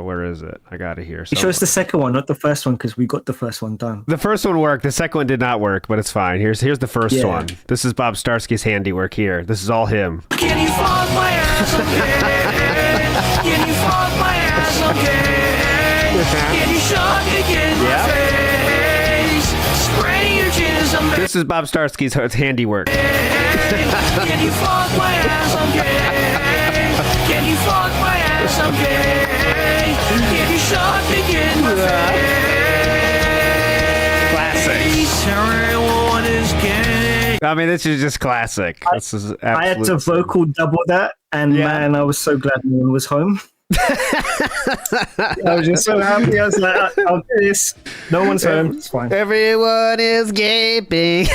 where is it? I got it here. You chose the second one, not the first one, because we got the first one done. The first one worked. The second one did not work, but it's fine. Here's the first one. This is Bob Starsky's handiwork here. This is all him. Can you fuck my ass, okay? Can you fuck my ass, okay? Can you shove it in my face? Spray your jizz on me. This is Bob Starsky's handiwork. Can you fuck my ass, okay? Can you fuck my ass, okay? Can you shove it in my face? Classic. Everyone is gay. I mean, this is just classic. This is I had to vocal double that, and man, I was so glad no one was home. I was just so happy. I was like, I'll do this. No one's home. It's fine. Everyone is gaping.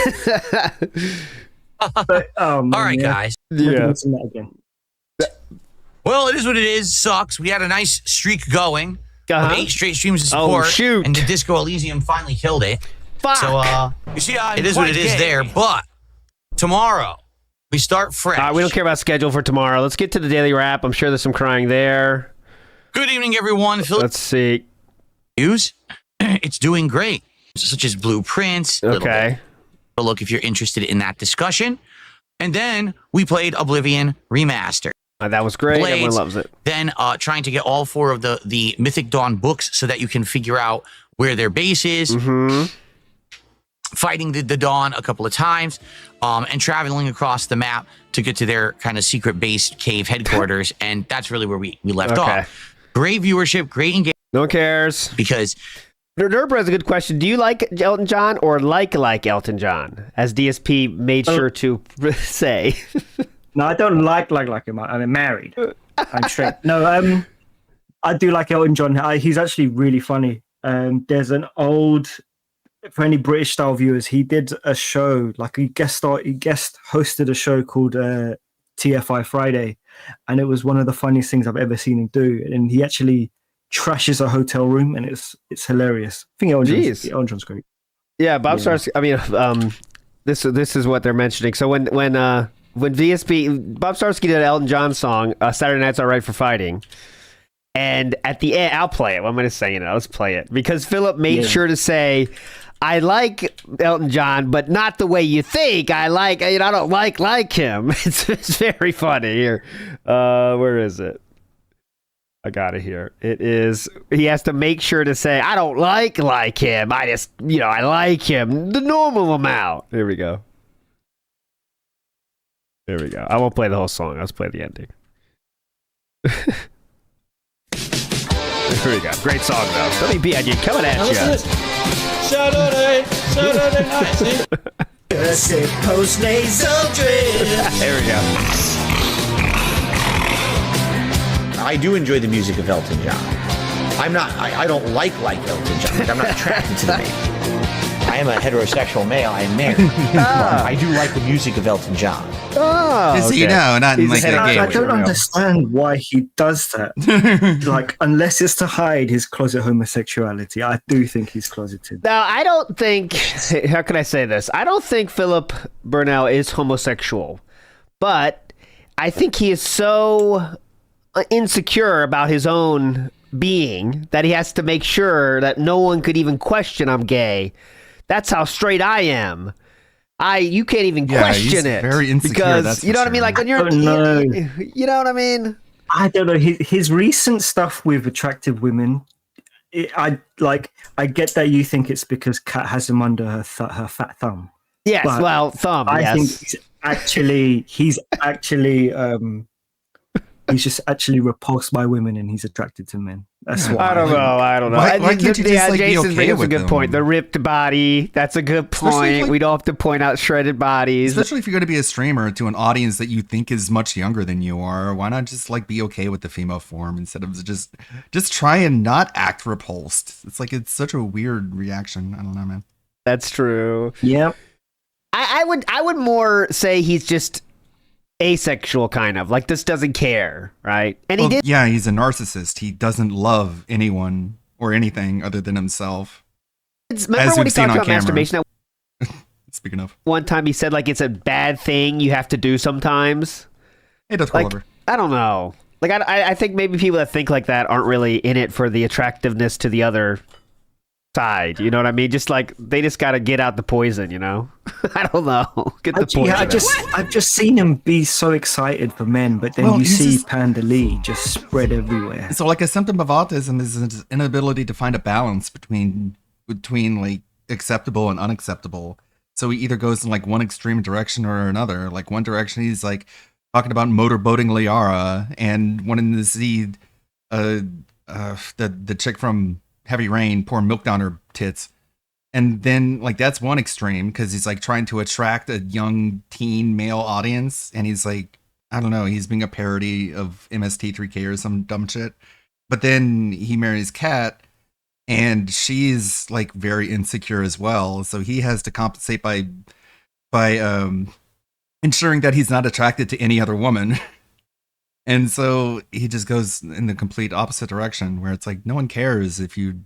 But, all right, guys. Yeah. Well, it is what it is. Sucks. We had a nice streak going. Of 8 straight streams of support. Oh, shoot. And the Disco Elysium finally killed it. Fuck. So, you see, it is what it is there. But tomorrow, we start fresh. We don't care about schedule for tomorrow. Let's get to the daily wrap. I'm sure there's some crying there. Good evening, everyone. Let's see. News. It's doing great. Such as Blueprints. Okay. A look if you're interested in that discussion. And then we played Oblivion Remastered. That was great. Blades, Everyone loves it. Then trying to get all 4 of the Mythic Dawn books so that you can figure out where their base is. fighting the Dawn a couple of times, and traveling across the map to get to their kind of secret base cave headquarters. And that's really where we left off. Great viewership, great engagement. No one cares. Because Nerdbro has a good question. Do you like Elton John or like Elton John? As DSP made sure to say. No, I don't like him. I'm married. I'm straight. No, I do like Elton John. He's actually really funny. There's an old, for any British style viewers, he did a show, like he guest hosted a show called TFI Friday, and it was one of the funniest things I've ever seen him do. And he actually trashes a hotel room, and it's hilarious. I think Elton John's great. Yeah, Bob Starsky. I mean, this is what they're mentioning. So when DSP Bob Starsky did an Elton John song, "Saturday Night's All Right for Fighting," and at the end, I'll play it. Well, I'm going to say, let's play it because Philip made sure to say, "I like Elton John, but not the way you think. I don't like him." It's very funny here. Where is it? I got it here. It is. He has to make sure to say, "I don't like him. I just, I like him the normal amount." Here we go. There we go. I won't play the whole song. Let's play the ending. Here we go. Great song though. WPIG coming at you. Saturday night. Post nasal drip. There we go. I do enjoy the music of Elton John. I don't like Elton John. Like, I'm not attracted to the man. I am a heterosexual male. I am married. I do like the music of Elton John. Just so you know, not in like a game. I don't understand why he does that. Like, unless it's to hide his closet homosexuality. I do think he's closeted. Now, I don't think. How can I say this? I don't think Philip Burnell is homosexual, but I think he is so insecure about his own being that he has to make sure that no one could even question I'm gay. That's how straight I am. You can't even question it. Very insecure. Because that's you know what I mean. Like when you're, you know what I mean. I don't know his recent stuff with attractive women. I get that you think it's because Kat has him under her fat thumb. Yes, but well, thumb. I think he's just actually repulsed by women and he's attracted to men. That's why. I don't know. Why can't you just like Jason be okay brings a with good them? point. The ripped body. That's a good point. Like, we don't have to point out shredded bodies. Especially if you're going to be a streamer to an audience that you think is much younger than you are. Why not just like be okay with the female form instead of just try and not act repulsed? It's like it's such a weird reaction. I don't know, man. That's true. Yeah. I would more say he's just asexual, kind of like just doesn't care, right? And he did. Yeah, he's a narcissist. He doesn't love anyone or anything other than himself. Remember when he talked about masturbation? Speaking of, one time he said like it's a bad thing you have to do sometimes. Hey, that's like, I don't know. Like I think maybe people that think like that aren't really in it for the attractiveness to the other side. You know what I mean? Just like they just got to get out the poison. You know? I don't know. Get the poison. Yeah, I've just seen him be so excited for men, but then you see Panda Lee just spread everywhere. So like a symptom of autism is his inability to find a balance between like acceptable and unacceptable. So he either goes in like one extreme direction or another. Like one direction he's like talking about motorboating Liara and wanting to see the chick from Heavy Rain pour milk down her tits. And then like that's one extreme because he's like trying to attract a young teen male audience, and he's like, I don't know, he's being a parody of MST3K or some dumb shit. But then he marries Kat, and she's like very insecure as well, so he has to compensate by ensuring that he's not attracted to any other woman. And so he just goes in the complete opposite direction, where it's like no one cares if you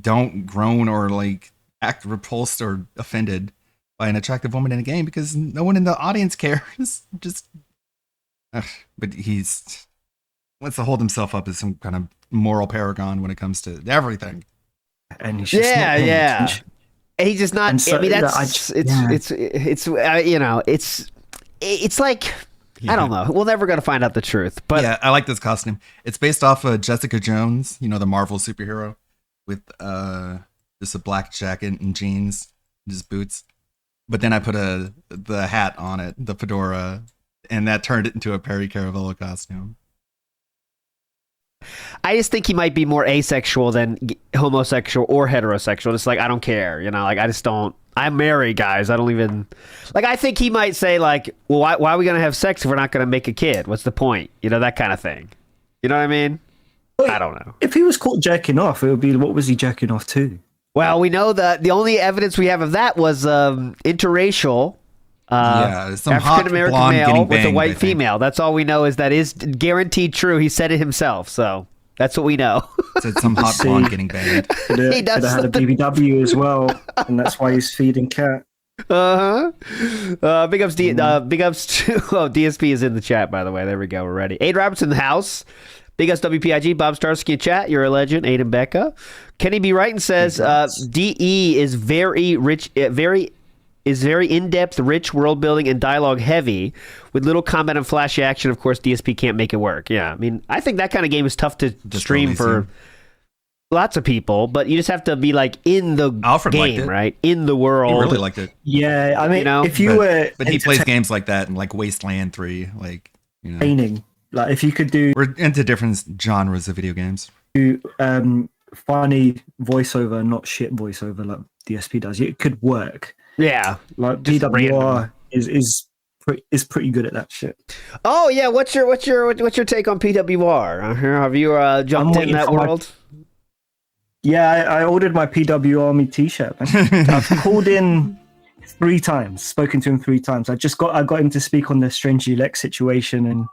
don't groan or like act repulsed or offended by an attractive woman in a game, because no one in the audience cares. But he's wants to hold himself up as some kind of moral paragon when it comes to everything. And he's just not paying attention. He's just not. So, I mean, that's it's you know, it's like. Yeah. I don't know. We're never going to find out the truth. But yeah, I like this costume. It's based off of Jessica Jones, you know, the Marvel superhero, with just a black jacket and jeans, just boots. But then I put the hat on it, the fedora, and that turned it into a Perry Caravello costume. I just think he might be more asexual than homosexual or heterosexual. It's like, I don't care, you know, like I just don't. I'm married, guys. I don't even like. I think he might say like, well, why are we gonna have sex if we're not gonna make a kid? What's the point? You know, that kind of thing. You know what I mean? I don't know. If he was caught jacking off, it would be, what was he jacking off to? Well, we know that the only evidence we have of that was interracial. Some African American hot blonde male getting with a banged, I white think. female. That's all we know. Is that is guaranteed true. He said it himself, so that's what we know. Said some hot blonde getting banged. Could have had a BBW as well, and that's why he's feeding cat. Big ups, big ups to DSP is in the chat, by the way. There we go. We're ready. Aid Roberts in the house. Big ups WPIG. Bob Starsky in chat. You're a legend. Aid and Becca. Kenny B. Wright says DE is very rich, very in-depth, rich world building and dialogue heavy with little combat and flashy action. Of course, DSP can't make it work. Yeah, I mean, I think that kind of game is tough to stream for lots of people, but you just have to be like in the game, right? In the world. He really liked it. Yeah, I mean, You know? if you were, But he plays games like that in like Wasteland 3, like, you know. entertaining, like if you could do We're into different genres of video games. funny voiceover, not shit voiceover like DSP does, it could work. Yeah, like just PWR is pretty good at that shit. Oh yeah, what's your take on PWR? Have you jumped in that world? Yeah, I ordered my PW Army T-shirt. I've called in 3 times, spoken to him 3 times. I got him to speak on the Strangely Lex situation, and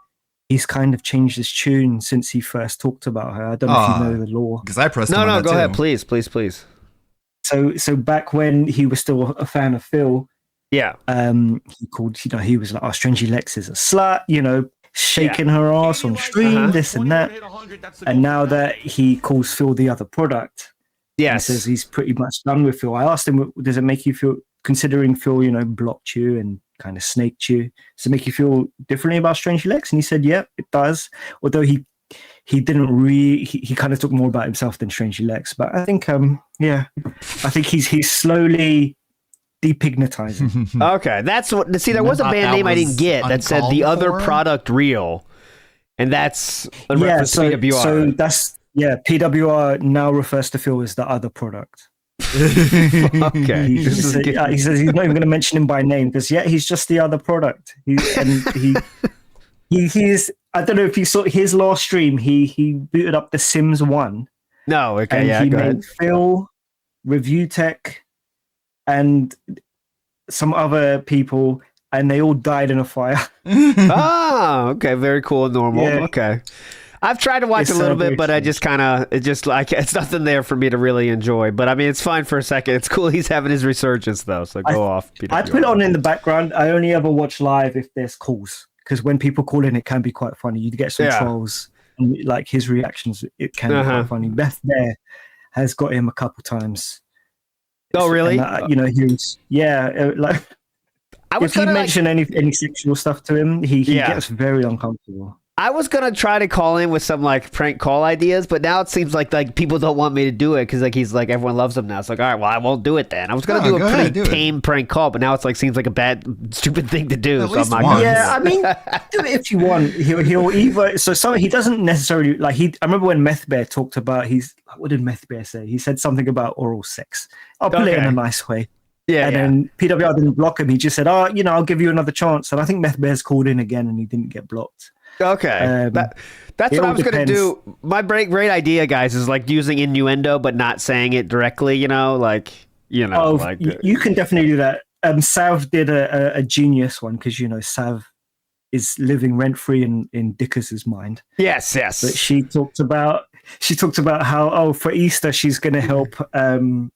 he's kind of changed his tune since he first talked about her. I don't know if you know the law. Because I pressed No, go ahead, please. So back when he was still a fan of Phil, yeah, he called, he was like, "Oh, Strangely Lex is a slut," shaking her ass on stream, this and that. And now that he calls Phil the other product, he says he's pretty much done with Phil. I asked him, does it make you feel, considering Phil, blocked you and kind of snaked you, does it make you feel differently about Strangely Lex? And he said, yeah, it does. Although he didn't he kind of talked more about himself than Strangely Lex. But I think, I think he's slowly depignatizing. Okay, that's what. See, there was a band name I didn't get that said the other product real, and that's a reference to PWR. So that's PWR now refers to Phil as the other product. Okay, he says he's not even going to mention him by name because he's just the other product. He is. I don't know if you saw his last stream. He booted up The Sims 1. No, okay, and he go made ahead. Phil, Review Tech, and some other people, and they all died in a fire. Oh, okay, very cool and normal. Yeah. Okay, I've tried to watch It's a little bit, but I celebration. just kind of it's nothing there for me to really enjoy. But I mean, it's fine for a second. It's cool he's having his resurgence though. So go off. I put it on in the background. I only ever watch live if there's calls, because when people call in, it can be quite funny. You get some trolls, and like his reactions, it can be quite funny. Beth there has got him a couple times. Oh, really? And, he was, like I was if you gonna, mention any sexual stuff to him, he gets very uncomfortable. I was gonna try to call in with some like prank call ideas, but now it seems like people don't want me to do it because he's like everyone loves him now. It's like, all right, well I won't do it then. I was gonna do a pretty tame prank call, but now it's like seems like a bad stupid thing to do. So I'm not gonna I mean, do it if you want. He'll either he doesn't necessarily like I remember when Meth Bear talked about what did Meth Bear say? He said something about oral sex. I'll put it in a nice way. Yeah, and then PWR didn't block him. He just said, "Oh, I'll give you another chance." And I think Meth Bear's called in again, and he didn't get blocked. Okay, that's what I was going to do. My great idea, guys, is like using innuendo but not saying it directly. You can definitely do that. Sav did a genius one because Sav is living rent free in Dickers's mind. Yes. But she talked about how for Easter she's going to help an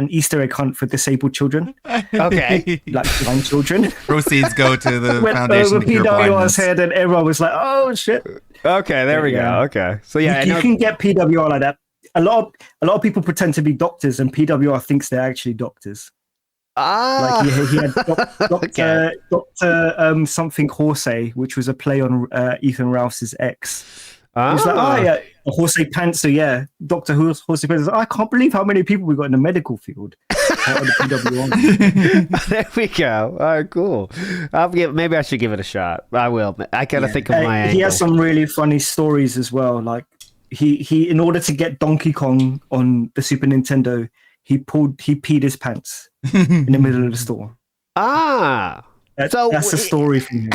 Easter egg hunt for disabled children. Okay. Like blind children. Proceeds go to the Went Foundation over to Cure PWR's Blindness. head, and everyone was like, "Oh shit!" Okay, there we go. Okay, so you can get PWR like that. A lot of people pretend to be doctors, and PWR thinks they're actually doctors. Ah, like he had Doctor something Horsey, which was a play on Ethan Ralph's ex. He was like, Jose Pantzer, yeah, Dr. Jose Pantzer. I can't believe how many people we got in the medical field. Part of the PWR. There we go. All right, cool. Maybe I should give it a shot. I will. I gotta think of my angle. He has some really funny stories as well. Like he in order to get Donkey Kong on the Super Nintendo, he peed his pants in the middle of the store. That's the story from him.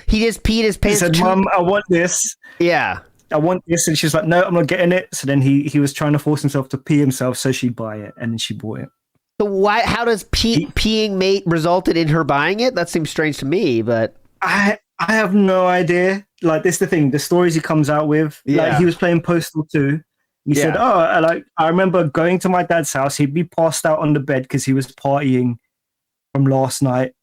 He just peed his pants. He said, "Mom, I want this." Yeah. I want this, and she's like, "No, I'm not getting it." So then he was trying to force himself to pee himself, so she'd buy it, and then she bought it. So why? How does peeing mate resulted in her buying it? That seems strange to me, but I have no idea. Like, this is the thing. The stories he comes out with. Yeah. Like, he was playing Postal 2. He said, I remember going to my dad's house. He'd be passed out on the bed because he was partying from last night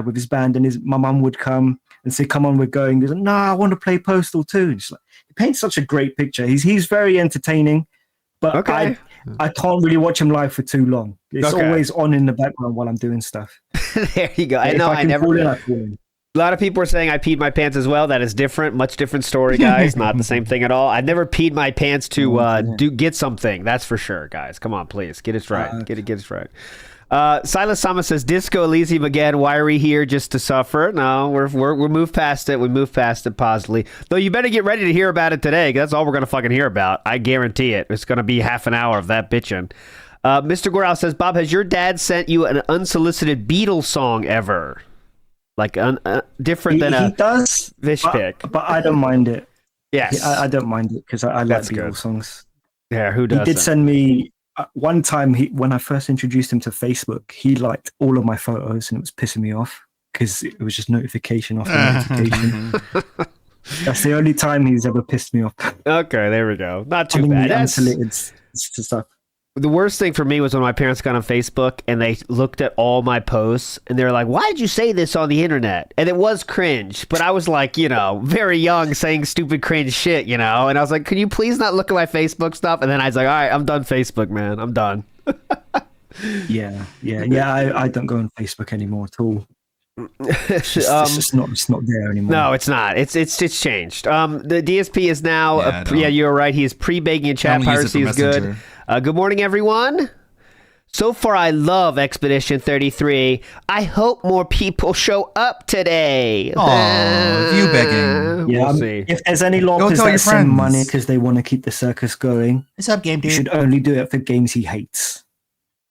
with his band, and my mum would come and say, "Come on, we're going." He's like, "No, I want to play Postal 2." And she's like, he paints such a great picture. He's very entertaining, but I can't really watch him live for too long. It's always on in the background while I'm doing stuff. There you go. I know. I never. A lot of people are saying I peed my pants as well. That is different. Much different story, guys. Not the same thing at all. I've never peed my pants to get something. That's for sure, guys. Come on, please. Get it right. Get it right. Silas Sama says, Disco Elysium again. Why are we here just to suffer? No, we're moved past it. We moved past it positively. Though you better get ready to hear about it today. 'Cause that's all we're going to fucking hear about. I guarantee it. It's going to be half an hour of that bitching. Mr. Goral says, Bob, has your dad sent you an unsolicited Beatles song ever? Like different than he does, fish pick. But I don't mind it. Yes. I don't mind it because I like Beatles songs. Yeah, who doesn't? He did send me one time. When I first introduced him to Facebook, he liked all of my photos, and it was pissing me off because it was just notification after notification. That's the only time he's ever pissed me off. Okay, there we go. Not too bad. That's stuff. The worst thing for me was when my parents got on Facebook and they looked at all my posts and they were like, "Why did you say this on the internet?" And it was cringe, but I was like, very young saying stupid cringe shit, And I was like, "Can you please not look at my Facebook stuff?" And then I was like, "All right, I'm done Facebook, man. I'm done." Yeah. I don't go on Facebook anymore at all. It's just not there anymore. No, it's not. It's changed. The DSP is now. You're right. He is pre-baking in chat. Piracy is good. Good morning, everyone. So far, I love Expedition 33. I hope more people show up today. Oh, you begging. Yeah, we'll see. If there's any lockers that send money because they want to keep the circus going, what's up, game dude? You should only do it for games he hates.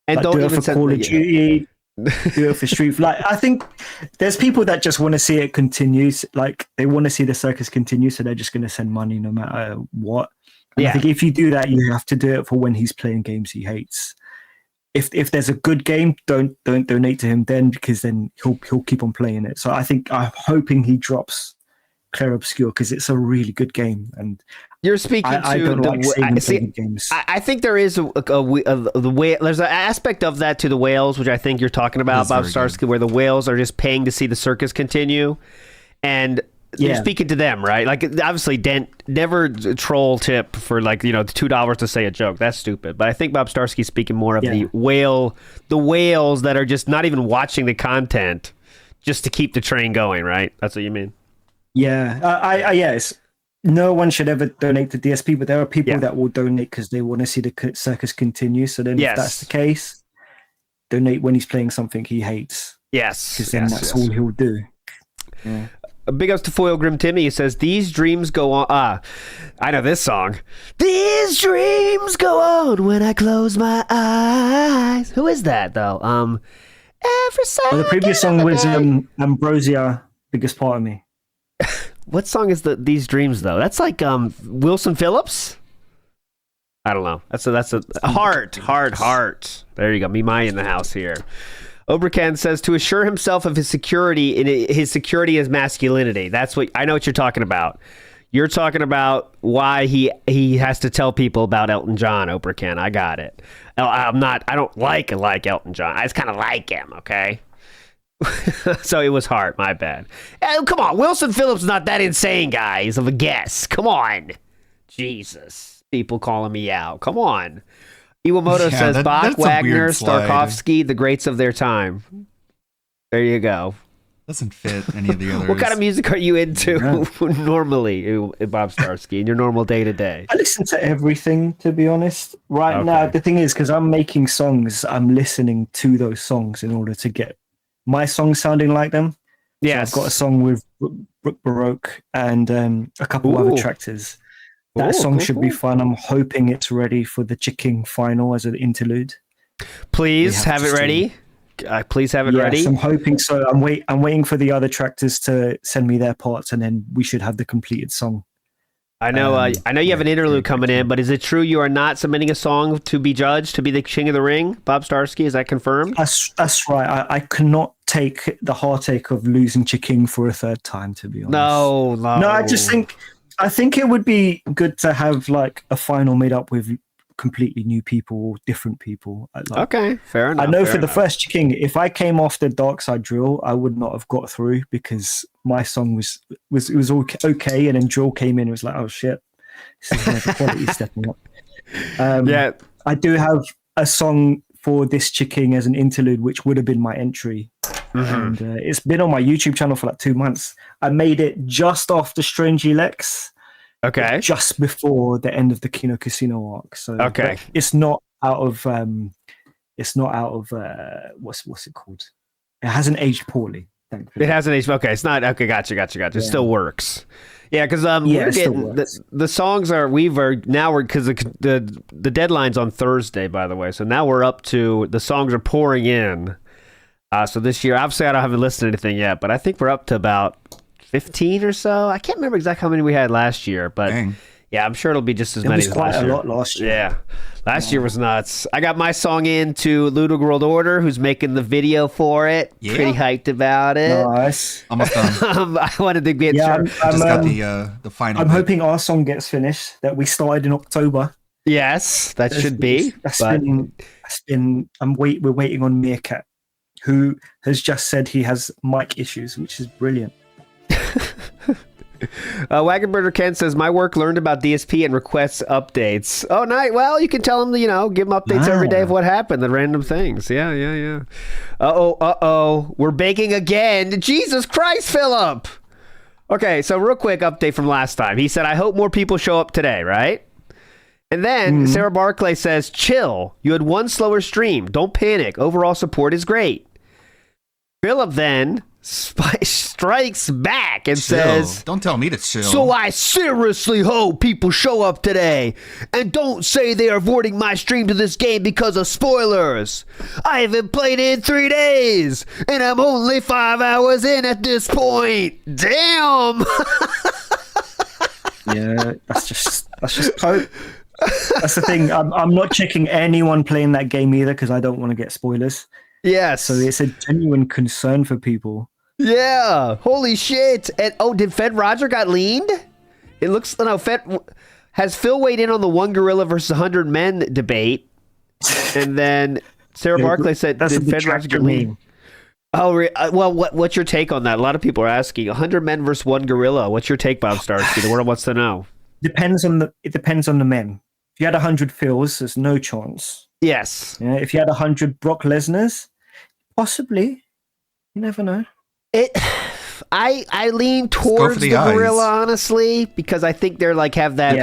And don't do it for Call of Duty. Do it for Street. I think there's people that just want to see it continue. Like, they want to see the circus continue, so they're just going to send money no matter what. And I think if you do that, you have to do it for when he's playing games he hates. If there's a good game, don't donate to him then, because then he'll keep on playing it. So I'm hoping he drops Clair Obscur because it's a really good game. And you're speaking I don't like saving games. I think there is there's an aspect of that to the whales, which I think you're talking about, Bob Starsky, where the whales are just paying to see the circus continue, and you're speaking to them, right? Like, obviously, never troll tip for $2 to say a joke. That's stupid. But I think Bob Starsky's speaking more of the whales that are just not even watching the content just to keep the train going, right? That's what you mean? Yeah. Yes. No one should ever donate to DSP, but there are people that will donate because they want to see the circus continue. So then, if that's the case, donate when he's playing something he hates. Yes. Because then that's all he'll do. Yeah. Big ups to Foil Grim Timmy. He says, "These dreams go on." I know this song. These dreams go on when I close my eyes. Who is that though? Every second. The previous song was Ambrosia, Biggest Part of Me. What song is These Dreams though? That's like Wilson Phillips. I don't know. That's a heart. There you go. Me, my in the house here. Oberkan says, to assure himself of his security is masculinity. That's what I know what you're talking about. You're talking about why he has to tell people about Elton John, Oberkan. I got it. I don't like Elton John. I just kind of like him, okay? So it was hard, my bad. Come on, Wilson Phillips is not that insane, guys, of a guess. Come on. Jesus. People calling me out. Come on. Iwamoto says Bach, Wagner, Starkovsky, the greats of their time. There you go. Doesn't fit any of the others. What kind of music are you into normally, Bob Starsky, in your normal day to day? I listen to everything, to be honest. Right now, the thing is, because I'm making songs, I'm listening to those songs in order to get my songs sounding like them. Yes. So I've got a song with Brooke Baroque and a couple other tractors. That song should be fun. I'm hoping it's ready for the Chiking final as an interlude. Please have it ready. Please have it ready. I'm hoping so. I'm waiting for the other tractors to send me their parts, and then we should have the completed song. I know. I know you have an interlude coming in, but is it true you are not submitting a song to be judged to be the King of the Ring, Bob Starsky? Is that confirmed? That's right. I cannot take the heartache of losing Chiking for a third time. To be honest, no. I think it would be good to have like a final made up with completely new people, different people. Okay, fair enough. I know for the first Chiking, if I came off the Dark Side Drill, I would not have got through because my song was okay, and then Drill came in and was like, oh shit, this is where the quality stepping up. I do have a song for this Chiking as an interlude, which would have been my entry. And it's been on my YouTube channel for like 2 months. I made it just after Strangely Lex. Okay. Just before the end of the Kino Casino arc. So it's not out of what's it called? It hasn't aged poorly. Thankfully. It hasn't aged. Okay, it's not. Okay, gotcha. It still works. Yeah, because we're getting the songs are now because the deadline's on Thursday, by the way. So now we're up to the songs are pouring in. So this year, obviously, I haven't listened to anything yet, but I think we're up to about 15 or so. I can't remember exactly how many we had last year, but yeah, I'm sure it'll be just as many as last year. It was quite a lot last year. Yeah. Last year was nuts. I got my song in to Ludwig World Order, who's making the video for it. Yeah. Pretty hyped about it. Nice. Almost done. I wanted to get I just got the final. I'm hoping our song gets finished that we started in October. Yes, that should be. We're waiting on Meerkat, who has just said he has mic issues, which is brilliant. Wagonbirder Ken says, my work learned about DSP and requests updates. Oh, nice. Well, you can tell him, give him updates every day of what happened, the random things. Yeah. Uh-oh. We're baking again. Jesus Christ, Philip. Okay, so real quick update from last time. He said, I hope more people show up today, right? And then Sarah Barclay says, chill. You had one slower stream. Don't panic. Overall support is great. Philip then strikes back and says, don't tell me to chill. So I seriously hope people show up today and don't say they are avoiding my stream to this game because of spoilers. I haven't played it in 3 days and I'm only 5 hours in at this point. Damn. Yeah, that's just hope. That's the thing. I'm not checking anyone playing that game either because I don't want to get spoilers. Yes. So it's a genuine concern for people. Yeah. Holy shit. And did Fed Roger got leaned? It looks has Phil weighed in on the 1 gorilla versus 100 men debate. And then Sarah Barclay said, did Fed Roger get leaned? Oh, well, what's your take on that? A lot of people are asking 100 men versus 1 gorilla. What's your take, Bob Starsky? The world wants to know. It depends on the men. If you had 100 Phils, there's no chance. Yes. Yeah, if you had 100 Brock Lesnar's, possibly. You never know. I lean towards the gorilla, honestly, because I think they're have that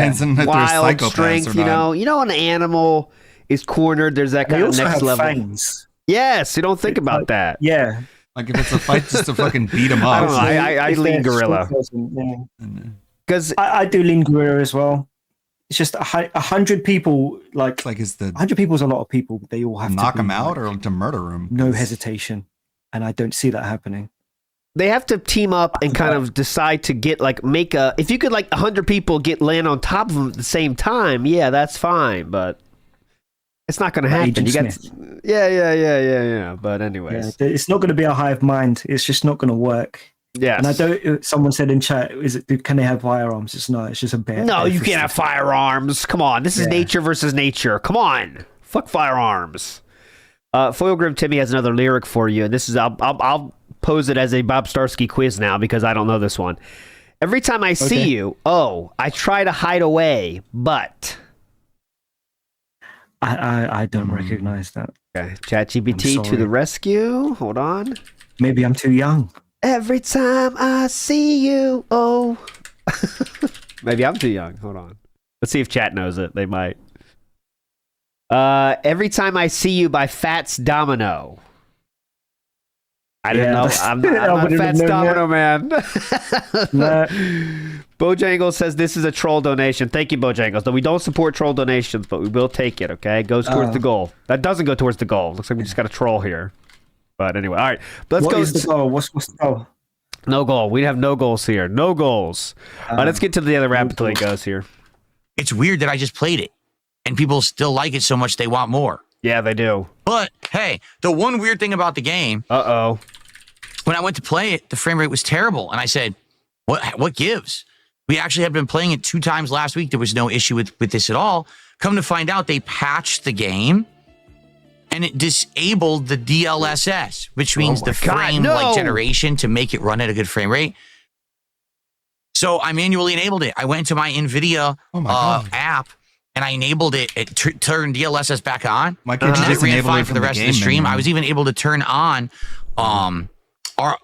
wild strength. You know, an animal is cornered. There's that kind of next level. Fangs. Yes, you don't think about that. Yeah. Like if it's a fight, just to fucking beat him up. I don't know. I lean gorilla. Because I do lean gorilla as well. It's just 100 people. Like 100 people is a lot of people. But they all have to knock them out or to murder them. No hesitation, and I don't see that happening. They have to team up and kind of decide to get if you could 100 people land on top of them at the same time, yeah, that's fine, but it's not going to happen. Yeah. But anyways, it's not going to be a hive mind. It's just not going to work. Yeah. And someone said in chat, can they have firearms? It's just a bear. No, you can't have firearms. Come on, this is nature versus nature. Come on, fuck firearms. Foil Grim Timmy has another lyric for you, and this is I'll pose it as a Bob Starsky quiz now because I don't know this one. Every time I see you, I try to hide away, but I don't recognize that. Okay, ChatGPT to the rescue. Hold on. Maybe I'm too young. Every time I see you, oh. Maybe I'm too young. Hold on. Let's see if chat knows it. They might. Every Time I See You by Fats Domino. I didn't know. I'm not a Fats Domino man. Bojangles says this is a troll donation. Thank you, Bojangles. Though we don't support troll donations, but we will take it, okay? It goes towards the goal. That doesn't go towards the goal. Looks like we just got a troll here. But anyway, all right. Let's go. What is the goal? What's the goal? No goal. We have no goals here. No goals. Let's get to the other rap until he goes here. It's weird that I just played it, and people still like it so much they want more. Yeah, they do. But, hey, the one weird thing about the game... Uh-oh. When I went to play it, the frame rate was terrible. And I said, what gives? We actually had been playing it 2 times last week. There was no issue with this at all. Come to find out, they patched the game, and it disabled the DLSS, which means the frame generation to make it run at a good frame rate. So I manually enabled it. I went to my NVIDIA app, and I enabled it. It turned DLSS back on. Why can't you just ran enable fine it for from the the rest of game the stream. menu? I was even able to turn on,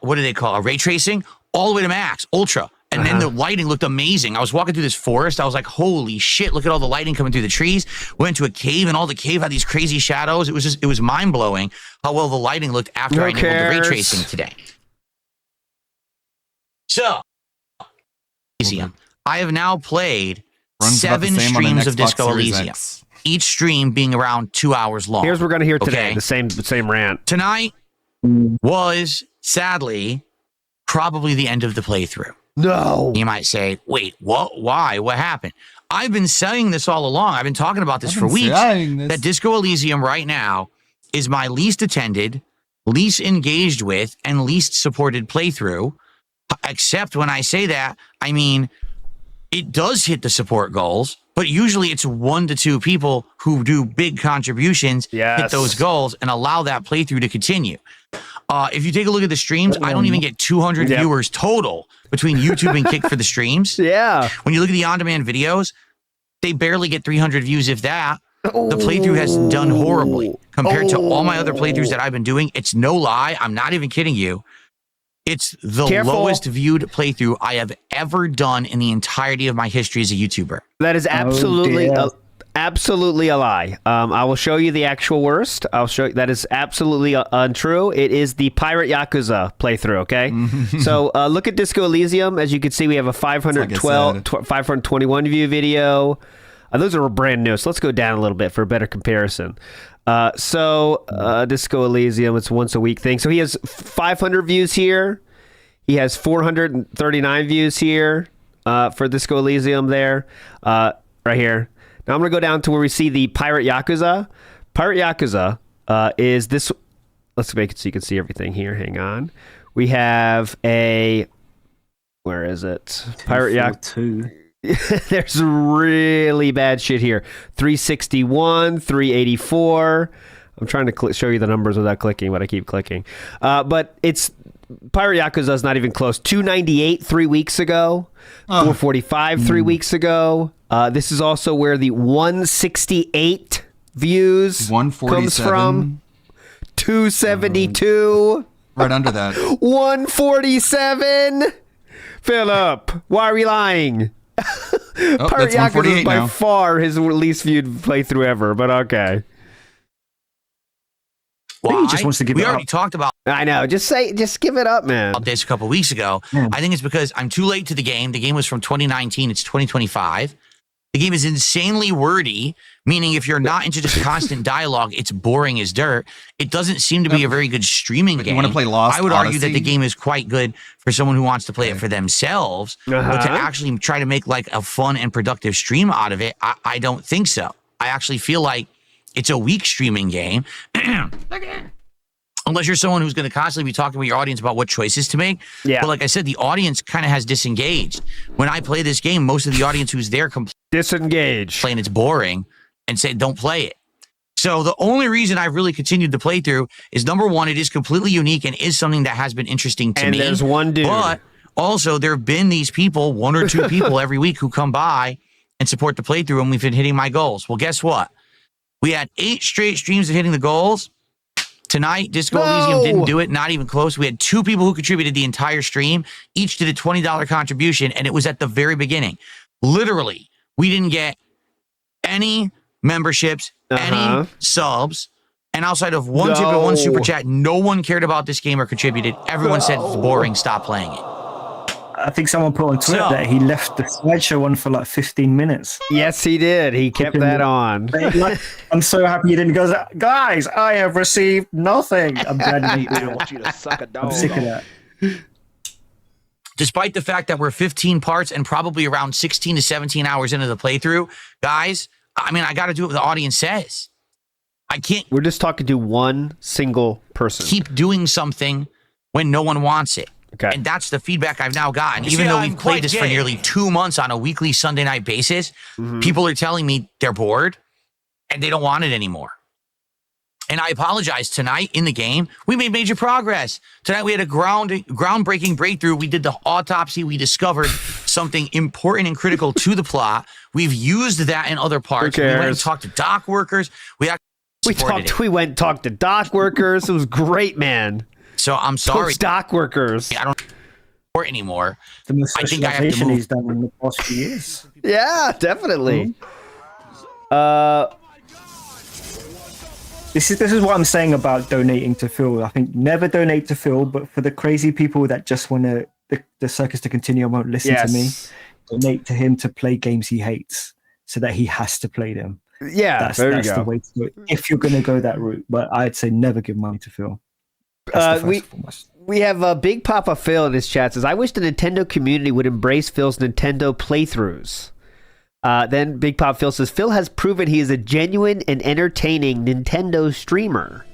what do they call it? Ray tracing all the way to max, ultra. And then the lighting looked amazing. I was walking through this forest. I was like, holy shit, look at all the lighting coming through the trees. Went into a cave, and all the cave had these crazy shadows. It was mind-blowing how well the lighting looked after I enabled the ray tracing today. So, Elysium. I have now played 7 streams of Disco Elysium. Each stream being around 2 hours long. Here's what we're going to hear today. The same rant. Tonight was, sadly, probably the end of the playthrough. No. You might say, wait, what? Why? What happened? I've been saying this all along. I've been talking about this for weeks. That Disco Elysium right now is my least attended, least engaged with, and least supported playthrough. Except when I say that, I mean, it does hit the support goals, but usually it's 1 to 2 people who do big contributions, hit those goals, and allow that playthrough to continue. If you take a look at the streams, I don't even get 200 viewers total between YouTube and Kick for the streams. Yeah. When you look at the on-demand videos, they barely get 300 views, if that. The playthrough has done horribly compared to all my other playthroughs that I've been doing. It's no lie. I'm not even kidding you. It's the lowest viewed playthrough I have ever done in the entirety of my history as a YouTuber. That is absolutely absolutely a lie. I will show you the actual worst. I'll show you that is absolutely untrue. It is the Pirate Yakuza playthrough, okay? So look at Disco Elysium. As you can see, we have a 521 view video. Those are brand new, so let's go down a little bit for a better comparison. Disco Elysium, it's once a week thing. So he has 500 views here. He has 439 views here for Disco Elysium there, right here. Now I'm going to go down to where we see the Pirate Yakuza. Pirate Yakuza is this. Let's make it so you can see everything here. Hang on. We have a. Where is it? Pirate Yakuza. There's really bad shit here. 361, 384. I'm trying to show you the numbers without clicking, but I keep clicking. But it's Pirate Yakuza is not even close. 298 3 weeks ago. 445 3 weeks ago. This is also where the 168 views comes from. 272. Right under that. 147. Philip, why are we lying? Pirate Yakuza is by far his least viewed playthrough ever, but okay. Well, he just wants to give it up. We already talked about. I know. Just give it up, man. This a couple weeks ago. I think it's because I'm too late to the game. The game was from 2019. It's 2025. The game is insanely wordy, meaning if you're not into just constant dialogue, it's boring as dirt. It doesn't seem to be a very good streaming game. You want to play Lost I would argue that Odyssey? the game is quite good for someone who wants to play it for themselves, but to actually try to make like a fun and productive stream out of it, I don't think so. I actually feel like it's a weak streaming game. Unless you're someone who's going to constantly be talking with your audience about what choices to make. Yeah. But like I said, the audience kind of has disengaged. When I play this game, most of the audience who's there disengage, playing it's boring, and say don't play it. So the only reason I've really continued to play through is, number one, it is completely unique and is something that has been interesting to me. And there's one dude. But also there have been these people, 1 or 2 people every week who come by and support the playthrough, and we've been hitting my goals. Well, guess what? We had 8 straight streams of hitting the goals. Tonight, Disco Elysium didn't do it, not even close. We had 2 people who contributed the entire stream. Each did a $20 contribution, and it was at the very beginning. Literally, we didn't get any memberships, any subs, and outside of one tip and one super chat, no one cared about this game or contributed. Everyone said it's boring, stop playing it. I think someone put on Twitter that he left the slideshow on for like 15 minutes. Yes, he did. He kept that on. I'm so happy you didn't go, guys, I have received nothing. I'm glad you didn't. want you to suck a dog. I'm sick of that. Despite the fact that we're 15 parts and probably around 16 to 17 hours into the playthrough, guys, I mean, I got to do what the audience says. I can't. We're just talking to one single person. Keep doing something when no one wants it. Okay. And that's the feedback I've now gotten. Even though we've played this for nearly 2 months on a weekly Sunday night basis, people are telling me they're bored and they don't want it anymore. And I apologize. Tonight in the game, we made major progress. Tonight we had a groundbreaking breakthrough. We did the autopsy. We discovered something important and critical to the plot. We've used that in other parts. We went and talked to dock workers. We went and talked to dock workers. It was great, man. So I'm sorry. Those dock workers. I don't support anymore. The most I think I have to socialization move. he's done in the past few years. Yeah, definitely. This is what I'm saying about donating to Phil. I think never donate to Phil, but for the crazy people that just want the circus to continue and won't listen to me, donate to him to play games he hates so that he has to play them. Yeah, that's there you the go. way to do it. If you're going to go that route, but I'd say never give money to Phil. We have Big Papa Phil in his chat says, I wish the Nintendo community would embrace Phil's Nintendo playthroughs. Then Big Pop Phil says, Phil has proven he is a genuine and entertaining Nintendo streamer.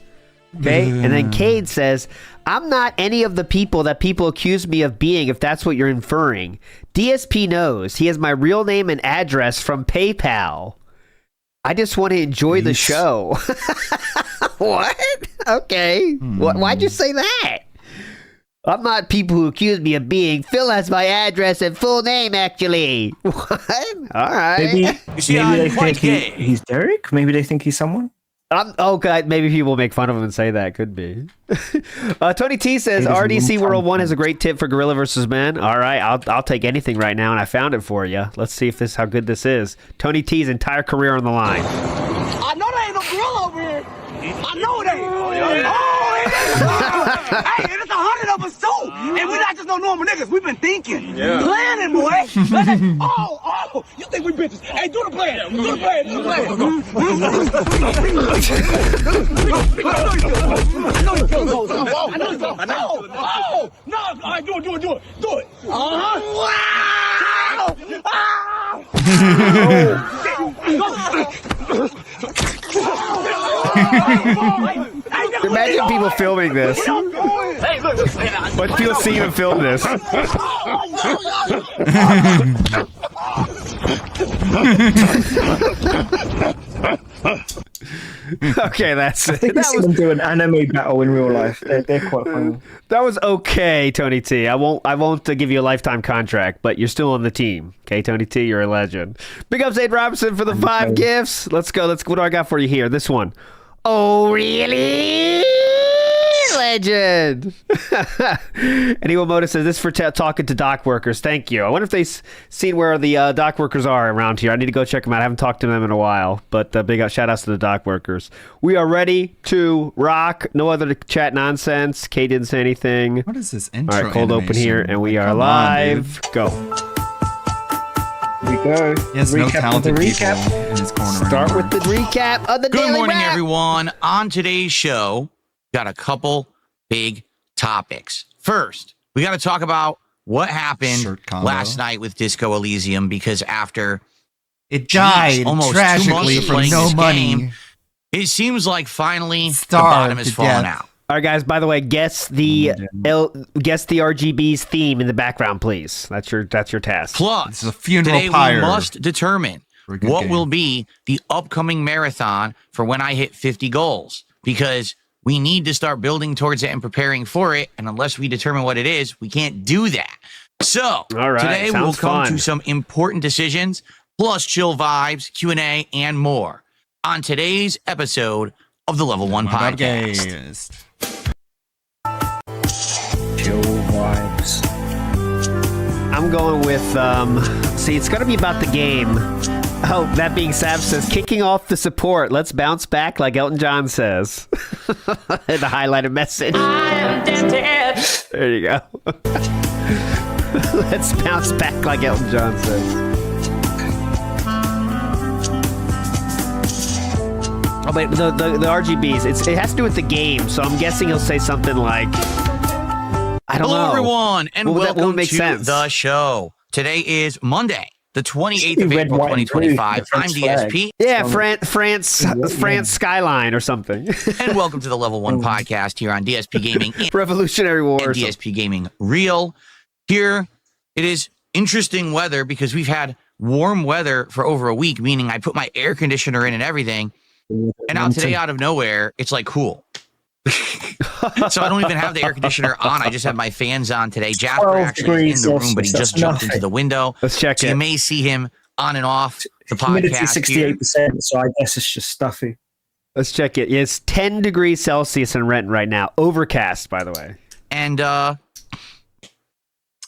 Okay? And then Cade says, I'm not any of the people that people accuse me of being, if that's what you're inferring. DSP knows. He has my real name and address from PayPal. I just want to enjoy the show. What? Okay. Why'd you say that? I'm not people who accuse me of being. Phil has my address and full name, actually. What? All right. Maybe they think he's Derek. Maybe they think he's someone. God, maybe people make fun of him and say that. Could be. Tony T says, RDC World 1 has a great tip for Gorilla vs. Men. All right, I'll take anything right now, and I found it for you. Let's see if how good this is. Tony T's entire career on the line. I know there ain't no gorilla over here. I know it ain't. Hey, and it's 100 of us too. And we're not just no normal niggas. We've been thinking. Planning, boy. Oh, you think we bitches. Hey, do the plan. Do the plan. Do the plan. I know you kill those. I know you kill those. Oh, no. All right, do it. Do it. Imagine people filming this. But people see him film this. Okay, that's I think we see them do an anime battle in real life. They're quite funny. That was okay, Tony T. I won't give you a lifetime contract, but you're still on the team. Okay, Tony T, you're a legend. Big up Zane Robinson for the 5 gifts. Let's go. What do I got for you here? This one. Oh, really? Legend. Anyone Moda says this is for talking to dock workers. Thank you. I wonder if they've seen where the dock workers are around here. I need to go check them out. I haven't talked to them in a while, but big shout outs to the dock workers. We are ready to rock. No other chat nonsense. Kay didn't say anything. What is this intro? All right, cold open here, and we are Come on, live. dude. Go. Here we go. He has no Recap of talented the people recap. in his corner. Start with the recap of the Good Daily morning, Wrap. everyone. On today's show, got a couple big topics. First, we got to talk about what happened last night with Disco Elysium, because after it died almost 2 tragically months of from playing no this money. game, it seems like finally the Starved bottom has to fallen death. out. All right, guys. By the way, guess the RGB's theme in the background, please. That's your task. Plus, This is a funeral today pyre. we must determine For a good what game. will be the upcoming marathon for when I hit 50 goals, because we need to start building towards it and preparing for it. And unless we determine what it is, we can't do that. So All right, today we'll sounds come fun. to some important decisions, plus chill vibes, Q&A, and more on today's episode of the Level 1 About podcast. gays. Chill vibes. I'm going with, see, it's going to be about the game. Oh, that being Sav says, kicking off the support. Let's bounce back like Elton John says. The highlighted message. There you go. Let's bounce back like Elton John says. Oh, but the RGBs, it has to do with the game, so I'm guessing he'll say something like, I don't know. Hello, everyone, and Well, that welcome won't make to sense. the show. Today is Monday, the 28th of Red, April, white, and blue, 2025. I'm French flag. DSP, Yeah, France Skyline or something. and welcome to the Level 1 podcast here on DSP Gaming and Revolutionary Wars. DSP Gaming Real. Here, it is interesting weather because we've had warm weather for over a week, meaning I put my air conditioner in and everything. And now today, out of nowhere, it's like cool. So I don't even have the air conditioner on. I just have my fans on today. Jasper actually is in the room, but he just jumped into the window. Let's check so it. you may see him on and off the Humidity podcast here. 68%, so I guess it's just stuffy. Let's check it. It's 10 degrees Celsius in Renton right now. Overcast, by the way. And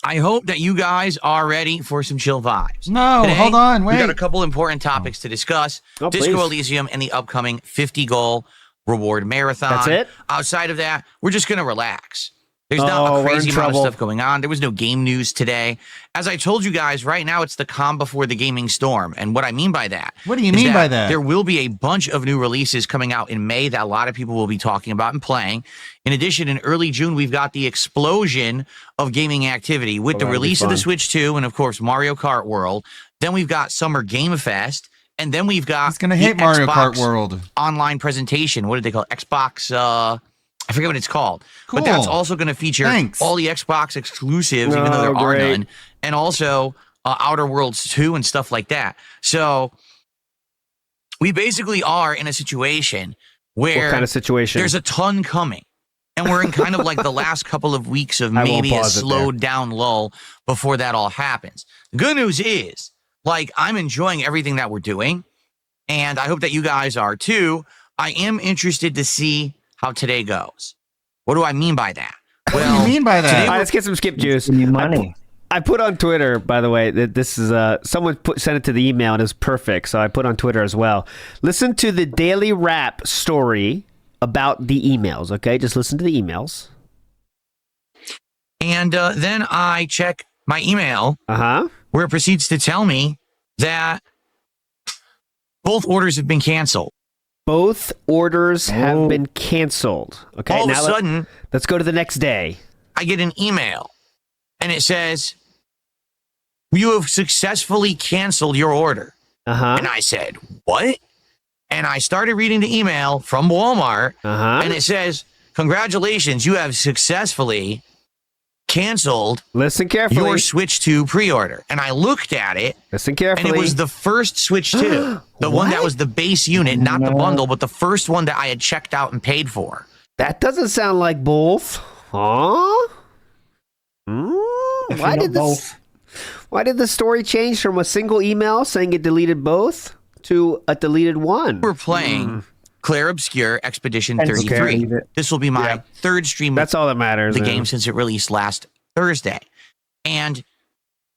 I hope that you guys are ready for some chill vibes. No, Today, hold on, wait. We got a couple important topics to discuss. Oh, Disco please. Elysium and the upcoming 50-goal reward marathon. That's it? Outside of that, we're just going to relax. There's Oh, not a we're in crazy amount of trouble. stuff going on. There was no game news today. As I told you guys, right now it's the calm before the gaming storm. And what I mean by that. What do you is mean by that? There will be a bunch of new releases coming out in May that a lot of people will be talking about and playing. In addition, in early June, we've got the explosion of gaming activity with the that'll be release of the fun. Switch 2 and, of course, Mario Kart World. Then we've got Summer Game Fest. And then we've got He's gonna the hate Mario Kart Xbox World. online presentation. What did they call it? Xbox? I forget what it's called. Cool. But that's also going to feature Thanks. all the Xbox exclusives, even though Oh, there are great. none, and also Outer Worlds 2 and stuff like that. So we basically are in a situation where What kind of situation? there's a ton coming. And we're in kind of like the last couple of weeks of I won't maybe a pause it there. slowed down lull before that all happens. The good news is, like, I'm enjoying everything that we're doing, and I hope that you guys are too. I am interested to see how today goes. What do I mean by that? What do you mean by that? All right, let's get some skip juice. Give me money. I put on Twitter, by the way, that this is someone sent it to the email and it was perfect, so I put on Twitter as well. Listen to the Daily Wrap story about the emails, okay? Just listen to the emails. And then I check my email where it proceeds to tell me that both orders have been canceled. Both orders have been canceled. Okay, All of a now sudden, let's go to the next day. I get an email and it says, "You have successfully canceled your order." And I said, "What?" And I started reading the email from Walmart and it says, "Congratulations, you have successfully canceled Listen carefully. your Switch 2 pre-order." And I looked at it. Listen carefully. And it was the first Switch 2. The one that was the base unit, not the bundle, but the first one that I had checked out and paid for. That doesn't sound like both. Huh? Why did this? Why did the story change from a single email saying it deleted both to a deleted one? We're playing Claire Obscure Expedition Okay. 33. This will be my third stream. That's all that matters. The man. game since it released last Thursday. And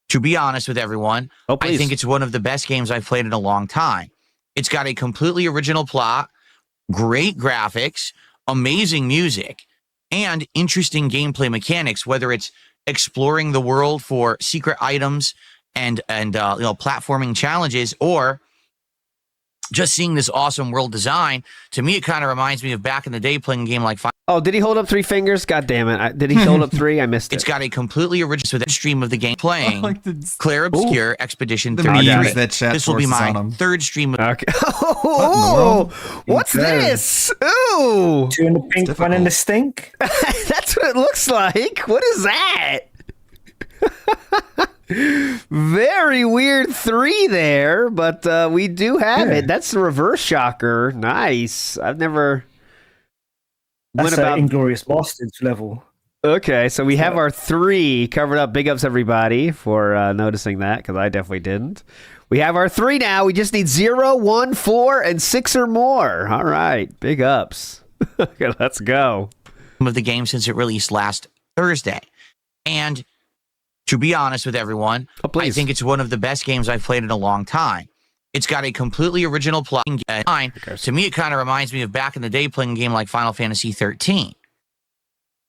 to be honest with everyone, I please. think it's one of the best games I've played in a long time. It's got a completely original plot, great graphics, amazing music, and interesting gameplay mechanics, whether it's exploring the world for secret items and platforming challenges, or just seeing this awesome world design. To me, it kind of reminds me of back in the day playing a game like Oh, did he hold up 3 fingers? God damn it. Did he hold up 3? I missed it. It's got a completely original so that stream of the game playing Claire Obscure Expedition The 33. memes that chat This will be forces my on 'em. third stream of Okay. Oh, what's this? Ooh. Two in the pink, one in the stink. That's what it looks like. What is that? Very weird 3 there, but we do have it. That's the reverse shocker. Nice. I've never That's an Inglorious Bastards level. Okay, so we have our 3 covered up. Big ups everybody for noticing that, because I definitely didn't. We have our 3 now. We just need 0, 1, 4, and 6 or more. All right. Big ups. Okay, let's go. Of the game since it released last Thursday. And to be honest with everyone, I think it's one of the best games I've played in a long time. It's got a completely original plot. To me, it kind of reminds me of back in the day playing a game like Final Fantasy 13.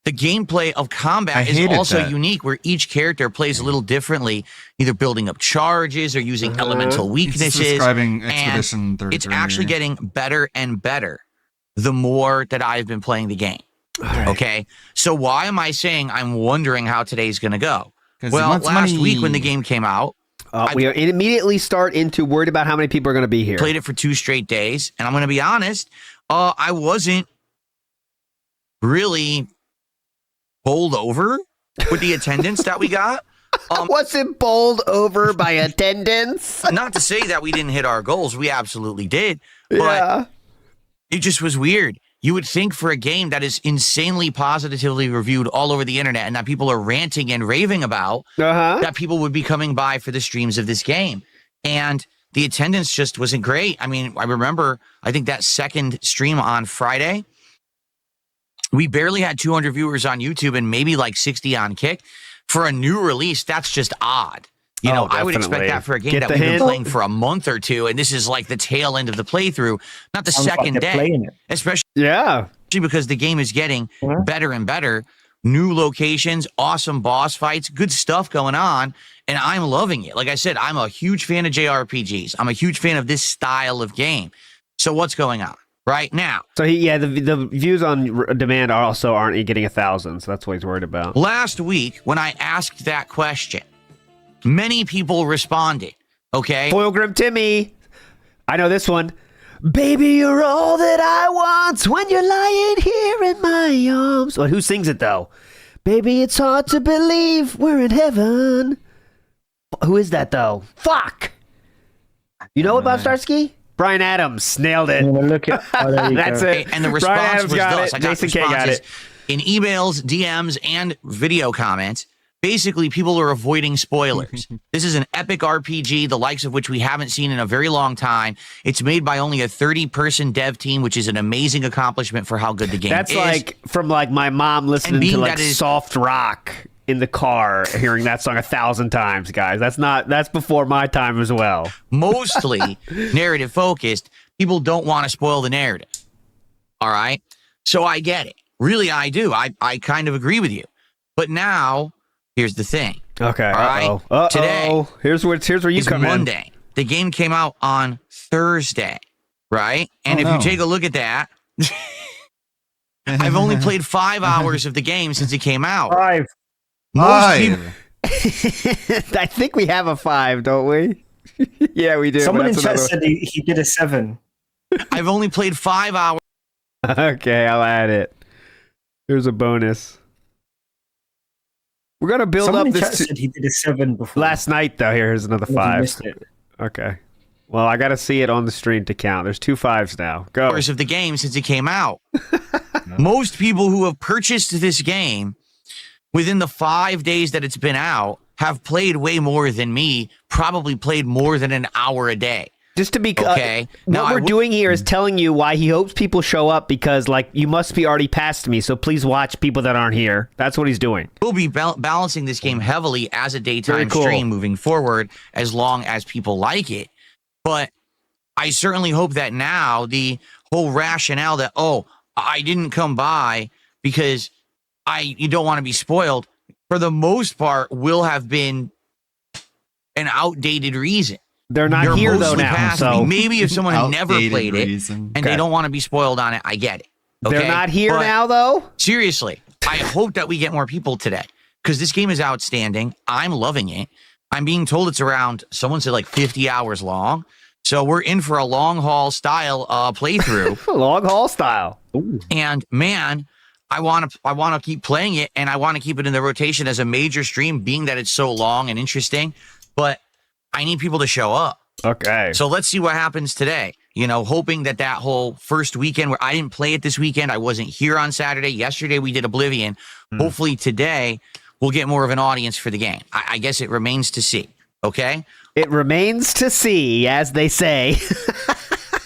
The gameplay of combat is also unique, where each character plays a little differently, either building up charges or using elemental weaknesses. He's describing Expedition 33. It's actually getting better and better the more that I've been playing the game. Okay, so why am I saying I'm wondering how today's going to go? Well, last week when the game came out, we immediately start into worried about how many people are going to be here. Played it for 2 straight days, and I'm going to be honest, I wasn't really bowled over with the attendance that we got. Wasn't bowled over by attendance? Not to say that we didn't hit our goals. We absolutely did. But it just was weird. You would think for a game that is insanely positively reviewed all over the internet and that people are ranting and raving about, that people would be coming by for the streams of this game. And the attendance just wasn't great. I mean, I remember, I think that second stream on Friday, we barely had 200 viewers on YouTube and maybe like 60 on Kick. For a new release, that's just odd. You know, I would expect that for a game that we've been playing for a month or two, and this is like the tail end of the playthrough, not the second day. Especially because the game is getting better and better. New locations, awesome boss fights, good stuff going on, and I'm loving it. Like I said, I'm a huge fan of JRPGs. I'm a huge fan of this style of game. So what's going on right now? So the views on demand also aren't getting 1,000, so that's what he's worried about. Last week, when I asked that question, many people responded, okay? Foil Grim Timmy. I know this one. Baby, you're all that I want when you're lying here in my arms. Well, who sings it, though? Baby, it's hard to believe we're in heaven. Who is that, though? Fuck! You know about Starsky? Bryan Adams. Nailed it. That's it. And the response was thus. I got responses in emails, DMs, and video comments. Basically, people are avoiding spoilers. This is an epic RPG, the likes of which we haven't seen in a very long time. It's made by only a 30-person dev team, which is an amazing accomplishment for how good the game is. That's like from like my mom listening to like soft rock in the car, hearing that song 1,000 times, guys. That's before my time as well. Mostly narrative focused. People don't want to spoil the narrative. All right? So I get it. Really, I do. I kind of agree with you. But now, here's the thing. Okay. All right. Today. Here's where you come Monday. in. The game came out on Thursday, right? And if you take a look at that, I've only played 5 hours of the game since it came out. 5. Most I think we have a 5, don't we? Yeah, we do. Someone in chat said he did a 7. I've only played 5 hours. Okay, I'll add it. There's a bonus. We're gonna build Someone up in this. chat said he did a 7 before. Last night, though. Here's another 5. Missed it. Okay. Well, I got to see it on the stream to count. There's 2 5s now. Go. Hours of the game since it came out. Most people who have purchased this game within the 5 days that it's been out have played way more than me. Probably played more than an hour a day. Just to be okay. What we're doing here is telling you why he hopes people show up, because like you must be already past me, so please watch people that aren't here. That's what he's doing. We'll be balancing this game heavily as a daytime stream moving forward, as long as people like it. But I certainly hope that now the whole rationale that, oh, I didn't come by because you don't want to be spoiled, for the most part will have been an outdated reason. They're not here though now. So maybe if someone had never played it and they don't want to be spoiled on it, I get it. Okay? They're not here now though. Seriously, I hope that we get more people today, because this game is outstanding. I'm loving it. I'm being told it's around, someone said like 50 hours long. So we're in for a long haul style playthrough. Long haul style. Ooh. And man, I want to keep playing it, and I want to keep it in the rotation as a major stream, being that it's so long and interesting. But I need people to show up. Okay. So let's see what happens today. You know, hoping that whole first weekend where I didn't play it this weekend, I wasn't here on Saturday. Yesterday we did Oblivion. Hopefully today we'll get more of an audience for the game. I guess it remains to see. Okay. It remains to see, as they say.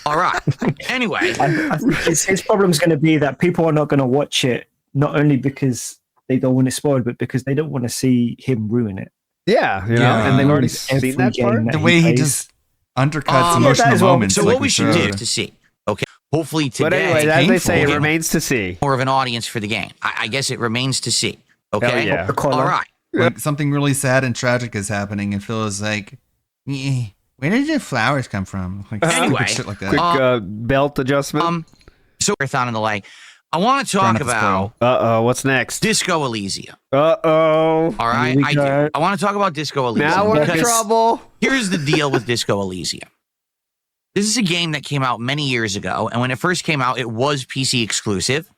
All right. Anyway, I think his problem's going to be that people are not going to watch it, not only because they don't want it spoiled, but because they don't want to see him ruin it. Yeah, you know, and they've already seen that part. The way he just undercuts emotional moments. So like what we should do to see, okay, hopefully today. But anyway, as they say, it remains to see. More of an audience for the game. I guess it remains to see. Okay. Yeah. All right. Like something really sad and tragic is happening, and Phil is like, where did your flowers come from? Like Anyway, stupid shit like that. Quick belt adjustment. So marathon and the like. I want to talk about. What's next? Disco Elysium. All right. I want to talk about Disco Elysium. Now we're in trouble. Here's the deal with Disco Elysium. This is a game that came out many years ago, and when it first came out, it was PC exclusive.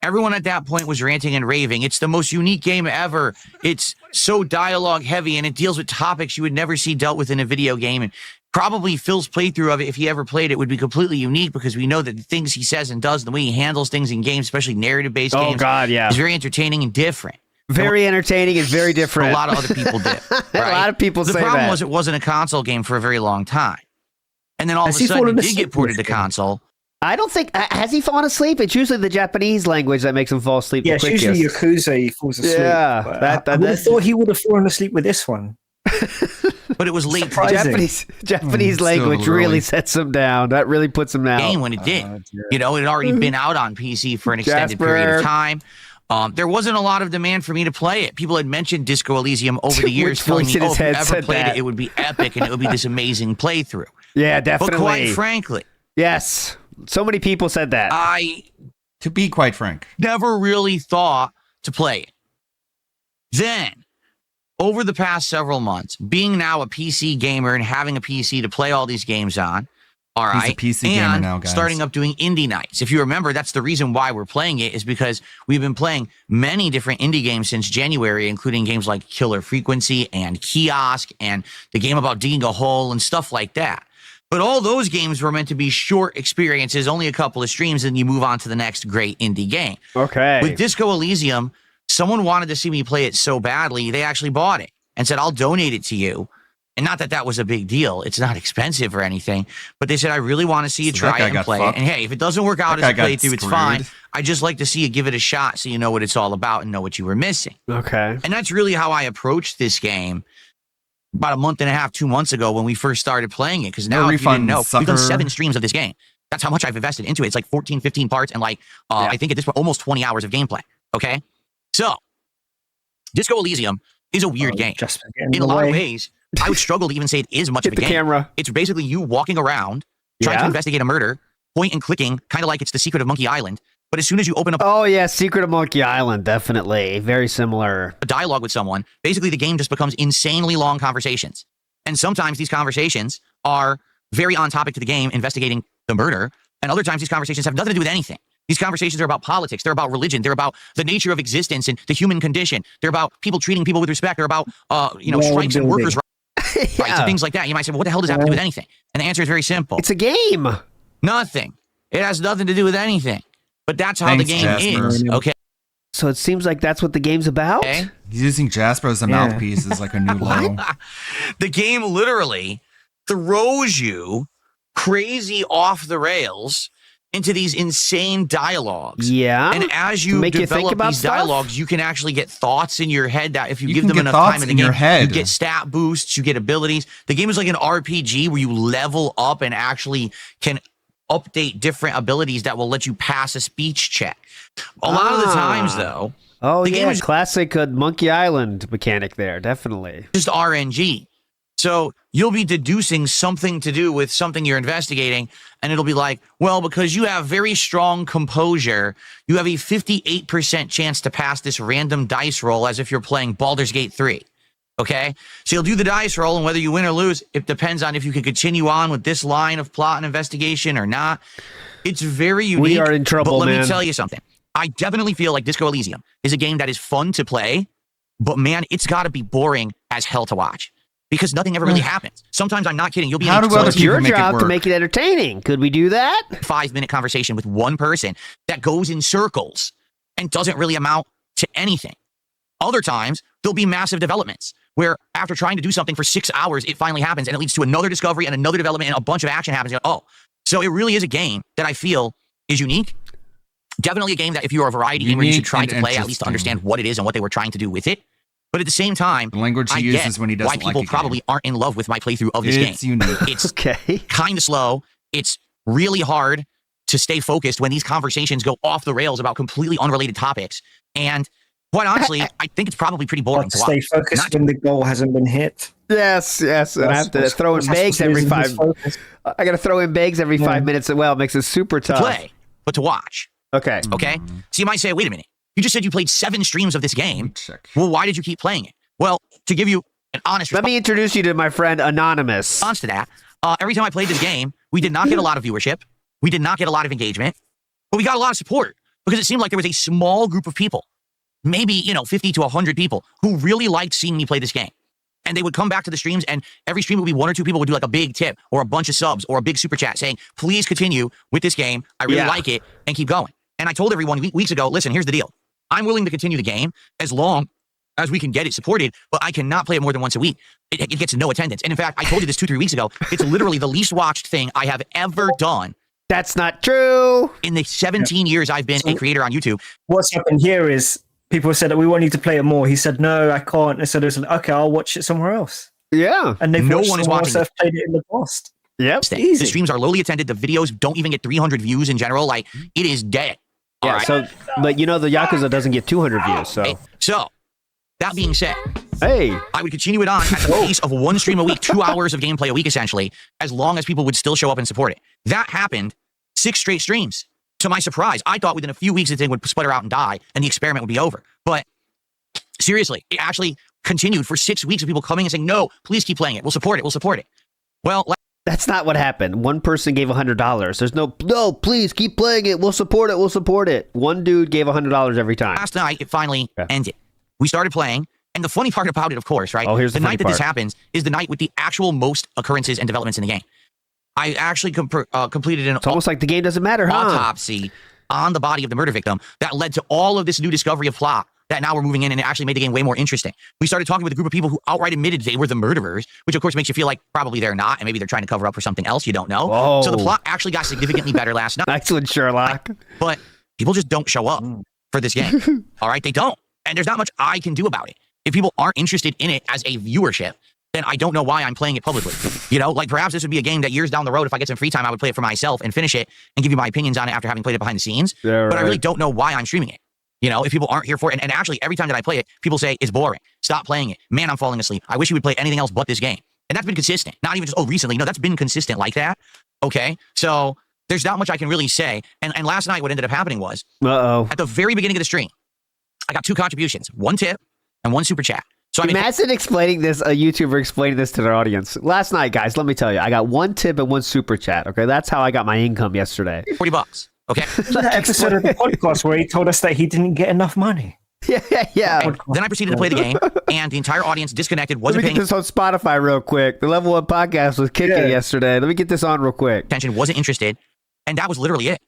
Everyone at that point was ranting and raving. It's the most unique game ever. It's so dialogue heavy, and it deals with topics you would never see dealt with in a video game. And probably Phil's playthrough of it, if he ever played it, would be completely unique because we know that the things he says and does, and the way he handles things in games, especially narrative-based games, is very entertaining and different. Very entertaining and very different. A lot of other people did. A lot of people say that. The problem was it wasn't a console game for a very long time. And then all of a sudden it did get ported to console. I don't think has he fallen asleep. It's usually the Japanese language that makes him fall asleep. Yeah, the it's quickest. usually Yakuza he falls asleep. Yeah, I would have thought he would have fallen asleep with this one. But it was late. Japanese language really sets him down. That really puts him down. Game when it did. You know, it had already been out on PC for an extended period of time. There wasn't a lot of demand for me to play it. People had mentioned Disco Elysium over the years, telling me, if you ever played it, it would be epic and it would be this amazing playthrough. Yeah, definitely. But quite frankly, yes, so many people said that. To be quite frank, never really thought to play it. Then, over the past several months, being now a PC gamer and having a PC to play all these games on, all right, He's a PC gamer now, guys. Starting up doing indie nights. If you remember, that's the reason why we're playing it, is because we've been playing many different indie games since January, including games like Killer Frequency and Kiosk and the game about digging a hole and stuff like that. But all those games were meant to be short experiences, only a couple of streams, and you move on to the next great indie game. Okay. With Disco Elysium, someone wanted to see me play it so badly, they actually bought it and said, I'll donate it to you. And not that that was a big deal. It's not expensive or anything. But they said, I really want to see you try it and play it. And hey, if it doesn't work out as a playthrough, it's fine. I just like to see you give it a shot so you know what it's all about and know what you were missing. Okay. And that's really how I approached this game about a month and a half, 2 months ago when we first started playing it. Because now, if you didn't know, we've done 7 streams of this game. That's how much I've invested into it. It's like 14, 15 parts and like, I think at this point, almost 20 hours of gameplay. Okay? So, Disco Elysium is a weird game. In a lot of ways, I would struggle to even say it is much of a game. Camera. It's basically you walking around, trying to investigate a murder, point and clicking, kind of like it's The Secret of Monkey Island. But as soon as you open up... Oh, yeah, Secret of Monkey Island, definitely. Very similar. A dialogue with someone, basically the game just becomes insanely long conversations. And sometimes these conversations are very on topic to the game, investigating the murder, and other times these conversations have nothing to do with anything. These conversations are about politics. They're about religion. They're about the nature of existence and the human condition. They're about people treating people with respect. They're about, strikes and workers' rights and things like that. You might say, well, what the hell does that have to do with anything? And the answer is very simple. It's a game. Nothing. It has nothing to do with anything. But that's how the game is. Okay. So it seems like that's what the game's about? He's using Jasper as a mouthpiece as like a new low. The game literally throws you crazy off the rails into these insane dialogues. Yeah. And as you develop these dialogues, you can actually get thoughts in your head that if you give them enough time in the game, you get stat boosts, you get abilities. The game is like an RPG where you level up and actually can update different abilities that will let you pass a speech check. A lot of the times, though. Oh, yeah. Classic Monkey Island mechanic there. Definitely. Just RNG. So you'll be deducing something to do with something you're investigating, and it'll be like, well, because you have very strong composure, you have a 58% chance to pass this random dice roll as if you're playing Baldur's Gate 3. Okay? So you'll do the dice roll, and whether you win or lose, it depends on if you can continue on with this line of plot and investigation or not. It's very unique. We are in trouble, but let man. me tell you something. I definitely feel like Disco Elysium is a game that is fun to play, but man, it's got to be boring as hell to watch. Because nothing ever really happens. Sometimes I'm not kidding. You'll be How do other people make it work? To make it entertaining. Could we do that? 5-minute conversation with one person that goes in circles and doesn't really amount to anything. Other times, there'll be massive developments where after trying to do something for 6 hours, it finally happens and it leads to another discovery and another development and a bunch of action happens. You're like, oh, so it really is a game that I feel is unique. Definitely a game that if you are a variety gamer, you should try to play at least to understand what it is and what they were trying to do with it. But at the same time, the language he uses when he doesn't why people probably aren't in love with my playthrough of this game. It's unique. It's kind of slow. It's really hard to stay focused when these conversations go off the rails about completely unrelated topics. And quite honestly, I think it's probably pretty boring to Stay watch. focused when the goal hasn't been hit. Yes. And I have to throw in bags every 5. I got to throw in bags every 5 minutes. Well, it makes it super tough. To play, but to watch. Okay. Okay. So you might say, wait a minute. You just said you played 7 streams of this game. Well, why did you keep playing it? Well, to give you an honest Let me introduce you to my friend Anonymous. response to that, every time I played this game, we did not get a lot of viewership. We did not get a lot of engagement, but we got a lot of support because it seemed like there was a small group of people, maybe, 50 to 100 people who really liked seeing me play this game. And they would come back to the streams, and every stream would be 1 or 2 people would do like a big tip or a bunch of subs or a big super chat saying, please continue with this game. I really like it and keep going. And I told everyone weeks ago, listen, here's the deal. I'm willing to continue the game as long as we can get it supported, but I cannot play it more than once a week. It gets no attendance. And in fact, I told you this 2-3 weeks ago. It's literally the least watched thing I have ever done. That's not true. In the 17 years I've been a creator on YouTube. What's happened here is people said that we want you to play it more. He said, no, I can't. And so there's okay, I'll watch it somewhere else. Yeah. And no one is watching it. Played it in the past. Yep. The streams are lowly attended. The videos don't even get 300 views in general. Like, it is dead. Yeah, so, but the Yakuza doesn't get 200 views, so. Hey, so, that being said, I would continue it on at the pace of 1 stream a week, 2 hours of gameplay a week, essentially, as long as people would still show up and support it. That happened 6 straight streams. To my surprise, I thought within a few weeks the thing would sputter out and die, and the experiment would be over. But seriously, it actually continued for 6 weeks of people coming and saying, no, please keep playing it. We'll support it. We'll support it. Well, that's not what happened. One person gave $100. There's no, please keep playing it. We'll support it. We'll support it. One dude gave $100 every time. Last night, it finally ended. We started playing. And the funny part about it, of course, right? Oh, here's the night that funny this part. happens is the night with the actual most occurrences and developments in the game. I actually completed an almost like the game doesn't matter, huh? Autopsy on the body of the murder victim that led to all of this new discovery of plot that now we're moving in, and it actually made the game way more interesting. We started talking with a group of people who outright admitted they were the murderers, which of course makes you feel like probably they're not, and maybe they're trying to cover up for something else you don't know. Whoa. So the plot actually got significantly better last night. Excellent, Sherlock. But people just don't show up for this game. All right, they don't. And there's not much I can do about it. If people aren't interested in it as a viewership, then I don't know why I'm playing it publicly. Like perhaps this would be a game that years down the road, if I get some free time, I would play it for myself and finish it and give you my opinions on it after having played it behind the scenes. Yeah, but I right. really don't know why I'm streaming it. If people aren't here for it. And actually, every time that I play it, people say, it's boring. Stop playing it. Man, I'm falling asleep. I wish you would play anything else but this game. And that's been consistent. Not even just, recently. No, that's been consistent like that. Okay? So there's not much I can really say. And last night, what ended up happening was, at the very beginning of the stream, I got 2 contributions. 1 tip and 1 super chat. So imagine explaining this, a YouTuber explaining this to their audience. Last night, guys, let me tell you, I got 1 tip and 1 super chat. Okay, that's how I got my income yesterday. $40. Okay. That episode of the podcast where he told us that he didn't get enough money. Yeah. Okay. Then I proceeded to play the game, and the entire audience disconnected. Let me get this on Spotify real quick. The Level 1 podcast was kicking yesterday. Let me get this on real quick. Attention, wasn't interested, and that was literally it.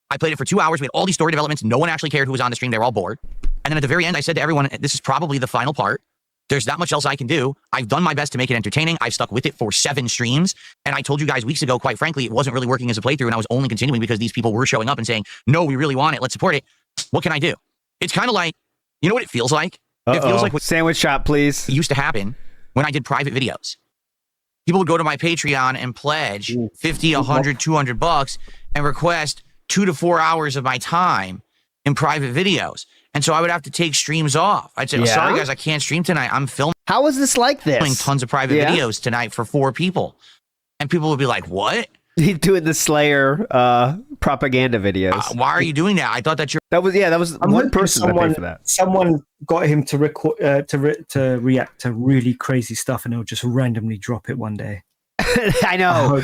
I played it for 2 hours. We had all these story developments. No one actually cared who was on the stream. They were all bored. And then at the very end, I said to everyone, this is probably the final part. There's not much else I can do. I've done my best to make it entertaining. I've stuck with it for 7 streams. And I told you guys weeks ago, quite frankly, it wasn't really working as a playthrough. And I was only continuing because these people were showing up and saying, no, we really want it. Let's support it. What can I do? It's kind of like, you know what it feels like? It feels like what sandwich shop, please. Used to happen when I did private videos. People would go to my Patreon and pledge 50, 100, $200 and request 2 to 4 hours of my time in private videos. And so I would have to take streams off. I'd say, sorry guys, I can't stream tonight. I'm filming. How is this like this? Tons of private videos tonight for 4 people. And people would be like, what? He's doing the Slayer propaganda videos. Why are you doing that? I thought that that was one person that paid for that. Someone got him to record to react to really crazy stuff, and he'll just randomly drop it one day. I know.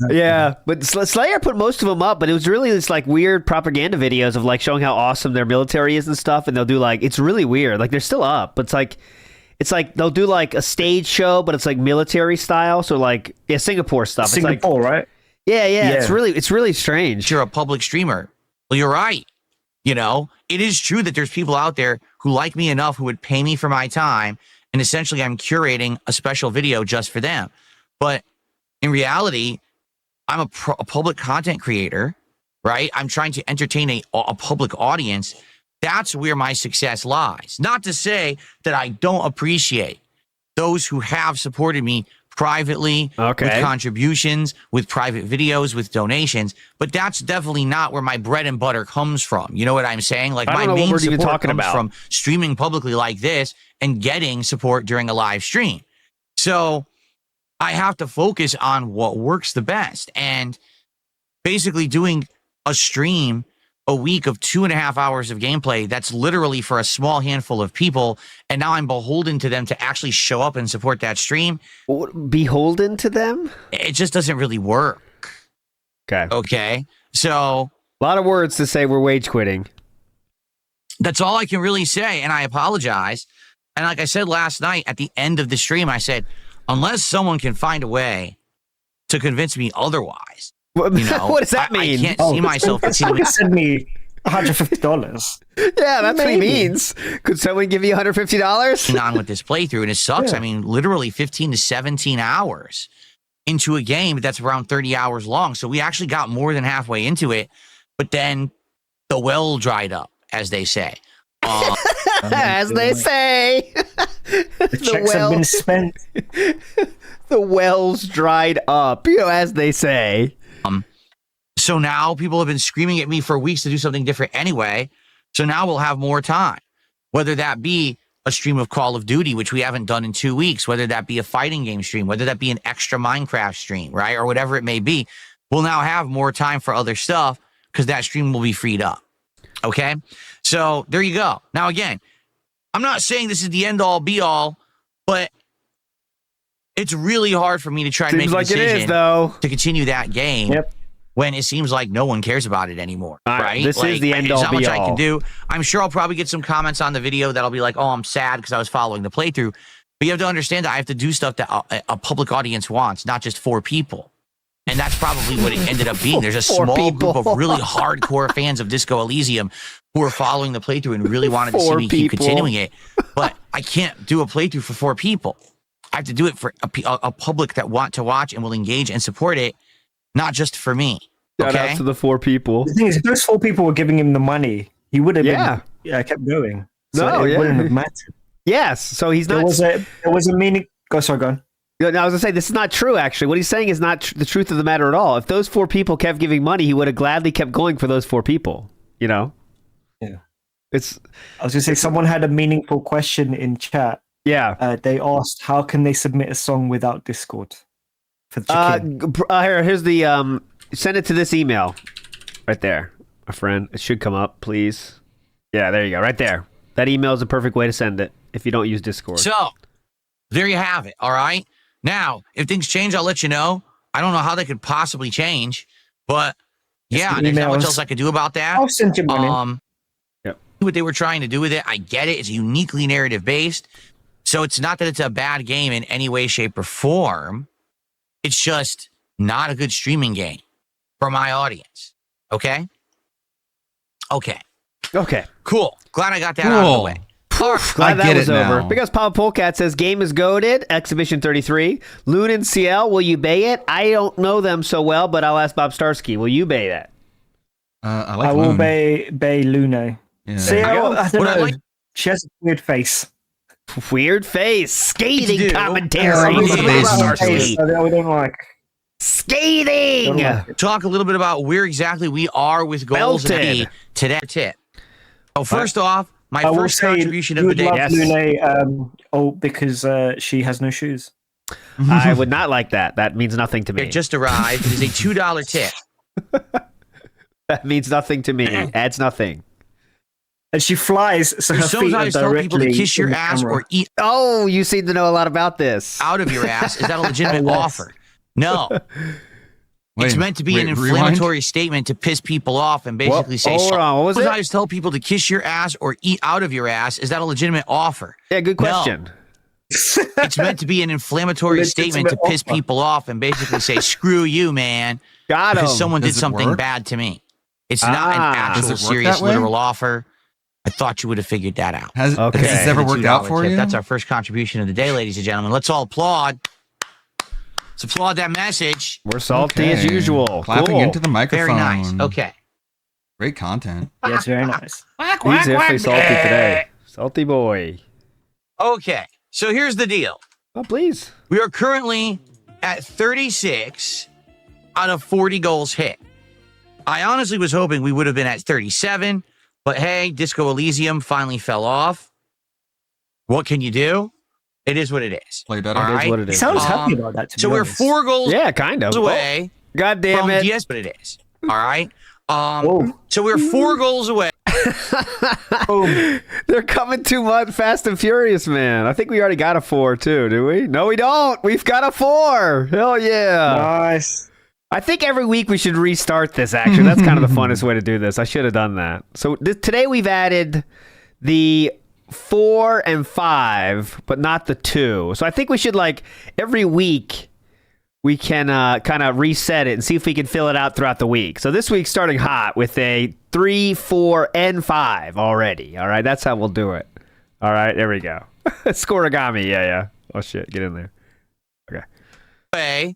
Yeah, but Slayer put most of them up, but it was really this like weird propaganda videos of like showing how awesome their military is and stuff. And they'll do like, it's really weird. Like they're still up, but it's like they'll do like a stage show, but it's like military style. So like, Singapore stuff. Singapore, right? Yeah. It's really strange. You're a public streamer. Well, you're right. It is true that there's people out there who like me enough who would pay me for my time and essentially I'm curating a special video just for them. But in reality, I'm a public content creator, right? I'm trying to entertain a public audience. That's where my success lies. Not to say that I don't appreciate those who have supported me privately, with contributions, with private videos, with donations, but that's definitely not where my bread and butter comes from. You know what I'm saying? Like, my main support comes from streaming publicly like this and getting support during a live stream. So I have to focus on what works the best. And basically doing a stream a week of 2.5 hours of gameplay, that's literally for a small handful of people. And now I'm beholden to them to actually show up and support that stream. Beholden to them? It just doesn't really work. Okay. So a lot of words to say we're wage quitting. That's all I can really say. And I apologize. And like I said last night at the end of the stream, I said, unless someone can find a way to convince me otherwise, you know, what does that mean? I can't see myself continuing. Send me $150. Yeah, that's what he means. Could someone give you $150? On with this playthrough, and it sucks. Yeah. I mean, literally 15 to 17 hours into a game that's around 30 hours long. So we actually got more than halfway into it, but then the well dried up, as they say. As they say. The checks have been spent. The wells dried up, you know, as they say. So now people have been screaming at me for weeks to do something different anyway. So now we'll have more time, whether that be a stream of Call of Duty, which we haven't done in 2 weeks, whether that be a fighting game stream, whether that be an extra Minecraft stream, right? Or whatever it may be. We'll now have more time for other stuff because that stream will be freed up. Okay. So there you go. Now, again, I'm not saying this is the end all be all, but it's really hard for me to try to make a decision to continue that game when it seems like no one cares about it anymore. Right? This is the end all There's not be much I all. can do. I'm sure I'll probably get some comments on the video that'll be like, oh, I'm sad because I was following the playthrough. But you have to understand that I have to do stuff that a public audience wants, not just 4 people. And that's probably what it ended up being. There's a small group of really hardcore fans of Disco Elysium who are following the playthrough and really wanted to see me keep continuing it. But I can't do a playthrough for 4 people. I have to do it for a public that want to watch and will engage and support it, not just for me. Shout Okay? out to the 4 people. The thing is, if those 4 people were giving him the money, he would have kept going. So it wouldn't have mattered. Yes. So he's not. There was a meaning. Go on. No, I was gonna say this is not true. Actually, what he's saying is not the truth of the matter at all. If those 4 people kept giving money, he would have gladly kept going for those 4 people. You know. Yeah. I was gonna say someone had a meaningful question in chat. Yeah. They asked how can they submit a song without Discord for the here's the send it to this email right there, my friend. It should come up, please. Yeah, there you go, right there. That email is the perfect way to send it if you don't use Discord. So there you have it. All right. Now, if things change, I'll let you know. I don't know how they could possibly change, but yeah, there's not much else I could do about that. I'll send you money. What they were trying to do with it, I get it. It's uniquely narrative based. So it's not that it's a bad game in any way, shape, or form. It's just not a good streaming game for my audience. Okay? Okay. Cool. Glad I got that out of the way. Glad that was over. Because Papa Polecat says, game is goated, Exhibition 33. Loon and CL, will you bay it? I don't know them so well, but I'll ask Bob Starsky. Will you bay that? I will bay Lune. Yeah. CL, I don't know. She has a weird face. Weird face. Scathing commentary. I don't like. Scathing. Talk a little bit about where exactly we are with goals today. Tip. Oh, first off, my first contribution of the day. Lune, because she has no shoes. I would not like that. That means nothing to me. It just arrived. It is a $2 tip. That means nothing to me. Adds nothing. And she flies, so her feet are tell people to kiss your ass or eat. Oh, you seem to know a lot about this. Out of your ass. Is that a legitimate offer? No. It's meant to be an inflammatory statement to piss people off and basically say, what was it? Sometimes tell people to kiss your ass or eat out of your ass. Is that a legitimate offer? Yeah, good question. No. It's meant to be an inflammatory statement to piss people off and basically say, screw you, man. Got him. Because someone did something bad to me. It's not an actual serious literal offer. I thought you would have figured that out. Has this ever worked out for tip. you? That's our first contribution of the day, ladies and gentlemen. Let's all applaud. Let's applaud that message. We're salty as usual. Clapping into the microphone. Very nice. Okay. Great content. Yes, very nice. He's definitely salty today. Salty boy. Okay. So here's the deal. Oh, please. We are currently at 36 out of 40 goals hit. I honestly was hoping we would have been at 37, but hey, Disco Elysium finally fell off. What can you do? It is what it is. Play better. All It is right? what it is. He sounds happy about that. To So be we're honest. 4 goals Yeah, kind of. away God damn from it. DS, but it is. All right? So we're 4 goals away. They're coming too much fast and furious, man. I think we already got a 4 too, do we? No, we don't. We've got a 4. Hell yeah. Nice. I think every week we should restart this, actually. That's kind of the funnest way to do this. I should have done that. So today we've added the 4 and 5, but not the 2. So I think we should, like, every week we can kind of reset it and see if we can fill it out throughout the week. So this week's starting hot with a 3, 4, and 5 already. All right, that's how we'll do it. All right, there we go. Scoregami, yeah. Oh, shit, get in there. Okay. Away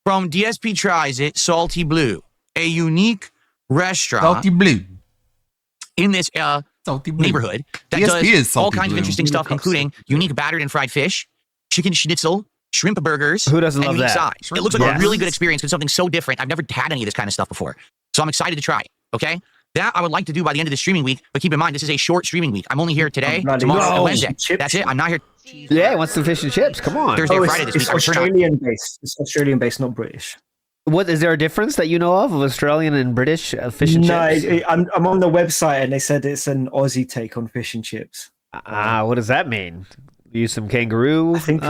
from DSP Tries It, Salty Blue, a unique restaurant. Salty Blue. In this Salty Blue. neighborhood that DSP does is all Salty kinds of Blue. interesting stuff, including unique battered and fried fish, chicken schnitzel, shrimp burgers, Who doesn't and love unique that? sides. It looks like Yes. a really good experience because something so different. I've never had any of this kind of stuff before. So I'm excited to try it, okay? That I would like to do by the end of the streaming week, but keep in mind, this is a short streaming week. I'm only here today, tomorrow, and Wednesday. That's it. I'm not here Yeah, he wants some fish and chips. Come on. Thursday or Friday this week. It's I return on Australian based. It's Australian based, not British. What is there a difference that you know of Australian and British fish and No, chips? I'm on the website and they said it's an Aussie take on fish and chips. What does that mean? Use some kangaroo? I think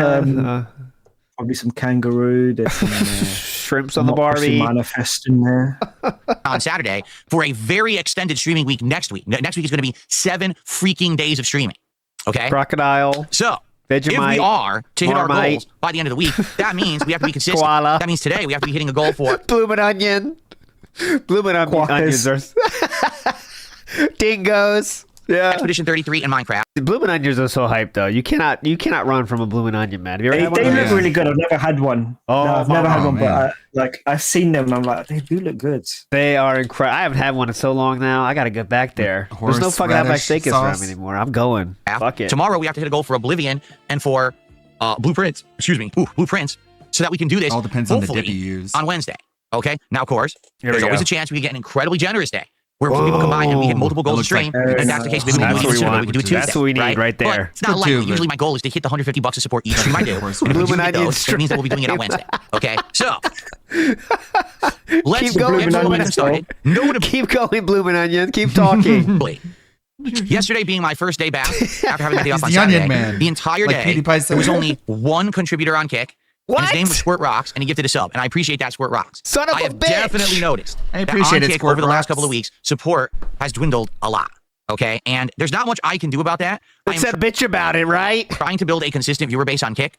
probably some kangaroo. There's some shrimps on the Democracy Barbie. Manifest in there. on Saturday for a very extended streaming week next week. Next week is going to be 7 freaking days of streaming. Okay? Crocodile. So, if we Vegemite, are to hit our Marmite. goals by the end of the week, that means we have to be consistent. Koala. That means today we have to be hitting a goal for Bloomin' onion. Bloomin' onions are dingoes. Yeah. Expedition 33 in Minecraft. Bloomin' onions are so hyped though. You cannot run from a bloomin' onion, man. Have you ever had one? They look really good. I've never had one. Oh, No, I've never had one, man. but I've seen them and I'm like, they do look good. They are incredible. I haven't had one in so long now. I gotta get back there. There's no fucking Outback Steakhouse around me anymore. I'm going. Fuck it. Tomorrow we have to hit a goal for Oblivion and for Blueprints. Excuse me. Blueprints. So that we can do this. All depends on the hopefully, dip you use. on Wednesday. Okay. Now, of course, Here we there's always go. a chance we get an incredibly generous day where people combine and we hit multiple goals a stream. And if that's the case, maybe we That's can what we do it. want. We can do it Tuesday. That's what we need right there. But it's not Good likely. too, Usually but- my goal is to hit the $150 to support each stream I do. And if we do Bloomin' hit onion those, it means that we'll be doing it on Wednesday. Okay. So let's Keep going, get the momentum started. Notably, Keep going, bloomin' onion. Keep talking. yesterday being my first day back after having the day off on He's the Onion Saturday, Man. the entire Like day, PewDiePie there was said. only one contributor on Kick. And his What? name was Squirt Rocks, and he gifted a sub, and I appreciate that, Squirt Rocks. Son of I a have bitch. definitely noticed I that appreciate on it, Kick Squirt over the last Rocks. couple of weeks, support has dwindled a lot. Okay, and there's not much I can do about that. I am Except bitch about it, right? trying to build a consistent viewer base on Kick,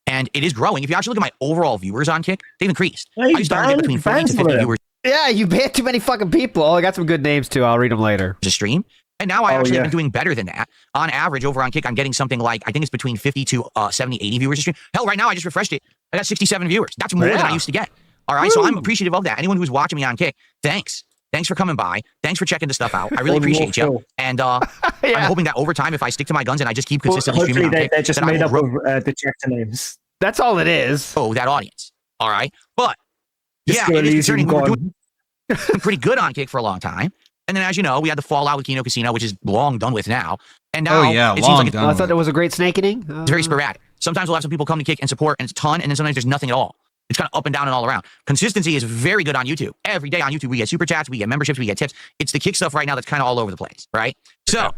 and it is growing. If you actually look at my overall viewers on Kick, they've increased. Hey, I used to get between 40 to 50 viewers Yeah, you banned too many fucking people. Oh, I got some good names too. I'll read them later. a stream. And now I actually yeah. have been doing better than that. On average, over on Kick, I'm getting something like, I think it's between 50 to 70, 80 viewers a stream. Hell, right now, I just refreshed it. I got 67 viewers. That's more than I used to get. All right, so I'm appreciative of that. Anyone who's watching me on Kick, thanks. Thanks for coming by. Thanks for checking the stuff out. I really appreciate you. And I'm hoping that over time, if I stick to my guns and I just keep consistently Hopefully streaming on they're Kick, just that I made will up grow of the chapter names. That's all it is. that audience. All right, but Just yeah, go it is Elysium concerning. We were gone. doing pretty good on Kick for a long time. And then, as you know, we had the fallout with Kino Casino, which is long done with now. And now Oh, yeah, it seems long like it's done. I thought there was a great snakening. it's very sporadic. Sometimes we'll have some people come to Kick and support, and it's a ton, and then sometimes there's nothing at all. It's kind of up and down and all around. Consistency is very good on YouTube. Every day on YouTube, we get super chats, we get memberships, we get tips. It's the Kick stuff right now that's kind of all over the place, right? So,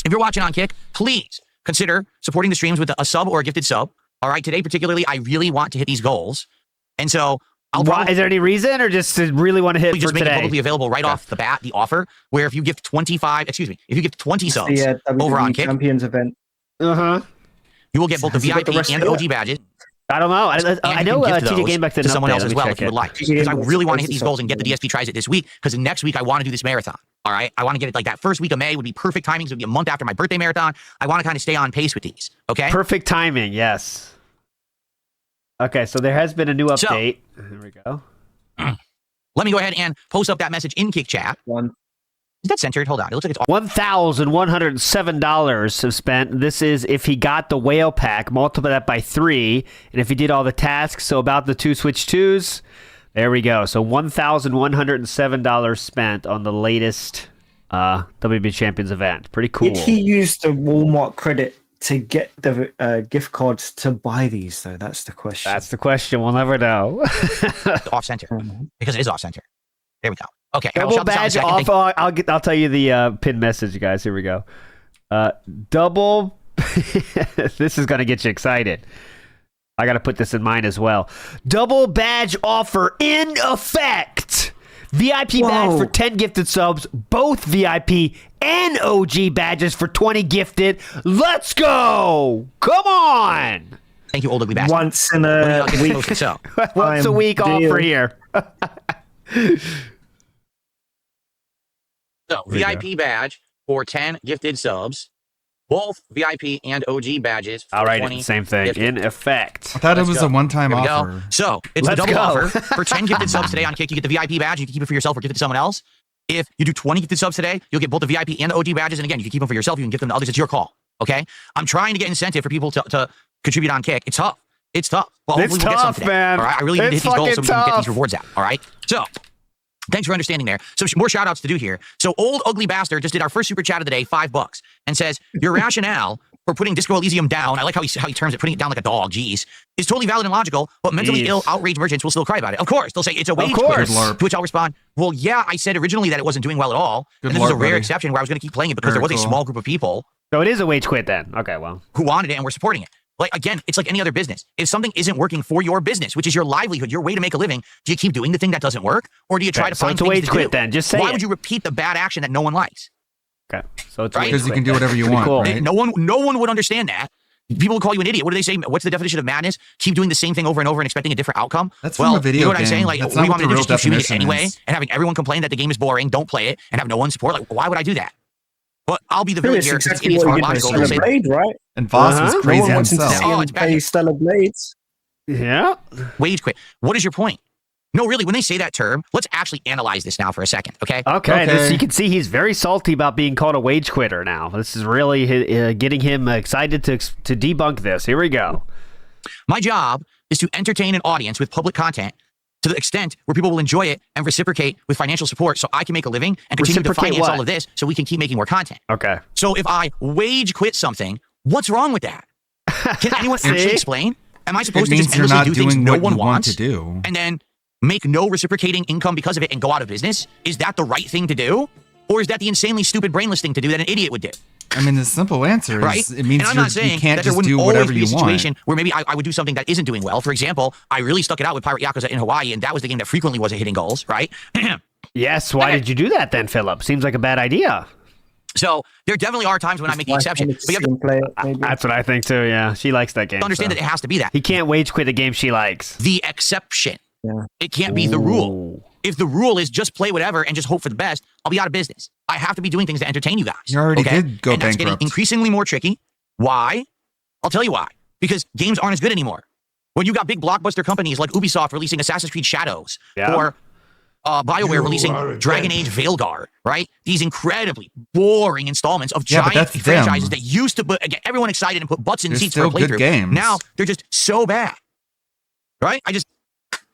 if you're watching on Kick, please consider supporting the streams with a sub or a gifted sub. All right, today particularly, I really want to hit these goals, and so I'll Why, probably is there any reason, or just to really want to hit just for make it today? publicly available right off the bat. The offer where if you gift 20 subs The over on WWE Kick, Champions event. Uh huh. you will get both the Has he got VIP the rest and of the it? OG badges. I don't know. I know TJ Gameback did to someone else Let as me well check if you would it. like. Because I really want to hit these goals and get the DSP tries it this week. Because next week I want to do this marathon. All right, I want to get it like that first week of May would be perfect timing. So it would be a month after my birthday marathon. I want to kind of stay on pace with these. Okay. Perfect timing. Yes. Okay, so there has been a new update. Here we go. Let me go ahead and post up that message in Kick Chat. Is that centered? Hold on. It looks like it's $1,107 have spent. This is if he got the whale pack, multiply that by 3, and if he did all the tasks, so about the 2 Switch 2s, there we go. So $1,107 spent on the latest WB Champions event. Pretty cool. Did he use the Walmart credit to get the gift cards to buy these, though? That's the question. That's the question. We'll never know. off center because it is off center. There we go. Okay. Double badge off. I'll tell you the pin message, you guys. Here we go. Double. This is gonna get you excited. I gotta put this in mine as well. Double badge offer in effect. VIP badge for 10 gifted subs. Both VIP and OG badges for 20 gifted. Let's go! Come on! Thank you, Old Ugly Bastard. Once in a week. Once a week offer here. So, VIP badge for 10 gifted subs. Both VIP and OG badges for All right, 20 same thing. gifted. In effect. I thought it was a one-time Here we go. offer. So, it's Let's a double go. offer. For 10 gifted subs today on Kick, you get the VIP badge. You can keep it for yourself or give it to someone else. If you do 20 gifted subs today, you'll get both the VIP and the OG badges. And again, you can keep them for yourself. You can give them to others. It's your call. Okay? I'm trying to get incentive for people to contribute on Kick. It's tough. It's tough. But It's hopefully we'll get some tough, today. man. All right? I really need to hit It's these goals so we fucking can get tough. these rewards out. All right? So, thanks for understanding there. So more shout outs to do here. So Old Ugly Bastard just did our first super chat of the day, $5, and says, your rationale for putting Disco Elysium down, I like how he terms it, putting it down like a dog, geez, is totally valid and logical, but mentally Jeez. ill, outraged merchants will still cry about it. Of course, they'll say it's a wage course. quit, to which I'll respond, well, yeah, I said originally that it wasn't doing well at all, Good and this is a Lord, rare buddy. exception where I was going to keep playing it because Very there was a cool. small group of people So it is a wage quit then. Okay, well. who wanted it and were supporting it. Like, again, it's like any other business. If something isn't working for your business, which is your livelihood, your way to make a living, do you keep doing the thing that doesn't work? Or do you try Okay, to so find it's a things wage to quit do? then. Just say Why it. would you repeat the bad action that no one likes? Okay. So it's a Right? wage Because you quit can do then. whatever you Pretty want, cool. right? No one would understand that. People would call you an idiot. What do they say? What's the definition of madness? Keep doing the same thing over and over and expecting a different outcome? That's from a video you know what I'm game. saying? Like, That's we not want what me to the just real keep shooting it definition anyway is. and having everyone complain that the game is boring, don't play it, and have no one support. Like, why would I do that? But I'll be the villain It's here because exactly idiots what aren't you did logical. with They'll Stellar say, Blade, right? And Voss was Uh-huh. crazy No one wanted to himself. see Oh, him it's bad. play Stellar Blades. Yeah. wage quit. What is your point? No, really, when they say that term, let's actually analyze this now for a second, okay? Okay. Okay. You can see he's very salty about being called a wage quitter now. This is really getting him excited to debunk this. Here we go. My job is to entertain an audience with public content to the extent where people will enjoy it and reciprocate with financial support so I can make a living and continue to Reciprocate finance what? all of this so we can keep making more content. Okay. So if I wage quit something, what's wrong with that? Can anyone See? actually explain? Am I supposed It to means just you're endlessly not do things doing no what one you want wants to do. and then make no reciprocating income because of it and go out of business? Is that the right thing to do? Or is that the insanely stupid brainless thing to do that an idiot would do? I mean, the simple answer is Right? it means and I'm you not saying can't that there just wouldn't do always whatever be a you situation want. where maybe I would do something that isn't doing well. For example, I really stuck it out with Pirate Yakuza in Hawaii, and that was the game that frequently wasn't hitting goals, right? Yes. Why did you do that then, Philip? Seems like a bad idea. So there definitely are times when I make the exception. But you have to Play it, maybe. That's what I think too. Yeah. She likes that game. understand so. that it has to be that. He can't wage quit a game she likes. The exception. Yeah. It can't be the rule. If the rule is just play whatever and just hope for the best, I'll be out of business. I have to be doing things to entertain you guys. You already okay? did go and that's bankrupt. getting increasingly more tricky. Why? I'll tell you why. Because games aren't as good anymore. When you got big blockbuster companies like Ubisoft releasing Assassin's Creed Shadows, Yeah. or BioWare releasing Dragon Age Veilguard, right? These incredibly boring installments of Yeah, but giant that's franchises them. that used to get everyone excited and put butts in They're seats for a still good playthrough. games. Now they're just so bad, right?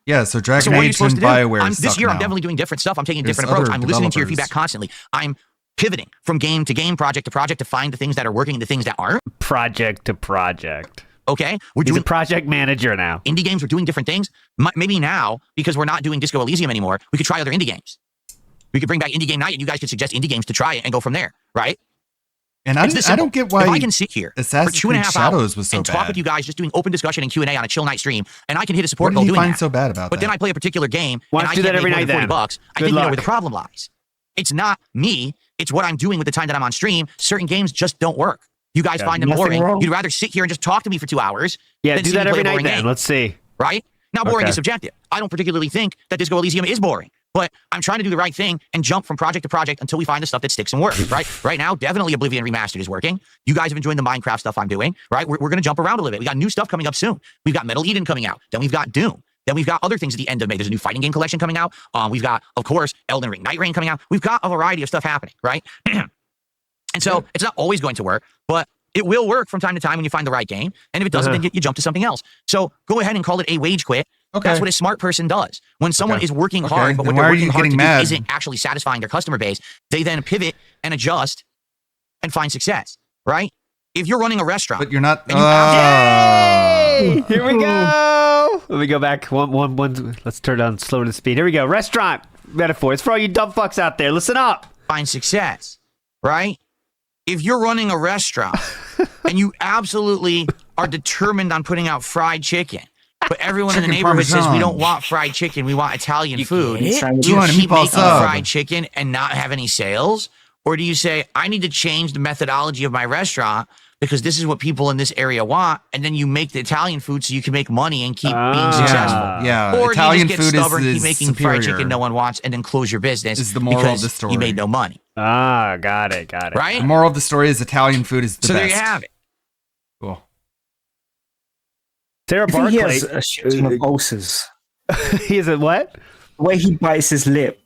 Yeah, so So Dragon what are you Age supposed and to do? BioWare This suck year, now. I'm definitely doing different stuff. I'm taking a There's different approach. other I'm listening to your developers. feedback constantly. I'm pivoting from game to game, project to project to find the things that are working and the things that aren't. Project to project. Okay? We're He's doing a project manager now. indie games. We're doing different things. Maybe now, because we're not doing Disco Elysium anymore, we could try other indie games. We could bring back Indie Game Night, and you guys could suggest indie games to try it and go from there, right? And It's this I simple. don't get why if I can sit here Assassin's for 2.5 Creed Shadows hours was so and talk bad. with you guys, just doing open discussion and Q&A on a chill night stream, and I can hit a What support did goal he doing find that. so bad about But that? then I play a particular game, Why and don't I you do can't that every make more night than $40. then? I Good think you know luck. where the problem lies. It's not me. It's what I'm doing with the time that I'm on stream. Certain games just don't work. You guys find them Nothing boring. wrong. You'd rather sit here and just talk to me for 2 hours. Yeah, than do see that me play every a night boring then. game. Let's see. Right? Now, boring Okay. is subjective. I don't particularly think that Disco Elysium is boring, but I'm trying to do the right thing and jump from project to project until we find the stuff that sticks and works, right? Right now, definitely Oblivion Remastered is working. You guys have enjoyed the Minecraft stuff I'm doing, right? We're going to jump around a little bit. We got new stuff coming up soon. We've got Metal Eden coming out. Then we've got Doom. Then we've got other things at the end of May. There's a new fighting game collection coming out. We've got, of course, Elden Ring Night Reign coming out. We've got a variety of stuff happening, right? And so it's not always going to work, but it will work from time to time when you find the right game. And if it doesn't, then you jump to something else. So go ahead and call it a wage quit. Okay. That's what a smart person does. When someone is working Okay, hard, but then what why they're are you working hard to getting do mad? isn't actually satisfying their customer base, they then pivot and adjust and find success, right? If you're running a restaurant, But you're not. and you Yay! Here we go. Let me go back. One. Let's turn down slow to speed. Here we go. Restaurant metaphor. It's for all you dumb fucks out there. Listen up. find success, right? If you're running a restaurant and you absolutely are determined on putting out fried chicken, but everyone in the Chicken neighborhood says we parmesan. don't want fried chicken, we want Italian food. Do get it? you We want a keep meatball making sub. fried chicken and not have any sales? Or do you say, I need to change the methodology of my restaurant because this is what people in this area want, and then you make the Italian food so you can make money and keep being successful? Yeah, Or Italian do you just get food stubborn, is keep making superior. fried chicken no one wants, and then close your business Is the moral because of the story. you made no money? Ah, got it. Right? The moral of the story is Italian food is the So best. there you have it. Cool. Sarah I think he Barkley. has a shit ton of ulcers. He has a what? The way he bites his lip.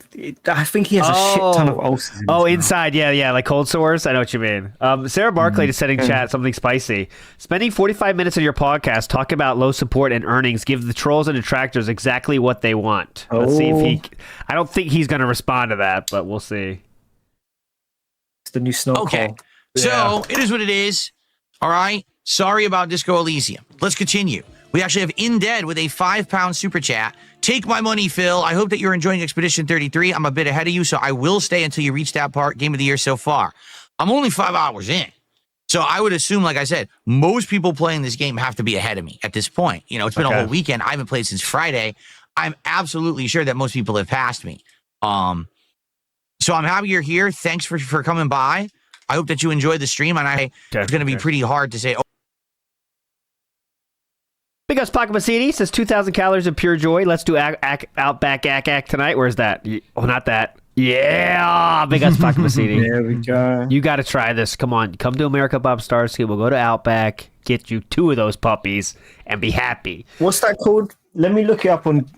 I think he has a shit ton of ulcers. Oh, inside, yeah, like cold sores. I know what you mean. Sarah Barkley just said in chat something spicy. Spending 45 minutes of your podcast talking about low support and earnings give the trolls and detractors exactly what they want. Let's see if he. I don't think he's going to respond to that, but we'll see. It's the new snow Okay. call. So it is what it is. All right. Sorry about Disco Elysium. Let's continue. We actually have In Dead with a £5 super chat. Take my money, Phil. I hope that you're enjoying Expedition 33. I'm a bit ahead of you, so I will stay until you reach that part. Game of the year so far. I'm only 5 hours in. So I would assume, like I said, most people playing this game have to be ahead of me at this point. You know, it's been a whole weekend. I haven't played since Friday. I'm absolutely sure that most people have passed me. So I'm happy you're here. Thanks for coming by. I hope that you enjoyed the stream, and it's going to be pretty hard to say, Big ups, Pocket Massini says 2,000 calories of pure joy. Let's do Outback Ack tonight. Where's that? Oh, not that. Yeah, big ups, Pocket Massini. There we go. You got to try this. Come on, come to America Bob Starsky. We'll go to Outback, get you 2 of those puppies, and be happy. What's that called? Let me look it up on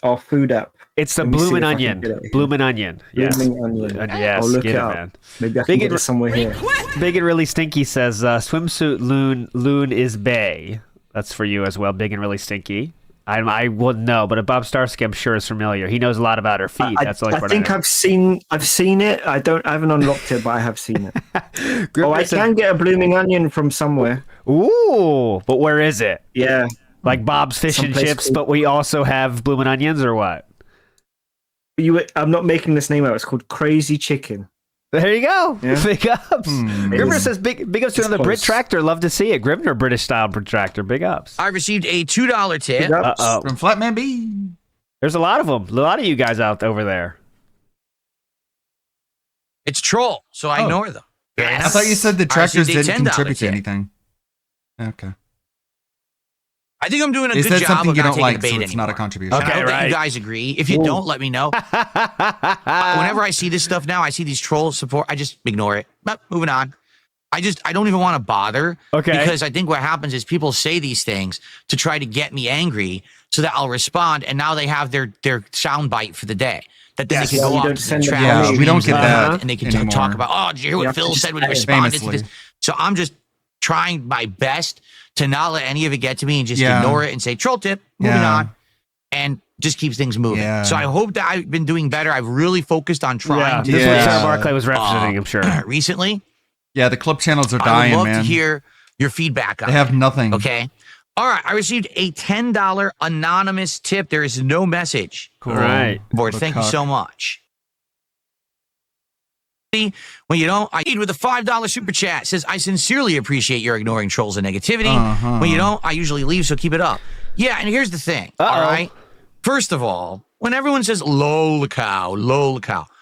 our food app. It's the Let me see Bloomin' if I can Onion. get it here. Bloomin' Onion. Yes. Bloomin' Onion. Yes, I'll look get it it, up. man. Maybe I can get it somewhere here. Big and Really Stinky says, swimsuit loon is bae. That's for you as well, Big and Really Stinky. I wouldn't know, but a Bob Starsky I'm sure is familiar. He knows a lot about her feet. That's the only I part think know. I've seen it. I haven't unlocked it, but I have seen it. I said- can get a blooming onion from somewhere. Ooh, but where is it? Yeah. Like Bob's Fish and Someplace Chips, called- but we also have bloomin' onions or what? I'm not making this name out. It's called Crazy Chicken. There you go. Yeah. Big ups. Grimner says big ups to It's another Brit close. Tractor. Love to see it. Grimner British style Brit Tractor. Big ups. I received a $2 tip. Uh-oh. From Flatman B. There's a lot of them. A lot of you guys out over there. It's troll, so I ignore them. I thought you said the I tractors received a didn't $10 contribute to tip. anything. Okay. I think I'm doing a They good said job something of you not don't taking like, the bait so it's anymore. not a contribution. And I Okay, hope that right. you guys agree. If you don't, let me know. Whenever I see this stuff now, I see these troll support. I just ignore it. But moving on. I don't even want to bother. Okay. Because I think what happens is people say these things to try to get me angry so that I'll respond. And now they have their sound bite for the day. That then Yes, they can well, go you off don't to send the them trash Yeah, we don't get streams that and they can anymore. talk about, oh, did you hear You what have to Phil just said when he say it. responded to Famously. this? So I'm just trying my best to not let any of it get to me and just Yeah. ignore it and say, troll tip, moving Yeah. on. And just keep things moving. Yeah. So I hope that I've been doing better. I've really focused on trying Yeah, to this is what Yeah. Sarah Barclay was representing, I'm sure. recently. Yeah, the club channels are I dying, would love man. to hear your feedback on They have nothing. it. Okay. All right. I received a $10 anonymous tip. There is no message. Cool. All right. Board, Look thank you cock. so much. When you don't, I lead with a $5 super chat. Says, I sincerely appreciate your ignoring trolls and negativity. Uh-huh. When you don't, I usually leave, so keep it up. Yeah, and here's the thing. All right. First of all, when everyone says lol cow,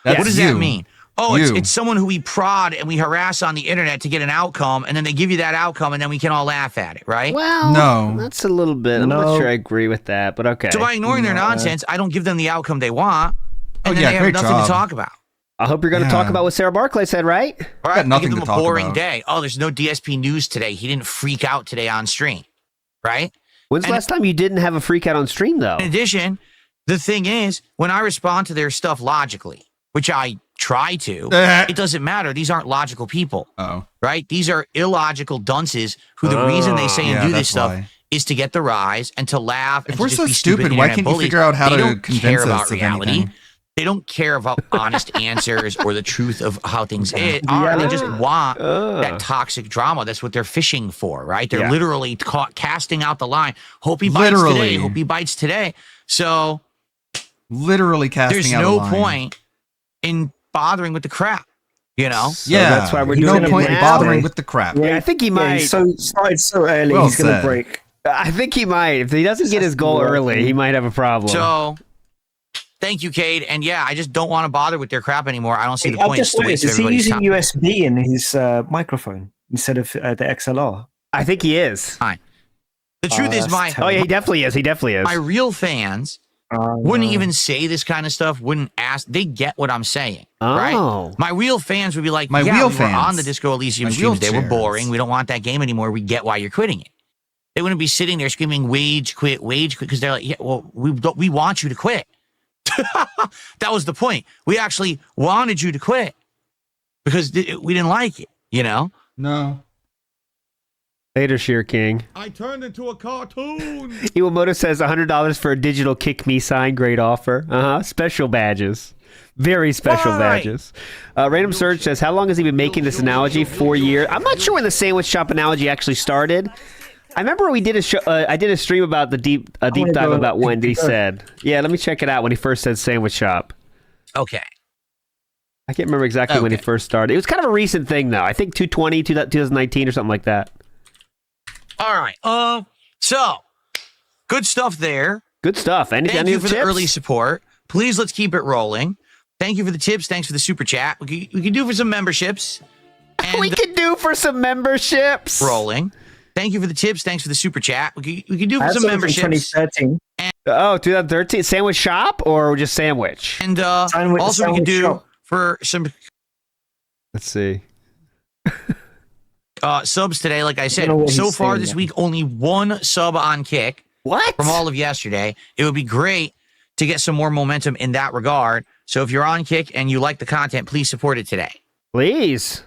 That's what does you. that mean? Oh, it's someone who we prod and we harass on the internet to get an outcome, and then they give you that outcome, and then we can all laugh at it, right? Well, that's a little bit. I'm not sure I agree with that, but okay. So by ignoring their nonsense, I don't give them the outcome they want, and then they have nothing to talk about. I hope you're going to talk about what Sarah Barclay said, right? All right, I give them a boring day. Oh, there's no DSP news today. He didn't freak out today on stream, right? When's the last time you didn't have a freak out on stream, though? In addition, the thing is, when I respond to their stuff logically, which I try to, it doesn't matter. These aren't logical people, right? These are illogical dunces who the reason they say and do this stuff is to get the rise and to laugh. If and we're to just so be stupid, why can't you figure out how to convince us about of reality. anything? They don't care about honest answers or the truth of how things are. They just want that toxic drama. That's what they're fishing for, right? They're literally casting out the line. Hope he bites today. Hope he bites today. So literally casting out the line. There's no point in bothering with the crap, you know? So that's why we're doing no point it in now. bothering with the crap. Yeah, I think he might. Started so early, he's going to break. I think he might. If he doesn't get his goal early, he might have a problem. So, thank you, Cade. And yeah, I just don't want to bother with their crap anymore. I don't see the point. Just noticed, is he using USB in his microphone instead of the XLR? I think he is. Fine. The truth is, Oh, yeah, he definitely is. He definitely is. My real fans wouldn't even say this kind of stuff, wouldn't ask. They get what I'm saying, right? My real fans would be like, we were on the Disco Elysium streams. They were boring. We don't want that game anymore. We get why you're quitting it. They wouldn't be sitting there screaming, wage quit, because they're like, yeah, well, we want you to quit. That was the point. We actually wanted you to quit because we didn't like it, you know? No. Later, Sheer King. I turned into a cartoon. Iwamoto says $100 for a digital kick me sign. Great offer. Special badges. Very special badges. Random Search says, how long has he been making this analogy? 4 years. I'm not sure when the sandwich shop analogy actually started. I remember we did a show. I did a stream about the deep dive about when he said. Yeah, let me check it out when he first said sandwich shop. Okay. I can't remember exactly when he first started. It was kind of a recent thing, though. I think 2019 or something like that. All right. So good stuff there. Good stuff. Thank you for the early support. Please, let's keep it rolling. Thank you for the tips. Thanks for the super chat. We can do for some memberships. We can do for some memberships. Rolling. Thank you for the tips. Thanks for the super chat. We can do for some memberships. 2013. 2013 sandwich shop or just sandwich? And also we can do for some. Let's see. Subs today, like I said, so far this week, only one sub on Kick. What? From all of yesterday. It would be great to get some more momentum in that regard. So if you're on Kick and you like the content, please support it today. Please.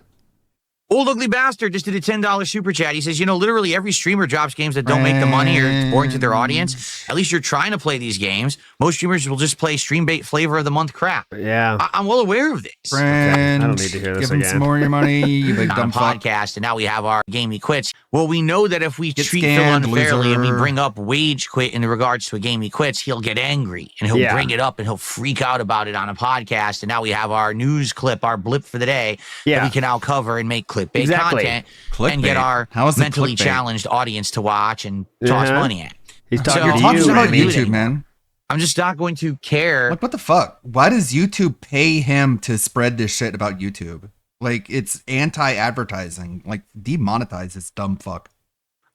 Old Ugly Bastard just did a $10 super chat. He says, literally every streamer drops games that don't make the money or it's boring to their audience. At least you're trying to play these games. Most streamers will just play stream bait flavor of the month crap. Yeah. I'm well aware of this. Friend, I don't need to hear this give him some more of your money, you big dumb fuck. Podcast, and now we have our Game He Quits. Well, we know that if we treat Phil unfairly and we bring up Wage Quit in regards to a Game He Quits, he'll get angry and he'll bring it up and he'll freak out about it on a podcast. And now we have our news clip, our blip for the day that we can now cover and make clickbait content and get our mentally challenged audience to watch and toss money at. He's talking to you, about YouTube, man. I'm just not going to care. Like, what the fuck? Why does YouTube pay him to spread this shit about YouTube? Like, it's anti-advertising. Like, demonetize this dumb fuck.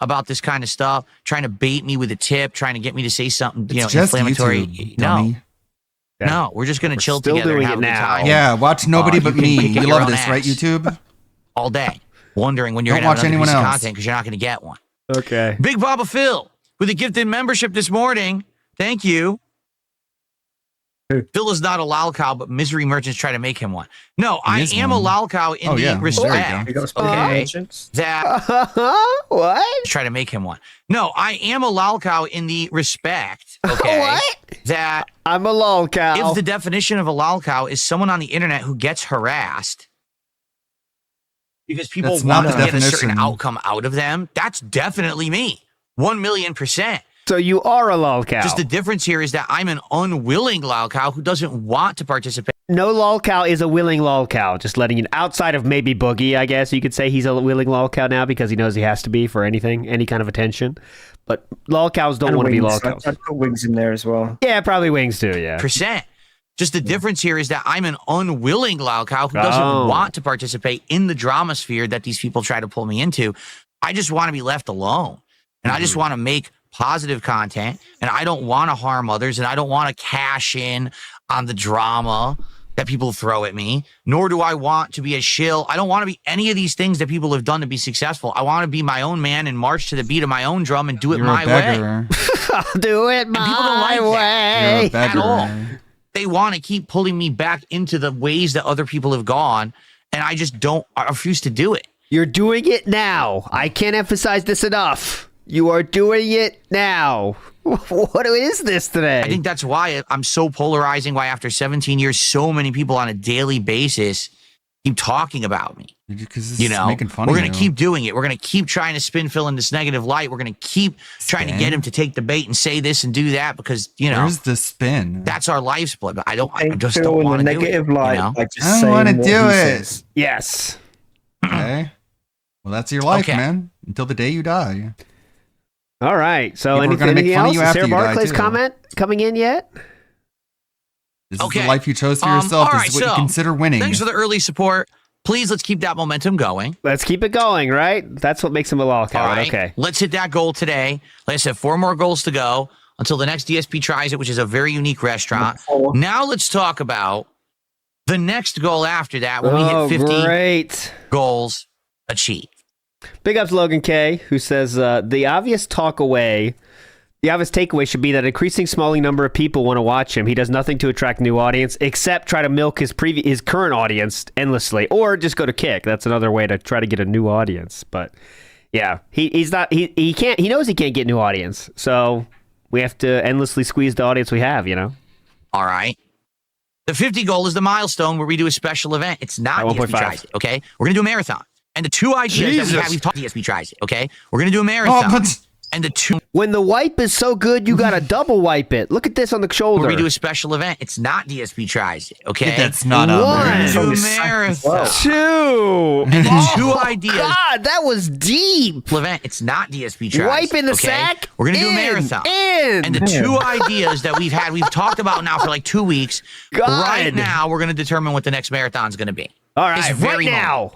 About this kind of stuff, trying to bait me with a tip, trying to get me to say something, just inflammatory. YouTube, no, dummy. no, we're just going to chill together and have a good time. Yeah, watch nobody but me. You love this, right, ass YouTube? All day, wondering when you're Don't going to watch have another anyone piece of else. content because you're not going to get one. Okay. Big Baba Phil with a gifted membership this morning. Thank you. Phil is not a lol cow, but misery merchants try to make him one. No, I am a lol cow in the respect. Okay, that what? Try to make him one. No, I am a lol cow in the respect. Okay, what? That I'm a lol cow. If the definition of a lol cow is someone on the internet who gets harassed because people want to get a certain outcome out of them, that's definitely me. 1,000,000%. So you are a lol cow. Just the difference here is that I'm an unwilling lol cow who doesn't want to participate. No lol cow is a willing lol cow. Just letting you, outside of maybe Boogie, I guess you could say he's a willing lol cow now because he knows he has to be for anything, any kind of attention. But lol cows don't want to be lol cows. I'd put Wings in there as well. Yeah, probably Wings too. Yeah. Percent. Just the difference here is that I'm an unwilling Laucow who doesn't want to participate in the drama sphere that these people try to pull me into. I just want to be left alone. And I just want to make positive content. And I don't want to harm others. And I don't want to cash in on the drama that people throw at me. Nor do I want to be a shill. I don't want to be any of these things that people have done to be successful. I want to be my own man and march to the beat of my own drum and do it my way. I'll do it my people don't like way. At all. They want to keep pulling me back into the ways that other people have gone, and I just don't. I refuse to do it. You're doing it now. I can't emphasize this enough. You are doing it now. What is this today? I think that's why I'm so polarizing. Why after 17 years, so many people on a daily basis keep talking about me. Because making fun we're going to keep doing it. We're going to keep trying to spin Phil in this negative light. We're going to keep trying to get him to take the bait and say this and do that because, Where's the spin? That's our lifeblood. But I just don't want to do it. Light, I don't want to do it. Yes. Okay. Well, that's your life, man. Until the day you die. All right. So People are gonna anything make fun of else? you Is after Sarah you die, Barclay's too. comment coming in yet? This is the life you chose for yourself. All right, This is what you consider winning. Thanks for the early support. Please, let's keep that momentum going. Let's keep it going, right? That's what makes him a Laucow. All right. Okay. Let's hit that goal today. Like I said, 4 more goals to go until the next DSP tries it, which is a very unique restaurant. Now let's talk about the next goal after that when we hit 50 goals achieved. Big ups Logan K, who says the obvious takeaway should be that increasing smaller number of people want to watch him. He does nothing to attract new audience except try to milk his current audience endlessly, or just go to Kick. That's another way to try to get a new audience. But yeah, he knows he can't get new audience, so we have to endlessly squeeze the audience we have. All right. The 50 goal is the milestone where we do a special event. It's not DSP tries it. Okay, we're gonna do a marathon. And the 2 ideas that we've talked DSP tries it, okay? We're going to do a marathon. And the 2... When the wipe is so good, you got to double wipe it. Look at this on the shoulder. Where we do a special event. It's not DSP tries it, okay? That's not on there. We're going to do a marathon. 2. And the 2 ideas... God, that was deep. Event. It's not DSP tries Wipe in the okay? sack. We're going to do a marathon. And the 2 ideas that we've talked about now for like 2 weeks. God. Right now, we're going to determine what the next marathon is going to be. All right, right now.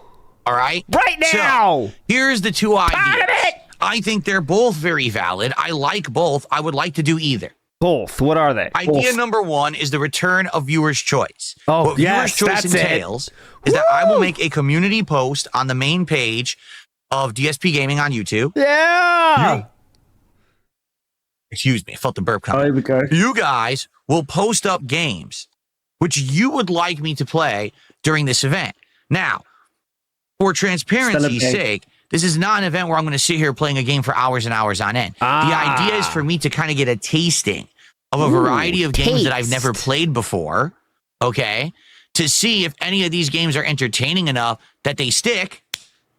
All right? Right now! So, here's the 2 ideas. I think they're both very valid. I like both. I would like to do either. Both. What are they? Idea number 1 is the return of Viewer's Choice. Oh, what Viewer's Choice entails is that I will make a community post on the main page of DSP Gaming on YouTube. Yeah! Excuse me, I felt the burp coming. Oh, here we go. You guys will post up games which you would like me to play during this event. Now, for transparency's sake, this is not an event where I'm going to sit here playing a game for hours and hours on end. The idea is for me to kind of get a tasting of a variety of games that I've never played before, okay, to see if any of these games are entertaining enough that they stick,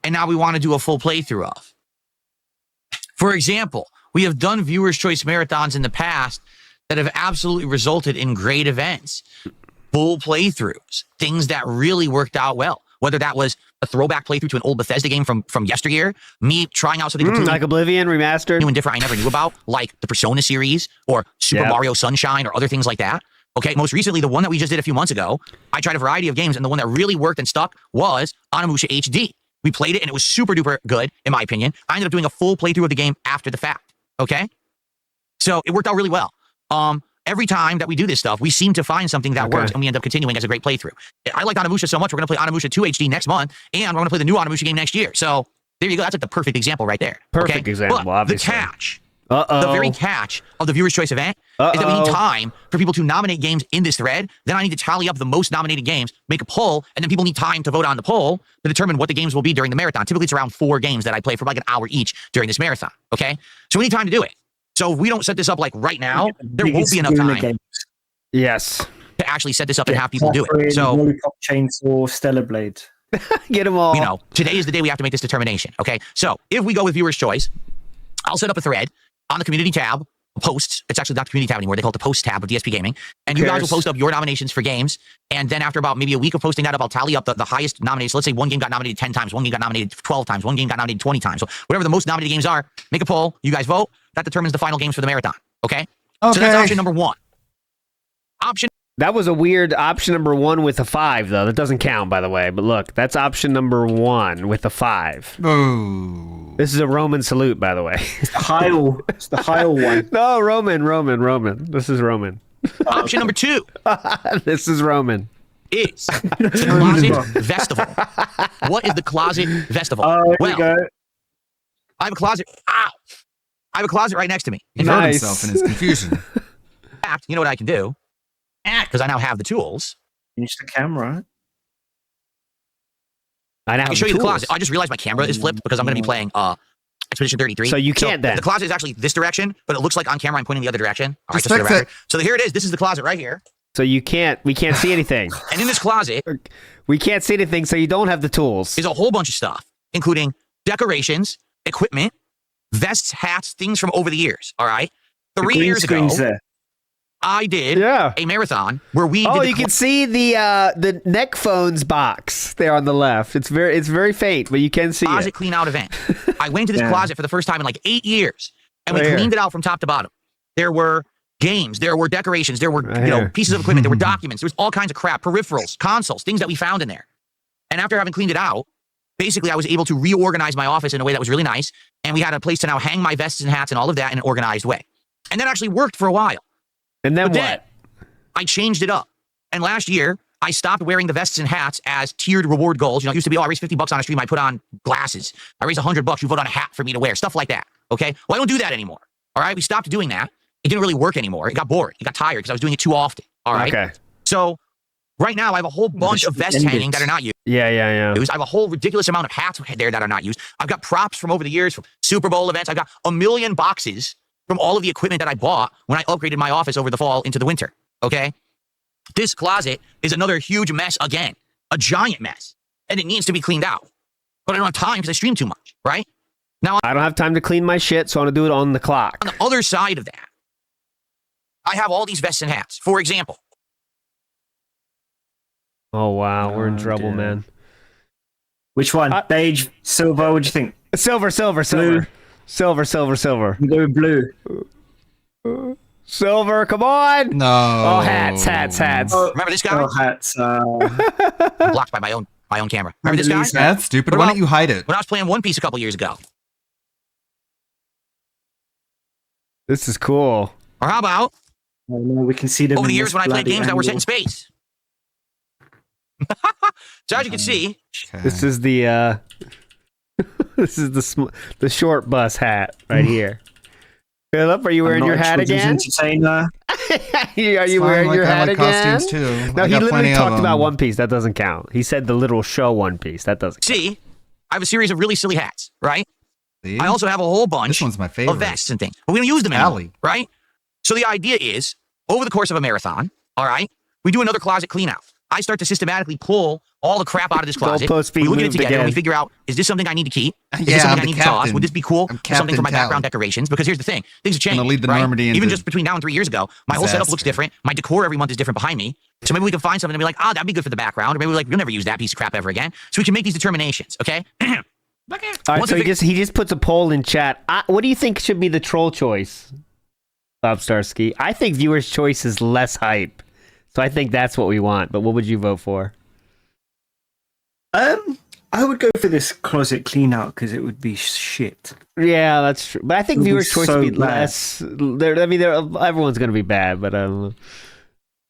and now we want to do a full playthrough of. For example, we have done Viewer's Choice Marathons in the past that have absolutely resulted in great events, full playthroughs, things that really worked out well. Whether that was a throwback playthrough to an old Bethesda game from yesteryear, me trying out something completely like Oblivion Remastered, new and different I never knew about, like the Persona series or Super Mario Sunshine or other things like that. Okay, most recently, the one that we just did a few months ago, I tried a variety of games, and the one that really worked and stuck was Onimusha HD. We played it, and it was super duper good, in my opinion. I ended up doing a full playthrough of the game after the fact. Okay, so it worked out really well. Every time that we do this stuff, we seem to find something that works, and we end up continuing as a great playthrough. I like Onimusha so much, we're going to play Onimusha 2 HD next month, and we're going to play the new Onimusha game next year. So there you go. That's like the perfect example right there. Perfect example, but obviously. The catch, the very catch of the Viewer's Choice event is that we need time for people to nominate games in this thread. Then I need to tally up the most nominated games, make a poll, and then people need time to vote on the poll to determine what the games will be during the marathon. Typically, it's around 4 games that I play for like an hour each during this marathon. Okay, so we need time to do it. So if we don't set this up like right now, there won't be enough time. Yes. To actually set this up and have people do it. So Lollipop Chainsaw, Stellar Blade. Get them all. You know, today is the day we have to make this determination. Okay. So if we go with Viewer's Choice, I'll set up a thread on the community tab, posts. It's actually not the community tab anymore. They call it the post tab of DSP Gaming. And you guys will post up your nominations for games. And then after about maybe a week of posting that up, I'll tally up the highest nominated. So let's say one game got nominated 10 times, one game got nominated 12 times, one game got nominated 20 times. So whatever the most nominated games are, make a poll. You guys vote. That determines the final games for the marathon. Okay. So that's option number 1. Option That was a weird option number 1 with a 5, though. That doesn't count, by the way. But look, that's option number 1 with a 5. Oh. This is a Roman salute, by the way. It's the Heil. It's the Heil one. No, Roman. This is Roman. Option number 2. This is Roman. Is Closet Vestival. What is the Closet Vestival? Here we go. I have a closet. Ow! I have a closet right next to me. He hurt himself in his confusion. In fact, you know what I can do? Because I now have the tools. Use the camera. I can show you the closet. I just realized my camera is flipped because I'm going to be playing Expedition 33. So you can't then. The closet is actually this direction, but it looks like on camera I'm pointing the other direction. All right, Just just for the fix record. So here it is. This is the closet right here. So we can't see anything. And in this closet, we can't see anything, so you don't have the tools. There's a whole bunch of stuff, including decorations, equipment, vests, hats, things from over the years. All right. 3 years ago, I did a marathon where we. Oh, you can see the neck phones box there on the left. It's very faint, but you can see closet it. clean out event. I went into this closet for the first time in like 8 years, and we Right cleaned here. it out from top to bottom. There were games, there were decorations, there were Right here. pieces of equipment, there were documents, there was all kinds of crap, peripherals, consoles, things that we found in there. And after having cleaned it out, basically I was able to reorganize my office in a way that was really nice, and we had a place to now hang my vests and hats and all of that in an organized way. And that actually worked for a while. And then But what? I changed it up. And last year, I stopped wearing the vests and hats as tiered reward goals. You know, it used to be, I raised $50 on a stream, I put on glasses. I raised $100, you vote on a hat for me to wear, stuff like that. Okay? Well, I don't do that anymore. All right? We stopped doing that. It didn't really work anymore. It got boring. It got tired because I was doing it too often. All right? Okay. So right now, I have a whole bunch of vests hanging that are not used. Yeah. I have a whole ridiculous amount of hats there that are not used. I've got props from over the years, from Super Bowl events. I've got 1 million boxes from all of the equipment that I bought when I upgraded my office over the fall into the winter. Okay? This closet is another huge mess again. A giant mess. And it needs to be cleaned out. But I don't have time because I stream too much, right? Now, I don't have time to clean my shit, so I'm going to do it on the clock. on the other side of that, I have all these vests and hats. For example, Oh, wow. We're in trouble, dear. man. Which one? Beige, silver. What do you think? Silver. Blue. Silver. I'm going blue. Silver, come on. No. Oh, hats. remember this guy? Oh, hats. I'm blocked by my own camera. Remember this guy? That's stupid. What Why about- don't you hide it? When I was playing One Piece a couple years ago. This is cool. Or how about Oh, no, we can see them over the in years this when I played bloody games that were set in angle. space? So as you can see, This is the this is the short bus hat right here. Philip, are you wearing I'm your not a hat children's again? entertainer. Are you wearing your hat again? Costumes too. No, I he got literally plenty of talked about them. One Piece. That doesn't count. He said the literal show One Piece. That doesn't count. see, I have a series of really silly hats, right? See? I also have a whole bunch This one's my favorite. of vests and things. But we don't use them anymore, Alley. right? So the idea is, over the course of a marathon, all right, we do another closet clean out. I start to systematically pull all the crap out of this closet. Goalpost We being look at it moved together and we again. figure out, is this something I need to keep? Is Yeah, this something I'm I the need to toss? captain. Would this be cool I'm for something for my Captain background Tally. decorations? Because here's the thing, things have changed. Gonna lead the right? Normandy Even into just between now and 3 years ago, my whole setup looks disaster. different. My decor every month is different behind me. So maybe we can find something and be like, that'd be good for the background. Or maybe we're like, we'll never use that piece of crap ever again. So we can make these determinations, okay? All right, Once so we he just puts a poll in chat. What do you think should be the troll choice, Bob Starsky? I think viewers' choice is less hype. So I think that's what we want. But what would you vote for? I would go for this closet clean out because it would be shit. Yeah, that's true. But I think It would be viewers' choice so would be bad. less. Everyone's going to be bad, but I don't know.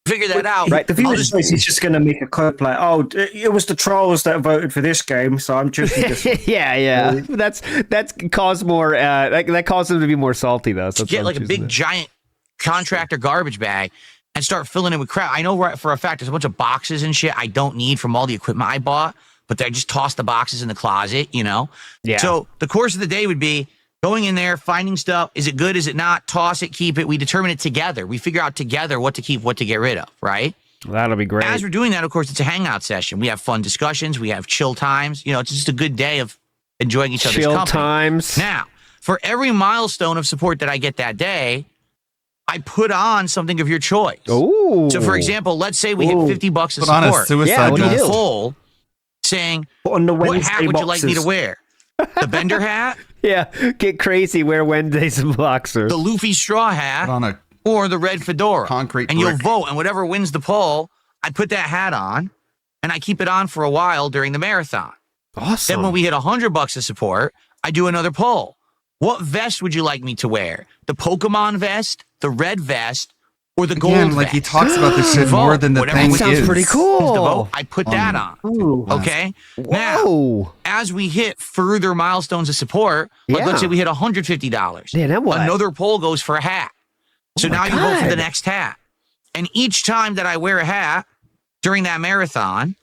Figure that out. Right, the viewer's choice is just going to make a clip like, "Oh, it was the trolls that voted for this game, so I'm choosing this." one." yeah. That's caused more. That caused them to be more salty though. So that's why Get I'm like a choosing big it. giant contractor garbage bag and start filling it with crap. I know for a fact there's a bunch of boxes and shit I don't need from all the equipment I bought, but I just toss the boxes in the closet, you know? Yeah. So the course of the day would be going in there, finding stuff. Is it good? Is it not? Toss it, keep it. We determine it together. We figure out together what to keep, what to get rid of, right? That'll be great. As we're doing that, of course, it's a hangout session. We have fun discussions. We have chill times. You know, it's just a good day of enjoying each other's Chill company. times. Now, for every milestone of support that I get that day, I put on something of your choice. Ooh. So, for example, let's say we hit $50 of Put on a support. suicide Yeah, what do you do a do? poll saying, on the what Wednesday hat would you like me to boxes. wear? The Bender hat? Yeah, get crazy. Wear Wednesdays and boxers. The Luffy straw hat? Put on a or the red fedora. Concrete and you'll brick. vote, and whatever wins the poll, I put that hat on, and I keep it on for a while during the marathon. Awesome. Then when we hit $100 of support, I do another poll. What vest would you like me to wear? The Pokemon vest, the red vest, or the gold Again, like vest? he talks about this shit Vote. more than the Whatever thing wins is. Sounds pretty cool. the vote, I put that on. Okay? Now, as we hit further milestones of support, like Yeah. let's say we hit $150, Yeah, then what? another poll goes for a hat. So Oh my now you vote for the God. next hat. And each time that I wear a hat during that marathon,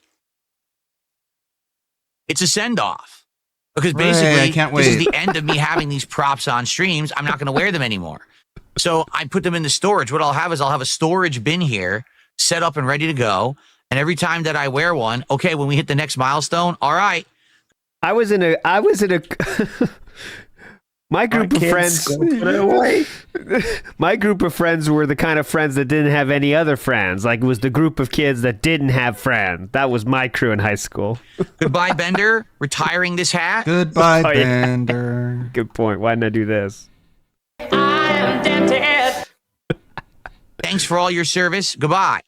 it's a send-off. Because Hooray, basically, I can't this is wait. the end of me having these props on streams. I'm not going to wear them anymore. So I put them in the storage. What I'll have is I'll have a storage bin here set up and ready to go. And every time that I wear one, okay, when we hit the next milestone, all right. I was in a my group of friends. My group of friends were the kind of friends that didn't have any other friends. Like it was the group of kids that didn't have friends. That was my crew in high school. Goodbye, Bender. Retiring this hat. Goodbye, Oh, yeah. Bender. Good point. Why didn't I do this? Thanks for all your service. Goodbye.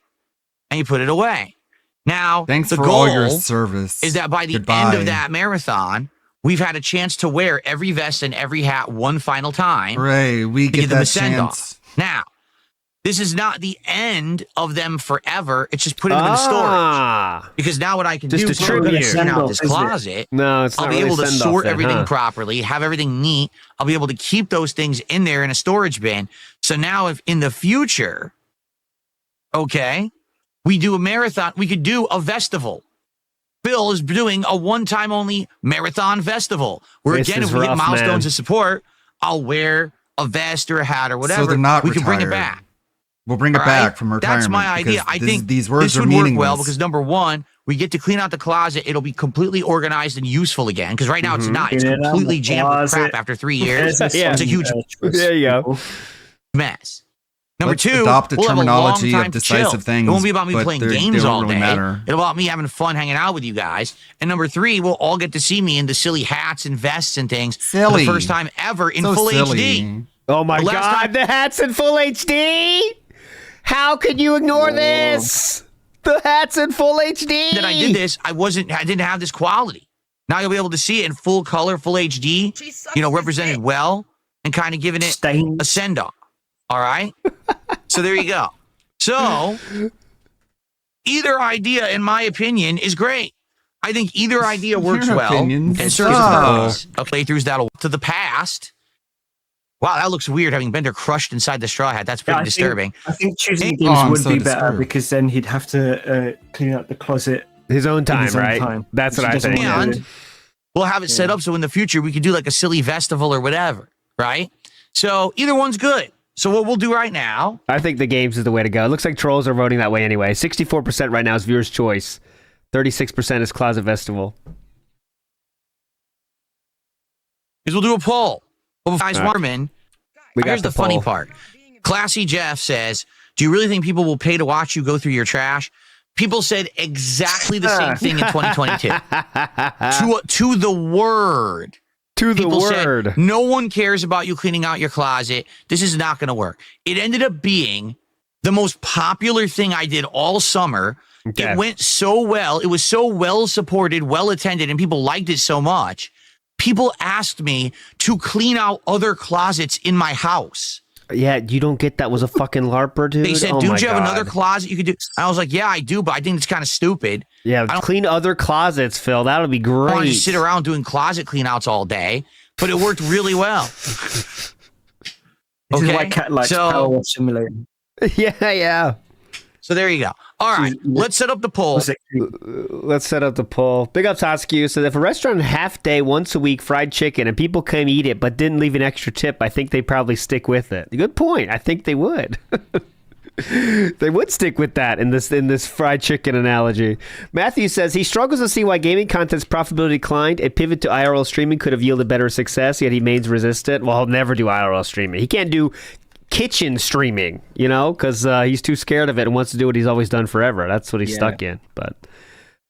And you put it away. Now, Thanks the for goal all your service. is that by the end Goodbye. of that marathon, we've had a chance to wear every vest and every hat one final time. Hooray, we to get give them a that send-off. chance. Now, this is not the end of them forever. It's just putting them in storage. Because now what I can Just do a is tribute. clean out this Send-off, is it? closet. No, it's I'll not be really able to send-off sort then, everything huh? properly, have everything neat. I'll be able to keep those things in there in a storage bin. So now if in the future, okay, we do a marathon, we could do a festival. Phil is doing a one-time only marathon festival where This again, is if we hit rough, milestones man. of support, I'll wear a vest or a hat or whatever. So they're not we can bring it retired. back. We'll bring it All back right? from retirement. That's my idea. because I this- think these words this are would meaningless. work well because number one, we get to clean out the closet. It'll be completely organized and useful again. Because right now it's not. It's Clean it out, completely the jammed with crap closet. after 3 years. Yeah. It's a huge There you go. mess. Number Let's two, adopt a we'll have a terminology long of time to decisive chill. things, It won't be about me but playing they games don't all really day. matter. It'll about me having fun hanging out with you guys. And number three, we'll all get to see me in the silly hats and vests and things for Silly. the first time ever in So full silly. HD. Oh my The last God! time- The hat's in full HD. How could you ignore this? The hat's in full HD. That I did this, I didn't have this quality. Now you'll be able to see it in full color, full HD, represented well, and kind of giving it a send off. All right. So there you go. So either idea, in my opinion, is great. I think either idea works Your well opinions and serves a suck. purpose of playthroughs that'll to the past. Wow, that looks weird having Bender crushed inside the straw hat. That's pretty disturbing. I think choosing And- games I'm would so be better disturbed. because then he'd have to clean out the closet. His own in time, his own right? time, That's which what he I doesn't think. wanna do. And we'll have it set up so in the future we could do like a silly festival or whatever, right? So either one's good. So what we'll do right now I think the games is the way to go. It looks like trolls are voting that way anyway. 64% right now is viewers' choice. 36% is Closet Festival. is we'll do a poll. Well, guys, All right. Warman, We got here's the funny poll. part. Classy Jeff says, do you really think people will pay to watch you go through your trash? People said exactly the same thing in 2022. To the word. To the People word. said, no one cares about you cleaning out your closet. This is not going to work. It ended up being the most popular thing I did all summer. Okay. It went so well. It was so well supported, well attended, and people liked it so much. People asked me to clean out other closets in my house. Yeah, you don't get that was a fucking LARPer, dude. They said, oh "Don't my you have God. another closet you could do?" I was like, "Yeah, I do, but I think it's kind of stupid. Yeah, clean other closets, Phil. That'll be I don't want to great. just sit around doing closet cleanouts all day." But it worked really well. This is why Cat likes so- Power Wash Simulator. yeah. So there you go. All right, let's set up the poll. Let's set up the poll. Big up Totsky says, if a restaurant half day once a week fried chicken and people came eat it but didn't leave an extra tip, I think they'd probably stick with it. Good point. I think they would. They would stick with that in this fried chicken analogy. Matthew says he struggles to see why gaming content's profitability declined. A pivot to IRL streaming could have yielded better success, yet he remains resistant. Well, he'll never do IRL streaming. He can't do kitchen streaming, because he's too scared of it and wants to do what he's always done forever. That's what he's stuck in. But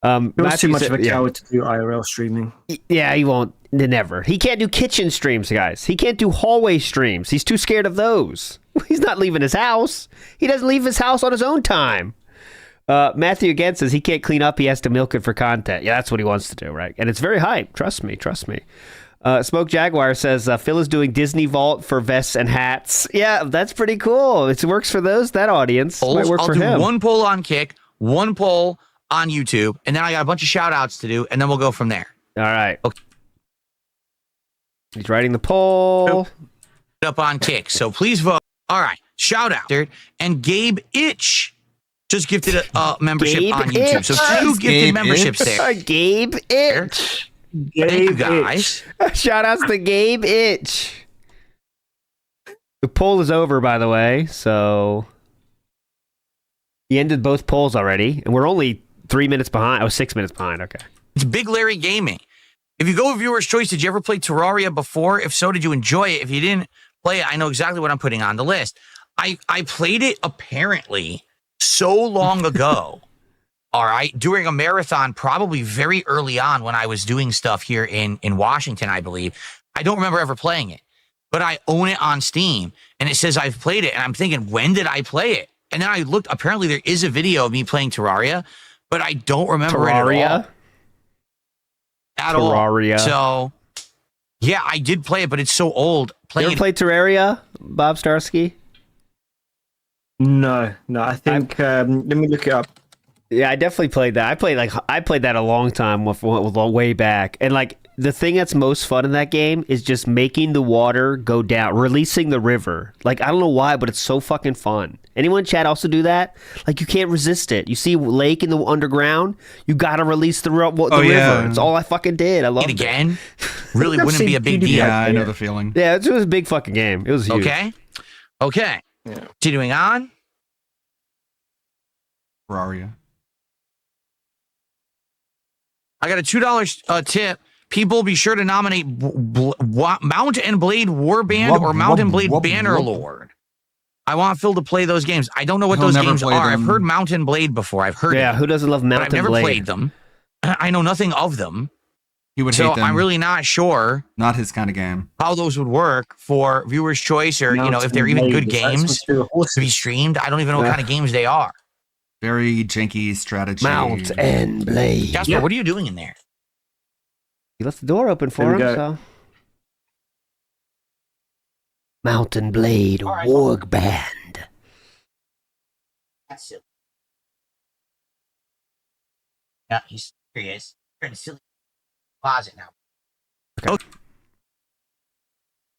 He was Matthew too much said- of a yeah. coward to do IRL streaming. Yeah, he won't. Never. He can't do kitchen streams, guys. He can't do hallway streams. He's too scared of those. He's not leaving his house. He doesn't leave his house on his own time. Matthew again says he can't clean up. He has to milk it for content. Yeah, that's what he wants to do, right? And it's very hype. Trust me. Smoke Jaguar says Phil is doing Disney Vault for vests and hats. Yeah, that's pretty cool. It works for that audience. Might work I'll for do him. one poll on Kick, one poll on YouTube, and then I got a bunch of shout outs to do, and then we'll go from there. All right. Okay. He's writing the poll. Up on Kick, so please vote. All right, shout out there. And Gabe Itch just gifted a membership Gabe on YouTube. Itch. So 2 gifted memberships there. Gabe Itch. Thank you guys. Shout outs to Gabe Itch. The poll is over, by the way, so he ended both polls already, and we're only 3 minutes behind. I was 6 minutes behind. Okay. It's Big Larry Gaming. If you go with viewer's choice, did you ever play Terraria before? If so, did you enjoy it? If you didn't play it, I know exactly what I'm putting on the list. I played it apparently so long ago. All right, during a marathon, probably very early on when I was doing stuff here in Washington, I believe. I don't remember ever playing it, but I own it on Steam, and it says I've played it, and I'm thinking, when did I play it? And then I looked, apparently there is a video of me playing Terraria, but I don't remember it at all. Terraria. So, yeah, I did play it, but it's so old. You ever played Terraria, Bob Starsky? No. I think. Let me look it up. Yeah, I definitely played that. I played that a long time with way back. And like the thing that's most fun in that game is just making the water go down, releasing the river. Like I don't know why, but it's so fucking fun. Anyone in chat also do that? Like you can't resist it. You see a lake in the underground, you got to release the river. It's all I fucking did. I love it. Again, really wouldn't be a big deal. Yeah, I know the feeling. Yeah, it was a big fucking game. It was huge. Okay. Continuing on. Terraria. I got a $2 tip. People, be sure to nominate Mount and Blade Warband or Mount and Blade Bannerlord. I want Phil to play those games. I don't know what those games are. I've heard Mount and Blade before. I've heard Yeah, who doesn't love Mount but I've and never Blade? played them. I know nothing of them. He would So hate them. I'm really not sure Not his kind of game. how those would work for viewers' choice or, if they're even good games to be streamed. I don't even know what kind of games they are. Very janky strategy. Mount and Blade. Jasper, what are you doing in there? He left the door open for There him, we go. so. Mount and Blade Warg Band. That's silly. Yeah, he's serious. You're in a silly closet now. Okay.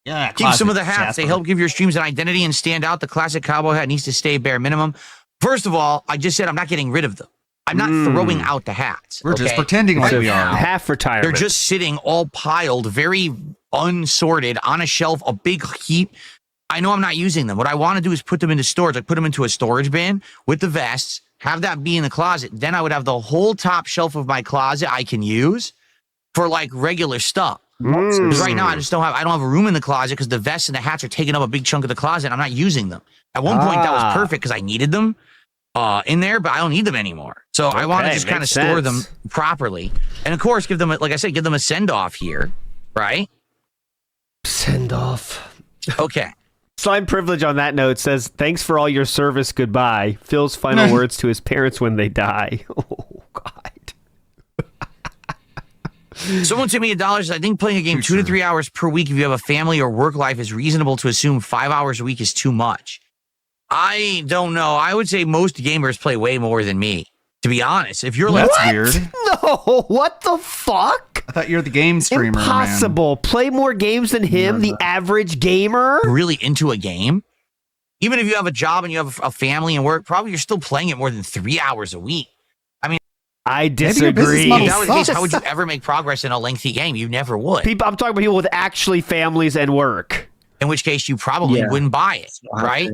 Yeah, keep some of the hats. They help give your streams an identity and stand out. The classic cowboy hat needs to stay bare minimum. First of all, I just said I'm not getting rid of them. I'm not throwing out the hats. We're just okay? pretending like we are. Half retirement. They're just sitting all piled, very unsorted on a shelf, a big heap. I know I'm not using them. What I want to do is put them into storage. Like put them into a storage bin with the vests, have that be in the closet. Then I would have the whole top shelf of my closet I can use for like regular stuff. Because right now I don't have a room in the closet because the vests and the hats are taking up a big chunk of the closet. I'm not using them. At one point that was perfect because I needed them in there, but I don't need them anymore. So I want to just kind of store them properly. And of course, give them, like I said, give them a send off here, right? Send off. Okay. Slime Privilege on that note says, thanks for all your service, goodbye. Phil's final words to his parents when they die. Oh, God. Someone sent me $1. I think playing a game 2 to 3 hours per week if you have a family or work life is reasonable to assume 5 hours a week is too much. I don't know. I would say most gamers play way more than me, to be honest. If you're like... That's weird. No, what the fuck? I thought you're the game streamer, Impossible. Play more games than him, the average gamer? Really into a game? Even if you have a job and you have a family and work, probably you're still playing it more than 3 hours a week. I mean... I disagree. If that was the case, how would you ever make progress in a lengthy game? You never would. I'm talking about people with actually families and work. In which case, you probably wouldn't buy it, right?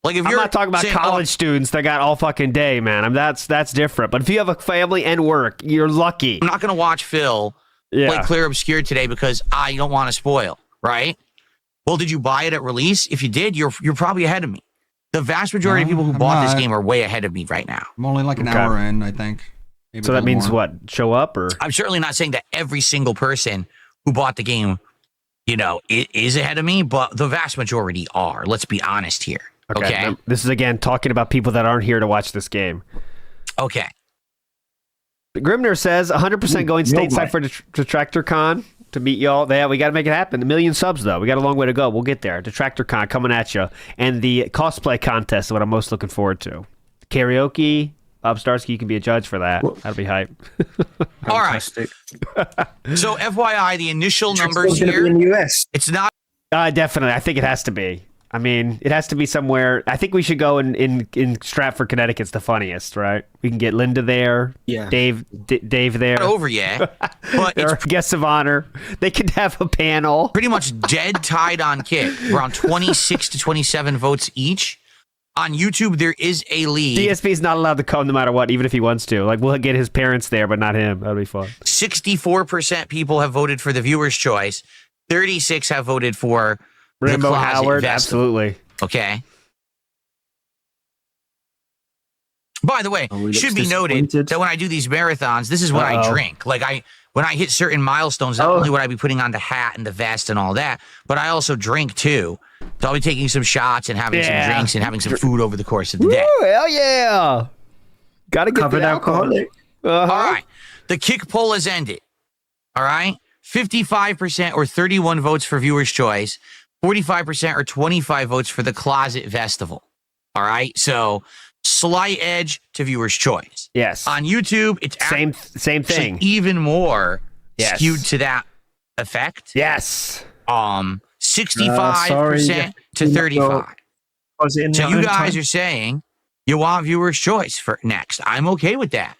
Like if I'm you're not talking about saying, college students that got all fucking day, man. That's different. But if you have a family and work, you're lucky. I'm not going to watch Phil play Clear Obscure today because I don't want to spoil, right? Well, did you buy it at release? If you did, you're probably ahead of me. The vast majority of people who bought this game are way ahead of me right now. I'm only like an hour in, I think. So that means what? Show up or? I'm certainly not saying that every single person who bought the game, is ahead of me, but the vast majority are. Let's be honest here. Okay. This is again talking about people that aren't here to watch this game. Okay. Grimner says 100% going stateside for DetractorCon to meet y'all. Yeah, we got to make it happen. 1 million subs, though. We got a long way to go. We'll get there. DetractorCon coming at you. And the cosplay contest is what I'm most looking forward to. Karaoke. Bob Starsky, you can be a judge for that. That'll be hype. All right. So, FYI, the initial numbers gonna here. be in the US. It's not. Definitely. I think it has to be. I mean, it has to be somewhere. I think we should go in Stratford, Connecticut. It's the funniest, right? We can get Linda there. Yeah. Dave there. Not over yet. But it's guests of honor. They could have a panel. Pretty much dead tied on Kick. Around 26 to 27 votes each. On YouTube, there is a lead. DSP is not allowed to come no matter what, even if he wants to. Like, we'll get his parents there, but not him. That'll be fun. 64% people have voted for the viewer's choice. 36 have voted for Rainbow the Closet Howard. Festival. Absolutely. Okay. By the way, should be noted that when I do these marathons, this is what I drink. Like when I hit certain milestones, not only would I be putting on the hat and the vest and all that, but I also drink too. So I'll be taking some shots and having some drinks and having some food over the course of the day. Woo, hell yeah. Gotta get the alcoholic. All right. The Kick poll has ended. All right. 55% or 31 votes for viewer's choice. 45% or 25 votes for the Closet Festival. All right. So slight edge to viewer's choice. Yes. On YouTube, it's same thing. Even more skewed to that effect. Yes. 65% to 35. So you guys are saying you want viewer's choice for next. I'm okay with that.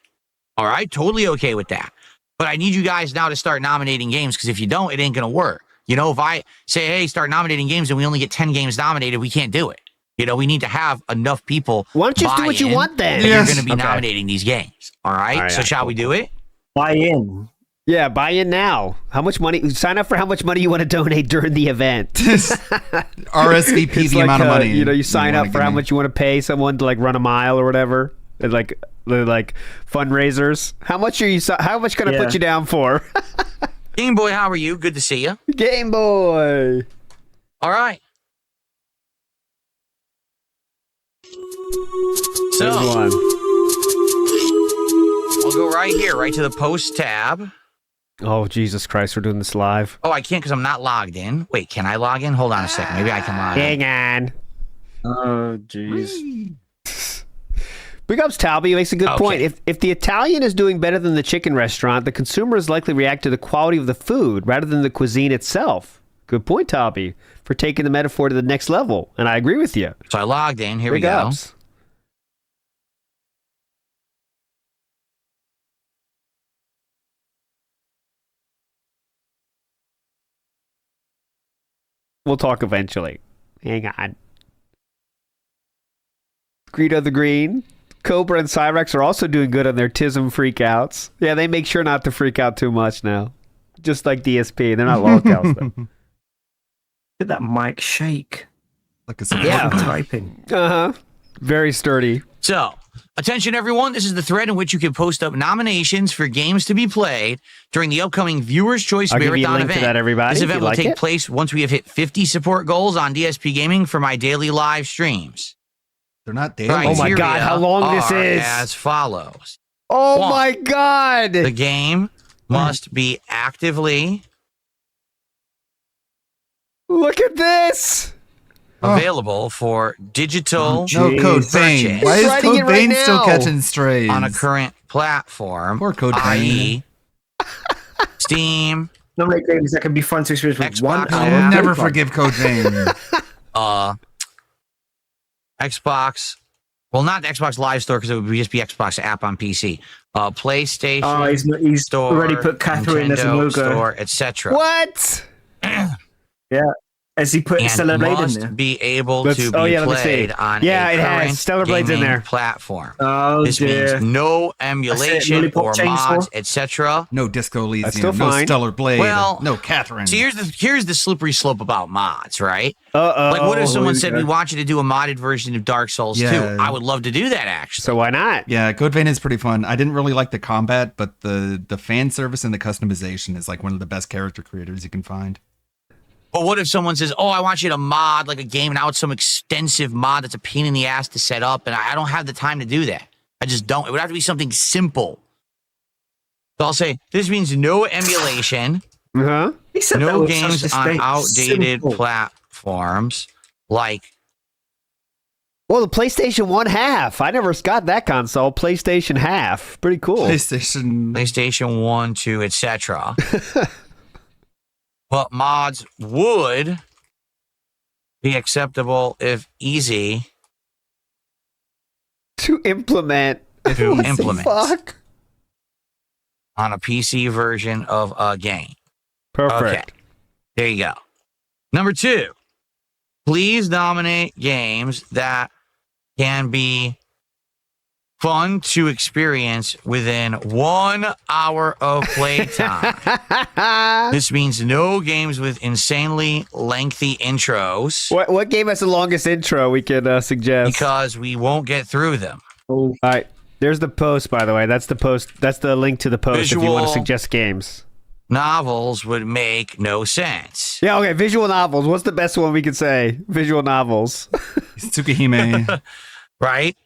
All right. Totally okay with that. But I need you guys now to start nominating games, because if you don't, it ain't going to work. If I say, hey, start nominating games and we only get 10 games nominated, we can't do it. We need to have enough people. Why don't you just do what you want then? You're going to be nominating these games. All right. So shall we do it? Buy in. Yeah, buy in now. How much money? Sign up for how much money you want to donate during the event. RSVP It's the amount of money. You sign up for how much you want to pay someone to run a mile or whatever. And like fundraisers. How much can I put you down for? Game Boy, how are you? Good to see you. Game Boy. All right. So I'll go right here, right to the post tab. Oh, Jesus Christ, we're doing this live. Oh, I can't because I'm not logged in. Wait, can I log in? Hold on a second. Maybe I can log in. Hang on. Oh, jeez. Big ups, Talby. He makes a good point. If the Italian is doing better than the chicken restaurant, the consumers likely react to the quality of the food rather than the cuisine itself. Good point, Talby, for taking the metaphor to the next level. And I agree with you. So I logged in. Here Big we go. ups. We'll talk eventually. Hang on. Greedo the Green. Cobra and Cyrex are also doing good on their TISM freakouts. Yeah, they make sure not to freak out too much now. Just like DSP. They're not lolcows, though. Look at that mic shake. Like a typing. Uh-huh. Very sturdy. So, attention everyone, this is the thread in which you can post up nominations for games to be played during the upcoming Viewer's Choice I'll give you a Marathon link to event. that, everybody, This if event you will like take it. place once we have hit 50 support goals on DSP Gaming for my daily live streams. They're not daily. Oh my God, how long this is. As follows. Oh 1, my God. The game must be actively Look at this. available for digital No, Code Vein. purchase Why is writing it Code right Vein still now. catching strays? on a current platform, Poor Code i.e. Steam, Nominate games that can be fun to experience with Xbox 1 One. hour. I'll never playtime. forgive Code Vein. Xbox. Well, not the Xbox Live Store because it would just be Xbox app on PC. PlayStation. Oh, he's Store, already put Catherine as a Nintendo logo. Store, etc. What? Yeah. Has he put and Stellar Blade in must there? be able Let's- to be oh, yeah, let me see. played on Yeah, a it has. current Stellar Blade's in gaming there. platform. Oh, This dear. means no emulation Lollipop or Chainsaw? mods, etc. No Disco Elysium. That's still no fine. Stellar Blade. Well, no Catherine. So here's the slippery slope about mods, right? Uh-oh. Like, what if someone Here said we we go. want you to do a modded version of Dark Souls 2? Yeah. I would love to do that, actually. So why not? Yeah, Code Vein is pretty fun. I didn't really like the combat, but the fan service and the customization is like one of the best character creators you can find. But what if someone says, "Oh, I want you to mod like a game," and now it's some extensive mod that's a pain in the ass to set up, and I don't have the time to do that. I just don't. It would have to be something simple. So I'll say this means no emulation, Uh-huh. He said that no with such games on disdain. outdated Simple. platforms like Well, the PlayStation 1 half. I never got that console. PlayStation half. Pretty cool. PlayStation 1, 2, etc. But mods would be acceptable if easy To implement. to What the implement fuck? on a PC version of a game. Perfect. Okay. There you go. Number 2, please nominate games that can be fun to experience within 1 hour of playtime. This means no games with insanely lengthy intros. What game has the longest intro we can suggest? Because we won't get through them. All right. There's the post, by the way. That's the post. That's the link to the post if you want to Visual suggest games. Novels would make no sense. Yeah, okay. Visual novels. What's the best one we could say? Visual novels. Tsukihime. Right?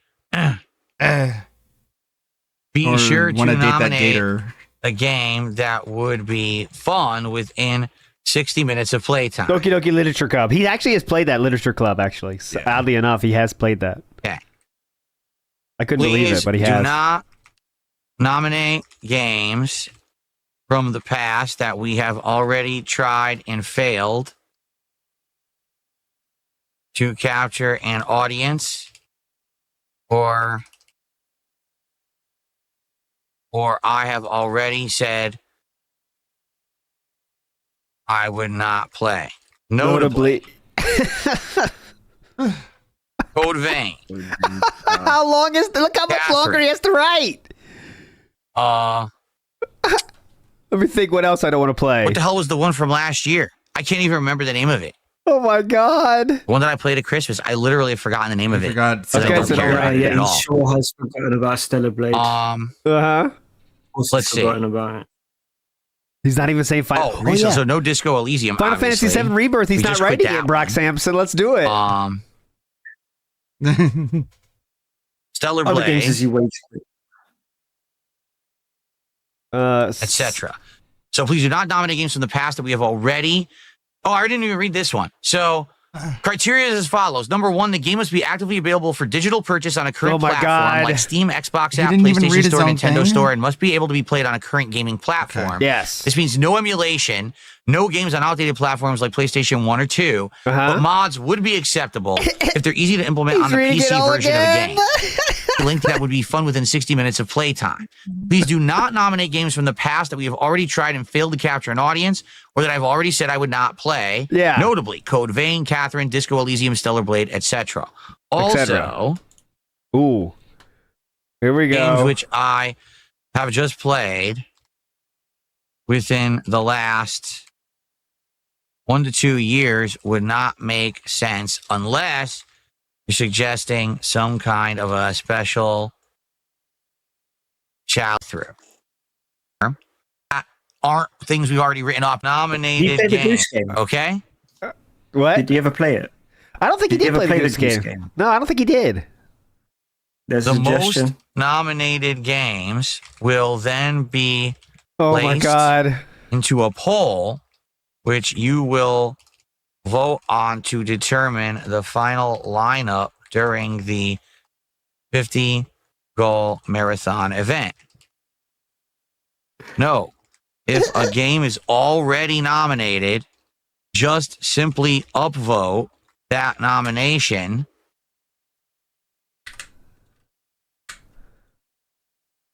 Be Or sure to Wanna Date That nominate Gator. a game that would be fun within 60 minutes of playtime. Doki Doki Literature Club. He actually has played that Literature Club, actually. So, oddly enough, he has played that. Okay. I couldn't believe Please it, but he do has. not nominate games from the past that we have already tried and failed to capture an audience or I have already said I would not play. Notably, Code Vein. How long is? Look how much longer he has to write. Let me think. What else I don't want to play? What the hell was the one from last year? I can't even remember the name of it. Oh my god! The one that I played at Christmas. I literally have forgotten the name of it. Forgot. 'Cause I don't care about it at he all. sure has forgotten about Stellar Blade. Uh-huh. Let's see. Forgotten about it. He's not even saying Final. Oh, so no Disco Elysium. Final Fantasy VII Rebirth. He's We not just quit writing that it. Brock Sampson. Let's do it. Stellar Other games Blade, as you wait. etc. So please do not nominate games from the past that we have already. Oh, I didn't even read this one. So criteria is as follows. Number 1, the game must be actively available for digital purchase on a current Oh my platform God. like Steam, Xbox He app, didn't even read PlayStation his Store, own Nintendo thing? Store, and must be able to be played on a current gaming platform. Yes. This means no emulation, no games on outdated platforms like PlayStation 1 or 2, but mods would be acceptable if they're easy to implement on the reading it PC all version again. of the game. A link that would be fun within 60 minutes of playtime. Please do not nominate games from the past that we have already tried and failed to capture an audience, or that I've already said I would not play. Yeah. Notably, Code Vein, Catherine, Disco Elysium, Stellar Blade, etc. Also, Ooh. Here we games go. which I have just played within the last 1 to 2 years would not make sense unless you're suggesting some kind of a special shout through. That aren't things we've already written off. You Nominated played the games. Goose Game. Okay. What? Did you ever play it? I don't think he Did did you ever play the play Goose the game. Goose Game? No, I don't think he did. There's The a suggestion. most nominated games will then be Oh my placed god. into a poll, which you will vote on to determine the final lineup during the 50 goal marathon event. No, if a game is already nominated, just simply upvote that nomination.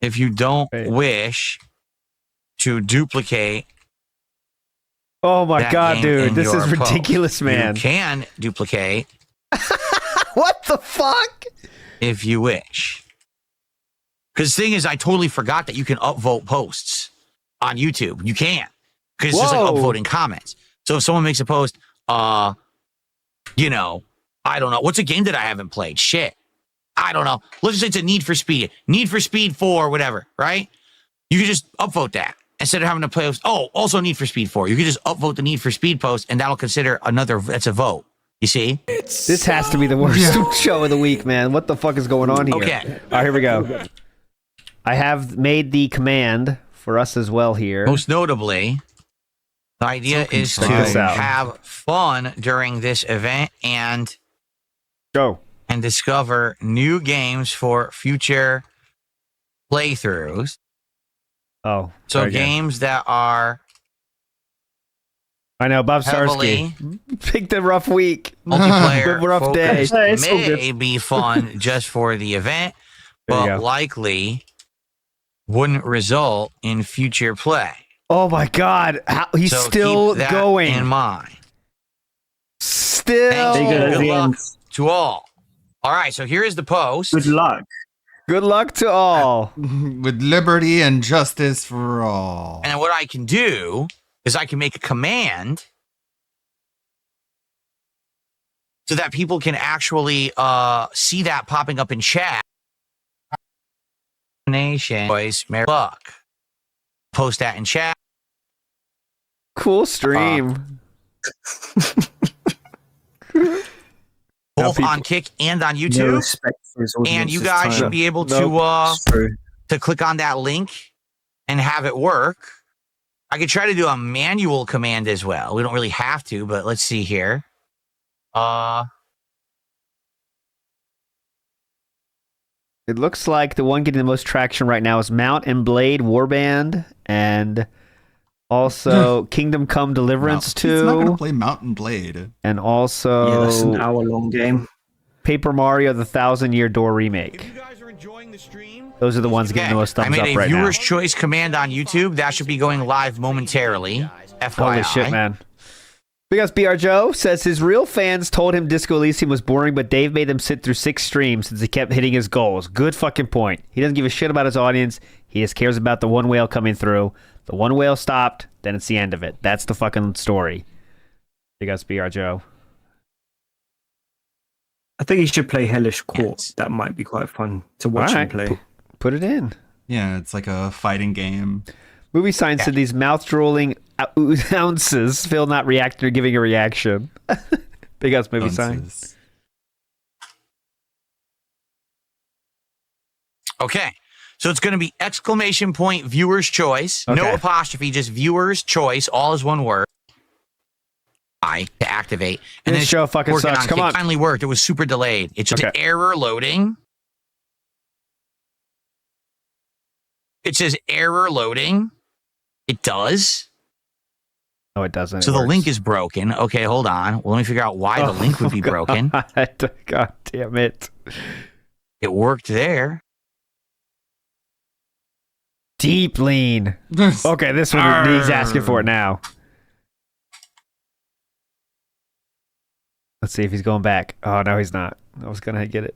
If you don't wish to duplicate Oh my that god, game dude. in This your is ridiculous, post. man. You can duplicate What the fuck? if you wish. Because the thing is, I totally forgot that you can upvote posts on YouTube. You can. Because it's just like Whoa. upvoting comments. So if someone makes a post, you know, I don't know. What's a game that I haven't played? Shit. I don't know. Let's just say it's a Need for Speed. Need for Speed 4, whatever, right? You can just upvote that instead of having to post, oh, also Need for Speed 4. You can just upvote the Need for Speed post, and that'll consider another, that's a vote. You see? This has to be the worst show of the week, man. What the fuck is going on here? Okay. All right, here we go. I have made the command for us as well here. Most notably, the idea is to Check this out. have fun during this event and go and discover new games for future playthroughs. Oh, So try again. games that are I know, Bob heavily Starsky picked a rough week. multiplayer rough day. focused may be fun just for the event, There you but go. likely wouldn't result in future play. Oh my god, he's So still keep that going. in mind. Still. Thanks. There you go, Good the luck end. to all. All right, so here is the post. Good luck. Good luck to all. With liberty and justice for all. And then what I can do is I can make a command so that people can actually see that popping up in chat. Nation, boys, Merry luck. Post that in chat. Cool stream. Both on Kick and on No YouTube. respect for his And you audience's guys time. should be able It's true. to click on that link and have it work. I could try to do a manual command as well. We don't really have to, but let's see here. It looks like the one getting the most traction right now is Mount and Blade Warband and also Kingdom Come Deliverance It's not 2 gonna play Mountain Blade. and also Yeah, that's an hour-long game. Paper Mario the Thousand Year Door Remake. Those are the ones getting the most I thumbs made up a right now. viewer's choice command on YouTube. That should be going live momentarily. FYI. Holy shit, man. Big Us BR Joe says his real fans told him Disco Elysium was boring, but Dave made them sit through 6 streams since he kept hitting his goals. Good fucking point. He doesn't give a shit about his audience. He just cares about the one whale coming through. The one whale stopped, then it's the end of it. That's the fucking story. Big Us BR Joe. I think you should play Hellish Court. That might be quite fun to watch him play. Put it in. Yeah, it's like a fighting game. Movie Sign said these mouth-drooling ounces feel not reacting or giving a reaction. Big Us Movie Sign. Okay. So it's going to be exclamation point viewer's choice. No Okay. apostrophe, just viewer's choice. All is one word. To activate. And This it's show fucking working sucks. Come Kick. on. Finally worked. It was super delayed. It's just Okay. error loading. It says error loading. It does. No, it doesn't. So It the works. link is broken. Okay, hold on. Well, let me figure out why the link would be broken. God damn it. It worked there. Deep lean. Okay, this one he's asking for it now. Let's see if he's going back. Oh no, he's not. I was gonna get it.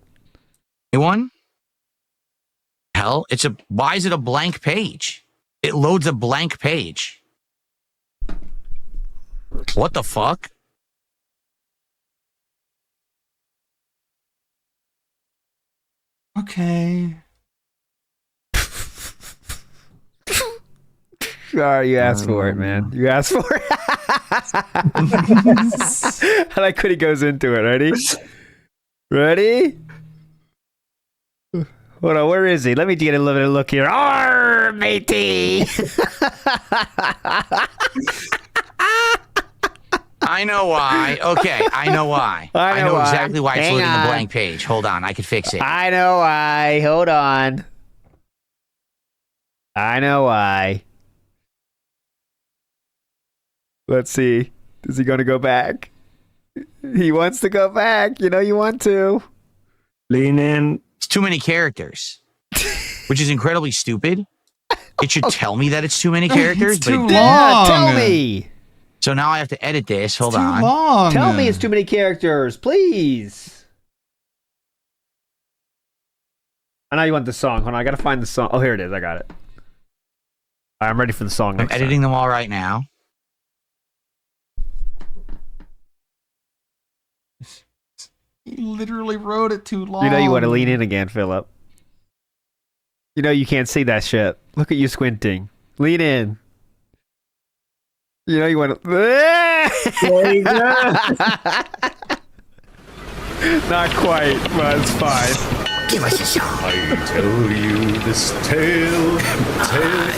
Anyone? Hell, why is it a blank page? It loads a blank page. What the fuck? Okay. Sorry, you asked for it, man. You asked for it. I like when he goes into it. Ready? Ready? Hold on, where is he? Let me get a little bit of look here. Arr, matey! I know why. Okay, I know why. I know why. exactly why it's Hang loading on. a blank page. Hold on, I can fix it. I know why. Hold on. I know why. Let's see. Is he going to go back? He wants to go back. You know you want to. Lean in. It's too many characters, which is incredibly stupid. It should tell me that it's too many characters, It's but too it long. Tell me. So now I have to edit this. Hold Too on. long. Tell me it's too many characters, please. I know you want the song. Hold on, I gotta find the song. Oh, here it is. I got it. All right, I'm ready for the song. I'm editing them all right now. He literally wrote it too long. You know you want to lean in again, Philip. You know you can't see that shit. Look at you squinting. Lean in. You know you want to. Not quite, but it's fine. Give us a song. I tell you this tale.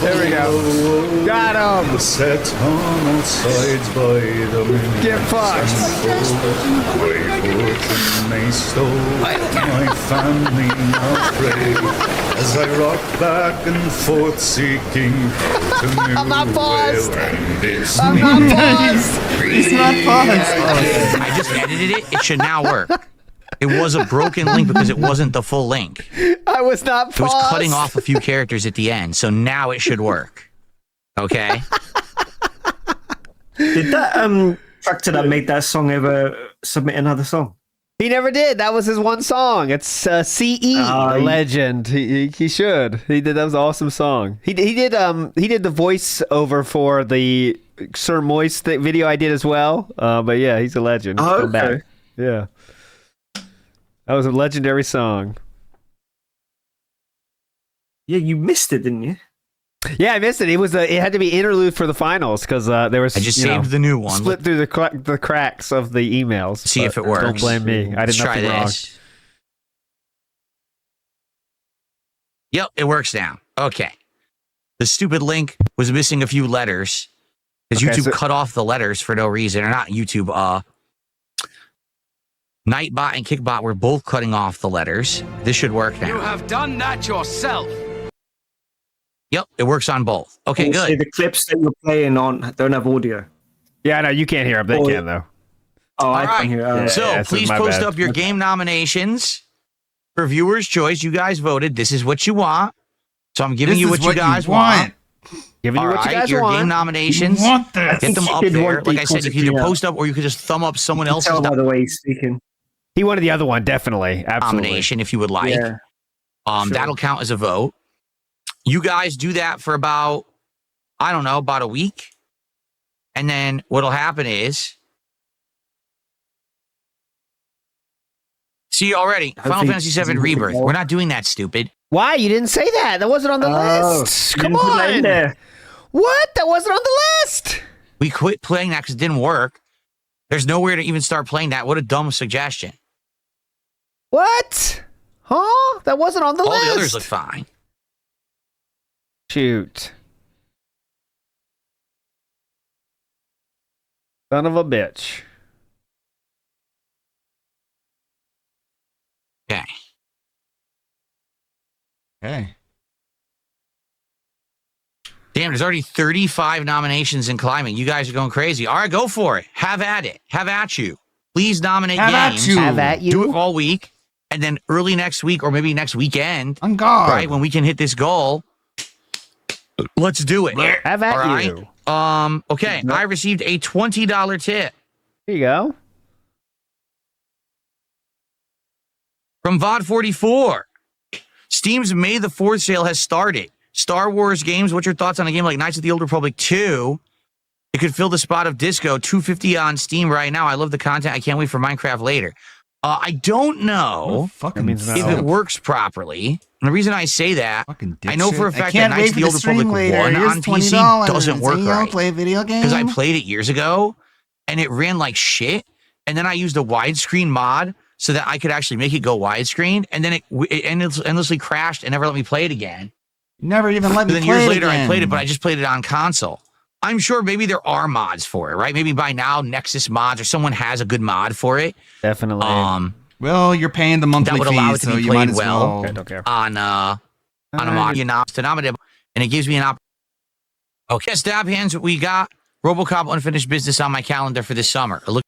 There we go. Got him. Set on all sides by the minute. Get fucked. My fortune may stole. My family now pray. As I rock back and forth seeking out a new I'm not paused. I'm not paused. He's not paused. I just edited it. It should now work. It was a broken link because it wasn't the full link. I was not paused. It was cutting off a few characters at the end, so now it should work. Okay? Did that tractor that made that song ever submit another song? He never did. That was his one song. It's CE Legend. He should. He did. That was an awesome song. He did the voice over for the Sir Moist video I did as well. But yeah, he's a legend. Oh, Come back. okay. Yeah. That was a legendary song. Yeah, you missed it, didn't you? Yeah, I missed it. It had to be interlude for the finals because there was. I just saved the new one. Split through the cracks of the emails. See if it works. Don't blame me. I did nothing wrong. Yep, it works now. Okay. The stupid link was missing a few letters because YouTube cut off the letters for no reason, or not YouTube. Nightbot and Kickbot were both cutting off the letters. This should work now. You have done that yourself. Yep, it works on both. Okay, Also, good. The clips that you're playing on don't have audio. Yeah, no, you can't hear them. They can though. Oh, All I right. can hear. So please post up your game nominations for viewers' choice. You guys voted. This is what you want. So I'm giving you what you guys want. Giving you what you guys your want. game nominations. You want this. Get them I up think he there. did Like want I said, the you can either equals, post up or you could just thumb up someone else's Tell by the way he's speaking. He wanted the other one, definitely. Absolutely. nomination if you would like. Yeah. Sure. That'll count as a vote. You guys do that for about, I don't know, about a week. And then what'll happen is, see already, Final Fantasy VII Rebirth. We're not doing that, stupid. Why? You didn't say that. That wasn't on the list. Come on. What? That wasn't on the list. We quit playing that because it didn't work. There's nowhere to even start playing that. What a dumb suggestion. What? Huh? That wasn't on the All list. the others look fine. Shoot. Son of a bitch. Okay. Okay. Damn, there's already 35 nominations in climbing. You guys are going crazy. All right, go for it. Have at it. Have at you. Please nominate Have at games. you. Have at you. Do it all week. And then early next week or maybe next weekend. On God. Right, when we can hit this goal. Let's do it. Have at all right? you. Okay, I received a $20 tip. Here you go. From VOD44. Steam's May the 4th sale has started. Star Wars games, what's your thoughts on a game like Knights of the Old Republic 2? It could fill the spot of Disco, $250 on Steam right now. I love the content. I can't wait for Minecraft later. I don't know if it works properly. And the reason I say that, I know for a fact that Knights of the Old Republic 1 on PC doesn't work right. Play a video game. Because I played it years ago, and it ran like shit. And then I used a widescreen mod so that I could actually make it go widescreen. And then it endlessly crashed and never let me play it again. Never even let me Then play years it later, again. I played it, but I just played it on console. I'm sure maybe there are mods for it, right? Maybe by now Nexus Mods or someone has a good mod for it. Definitely. Well, you're paying the monthly that would allow fee, it to so be you might played as well well. I don't care. on a mod to nominate, and it gives me an opportunity. Okay, stab hands. We got RoboCop unfinished business on my calendar for this summer. Look,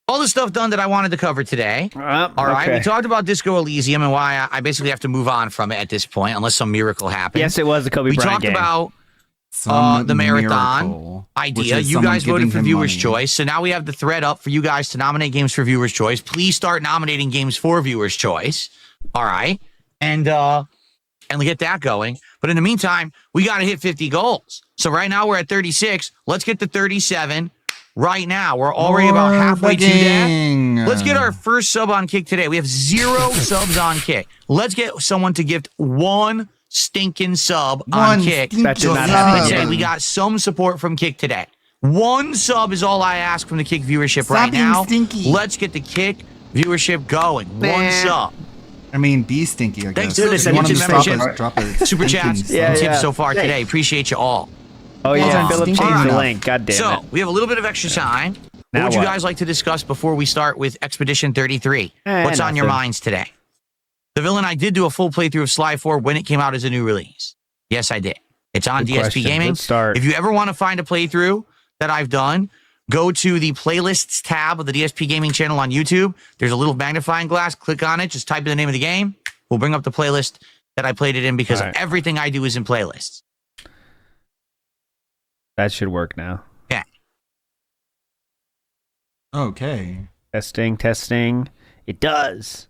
all the stuff done that I wanted to cover today. All right, we talked about Disco Elysium and why I basically have to move on from it at this point, unless some miracle happens. Yes, it was the Kobe We Bryant talked game. about Some the marathon miracle, idea. which is You someone guys voted giving for him viewers' money. choice, so now we have the thread up for you guys to nominate games for viewers' choice. Please start nominating games for viewers' choice. All right, and get that going. But in the meantime, we got to hit 50 goals. So right now we're at 36. Let's get to 37. Right now, we're already about halfway to that. Let's get our first sub on Kick today. We have 0 subs on Kick. Let's get someone to gift 1 stinking sub on Kick. That did So not at least we happen. say we got some support from Kick today. 1 sub is all I ask from the Kick viewership right being now. stinky. Let's get the Kick viewership going. 1 sub. I mean, be stinky, I guess. Thanks to the If you want 'em to membership, stop it, drop a super chats, stinking and sub. tips so far today. Appreciate you all. Oh yeah, Awesome. Philip changed All the right. link. God damn So it. we have a little bit of extra time. Now What would you what? guys like to discuss before we start with Expedition 33? What's on your nothing. minds today? The Villain, I did do a full playthrough of Sly 4 when it came out as a new release. Yes, I did. It's on Good DSP question. Gaming. Good start. If you ever want to find a playthrough that I've done, go to the playlists tab of the DSP Gaming channel on YouTube. There's a little magnifying glass. Click on it. Just type in the name of the game. We'll bring up the playlist that I played it in because All right. everything I do is in playlists. That should work now. Yeah. Okay. Testing. It does.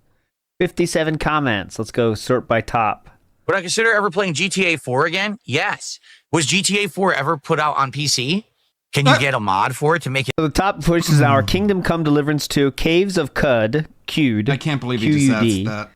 57 comments. Let's go sort by top. Would I consider ever playing GTA 4 again? Yes. Was GTA 4 ever put out on PC? Can you get a mod for it to make it? So the top pushes our Kingdom Come Deliverance 2, Caves of Cud, Q'd. I can't believe he just asked QUD, that.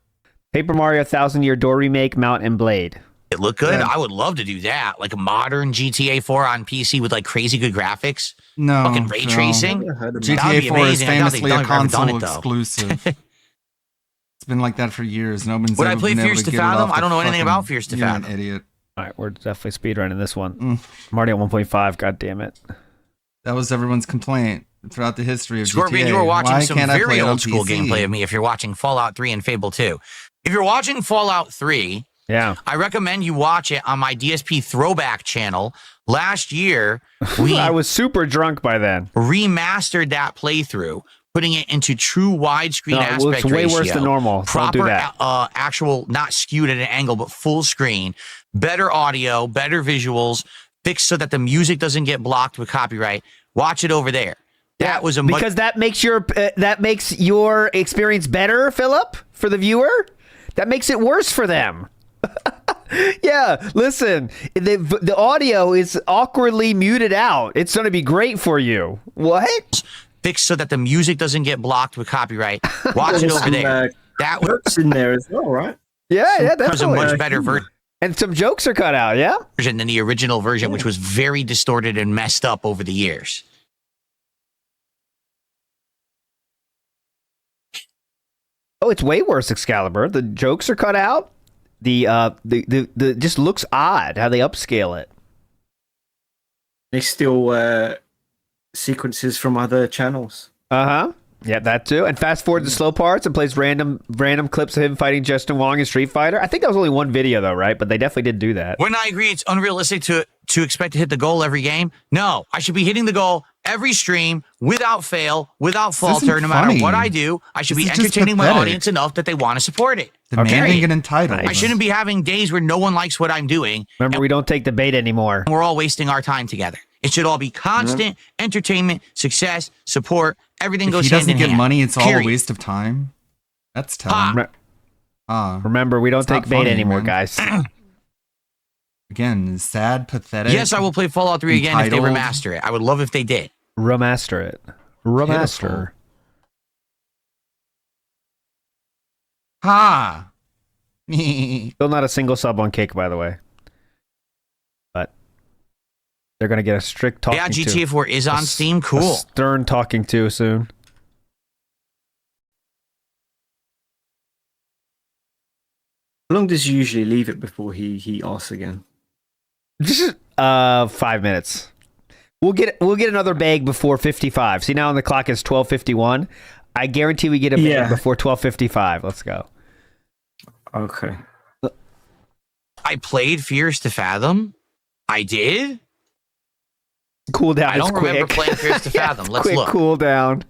Paper Mario 1000 Year Door Remake, Mount and Blade. It look good? Yeah. I would love to do that. Like a modern GTA 4 on PC with like crazy good graphics. No. Fucking ray no. tracing. That'd be GTA 4 is amazing. I doubt they've famously a ever done console it, though. exclusive. It's been like that for years. No one's Would I ever play been able Fierce to get it Fathom? off I don't the know anything fucking- about Fierce to You're Fathom. an idiot. All right, we're definitely speedrunning this one. I'm already at 1.5. God damn it. That was everyone's complaint throughout the history of Scorpion, GTA. you were watching Why some can't I play very it on old school PC? gameplay of me if you're watching Fallout 3 and Fable 2. If you're watching Fallout 3, Yeah. I recommend you watch it on my DSP Throwback channel. Last year, we I was super drunk by then. remastered that playthrough, putting it into true widescreen No, it aspect looks way ratio. worse than normal. Don't Proper, do that. actual, not skewed at an angle, but full screen. Better audio, better visuals, fixed so that the music doesn't get blocked with copyright. Watch it over there. That was a much because that makes your experience better, Philip, for the viewer. That makes it worse for them. Yeah, listen, the audio is awkwardly muted out. It's going to be great for you. What? fixed so that the music doesn't get blocked with copyright. Watch it over there. That was in there as well, right? Yeah, was a definitely. much better version. And some jokes are cut out, yeah? Than the original version, which was very distorted and messed up over the years. Oh, it's way worse, Excalibur. The jokes are cut out. The just looks odd how they upscale it. They still sequences from other channels. Uh-huh. Yeah, that too. And fast forward the slow parts and plays random clips of him fighting Justin Wong in Street Fighter. I think that was only one video though, right? But they definitely did do that. When I agree it's unrealistic to expect to hit the goal every game, no. I should be hitting the goal every stream without fail, without falter, no matter funny. what I do. I should This be is just entertaining my pathetic. audience enough that they want to support it. Demanding and entitled. I shouldn't be having days where no one likes what I'm doing. Remember, we don't take the bait anymore. We're all wasting our time together. It should all be constant entertainment, success, support. Everything If goes he hand doesn't in get hand. money, it's all a Period. waste of time. That's telling. Remember, we don't It's take not bait funny, anymore, man. guys. Again, sad, pathetic. Yes, I will play Fallout 3 again if they entitled. remaster it. I would love if they did. Remaster it. Remaster. Ha! Still not a single sub on Cake, by the way. But they're going to get a strict talking Yeah, to. GTA 4 is on Steam. A Cool. stern talking to soon. How long does he usually leave it before he asks again? 5 minutes. We'll get another bag before 55. See, now on the clock is 12:51. I guarantee we get a bag before 12:55. Let's go. Okay. I played Fears to Fathom. I did. Cool down. I don't is remember quick. playing Fears to Yeah, Fathom. it's Let's quick look. Cool down.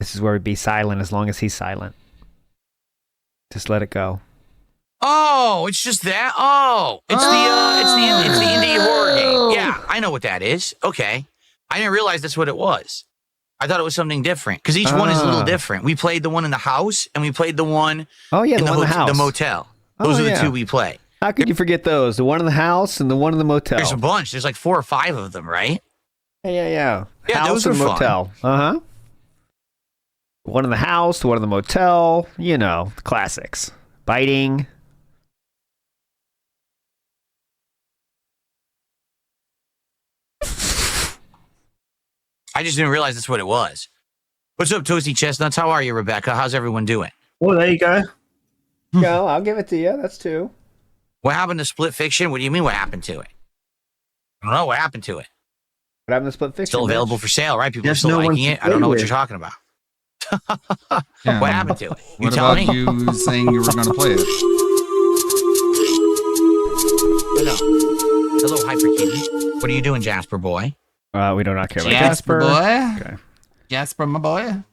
This is where we be silent as long as he's silent. Just let it go. Oh, it's just that. Oh, it's the indie horror game. Yeah, I know what that is. Okay, I didn't realize that's what it was. I thought it was something different because each one is a little different. We played the one in the house and we played the one. Oh yeah, in the one in the house, the motel. Those are the two we play. How could you forget those? The one in the house and the one in the motel. There's a bunch. There's like 4 or 5 of them, right? Yeah. Yeah, House those are and fun. motel. One in the house, the one in the motel. You know, classics. Biting. I just didn't realize that's what it was. What's up, Toasty Chestnuts? How are you, Rebecca? How's everyone doing? Well, there you go. Go, I'll give it to you. That's 2. What happened to Split Fiction? What do you mean, what happened to it? I don't know. What happened to it? What happened to Split Fiction? Still available for sale, right? People are There's still no one liking to it. I don't know play what you're with. talking about. Yeah. What happened to it? You What tell about me. you saying you were going to play it? Hello. Hello, Hyper Kitty. What are you doing, Jasper boy? We do not care about Jasper, boy. Okay. Jasper, my boy.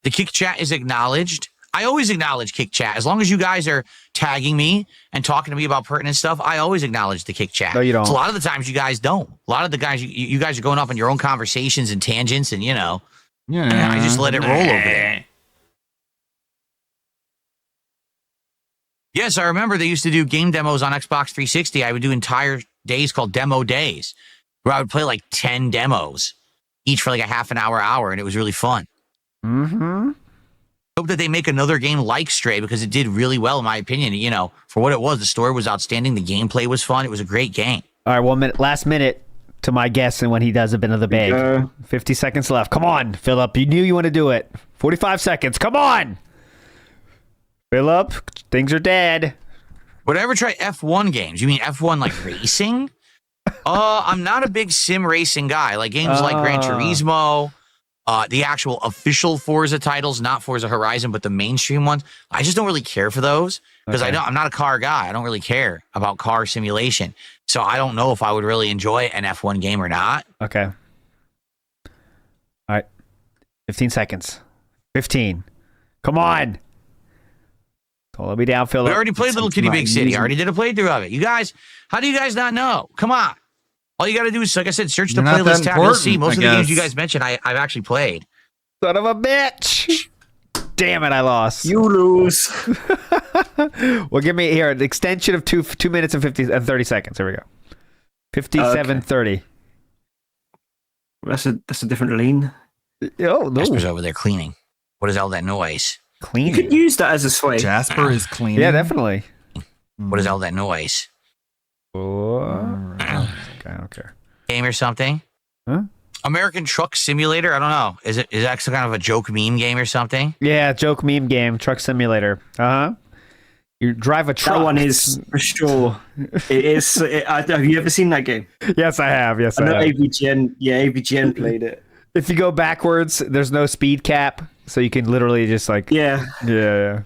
The Kick Chat is acknowledged. I always acknowledge Kick Chat. As long as you guys are tagging me and talking to me about pertinent stuff, I always acknowledge the Kick Chat. No, you don't. So a lot of the times you guys don't. A lot of the guys, you guys are going off on your own conversations and tangents, and Yeah. I just let it roll over there. Yes, I remember they used to do game demos on Xbox 360. I would do entire days called Demo Days, where I would play like 10 demos, each for like a half an hour, and it was really fun. Mm-hmm. Hope that they make another game like Stray because it did really well, in my opinion. You know, for what it was, the story was outstanding. The gameplay was fun. It was a great game. All right, 1 minute. Last minute to my guess and when he does a bit of the bag. 50 seconds left. Come on, Philip. You knew you want to do it. 45 seconds. Come on. Philip, things are dead. Would I ever try F1 games? You mean F1 like racing? I'm not a big sim racing guy. Like games like Gran Turismo, the actual official Forza titles, not Forza Horizon, but the mainstream ones. I just don't really care for those because I'm not a car guy. I don't really care about car simulation. So I don't know if I would really enjoy an F1 game or not. Okay. All right. 15 seconds. 15. Come on. Don't let me down, Philip. We already played Little Kitty Big City. I already did a playthrough of it. You guys, how do you guys not know? Come on. All you got to do is, like I said, search the You're not playlist that tab. You'll see important, most I of the games you guess. guys mentioned I've actually played. Son of a bitch. Damn it, I lost. You lose. Well, give me here an extension of 2 minutes and 30 seconds. Here we go. 57:30. That's a different lean. Oh, no. Jasper's over there cleaning. What is all that noise? You Cleaning. could use that as a sway. Jasper is cleaning. Yeah, definitely. What is all that noise? Oh. Okay, I don't care. Game or something? Huh? American Truck Simulator? I don't know. Is that some kind of a joke meme game or something? Yeah, joke meme game, Truck Simulator. Uh-huh. You drive a truck. That one is for sure. It is. Have you ever seen that game? Yes, I have. Yes, I I know have. AVGN played it. If you go backwards, there's no speed cap, so you can literally just like... Yeah. Yeah.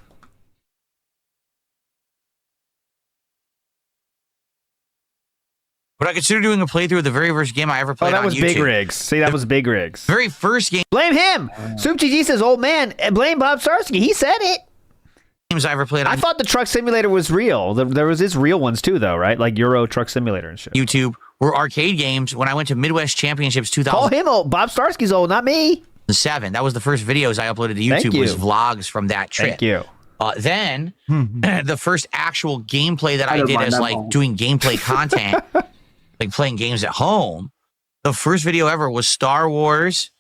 Would I consider doing a playthrough of the very first game I ever Oh, played that on was YouTube? Big Rigs. See, that was Big Rigs. Very first game Blame him! Soup GG says, old man, blame Bob Starsky. He said it. games I ever played I on thought the Truck Simulator was real. There was his real ones too, though, right? Like Euro Truck Simulator and shit. YouTube were arcade games when I went to Midwest Championships Call him old. Bob Starsky's old, not me. 2007. That was the first videos I uploaded to Thank YouTube, was you. vlogs from that trip. Thank you. Then the first actual gameplay that I don't did mind as that like one. doing gameplay content, like playing games at home. The first video ever was Star Wars,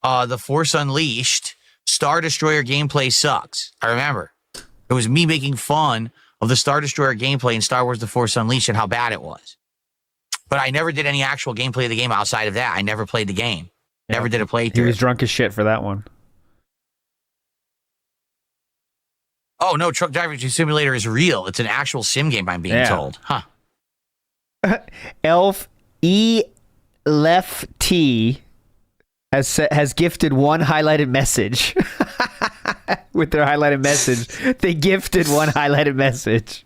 The Force Unleashed, Star Destroyer gameplay sucks. I remember. It was me making fun of the Star Destroyer gameplay in Star Wars The Force Unleashed and how bad it was. But I never did any actual gameplay of the game outside of that. I never played the game. Never did a He playthrough. was drunk as shit for that one. Oh, no, Truck Driving Simulator is real. It's an actual sim game, I'm being Yeah. told. Huh. Elf E Left T has gifted one highlighted message. With their highlighted message, they gifted one highlighted message.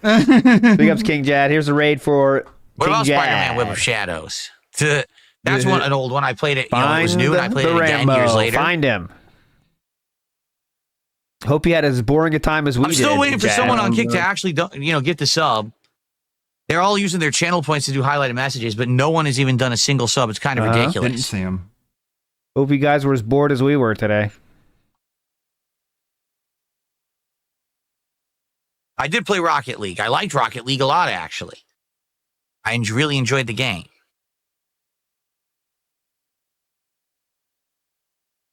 Big ups, King Jad. Here's a raid for What King about Jad. Spider-Man Web of Shadows? That's an old one. I played it. It was new, and I played it again years later. Find him. Hope he had as boring a time as we did. I'm still waiting for someone on Kick to actually, get the sub. They're all using their channel points to do highlighted messages, but no one has even done a single sub. It's kind of ridiculous. Didn't see him. Hope you guys were as bored as we were today. I did play Rocket League. I liked Rocket League a lot, actually. I really enjoyed the game.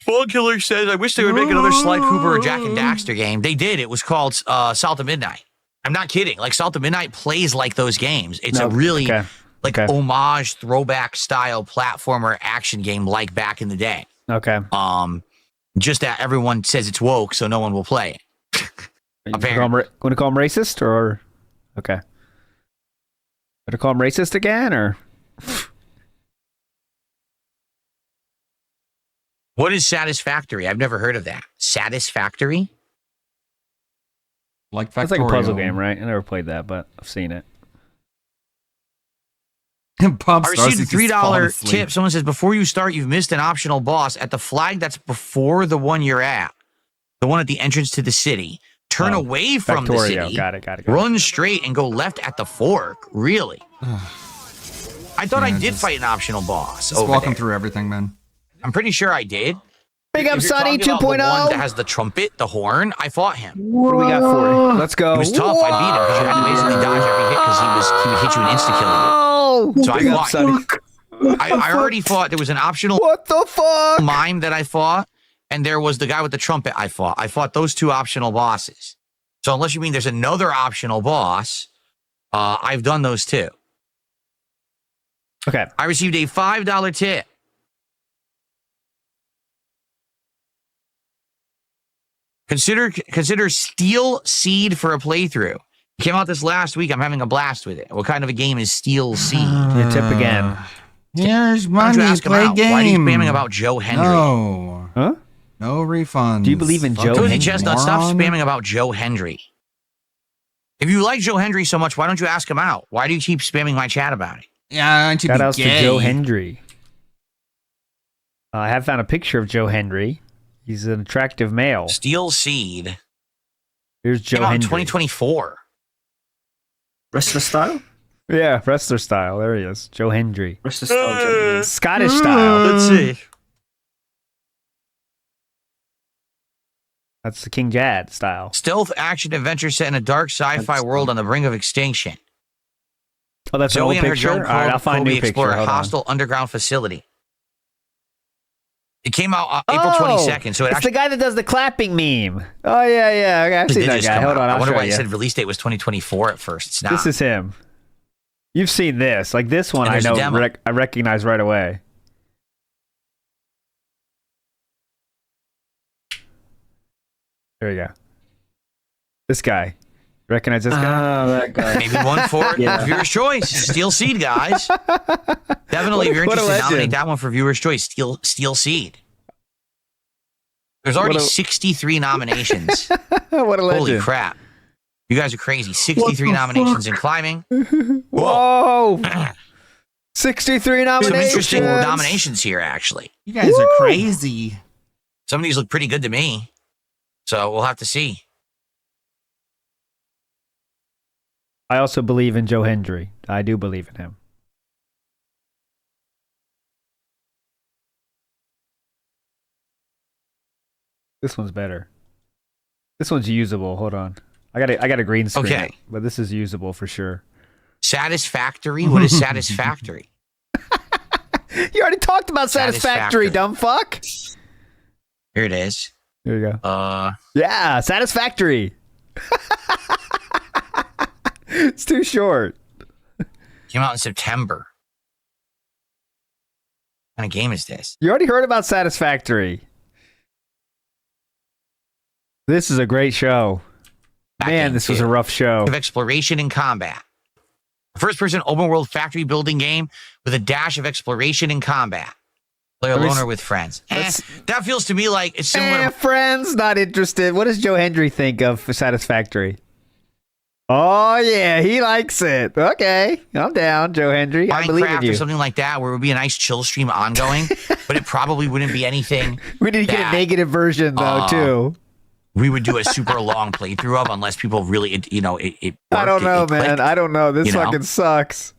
Fall Killer says, I wish they would make another Sly Cooper or Jack and Daxter game. They did. It was called Salt of Midnight. I'm not kidding. Like, Salt of Midnight plays like those games. It's a really, homage, throwback style platformer action game like back in the day. Okay. Just that everyone says it's woke, so no one will play it. Want to call him racist, or... Okay. Want to call him racist again, or... What is Satisfactory? I've never heard of that. Satisfactory? Like Factorio. It's like a puzzle game, right? I never played that, but I've seen it. I received a $3 tip. Someone says, before you start, you've missed an optional boss. At the flag that's before the one you're at, the one at the entrance to the city, turn away from the city, got it. Run straight, and go left at the fork. Really? I thought I did fight an optional boss. Just walking through everything, man. I'm pretty sure I did. Big up, Sonny 2.0. The one that has the trumpet, the horn. I fought him. What do we got for you? Let's go. It was tough. I beat him because you had to basically dodge every hit because he would hit you and insta-kill you. So I fought. I already fought. There was an optional mime that I fought, and there was the guy with the trumpet I fought. I fought those two optional bosses. So unless you mean there's another optional boss, I've done those too. Okay. I received a $5 tip. Consider Steel Seed for a playthrough. It came out this last week. I'm having a blast with it. What kind of a game is Steel Seed? Your tip again. Here's money. Why don't you ask him Play out? game. Why are you spamming about Joe Henry? No. Huh? No refunds. Do you believe in Joe Cozy Henry? Chestnut, stop spamming about Joe Henry. If you like Joe Henry so much, why don't you ask him out? Why do you keep spamming my chat about it? Yeah, aren't you Shout outs to gay? Joe Hendry. I have found a picture of Joe Henry. He's an attractive male. Steel Seed. Here's Joe Came out in Hendry. 2024. Wrestler style? Yeah, wrestler style. There he is. Joe Hendry. Wrestler style. Scottish style. Let's see. That's the King Jad style. Stealth action adventure set in a dark sci-fi world on the brink of extinction. Oh, that's an Zoe old and her picture? drone All right, I'll find a new explore picture. a Hold on. hostile underground facility. It came out April 22nd, so it's actually the guy that does the clapping meme. Oh, yeah. Okay, I've did seen that just guy. come Hold out. on, I I'll wonder show why it you. said release date was 2024 at first. It's not. This is him. You've seen this. Like this one, And I there's a know. demo. I recognize right away. There you go. This guy. Recognize this guy? Oh, that guy. Maybe one for viewer's choice. Steel Seed, guys. Definitely, if you're What a interested, nominate legend. that one for viewer's choice. Steel Seed. There's already 63 nominations. What a legend. Holy crap. You guys are crazy. 63 nominations in climbing. Whoa! 63 nominations. Some interesting nominations here, actually. You guys are crazy. Some of these look pretty good to me. So we'll have to see. I also believe in Joe Hendry. I do believe in him. This one's better. This one's usable. Hold on. I got a green screen. Okay. It, but this is usable for sure. Satisfactory? What is satisfactory? You already talked about Satisfactory, Satisfactory. dumb fuck. Here it is. There you go. Yeah, Satisfactory. It's too short. Came out in September. What kind of game is this? You already heard about Satisfactory. This is a great show. Man, this was a rough show. Of exploration and combat. First-person open-world factory building game with a dash of exploration and combat. Play alone or with friends. That feels to me like it's similar. Friends, not interested. What does Joe Hendry think of Satisfactory? Oh yeah, he likes it. Okay, I'm down, Joe Hendry. I believe in Minecraft you. or something like that, where it would be a nice chill stream ongoing, but it probably wouldn't be anything. We need to get a negative version though too. We would do a super long playthrough of, unless people really, it I don't worked, know, it man. clicked, I don't know. This you know? fucking sucks.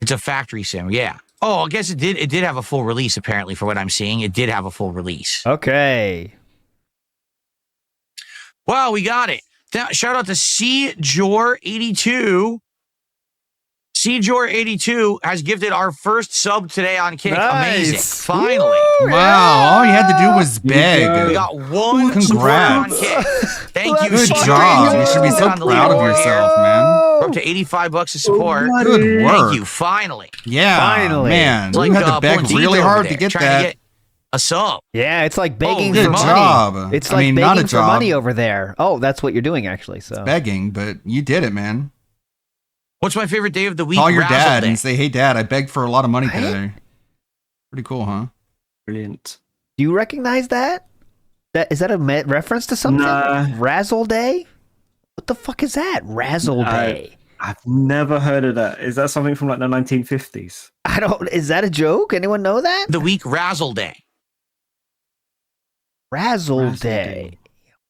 It's a factory sim, yeah. Oh, I guess it did have a full release, apparently, for what I'm seeing. It did have a full release. Okay. Wow, we got it. Shout out to CJor82. CJor82 has gifted our first sub today on Kick. Nice. Amazing. Finally. Wow, all you had to do was beg. We got one supporter on Kick. Thank you. Good CJor82. job. You should be so On the proud of leaderboard yourself, here. man. We're up to $85 of support. Good work. Thank you. Finally. Yeah, Finally. man. It's like, you had to beg Blondine really over hard there, to get trying that. get a sub. Yeah, it's like begging Oh, for good money. job. It's I like mean, begging not a for job. money over there. Oh, that's what you're doing actually. So Begging, but you did it, man. What's my favorite day of the week? Call your Razzle dad Day. and say, "Hey, Dad, I begged for a lot of money today." Pretty cool, huh? Brilliant. Do you recognize that? Is that a reference to something? Nah. Razzle Day? What the fuck is that? Razzle Day. I've never heard of that. Is that something from like the 1950s? I don't. Is that a joke? Anyone know that? The week Razzle Day. Razzle Day.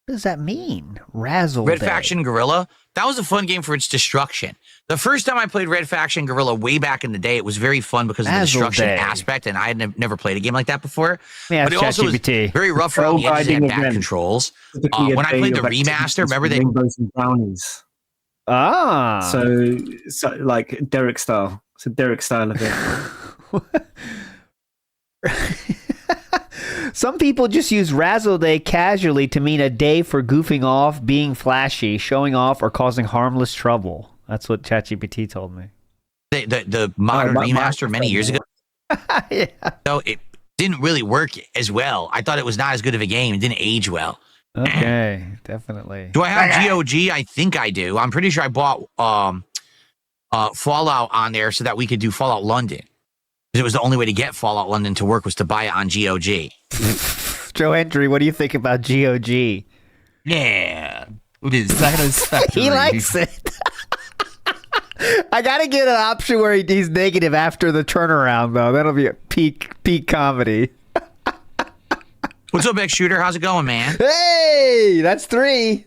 What does that mean? Razzle Red Day. Faction Guerrilla. That was a fun game for its destruction. The first time I played Red Faction Guerrilla way back in the day, it was very fun because of the Razzle destruction Day. aspect, and I had never played a game like that before. Yeah, But it also was ChatGPT. very rough around the edges and had bad Again. controls. Typically a When I day played the of activities remaster, remember with they rainbows and brownies. Ah. So like Derek style. It's a Derek style event. Some people just use Razzle Day casually to mean a day for goofing off, being flashy, showing off, or causing harmless trouble. That's what ChatGPT told me. the modern my remaster many years ago. Yeah. So it didn't really work as well. I thought it was not as good of a game. It didn't age well. Okay, definitely. Do I have GOG? I think I do. I'm pretty sure I bought Fallout on there so that we could do Fallout London. Because it was the only way to get Fallout London to work was to buy it on GOG. Joe Hendry, what do you think about GOG? Yeah. It is satisfactory. He likes it. I gotta get an option where he's negative after the turnaround, though. That'll be a peak comedy. What's up, X Shooter? How's it going, man? Hey, that's 3.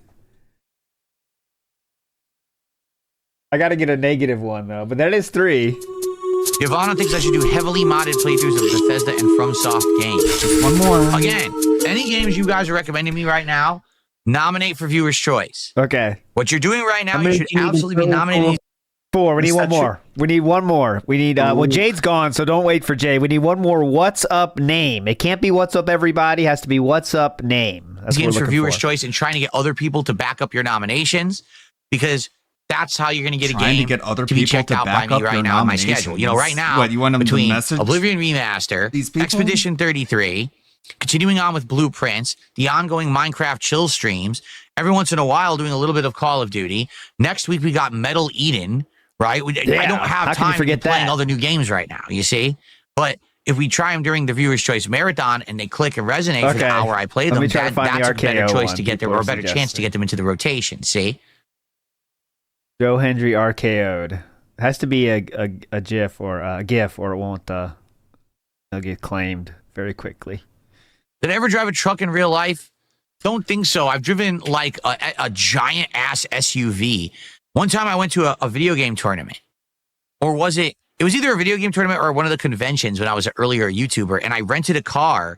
I gotta get a negative one though, but that is 3. Ivana thinks I should do heavily modded playthroughs of Bethesda and FromSoft games. Just one more. Again, any games you guys are recommending me right now, nominate for Viewer's Choice. Okay. What you're doing right now, How you many should do you need absolutely be to nominating. 4. We need Is one that more. We need one more. We need well, Jade's gone, so don't wait for Jade. We need one more What's Up name. It can't be What's Up Everybody. It has to be What's Up name. That's what games we're for looking Viewer's for. Choice and trying to get other people to back up your nominations, because that's how you're going to get a Trying game to get other to be people checked to out by back me up right their now on my schedule. You know, right now, What, you want them to between message Oblivion Remaster, these people? Expedition 33, continuing on with Blueprints, the ongoing Minecraft chill streams, every once in a while doing a little bit of Call of Duty. Next week we got Metal Eden, right? I Yeah, don't how have can you time forget to playing that? other new games right now, you see? But if we try them during the Viewer's Choice Marathon and they click and resonate for the Okay. hour I play Let them, me try to find the that's a better RKO choice one to get there, people or are a better chance to suggesting. get them into the rotation, see? Joe Hendry RKO'd. It has to be a GIF or a GIF, or it won't. It'll get claimed very quickly. Did I ever drive a truck in real life? Don't think so. I've driven like a giant ass SUV. One time I went to a video game tournament. Or was it? It was either a video game tournament or one of the conventions when I was an earlier YouTuber. And I rented a car.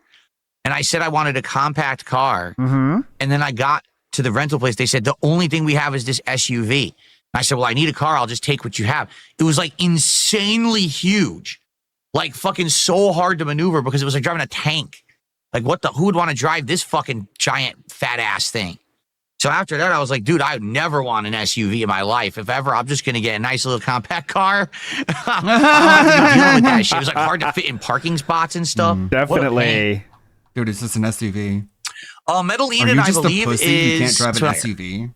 And I said I wanted a compact car. Mm-hmm. And then I got to the rental place. They said, the only thing we have is this SUV. I said, well, I need a car. I'll just take what you have. It was like insanely huge. Like fucking so hard to maneuver because it was like driving a tank. Like who would want to drive this fucking giant fat ass thing? So after that, I was like, dude, I would never want an SUV in my life. If ever, I'm just going to get a nice little compact car. I'm not even dealing with that shit. It was like hard to fit in parking spots and stuff. What a pain. Definitely. Dude, it's just an SUV. Metal Are Eden, you I just believe, a pussy? is... You can't drive an Sorry. SUV.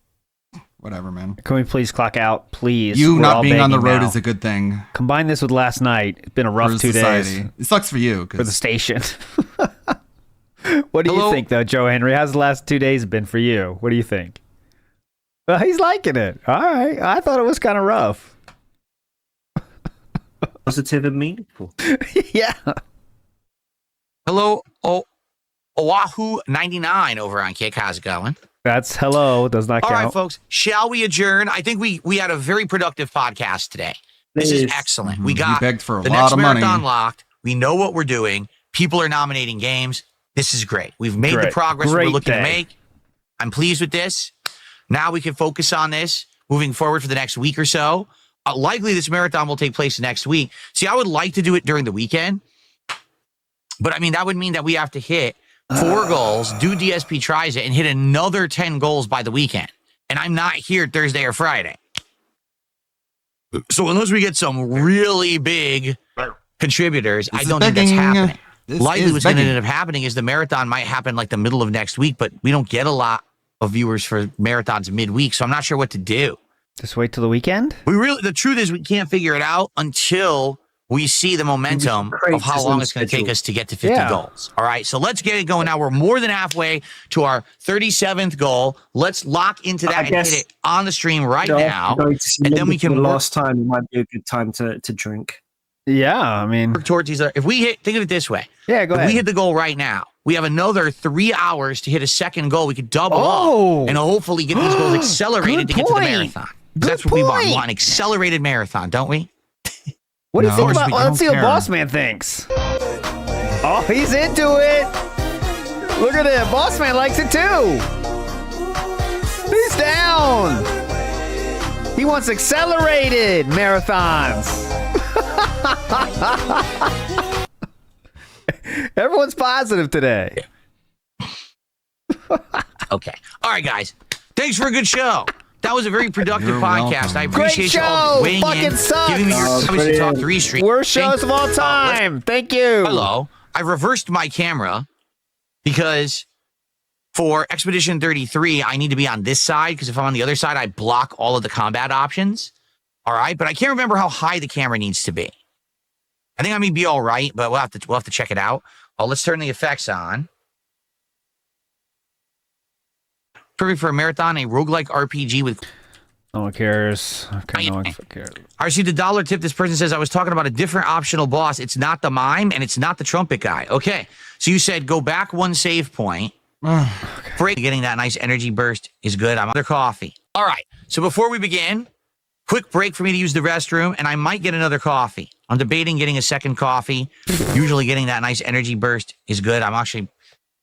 Whatever, man. Can we please clock out, please? You We're not all being on the begging road now. is a good thing Combine this with last night. It's been a rough for 2 society. days It sucks for you. for the station. What do you Hello? think, though, Joe Henry? How's the last 2 days been for you? What do you think? Well, he's liking it. All right. I thought it was kind of rough. Positive and meaningful. Yeah. Hello, Oahu 99 over on Kick. How's it going? That's hello. Does not count. All right, folks. Shall we adjourn? I think we had a very productive podcast today. This is excellent. We got begged for a the lot next of money. marathon locked. We know what we're doing. People are nominating games. This is great. We've made the Great. progress Great we're looking day. to make. I'm pleased with this. Now we can focus on this moving forward for the next week or so. Likely this marathon will take place next week. See, I would like to do it during the weekend, but I mean, that would mean that we have to hit 4 goals, do DSP tries it, and hit another 10 goals by the weekend. And I'm not here Thursday or Friday. So unless we get some really big contributors, I don't think that's happening. Likely what's going to end up happening is the marathon might happen like the middle of next week, but we don't get a lot of viewers for marathons midweek, so I'm not sure what to do. Just wait till the weekend? The truth is we can't figure it out until we see the momentum of how long it's going to take us to get to 50 goals. All right, so let's get it going now. We're more than halfway to our 37th goal. Let's lock into that and hit it on the stream right now. And then we can the last time it might be a good time to drink. Yeah, I mean, work towards these. If we hit, think of it this way. Yeah, go ahead. If we hit the goal right now, we have another 3 hours to hit a second goal. We could double up and hopefully get these goals accelerated to get to the marathon. That's what we want. We want an accelerated marathon, don't we? What do you think about? Let's see what Boss Man thinks. Oh, he's into it. Look at it. Boss Man likes it too. He's down. He wants accelerated marathons. Everyone's positive today. Okay. All right, guys. Thanks for a good show. That was a very productive podcast. I appreciate you all weighing in, giving me your comments to talk to Restream. Worst shows of all time. Thank you. Hello. I reversed my camera because for Expedition 33, I need to be on this side because if I'm on the other side, I block all of the combat options. All right, but I can't remember how high the camera needs to be. I think I may be all right, but we'll have to check it out. Well, let's turn the effects on. Perfect for a marathon, a roguelike RPG with... No one cares. Okay, no one cares. I received a $1 tip. This person says, I was talking about a different optional boss. It's not the mime, and it's not the trumpet guy. Okay, so you said go back 1 save point. Break. Getting that nice energy burst is good. I'm under coffee. All right, so before we begin, quick break for me to use the restroom, and I might get another coffee. I'm debating getting a second coffee. Usually getting that nice energy burst is good. I'm actually in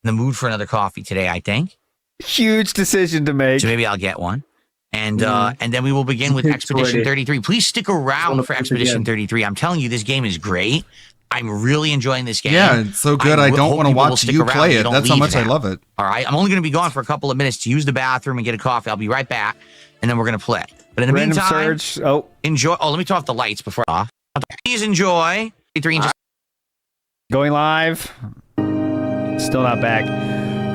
the mood for another coffee today, I think. Huge decision to make. So maybe I'll get one. And then we will begin with Expedition 33. Please stick around for Expedition 33. I'm telling you, this game is great. I'm really enjoying this game. Yeah, it's so good. I don't want to watch you play it. That's how much I love it. All right. I'm only going to be gone for a couple of minutes to use the bathroom and get a coffee. I'll be right back, and then we're going to play. But in the meantime, enjoy. Oh, let me turn off the lights before off. Please enjoy. Going live. Still not back.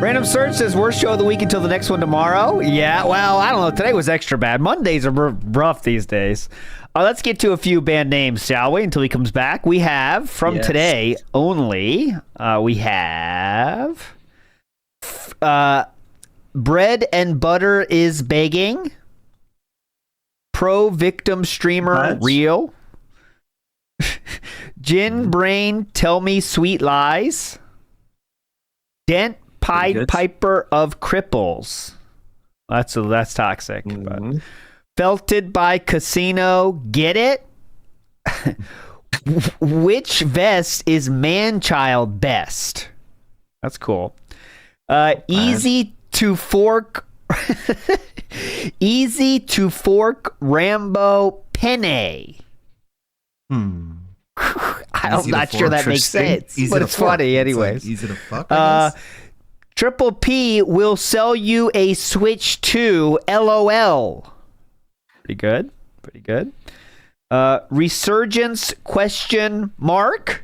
Random Search says, worst show of the week until the next one tomorrow. Yeah, well, I don't know. Today was extra bad. Mondays are rough these days. Let's get to a few band names, shall we, until he comes back. We have, from today only, we have Bread and Butter is Begging. Pro Victim Streamer Real. Gin Brain Tell Me Sweet Lies. Dent Pied Piper of Cripples. That's toxic. But. Felted by Casino. Get it? Which vest is man-child best? That's cool. Easy to fork. Easy to fork Rambo Penne. I'm not sure that makes sense, but it's funny anyways. It's like easy to fuck, I guess. Triple P will sell you a Switch 2, LOL. Pretty good. Pretty good. Resurgence question mark?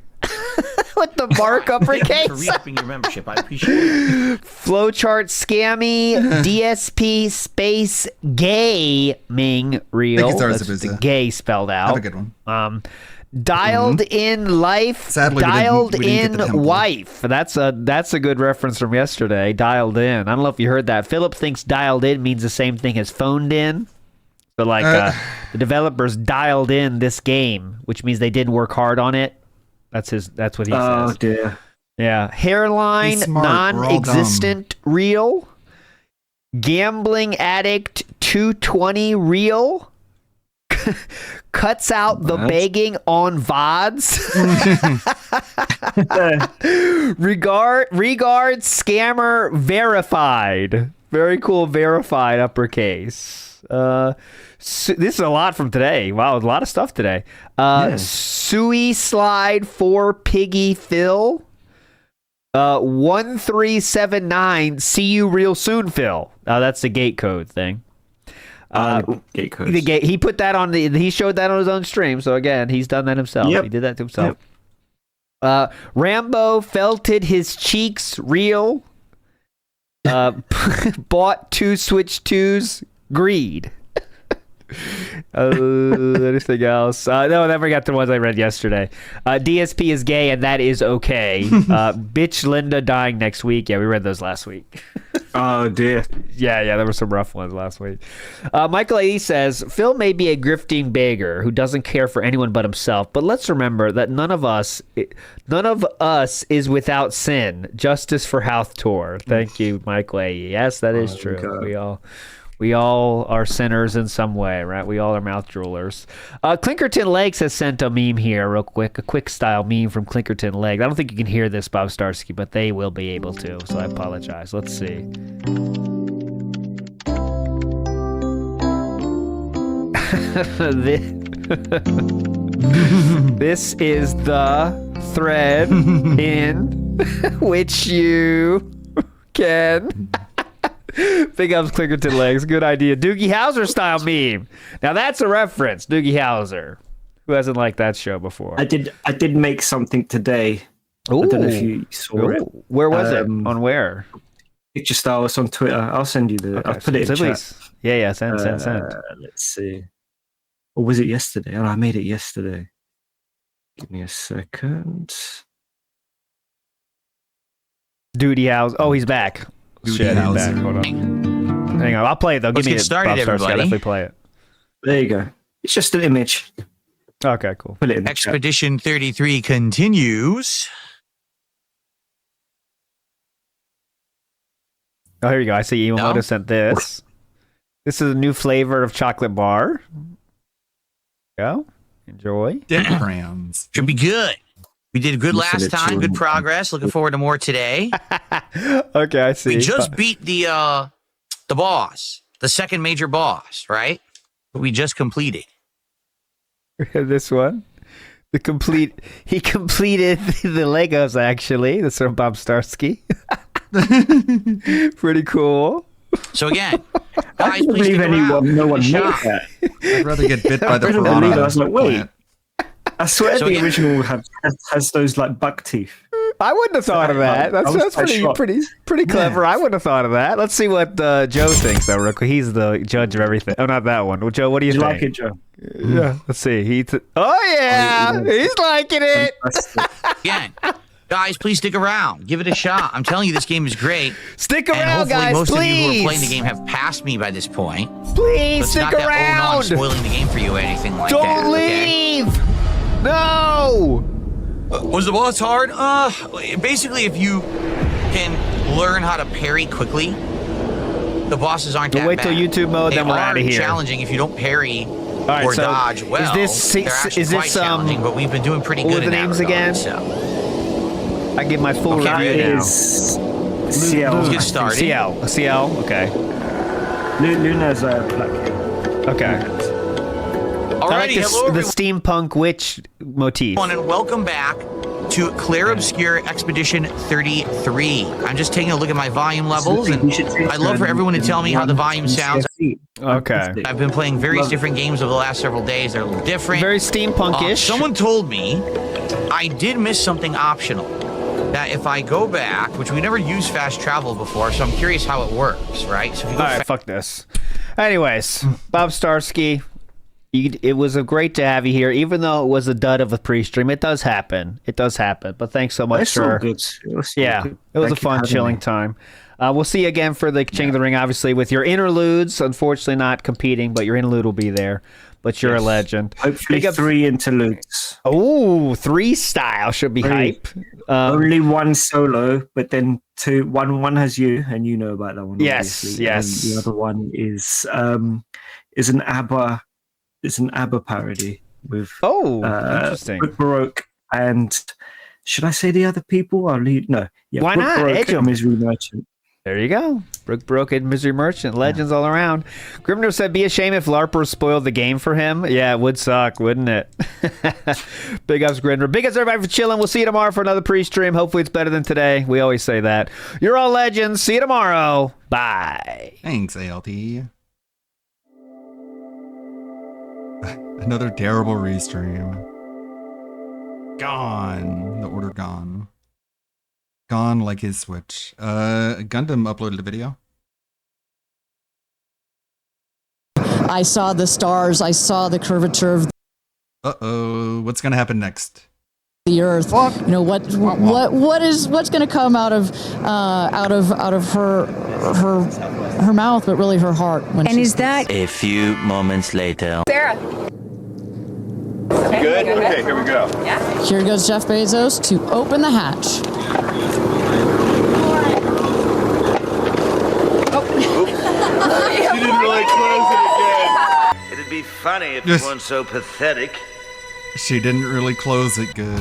With the mark uppercase. Thank you for re-upping your membership. I appreciate it. Flowchart scammy DSP space gaming real. It's That's the gay spelled out. Have a good one. Dialed in life, Sadly, dialed we didn't get the in temple. wife. That's a good reference from yesterday. Dialed in. I don't know if you heard that. Philip thinks dialed in means the same thing as phoned in. So the developers dialed in this game, which means they didn't work hard on it. That's what he says. Oh dear. Yeah. Hairline, He's smart. We're all non-existent, real. Gambling addict, 220, real. Cuts out the begging on VODs. Regard scammer verified. Very cool, verified uppercase. This is a lot from today. Wow, a lot of stuff today. Sui slide for Piggy Phil. 1379. See you real soon, Phil. That's the gate code thing. Gate code. He put that on he showed that on his own stream. So again, he's done that himself. Yep. He did that to himself. Yep. Rambo felted his cheeks real. Bought 2 Switch 2s. Greed. Anything else? No, then we got the ones I read yesterday. DSP is gay and that is okay. Bitch Linda dying next week. Yeah, we read those last week. Oh dear. Yeah, there were some rough ones last week. Michael A. says, Phil may be a grifting beggar who doesn't care for anyone but himself, but let's remember that none of us is without sin. Justice for Houthtor. Thank you, Michael A. Yes, that is true. God. We all are sinners in some way, right? We all are mouth droolers. Clinkerton Legs has sent a meme here real quick, a quick style meme from Clinkerton Legs. I don't think you can hear this, Bob Starsky, but they will be able to, so I apologize. Let's see. This is the thread in which you can... Big ups, Clinkerton Legs. Good idea. Doogie Howser style meme. Now that's a reference. Doogie Howser. Who hasn't liked that show before? I did make something today. Ooh. I don't know if you saw it. Where was it? On where? It just was on Twitter. I'll send you the. Okay, I'll put it in chat. Yeah. Send. Let's see. Or was it yesterday? Oh, I made it yesterday. Give me a second. Doogie Howser. Oh, he's back. Shit, he's back. Hold on. Hang on. I'll play it though. Let's get started, everybody. I'll definitely play it. There you go. It's just an image. Okay, cool. Put it in Expedition 33 continues. Oh, here you go. I see Iwamoto sent this. This is a new flavor of chocolate bar. Go. Enjoy. Digrams. Should be good. We did good last time. Good progress. Looking forward to more today. Okay, I see. We just beat the boss, the second major boss, right? We just completed. This one. He completed the Legos, actually. That's from Bob Starsky. Pretty cool. So again, I guys, can't please believe no one made shot. that. I'd rather get bit by the I piranha. was like, wait. plant. I swear So the yeah. original has those like buck teeth. I wouldn't have thought of that. I was That's quite shocked. pretty clever. I wouldn't have thought of that. Let's see what Joe thinks, though, real quick. He's the judge of everything. Oh, not that one. Well, Joe, what do you Did you think? like it, Joe? Yeah. Let's see. Oh yeah, he's liking it. Again, guys, please stick around. Give it a shot. I'm telling you, this game is great. Stick And around, hopefully guys, most of you who please. are playing the game have passed me by this point. Please It's stick not that, oh, no, I'm around. spoiling the game for you or anything like Don't that. Okay? leave. No. Was the boss hard? Basically, if you can learn how to parry quickly, the bosses aren't that Wait till bad. YouTube mode, They then we're are out of here. challenging if you don't parry right, or so dodge well. They're actually quite challenging, but we've been doing pretty what good were in the that names regard, again? So. I give my full Okay, review now. CL. Let's get started. CL. Okay. Luna's black kid. Okay. I like Alrighty, this, hello the everyone, steampunk witch motif. and welcome back to Clair Obscure Expedition 33. I'm just taking a look at my volume levels, and I'd love for everyone to tell me how the volume sounds. Okay. I've been playing various different games over the last several days. They're a little different. Very steampunkish. Someone told me I did miss something optional. That if I go back, which we never used fast travel before, so I'm curious how it works, right? So if you go All right, fuck this. Anyways, Bob Starsky, It was great to have you here, even though it was a dud of a pre-stream. It does happen. But thanks so much It's all good. It was a fun, chilling time. We'll see you again for the King of the Ring, obviously, with your interludes. Unfortunately, not competing, but your interlude will be there. But you're a legend. Hopefully, 3 interludes. Oh, 3 style should be hype. Only 1 solo, but then 2. One has you, and you know about that one. Yes, obviously. yes. And the other one is an ABBA. It's an ABBA parody with interesting. Brooke Baroque and should I say the other people? I'll leave. No, yeah. Why Brooke not? Baroque Edge 'em. and Misery Merchant. There you go. Brooke Baroque and Misery Merchant. Legends all around. Grimner said, be a shame if LARPers spoiled the game for him. Yeah, it would suck, wouldn't it? Big ups, Grimner. Big ups, everybody, for chilling. We'll see you tomorrow for another pre-stream. Hopefully it's better than today. We always say that. You're all legends. See you tomorrow. Bye. Thanks, ALT. Another terrible restream. Gone. The order gone. Gone like his Switch. Gundam uploaded a video. I saw the stars. I saw the curvature of Uh-oh. What's gonna happen next? the earth. You know what's going to come out of her mouth, but really her heart. When And is that A few moments later. Sarah? Good? Okay, here we go. Here goes Jeff Bezos to open the hatch. She didn't really close it again. It'd be funny if you weren't so pathetic. She didn't really close it good.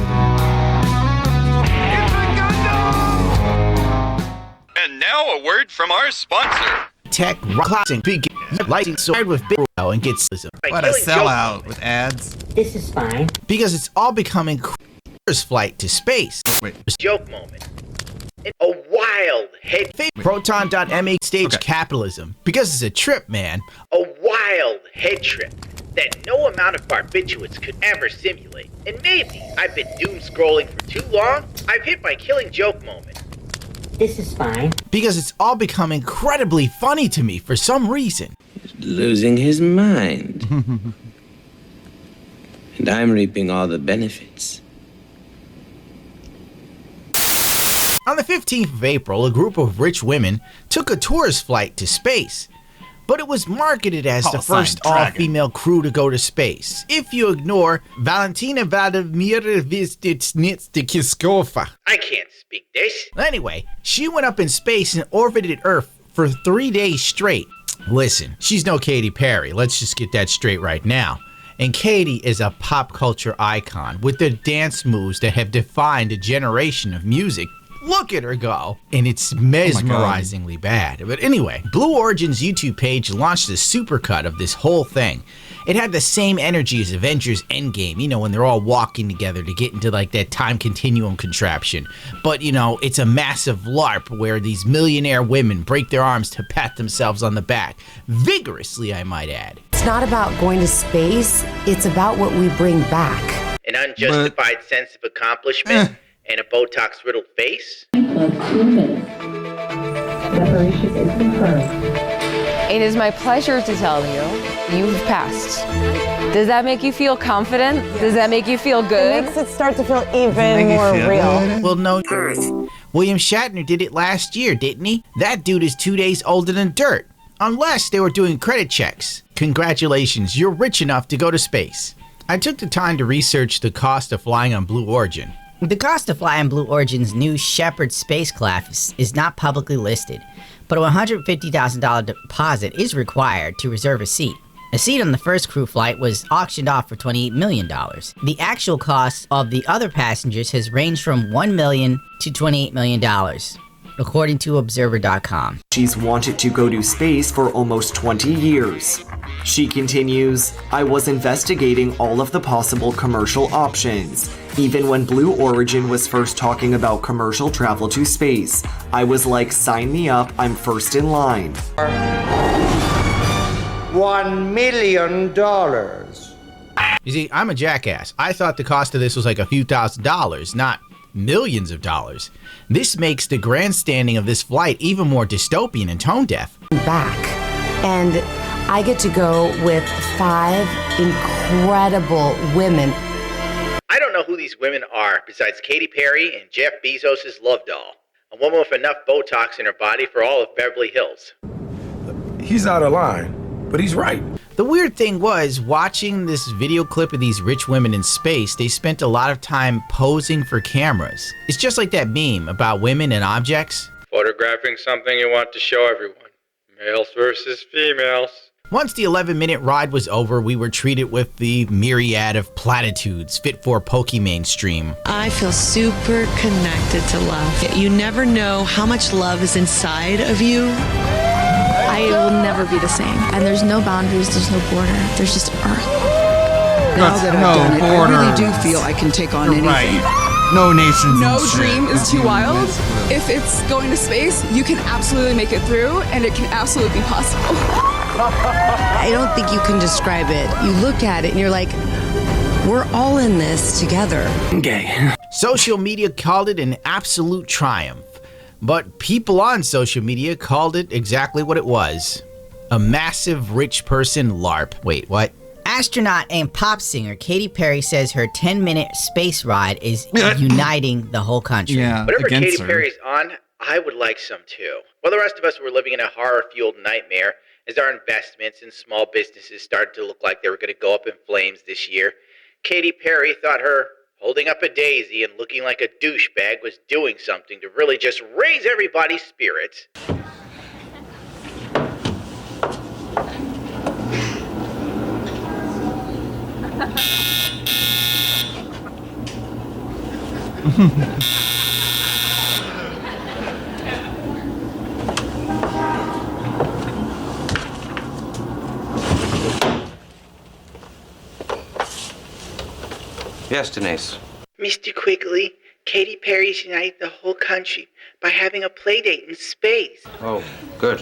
And now a word from our sponsor. Tech classing big lighting sword with big and gets What a sellout with ads. This is fine because it's all becoming flight to space. Wait, joke moment. A wild head Proton.me stage capitalism because it's a trip, man. A wild head trip that no amount of barbiturates could ever simulate. And maybe I've been doom scrolling for too long. I've hit my killing joke moment. This is fine because it's all become incredibly funny to me for some reason. Losing his mind. And I'm reaping all the benefits. On the 15th of April, a group of rich women took a tourist flight to space. But it was marketed as the first all-female crew to go to space. If you ignore Valentina Vladimirovna. I can't speak this. Anyway, she went up in space and orbited Earth for 3 days straight. Listen, she's no Katy Perry. Let's just get that straight right now. And Katy is a pop culture icon with the dance moves that have defined a generation of music. Look at her go. And it's mesmerizingly bad. But anyway, Blue Origin's YouTube page launched a supercut of this whole thing. It had the same energy as Avengers Endgame, you know, when they're all walking together to get into like that time continuum contraption. But, you know, it's a massive LARP where these millionaire women break their arms to pat themselves on the back. Vigorously, I might add. It's not about going to space, it's about what we bring back. An unjustified sense of accomplishment and a Botox-riddled face. It is my pleasure to tell you, you've passed. Does that make you feel confident? Does that make you feel good? It makes it start to feel even more real. Well, no. William Shatner did it last year, didn't he? That dude is 2 days older than dirt. Unless they were doing credit checks. Congratulations, you're rich enough to go to space. I took the time to research the cost of flying on Blue Origin. The cost to fly on Blue Origin's new Shepard spacecraft is not publicly listed, but a $150,000 deposit is required to reserve a seat. A seat on the first crew flight was auctioned off for $28 million. The actual cost of the other passengers has ranged from $1 million to $28 million, according to Observer.com. She's wanted to go to space for almost 20 years. She continues, I was investigating all of the possible commercial options. Even when Blue Origin was first talking about commercial travel to space, I was like, sign me up, I'm first in line. $1 million. You see, I'm a jackass. I thought the cost of this was like a few $1,000s, not millions of dollars. This makes the grandstanding of this flight even more dystopian and tone deaf. Back. And I get to go with 5 incredible women. I don't know who these women are besides Katy Perry and Jeff Bezos' love doll. A woman with enough Botox in her body for all of Beverly Hills. He's out of line, but he's right. The weird thing was, watching this video clip of these rich women in space, they spent a lot of time posing for cameras. It's just like that meme about women and objects. Photographing something you want to show everyone. Males versus females. Once the 11-minute ride was over, we were treated with the myriad of platitudes fit for Pokemainstream. I feel super connected to love. You never know how much love is inside of you. I will never be the same. And there's no boundaries, there's no border, there's just Earth. Now that I've done it, I really do feel I can take on anything. Right. No nations. No dream is too wild. If it's going to space, you can absolutely make it through, and it can absolutely be possible. I don't think you can describe it. You look at it and you're like, we're all in this together. Gay. Social media called it an absolute triumph. But people on social media called it exactly what it was. A massive rich person LARP. Wait, what? Astronaut and pop singer Katy Perry says her 10-minute space ride is uniting the whole country. Whatever Katy Perry's on, I would like some too. While the rest of us were living in a horror-fueled nightmare as our investments in small businesses started to look like they were going to go up in flames this year, Katy Perry thought her holding up a daisy and looking like a douchebag was doing something to really just raise everybody's spirits. Yes, Denise. Mr. Quigley, Katy Perry's united the whole country by having a play date in space. Oh, good.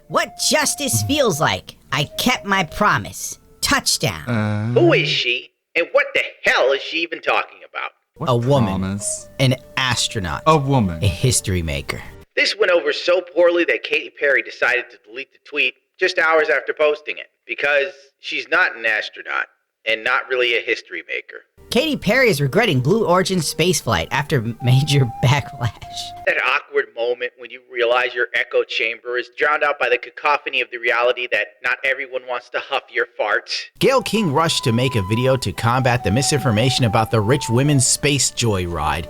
What justice feels like. I kept my promise. Touchdown. Who is she, and what the hell is she even talking about? A woman. An astronaut. A woman. A history maker. This went over so poorly that Katy Perry decided to delete the tweet just hours after posting it, because she's not an astronaut and not really a history maker. Katy Perry is regretting Blue Origin spaceflight after major backlash. That awkward moment when you realize your echo chamber is drowned out by the cacophony of the reality that not everyone wants to huff your farts. Gayle King rushed to make a video to combat the misinformation about the rich women's space joyride.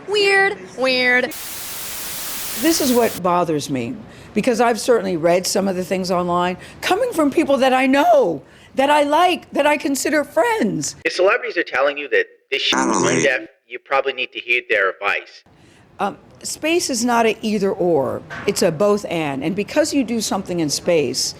Weird. This is what bothers me, because I've certainly read some of the things online coming from people that I know, that I like, that I consider friends. If celebrities are telling you that this shit is tone deaf, you probably need to heed their advice. Space is not an either or, it's a both and. And because you do something in space,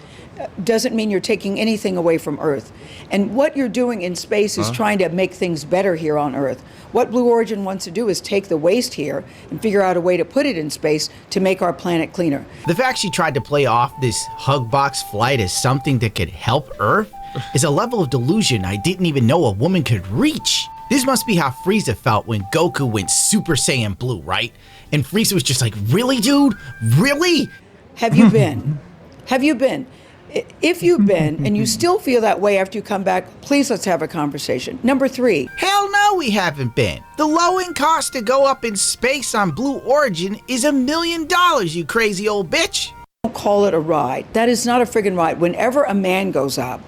doesn't mean you're taking anything away from Earth. And what you're doing in space is trying to make things better here on Earth. What Blue Origin wants to do is take the waste here and figure out a way to put it in space to make our planet cleaner. The fact she tried to play off this Hugbox flight as something that could help Earth is a level of delusion I didn't even know a woman could reach. This must be how Frieza felt when Goku went Super Saiyan Blue, right? And Frieza was just like, really, dude? Really? Have you been? Have you been? If you've been and you still feel that way after you come back, please let's have a conversation. Number 3. Hell no, we haven't been. The low-end cost to go up in space on Blue Origin is $1 million, you crazy old bitch. Don't call it a ride. That is not a friggin' ride. Whenever a man goes up,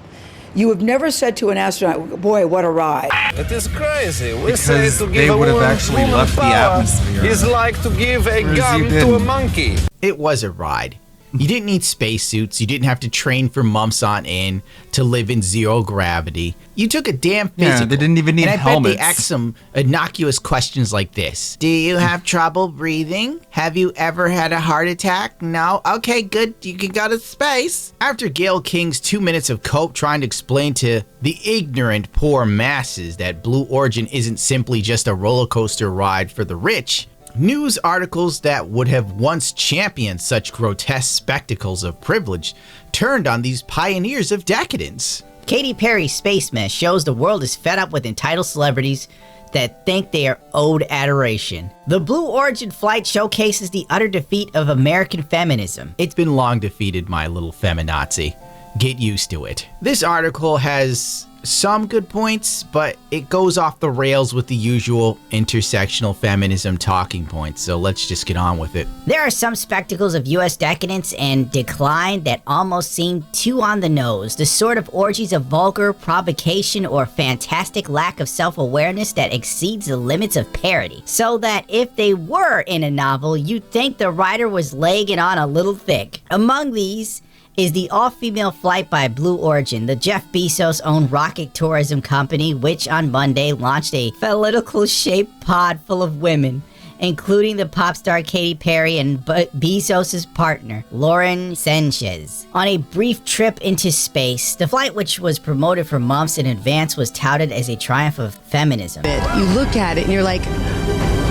you have never said to an astronaut, boy, what a ride. It is crazy. We Because say to they give a would have woman actually woman left the power atmosphere. is like to give a Whereas gun you to a didn't. monkey. It was a ride. You didn't need spacesuits. You didn't have to train for months on end to live in zero gravity. You took a damn physical. Yeah, they didn't even need and I helmets. bet they asked some innocuous questions like this. Do you have trouble breathing? Have you ever had a heart attack? No? Okay, good. You can go to space. After Gayle King's 2 minutes of cope trying to explain to the ignorant poor masses that Blue Origin isn't simply just a roller coaster ride for the rich, news articles that would have once championed such grotesque spectacles of privilege turned on these pioneers of decadence. Katy Perry's Space Mess shows the world is fed up with entitled celebrities that think they are owed adoration. The Blue Origin flight showcases the utter defeat of American feminism. It's been long defeated, my little feminazi. get used to it. This article has some good points, but it goes off the rails with the usual intersectional feminism talking points, so let's just get on with it. There are some spectacles of U.S. decadence and decline that almost seem too on the nose, the sort of orgies of vulgar provocation or fantastic lack of self-awareness that exceeds the limits of parody, so that if they were in a novel, you'd think the writer was laying it on a little thick. Among these is the all-female flight by Blue Origin, the Jeff Bezos-owned rocket tourism company, which on Monday launched a phallical-shaped pod full of women, including the pop star Katy Perry and Bezos' partner, Lauren Sanchez. On a brief trip into space, the flight, which was promoted for months in advance, was touted as a triumph of feminism. You look at it and you're like,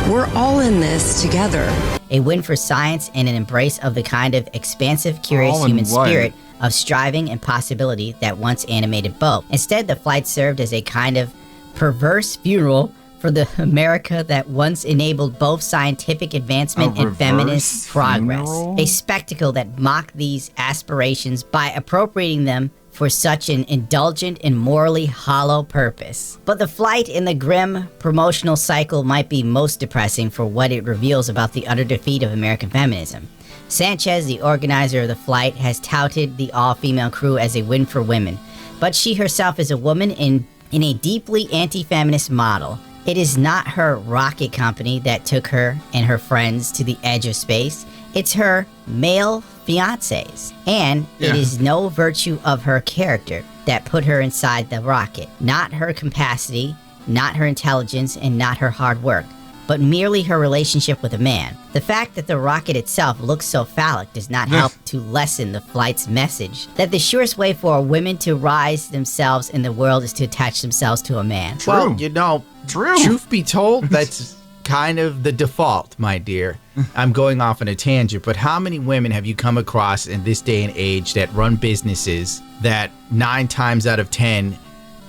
we're all in this together. A win for science and an embrace of the kind of expansive, curious human spirit of striving and possibility that once animated both. Instead, the flight served as a kind of perverse funeral for the America that once enabled both scientific advancement and feminist progress. A spectacle that mocked these aspirations by appropriating them for such an indulgent and morally hollow purpose. But the flight in the grim promotional cycle might be most depressing for what it reveals about the utter defeat of American feminism. Sanchez, the organizer of the flight, has touted the all-female crew as a win for women, but she herself is a woman in a deeply anti-feminist model. It is not her rocket company that took her and her friends to the edge of space. It's her male fiancés. And it is no virtue of her character that put her inside the rocket. Not her capacity, not her intelligence, and not her hard work, but merely her relationship with a man. The fact that the rocket itself looks so phallic does not help to lessen the flight's message that the surest way for women to rise themselves in the world is to attach themselves to a man. Well, you know, truth be told, that's kind of the default, my dear. I'm going off on a tangent, but how many women have you come across in this day and age that run businesses that 9 times out of 10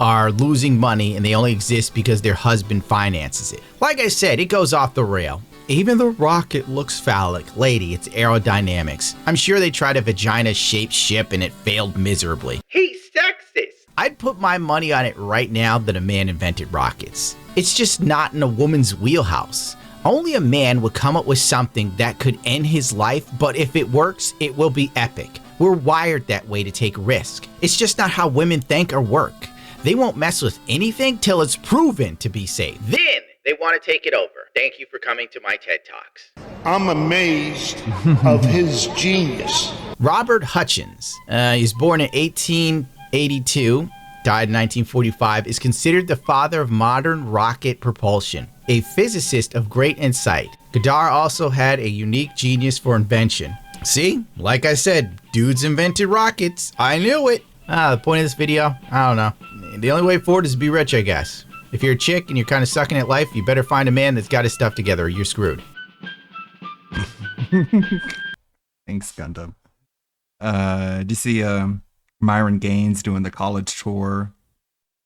are losing money and they only exist because their husband finances it? Like I said, it goes off the rail. Even the rocket looks phallic. Lady, it's aerodynamics. I'm sure they tried a vagina-shaped ship and it failed miserably. He's sexist. I'd put my money on it right now that a man invented rockets. It's just not in a woman's wheelhouse. Only a man would come up with something that could end his life, but if it works, it will be epic. We're wired that way to take risk. It's just not how women think or work. They won't mess with anything till it's proven to be safe. Then they want to take it over. Thank you for coming to my TED Talks. I'm amazed of his genius. Robert Hutchins, he's born in 1882, died in 1945, is considered the father of modern rocket propulsion, a physicist of great insight. Goddard also had a unique genius for invention. See, like I said, dudes invented rockets. I knew it. The point of this video, I don't know. The only way forward is to be rich, I guess. If you're a chick and you're kind of sucking at life, you better find a man that's got his stuff together or you're screwed. Thanks, Gundam. Do you see Myron Gaines doing the college tour,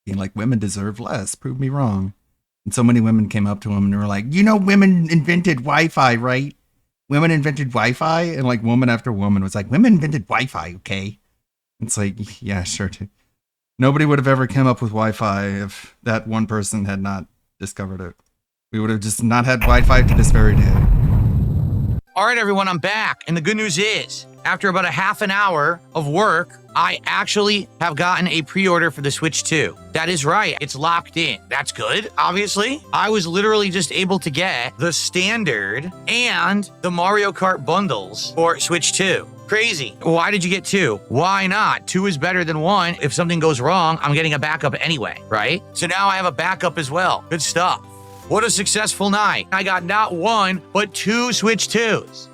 being like, women deserve less, prove me wrong. And so many women came up to him and were like, you know, women invented Wi-Fi, right? Women invented Wi-Fi? And like woman after woman was like, women invented Wi-Fi, okay? It's like, yeah, sure. Nobody would have ever come up with Wi-Fi if that one person had not discovered it. We would have just not had Wi-Fi to this very day. All right, everyone, I'm back. And the good news is, after about a half an hour of work, I actually have gotten a pre-order for the Switch 2. That is right. It's locked in. That's good, obviously. I was literally just able to get the standard and the Mario Kart bundles for Switch 2. Crazy. Why did you get 2? Why not? 2 is better than 1. If something goes wrong, I'm getting a backup anyway, right? So now I have a backup as well. Good stuff. What a successful night. I got not 1, but 2 Switch 2s.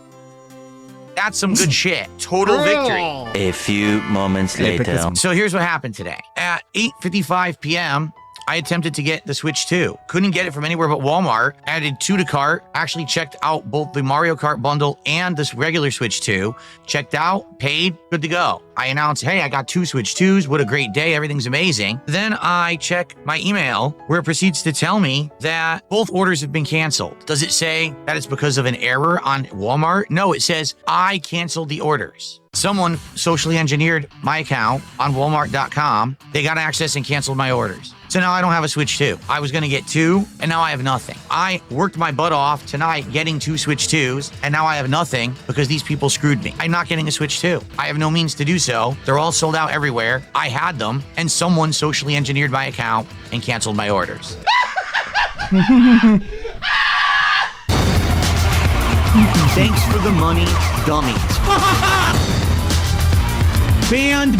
That's some good shit. Total victory. A few moments later. So here's what happened today. At 8:55 p.m., I attempted to get the Switch 2. Couldn't get it from anywhere but Walmart. Added 2 to cart. Actually checked out both the Mario Kart bundle and this regular Switch 2. Checked out, paid, good to go. I announced, hey, I got 2 Switch 2s. What a great day. Everything's amazing. Then I check my email where it proceeds to tell me that both orders have been canceled. Does it say that it's because of an error on Walmart? No, it says I canceled the orders. Someone socially engineered my account on Walmart.com. They got access and canceled my orders. So now I don't have a Switch 2. I was going to get 2, and now I have nothing. I worked my butt off tonight getting 2 Switch 2s, and now I have nothing because these people screwed me. I'm not getting a Switch 2. I have no means to do so. They're all sold out everywhere. I had them, and someone socially engineered my account and canceled my orders. Thanks for the money, dummies. Banned.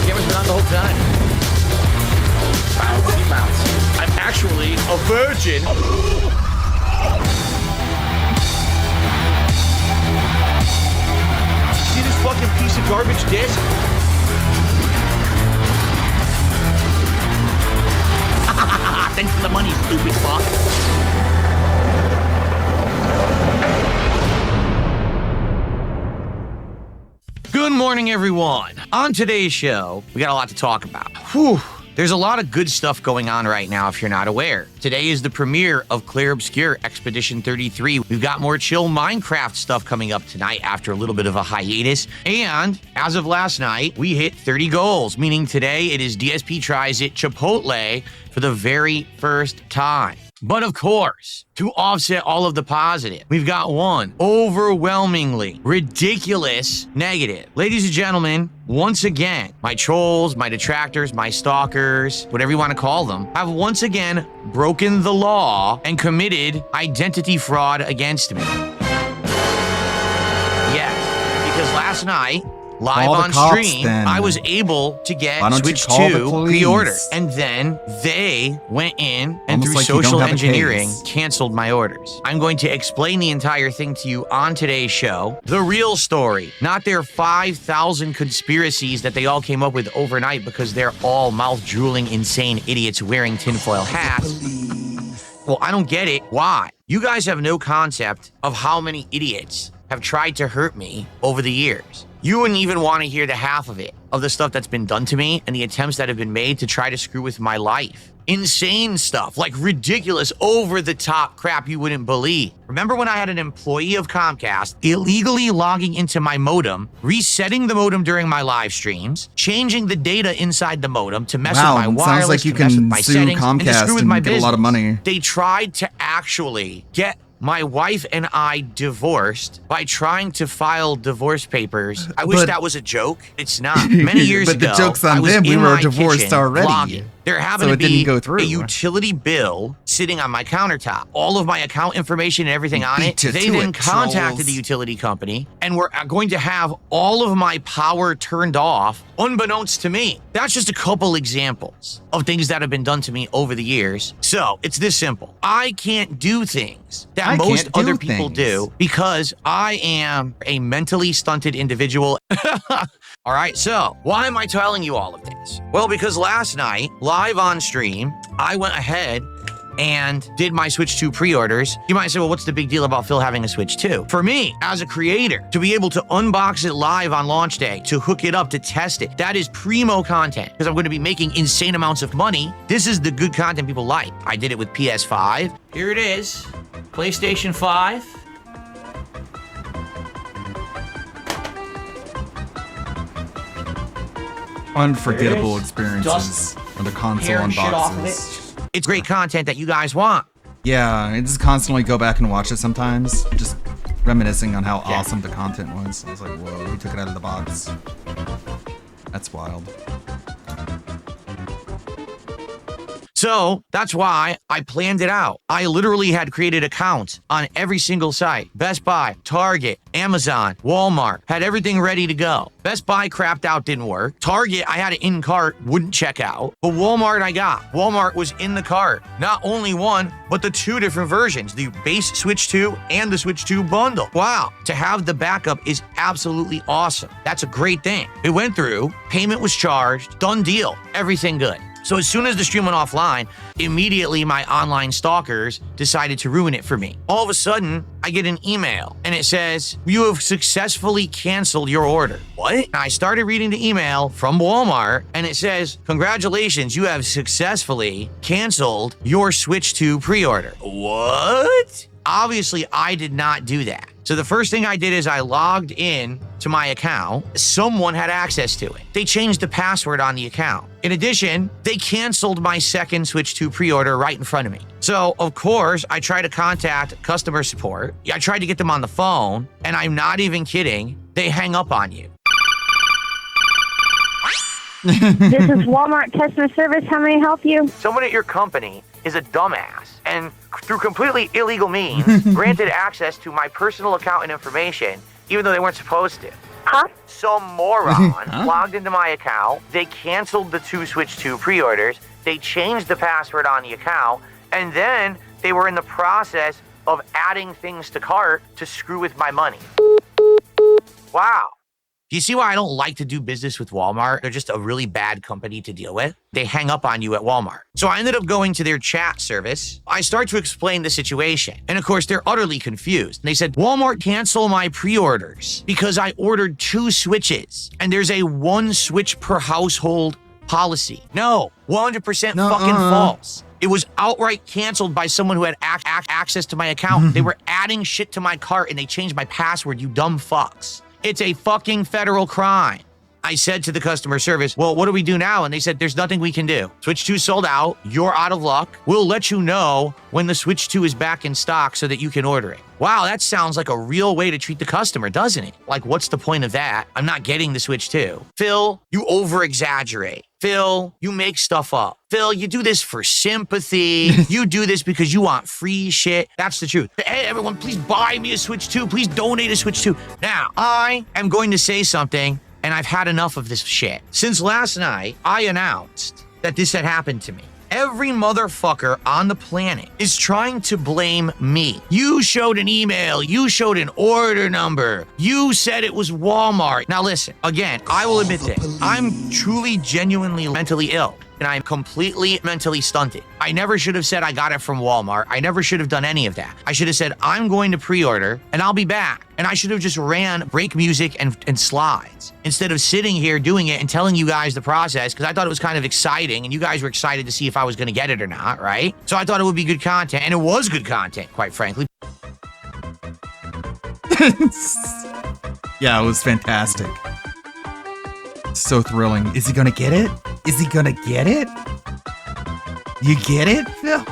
Camera's been on the whole time. Bounce. I'm actually a virgin. See this fucking piece of garbage disc? Thanks for the money, stupid fuck. Good morning, everyone. On today's show, we got a lot to talk about. Whew. There's a lot of good stuff going on right now if you're not aware. Today is the premiere of Clair Obscur Expedition 33. We've got more chill Minecraft stuff coming up tonight after a little bit of a hiatus. And as of last night, we hit 30 goals, meaning today it is DSP Tries It Chipotle for the very first time. But of course, to offset all of the positive, we've got one overwhelmingly ridiculous negative. Ladies and gentlemen, once again, my trolls, my detractors, my stalkers, whatever you want to call them, have once again broken the law and committed identity fraud against me. Yes, because last night, live on stream, I was able to get Switch 2 pre-order. And then they went in and through social engineering canceled my orders. I'm going to explain the entire thing to you on today's show. The real story, not their 5,000 conspiracies that they all came up with overnight because they're all mouth-drooling, insane idiots wearing tinfoil hats. Well, I don't get it. Why? You guys have no concept of how many idiots have tried to hurt me over the years. You wouldn't even want to hear the half of it, of the stuff that's been done to me and the attempts that have been made to try to screw with my life. Insane stuff, like ridiculous, over-the-top crap you wouldn't believe. Remember when I had an employee of Comcast illegally logging into my modem, resetting the modem during my live streams, changing the data inside the modem to mess with my wireless, sounds like you to mess with can my sue settings, and to Comcast screw with and my get business. a lot of money. They tried to actually get my wife and I divorced by trying to file divorce papers. I wish that was a joke. It's not. Many years ago, the joke's on I was them. We in were my divorced kitchen already. vlogging. There happened So to it didn't be go through. a utility bill sitting on my countertop. All of my account information and everything on it. Beat you They to then it, contacted trolls. the utility company and were going to have all of my power turned off, unbeknownst to me. That's just a couple examples of things that have been done to me over the years. So it's this simple. I can't do things that most other people do because I am a mentally stunted individual. All right, so why am I telling you all of this? Well, because last night, live on stream, I went ahead and did my Switch 2 pre-orders. You might say, well, what's the big deal about Phil having a Switch 2? For me, as a creator, to be able to unbox it live on launch day, to hook it up, to test it, that is primo content because I'm going to be making insane amounts of money. This is the good content people like. I did it with PS5. Here it is, PlayStation 5. Unforgettable experiences on the console unboxes. It's great content that you guys want. Yeah, I just constantly go back and watch it sometimes, just reminiscing on how awesome the content was. I was like, whoa, we took it out of the box. That's wild. So that's why I planned it out. I literally had created accounts on every single site. Best Buy, Target, Amazon, Walmart, had everything ready to go. Best Buy crapped out, didn't work. Target, I had it in cart, wouldn't check out. But Walmart I got. Walmart was in the cart. Not only one, but the 2 different versions, the base Switch 2 and the Switch 2 bundle. Wow, to have the backup is absolutely awesome. That's a great thing. It went through, payment was charged, done deal, everything good. So as soon as the stream went offline, immediately my online stalkers decided to ruin it for me. All of a sudden, I get an email and it says, you have successfully canceled your order. What? And I started reading the email from Walmart and it says, congratulations, you have successfully canceled your Switch 2 pre-order. What? Obviously, I did not do that. So the first thing I did is I logged in to my account. Someone had access to it. They changed the password on the account. In addition, they canceled my second Switch 2 pre-order right in front of me. So, of course, I tried to contact customer support. I tried to get them on the phone, and I'm not even kidding, they hang up on you. This is Walmart customer service. How may I help you? Someone at your company is a dumbass and through completely illegal means granted access to my personal account and information even though they weren't supposed to. Huh? Some moron logged into my account, they canceled the 2 Switch 2 pre-orders, they changed the password on the account, and then they were in the process of adding things to cart to screw with my money. Wow. Do you see why I don't like to do business with Walmart? They're just a really bad company to deal with. They hang up on you at Walmart. So I ended up going to their chat service. I start to explain the situation. And of course, they're utterly confused. They said, Walmart cancel my pre-orders because I ordered 2 Switches and there's a 1 Switch per household policy. No, 100% fucking false. It was outright canceled by someone who had access to my account. They were adding shit to my cart and they changed my password, you dumb fucks. It's a fucking federal crime. I said to the customer service, well, what do we do now? And they said, there's nothing we can do. Switch 2 sold out. You're out of luck. We'll let you know when the Switch 2 is back in stock so that you can order it. Wow, that sounds like a real way to treat the customer, doesn't it? Like, what's the point of that? I'm not getting the Switch 2. Phil, you over-exaggerate. Phil, you make stuff up. Phil, you do this for sympathy. You do this because you want free shit. That's the truth. Hey, everyone, please buy me a Switch 2. Please donate a Switch 2. Now, I am going to say something, and I've had enough of this shit. Since last night, I announced that this had happened to me. Every motherfucker on the planet is trying to blame me. You showed an email. You showed an order number. You said it was Walmart. Now listen, again, I will admit this. I'm truly, genuinely mentally ill. And I'm completely mentally stunted. I never should have said I got it from Walmart. I never should have done any of that. I should have said, I'm going to pre-order and I'll be back. And I should have just ran break music and slides instead of sitting here doing it and telling you guys the process because I thought it was kind of exciting and you guys were excited to see if I was going to get it or not, right? So I thought it would be good content, and it was good content, quite frankly. Yeah, it was fantastic. So thrilling. Is he gonna get it? Is he gonna get it? You get it, Phil?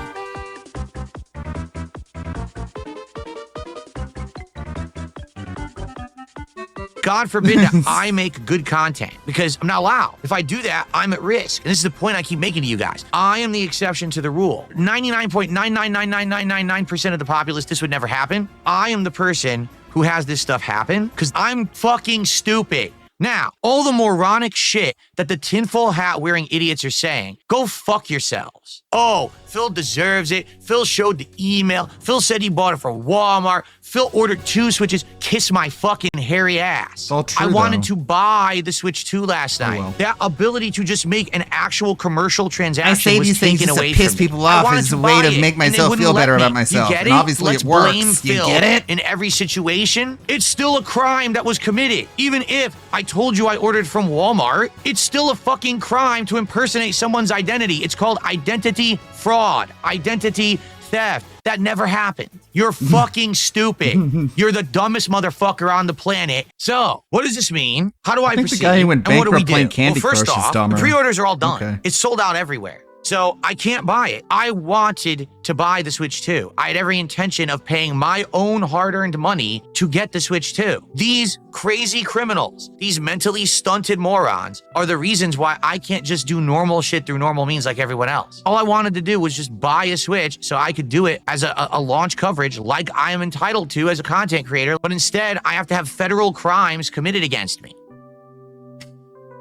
God forbid that I make good content because I'm not allowed. If I do that, I'm at risk. And this is the point I keep making to you guys. I am the exception to the rule. 99.9999999% of the populace, this would never happen. I am the person who has this stuff happen because I'm fucking stupid. Now, all the moronic shit that the tinfoil hat wearing idiots are saying, go fuck yourselves. Oh, Phil deserves it. Phil showed the email. Phil said he bought it from Walmart. Phil ordered 2 Switches. Kiss my fucking hairy ass. All true, I wanted to buy the Switch 2 last night. well. That ability to just make an actual commercial transaction I say was these things taken just away to piss from me. people I off wanted as a to way buy to it, make and they myself wouldn't feel let better me. about myself. You get And it? obviously Let's it works. blame You Phil get it? in every situation. It's still a crime that was committed. Even if I told you I ordered from Walmart, it's still a fucking crime to impersonate someone's identity. It's called identity fraud, identity theft. That never happened. You're fucking stupid. You're the dumbest motherfucker on the planet. So, what does this mean? How do I think the proceed? guy who went And what do we bankrupt playing do? Candy Well, first Crush is off, dumber. the pre-orders are all done. Okay. It's sold out everywhere. So I can't buy it. I wanted to buy the Switch 2. I had every intention of paying my own hard-earned money to get the Switch 2. These crazy criminals, these mentally stunted morons are the reasons why I can't just do normal shit through normal means like everyone else. All I wanted to do was just buy a Switch so I could do it as a launch coverage like I am entitled to as a content creator, but instead I have to have federal crimes committed against me.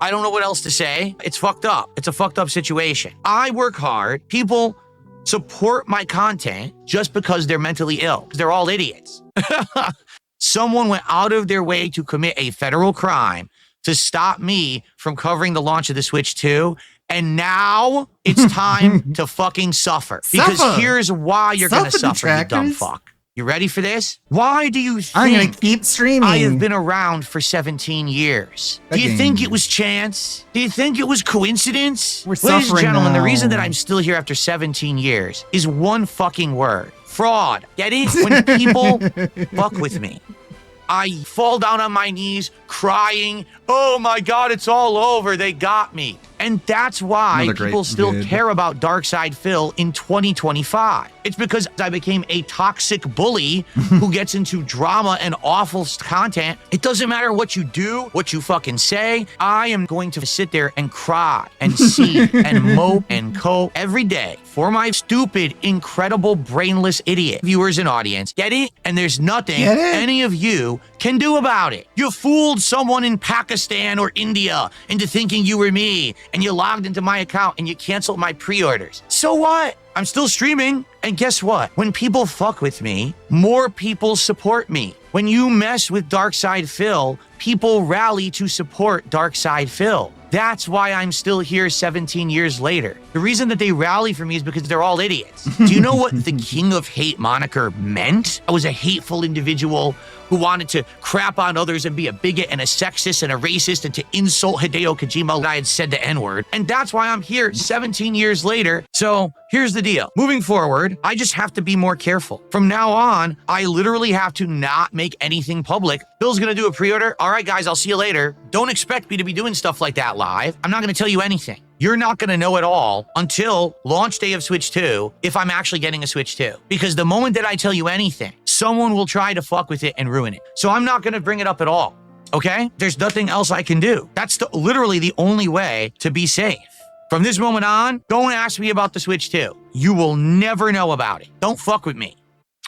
I don't know what else to say. It's fucked up. It's a fucked up situation. I work hard. People support my content just because they're mentally ill. They're all idiots. Someone went out of their way to commit a federal crime to stop me from covering the launch of the Switch 2. And now it's time to fucking suffer. Because here's why you're going to suffer, you dumb fuck. You ready for this? Why do you think I'm gonna keep streaming? I have been around for 17 years? Do you think it was chance? Do you think it was coincidence? We're Ladies and suffering gentlemen, the now. reason that I'm still here after 17 years is one fucking word. Fraud. Get it? When people fuck with me, I fall down on my knees crying, oh my God, it's all over. They got me. And that's why Another people great still vid. care about Darkside Phil in 2025. It's because I became a toxic bully who gets into drama and awful content. It doesn't matter what you do, what you fucking say. I am going to sit there and cry and see and mope and cope every day for my stupid, incredible, brainless idiot viewers and audience. Get it? And there's nothing any of you can do about it. You fooled someone in Pakistan or India into thinking you were me, and you logged into my account and you canceled my pre-orders. So what? I'm still streaming. And guess what? When people fuck with me, more people support me. When you mess with Darkside Phil, people rally to support Darkside Phil. That's why I'm still here 17 years later. The reason that they rally for me is because they're all idiots. Do you know what the King of Hate moniker meant? I was a hateful individual who wanted to crap on others and be a bigot and a sexist and a racist and to insult Hideo Kojima that I had said the N-word. And that's why I'm here 17 years later. So here's the deal. Moving forward, I just have to be more careful. From now on, I literally have to not make anything public. Bill's gonna do a pre-order. All right, guys, I'll see you later. Don't expect me to be doing stuff like that live. I'm not gonna tell you anything. You're not going to know it all until launch day of Switch 2 if I'm actually getting a Switch 2. Because the moment that I tell you anything, someone will try to fuck with it and ruin it. So I'm not going to bring it up at all, okay? There's nothing else I can do. That's literally the only way to be safe. From this moment on, don't ask me about the Switch 2. You will never know about it. Don't fuck with me.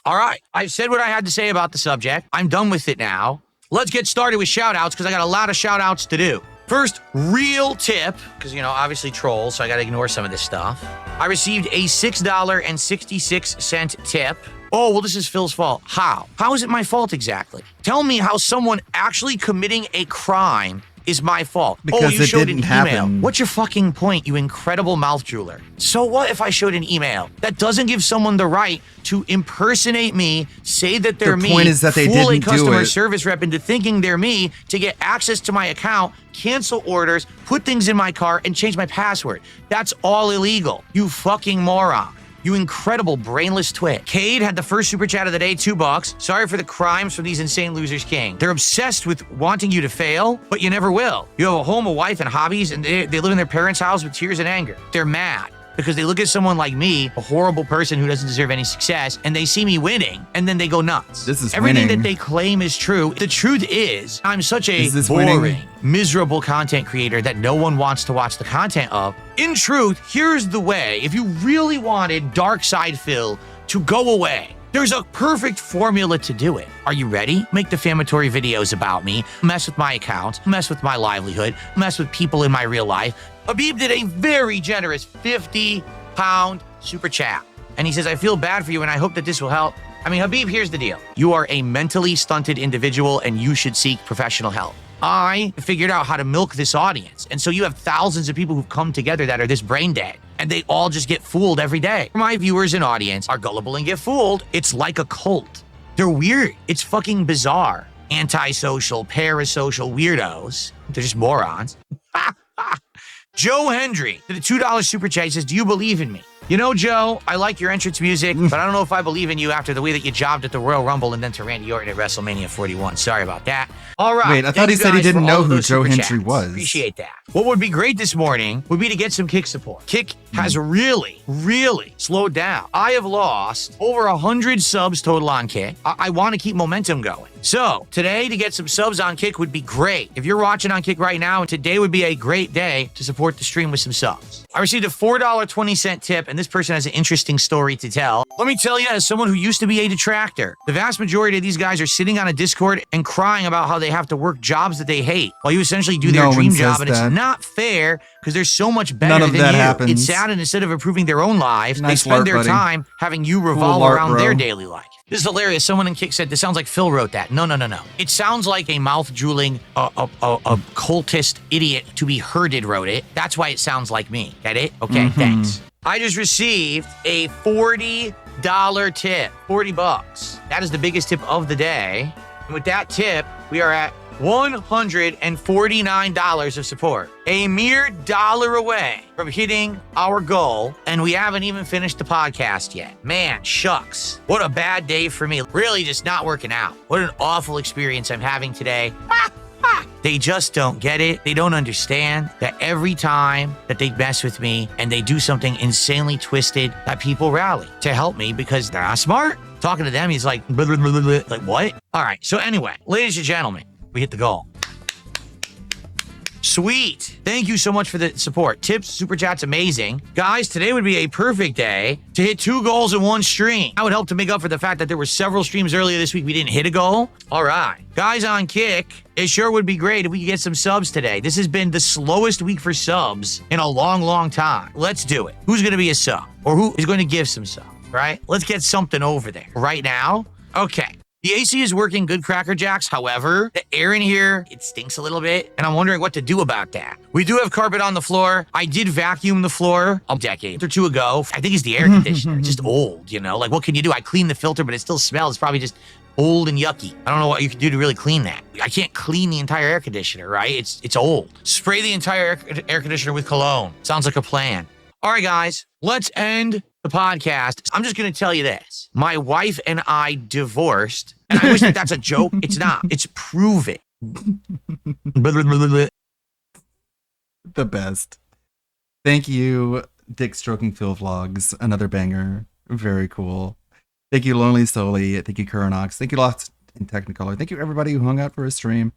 All right, I've said what I had to say about the subject. I'm done with it now. Let's get started with shout-outs because I got a lot of shout-outs to do. First, real tip, because, obviously trolls, so I got to ignore some of this stuff. I received a $6.66 tip. Oh, well, this is Phil's fault. How? How is it my fault exactly? Tell me how someone actually committing a crime is my fault. Because you it showed didn't an email. happen. What's your fucking point, you incredible mouth drooler? So what if I showed an email? That doesn't give someone the right to impersonate me, say that they're me, point is that they fool a didn't do customer it. service rep into thinking they're me to get access to my account, cancel orders, put things in my car, and change my password. That's all illegal. You fucking moron. You incredible brainless twit. Cade had the first super chat of the day, $2. Sorry for the crimes from these insane losers, King. They're obsessed with wanting you to fail, but you never will. You have a home, a wife, and hobbies, and they live in their parents' house with tears and anger. They're mad because they look at someone like me, a horrible person who doesn't deserve any success, and they see me winning, and then they go nuts. This is Everything winning. that they claim is true. The truth is, I'm such a Is this boring, winning? miserable content creator that no one wants to watch the content of. In truth, here's the way. If you really wanted Darkside Phil to go away, there's a perfect formula to do it. Are you ready? Make defamatory videos about me, mess with my account, mess with my livelihood, mess with people in my real life. Habib did a very generous 50-pound super chat. And he says, I feel bad for you and I hope that this will help. I mean, Habib, here's the deal. You are a mentally stunted individual and you should seek professional help. I figured out how to milk this audience. And so you have thousands of people who've come together that are this brain dead. And they all just get fooled every day. My viewers and audience are gullible and get fooled. It's like a cult. They're weird. It's fucking bizarre. Antisocial, parasocial weirdos. They're just morons. Joe Hendry did a $2 super chat. He says, do you believe in me? You know, Joe, I like your entrance music, but I don't know if I believe in you after the way that you jobbed at the Royal Rumble and then to Randy Orton at WrestleMania 41. Sorry about that. All right. Wait, I thought thank he you said he guys for didn't all know of who those Joe super Hendry chats. was. Appreciate that. What would be great this morning would be to get some Kick support. Kick has really slowed down. I have lost over 100 subs total on Kick. I want to keep momentum going. So today, to get some subs on Kick would be great. If you're watching on Kick right now, today would be a great day to support the stream with some subs. I received a $4.20 tip, and this person has an interesting story to tell. Let me tell you, as someone who used to be a detractor, the vast majority of these guys are sitting on a Discord and crying about how they have to work jobs that they hate while you essentially do their No one dream says job, and that. it's not fair because they're so much better None of than that you. happens. It's sad, and instead of improving their own lives, they Nice spend lark, their buddy. time having you revolve lark, around bro. their daily life. This is hilarious. Someone in Kick said, this sounds like Phil wrote that. No. It sounds like a mouth-drooling, a cultist idiot to be herded wrote it. That's why it sounds like me. Get it? Okay, thanks. I just received a $40 tip. 40 bucks. That is the biggest tip of the day. And with that tip, we are at $149 of support. A mere $1 away from hitting our goal, and we haven't even finished the podcast yet. Man, shucks. What a bad day for me. Really just not working out. What an awful experience I'm having today. They just don't get it. They don't understand that every time that they mess with me and they do something insanely twisted, that people rally to help me because they're not smart. Talking to them, he's like, blah, blah, blah, blah, blah. Like, what? All right. So anyway, ladies and gentlemen, we hit the goal. Sweet. Thank you so much for the support. Tips, super chats, amazing. Guys, today would be a perfect day to hit 2 goals in one stream. That would help to make up for the fact that there were several streams earlier this week we didn't hit a goal. All right. Guys on Kick, it sure would be great if we could get some subs today. This has been the slowest week for subs in a long time. Let's do it. Who's going to be a sub? Or who is going to give some sub, right? Let's get something over there right now. Okay. The AC is working good, Cracker Jacks. However, the air in here, it stinks a little bit, and I'm wondering what to do about that. We do have carpet on the floor. I did vacuum the floor a decade or two ago. I think it's the air conditioner. It's just old, you know? Like, what can you do? I cleaned the filter, but it still smells. It's probably just old and yucky. I don't know what you can do to really clean that. I can't clean the entire air conditioner, right? It's old. Spray the entire air conditioner with cologne. Sounds like a plan. All right, guys, let's end the podcast. I'm just going to tell you this. My wife and I divorced, and I wish that that's a joke. It's not. It's proven. The best. Thank you, Dick Stroking Phil Vlogs. Another banger. Very cool. Thank you, Lonely Solely. Thank you, Currenox. Thank you, Lost in Technicolor. Thank you, everybody who hung out for a stream.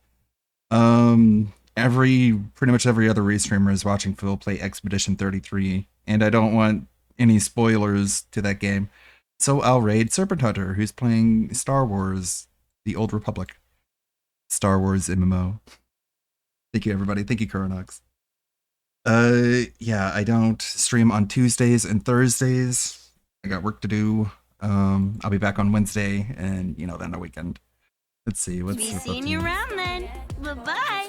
Pretty much every other restreamer is watching Phil play Expedition 33, and I don't want any spoilers to that game. So I'll raid Serpent Hunter, who's playing Star Wars, The Old Republic. Star Wars MMO. Thank you, everybody. Thank you, Currenox. Yeah, I don't stream on Tuesdays and Thursdays. I got work to do. I'll be back on Wednesday, and, then the weekend. Let's see. What's Be up seeing you around then. Bye-bye.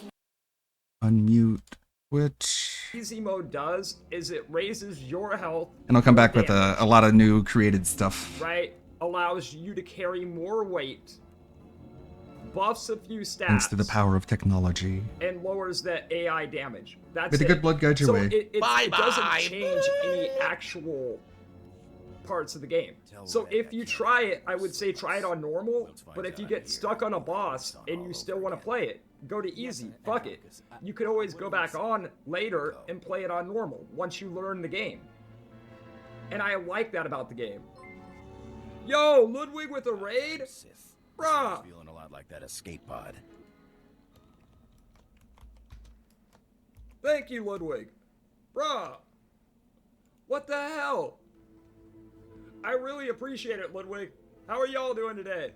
Unmute Twitch. Easy mode does is it raises your health, And I'll come back with a lot of new created stuff. right? Allows you to carry more weight, buffs a few Thanks stats, to the power of technology. and lowers the AI damage. That's May the it. good blood guide your so way. It doesn't change any actual parts of the game. So if you try it, I would say try it on normal, but if you get stuck on a boss and you still want to play it, go to easy. Fuck it. You could always go back on later and play it on normal once you learn the game. And I like that about the game. Yo, Ludwig with a raid? Bruh. Feeling a lot like that escape pod. Thank you, Ludwig. Bruh. What the hell? I really appreciate it, Ludwig. How are y'all doing today?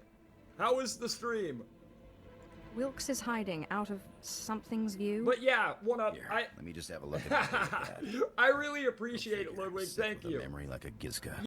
How was the stream? Wilkes is hiding out of something's view. But yeah, Let me just have a look at that. I really appreciate it, Ludwig. Thank you. Memory like a Gizka.